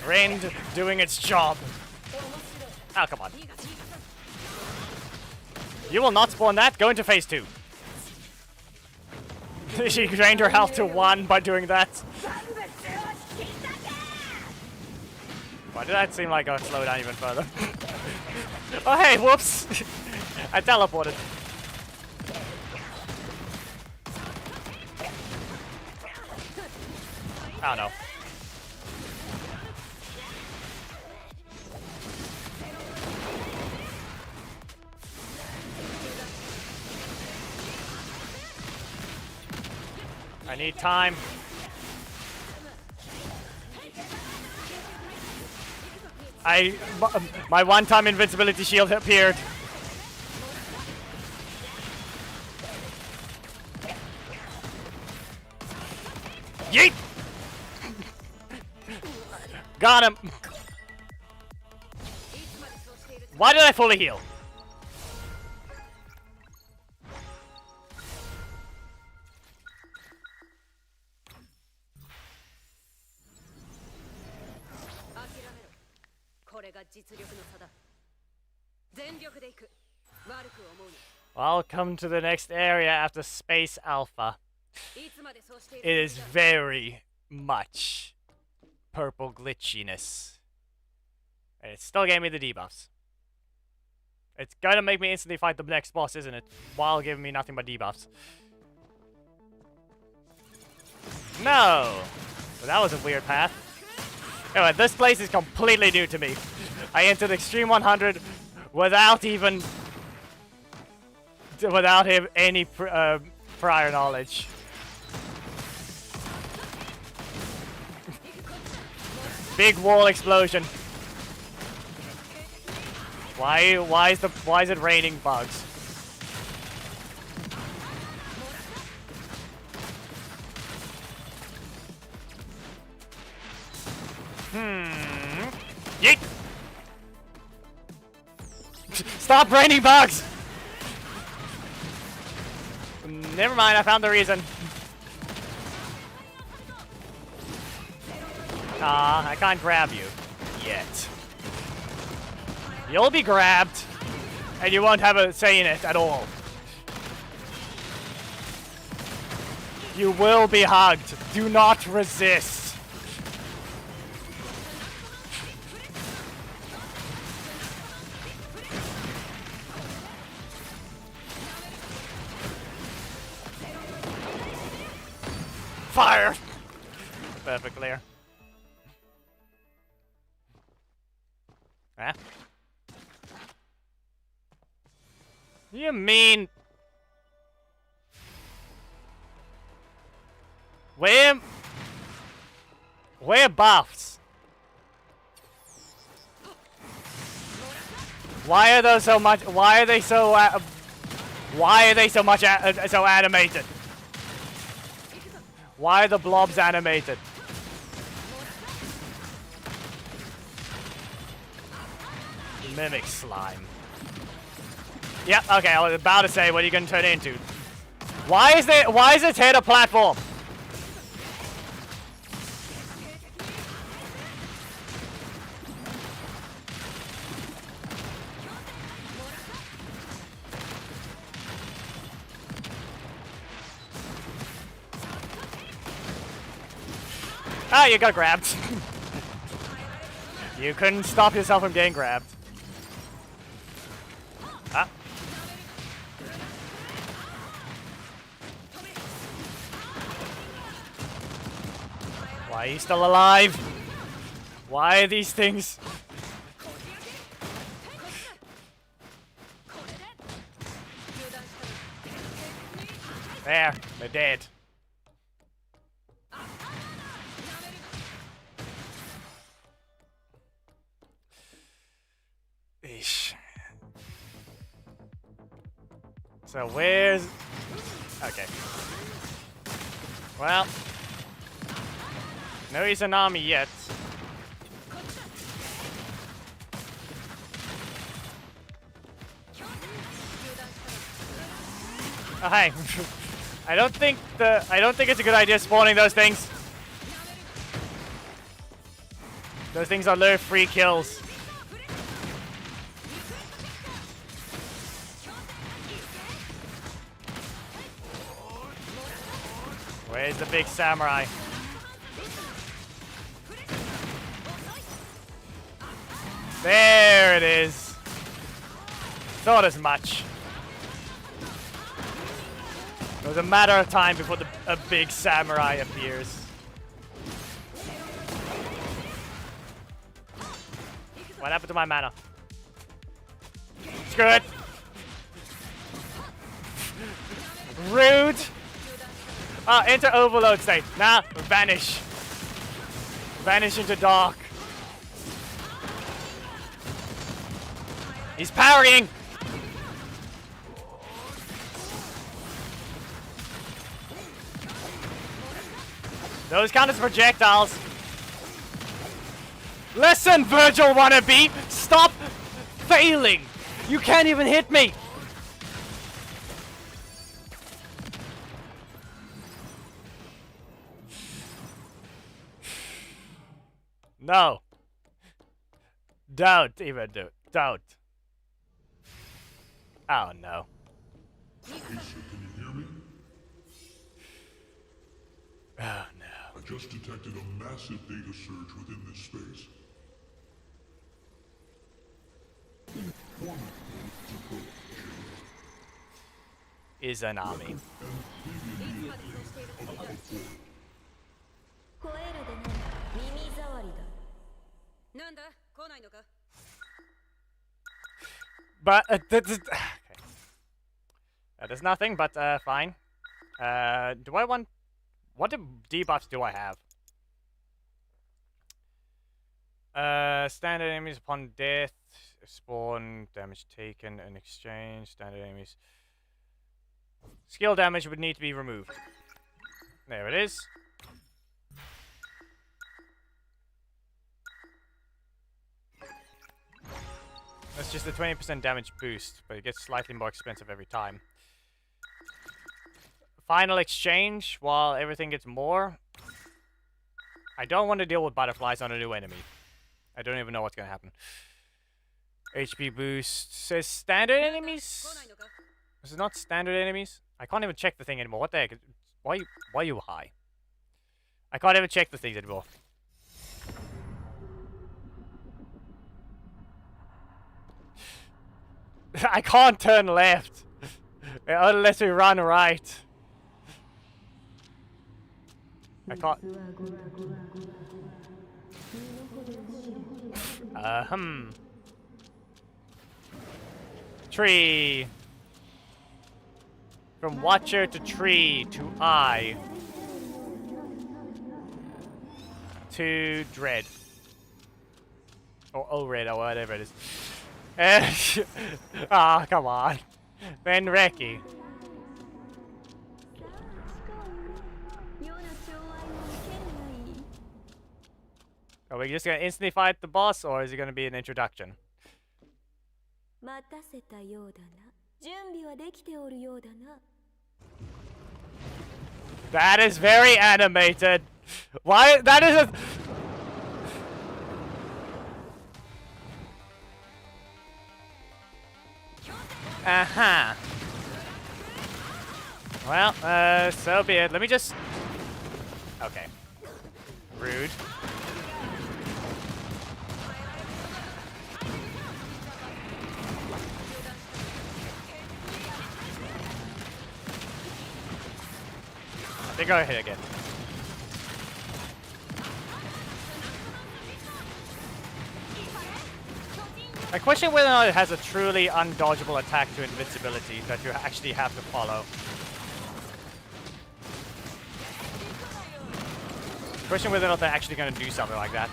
Speaker 2: Rend doing its job. Oh, come on. You will not spawn that. Go into phase 2. She drained her health to 1 by doing that. Why did that seem like I slow down even further? Oh, hey, whoops. I teleported. Oh, no. I need time. My one-time invincibility shield appeared. Yeet! Got him. Why did I fully heal? Welcome to the next area after Space Alpha. It is very much purple glitchiness. And it still gave me the debuffs. It's gonna make me instantly fight the next boss, isn't it? While giving me nothing but debuffs. No! Well, that was a weird path. Anyway, this place is completely new to me. I entered Extreme 100 without even... without any prior knowledge. Big wall explosion. Why is it raining bugs? Yeet! Stop raining bugs! Never mind, I found the reason. I can't grab you. Yet. You'll be grabbed, and you won't have a say in it at all. You will be hugged. Do not resist. Fire! Perfect clear. Huh? You mean... We're buffs. Why are those so much? Why are they so? Why are they so much so animated? Why are the blobs animated? Mimic slime. Yep. Okay. I was about to say, what are you gonna turn it into? Why is its head a platform? Ah, you got grabbed. You couldn't stop yourself from getting grabbed. Ah. Why are you still alive? Why are these things? There, they're dead. Eesh. So where's... Okay. Well. No Izanami yet. Oh, hey. I don't think it's a good idea spawning those things. Those things are low free kills. Where's the big samurai? There it is. Thought as much. It was a matter of time before a big samurai appears. What happened to my mana? Screw it. Rude. Enter overload state. Nah, vanish. Vanish into dark. He's parrying. Those count as projectiles. Listen, Virgil wannabe! Stop failing! You can't even hit me! No. Don't even do it. Don't. Oh no.
Speaker 4: Asa, can you hear me?
Speaker 2: Oh no.
Speaker 4: I just detected a massive data surge within this space.
Speaker 2: Izanami.
Speaker 5: 吠えるでない耳障りだ。
Speaker 6: なんだ来ないのか
Speaker 2: But okay. There's nothing, but fine. Do I want? What debuffs do I have? Standard enemies upon death spawn damage taken in exchange. Standard enemies. Skill damage would need to be removed. There it is. That's just a 20% damage boost, but it gets slightly more expensive every time. Final exchange, while everything gets more. I don't want to deal with butterflies on a new enemy. I don't even know what's going to happen. HP boost says standard enemies? Is it not standard enemies? I can't even check the thing anymore. What the heck? Why are you high? I can't even check the things anymore. I can't turn left unless we run right. I can't. Tree. From Watcher to Tree to Eye to Dread. Or Red or whatever it is. Ah, come on. Then Reki. Are we just gonna instantly fight the boss, or is it gonna be an introduction? That is very animated. Why? That is a... Uh-huh. Well, so be it. Let me just... Okay. Rude. They go ahead again. I question whether or not it has a truly undodgeable attack to invincibility that you actually have to follow. Question whether or not they're actually going to do something like that.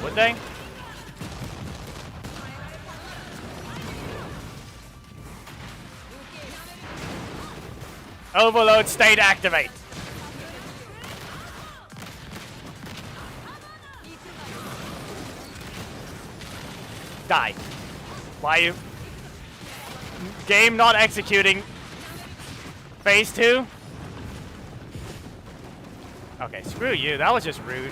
Speaker 2: Would they? Overload state activate. Die. Why you? Game not executing. Phase 2? Okay, screw you. That was just rude.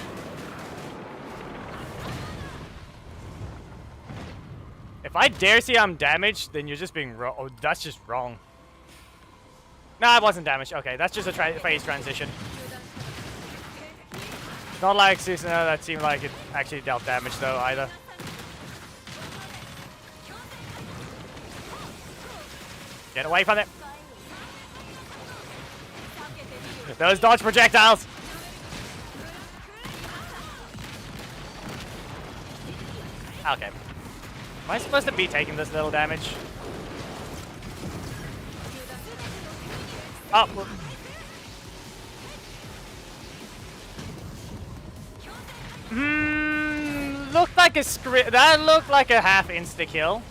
Speaker 2: If I dare say I'm damaged, then you're just being wrong. Oh, that's just wrong. Nah, it wasn't damaged. Okay, that's just a phase transition. Not like Susanna, that seemed like it actually dealt damage though, either. Get away from it. Those dodge projectiles. Okay. Am I supposed to be taking this little damage? Oh. Looked like a that looked like a half insta kill.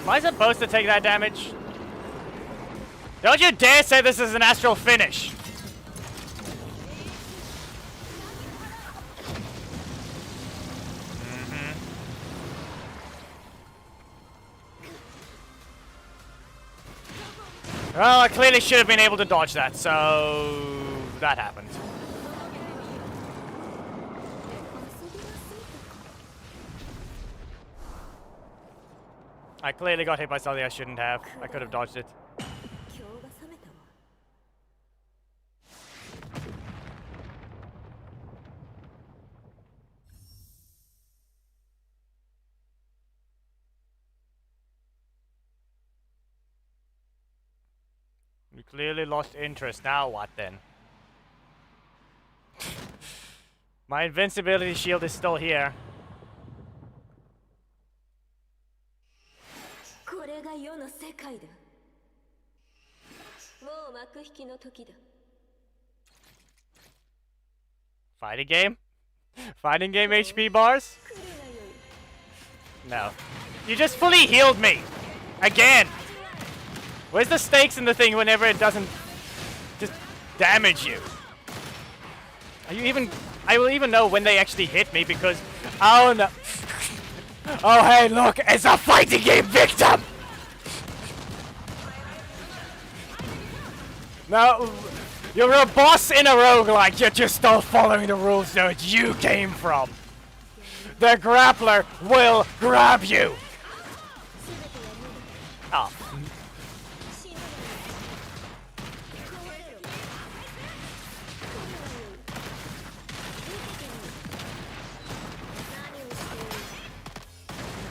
Speaker 2: Am I supposed to take that damage? Don't you dare say this is an astral finish! Well, I clearly should have been able to dodge that, so that happened. I clearly got hit by something I shouldn't have. I could have dodged it. clearly lost interest. Now what then? My invincibility shield is still here.
Speaker 5: これが世の世界だ。もう幕引きの時だ。
Speaker 2: Fighting game? Fighting game HP bars?
Speaker 5: 来るがよい。
Speaker 2: No. You just fully healed me! Again! Where's the stakes in the thing whenever it doesn't just damage you? Are you even... I will even know when they actually hit me because... Oh no... Oh hey look! It's a fighting game victim! No... You're a boss in a roguelike, you're just still following the rules that you came from. The grappler will grab you! Oh.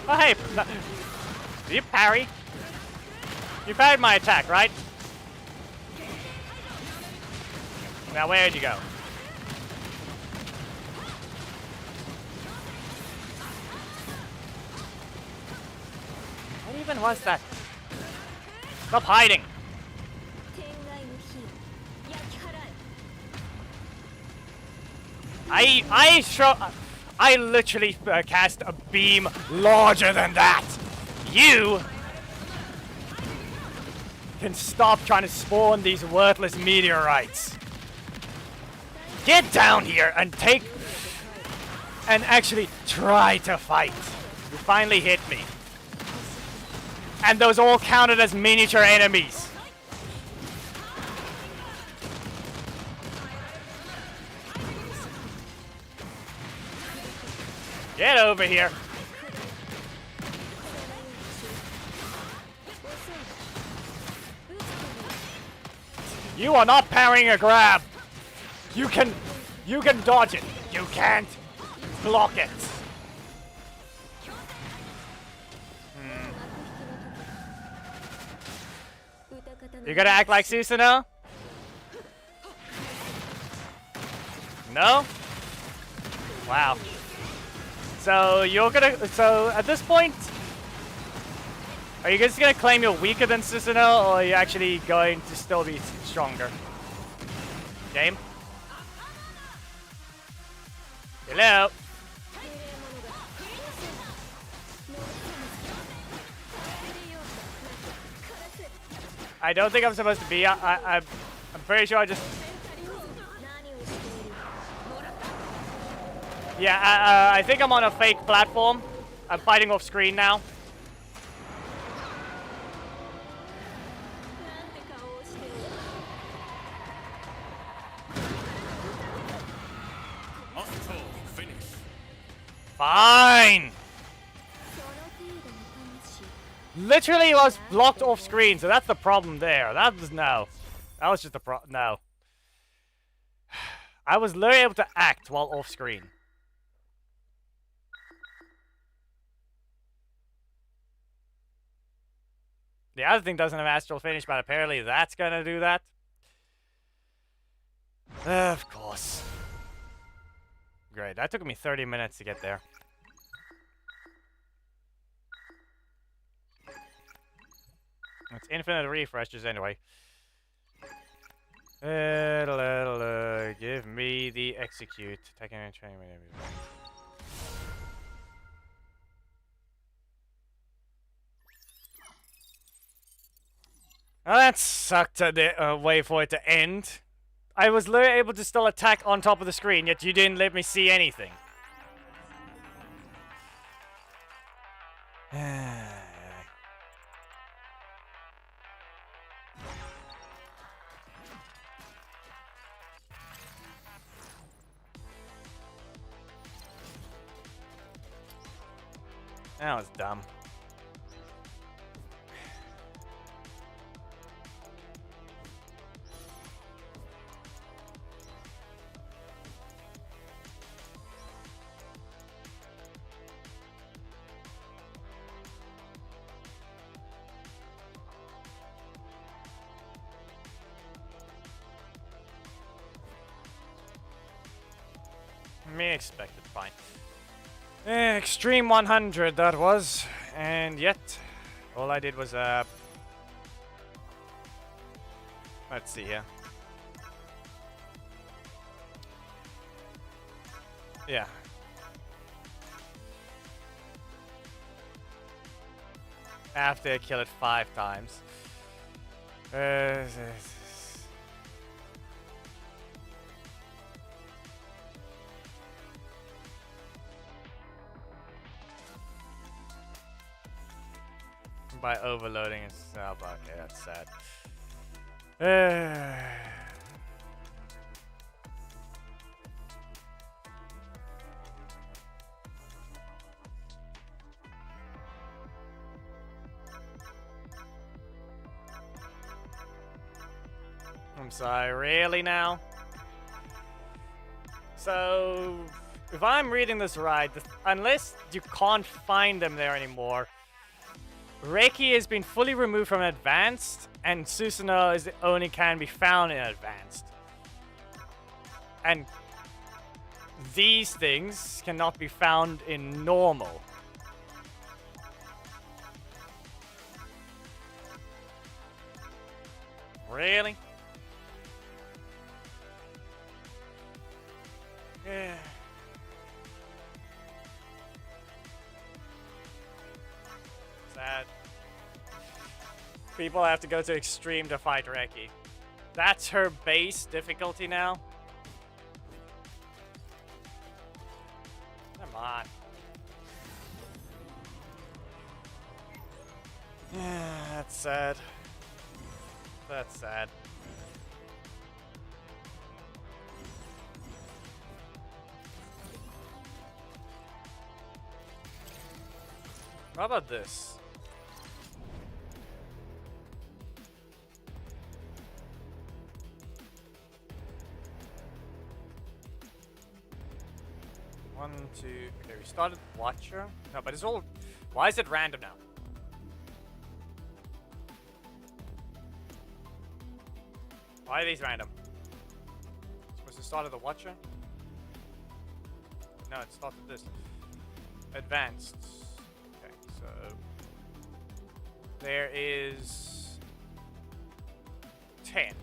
Speaker 2: Oh hey, no. Did you parry? You parried my attack, right? Now where'd you go? What even was that? Stop hiding!
Speaker 5: 天外の火を焼き払え。
Speaker 2: I literally cast a beam larger than that. You can stop trying to spawn these worthless meteorites. Get down here and actually try to fight. You finally hit me. And those all counted as miniature enemies. Get over here. You are not parrying a grab. You can dodge it. You can't block it. You gonna act like Susanoo? No? Wow. So at this point, are you just gonna claim you're weaker than Susanoo, or are you actually going to still be stronger? Game? Hello? I don't think I'm supposed to be. I'm pretty sure I just... Yeah, I think I'm on a fake platform. I'm fighting off screen now. Fine! Literally was blocked off screen, so that's the problem there. That was no. That was just the no. I was literally able to act while off screen. The other thing doesn't have astral finish, but apparently that's gonna do that. Of course. Great, that took me 30 minutes to get there. It's infinite refreshes anyway. Give me the execute. Taking and training. Well, that sucked a way for it to end. I was literally able to still attack on top of the screen, yet you didn't let me see anything. That was dumb. Me expected, fine. Extreme 100 that was, and yet all I did was let's see here. Yeah. After I kill it 5 times. By overloading itself, okay, that's sad. I'm sorry, really now? So, if I'm reading this right, unless you can't find them there anymore, Reiki has been fully removed from Advanced, and Susanoo is the only can be found in Advanced. And these things cannot be found in Normal. Really? Yeah. Sad. People have to go to extreme to fight Reiki. That's her base difficulty now? Come on. That's sad. That's sad. How about this? One, two. Okay, we started Watcher. No, but it's all. Why is it random now? Why are these random? Supposed to start at the Watcher? No, it started this. Advanced. Okay, so there is 10. Okay.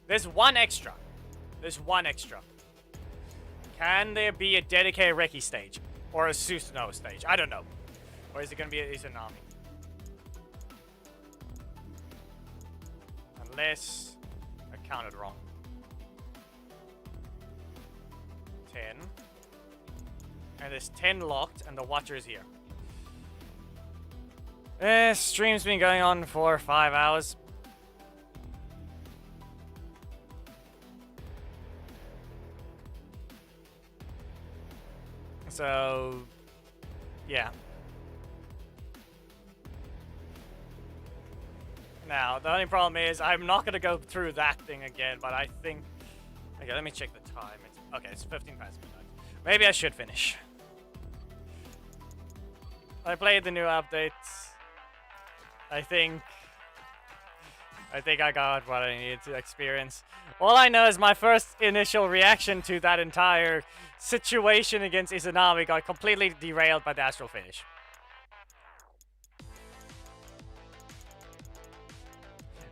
Speaker 2: There's one extra. There's one extra. Can there be a dedicated Reiki stage? Or a Susanoo stage? I don't know. Or is it going to be a Izanami? Unless I counted wrong. 10. And there's 10 locked, and the Watcher is here. Stream's been going on for 5 hours. So, yeah. Now, the only problem is I'm not going to go through that thing again, but I think... Okay, let me check the time. Okay, it's 15 past midnight. Maybe I should finish. I played the new updates. I think I got what I needed to experience. All I know is my first initial reaction to that entire situation against Izanami got completely derailed by the astral finish.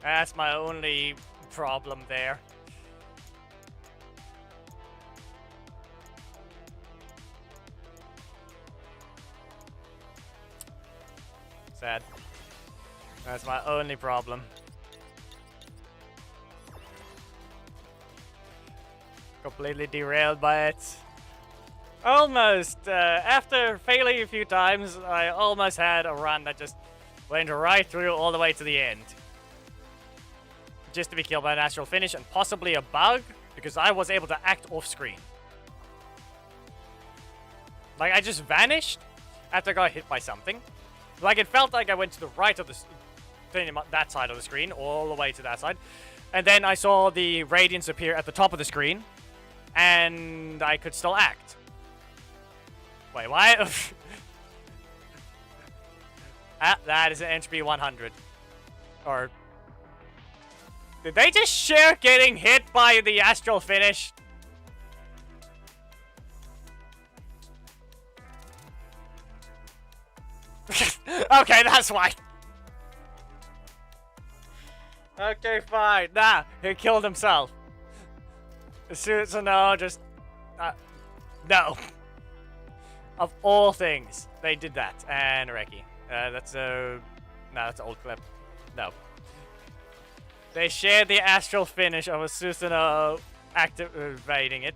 Speaker 2: That's my only problem there. Sad. That's my only problem. Completely derailed by it. Almost. After failing a few times, I almost had a run that just went right through all the way to the end. Just to be killed by an astral finish and possibly a bug, because I was able to act off screen. Like, I just vanished after I got hit by something. Like, it felt like I went to the right of the that side of the screen, all the way to that side. And then I saw the radiance appear at the top of the screen, and I could still act. Wait, why? That is an entropy 100. Or... Did they just share getting hit by the astral finish? Okay, that's why. Okay, fine. Nah, he killed himself. Susanoo just... no. Of all things, they did that. And Reki. That's a... No, that's an old clip. No. They shared the astral finish of a Susanoo activating it.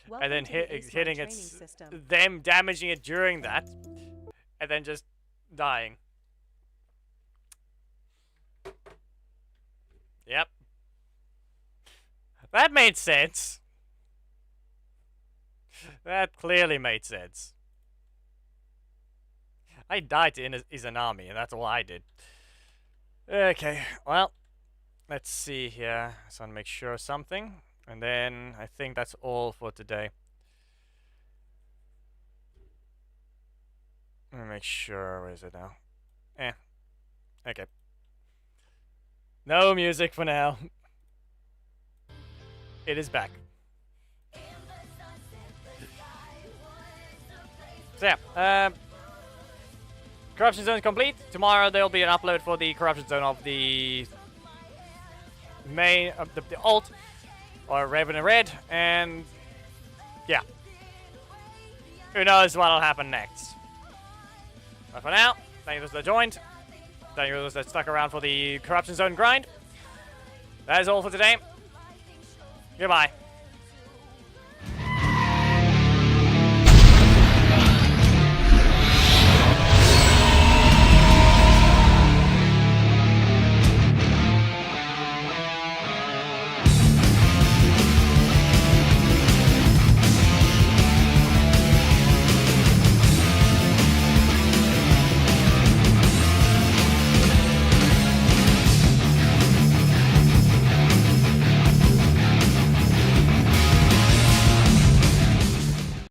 Speaker 3: Welcome
Speaker 2: And then
Speaker 3: to the Ace
Speaker 2: hitting
Speaker 3: training
Speaker 2: it,
Speaker 3: system.
Speaker 2: them damaging it during that. And then just dying. Yep. That made sense. That clearly made sense. I died to Izanami, and that's all I did. Okay, well, let's see here. I just want to make sure of something. And then I think that's all for today. Let me make sure. Where is it now? Okay. No music for now. It is back. So yeah, Corruption Zone is complete. Tomorrow there will be an upload for the Corruption Zone of the main, the alt, or Raven and Red, and yeah. Who knows what will happen next. But for now, thank you for those that joined. Thank you for those that stuck around for the Corruption Zone grind. That is all for today. Goodbye.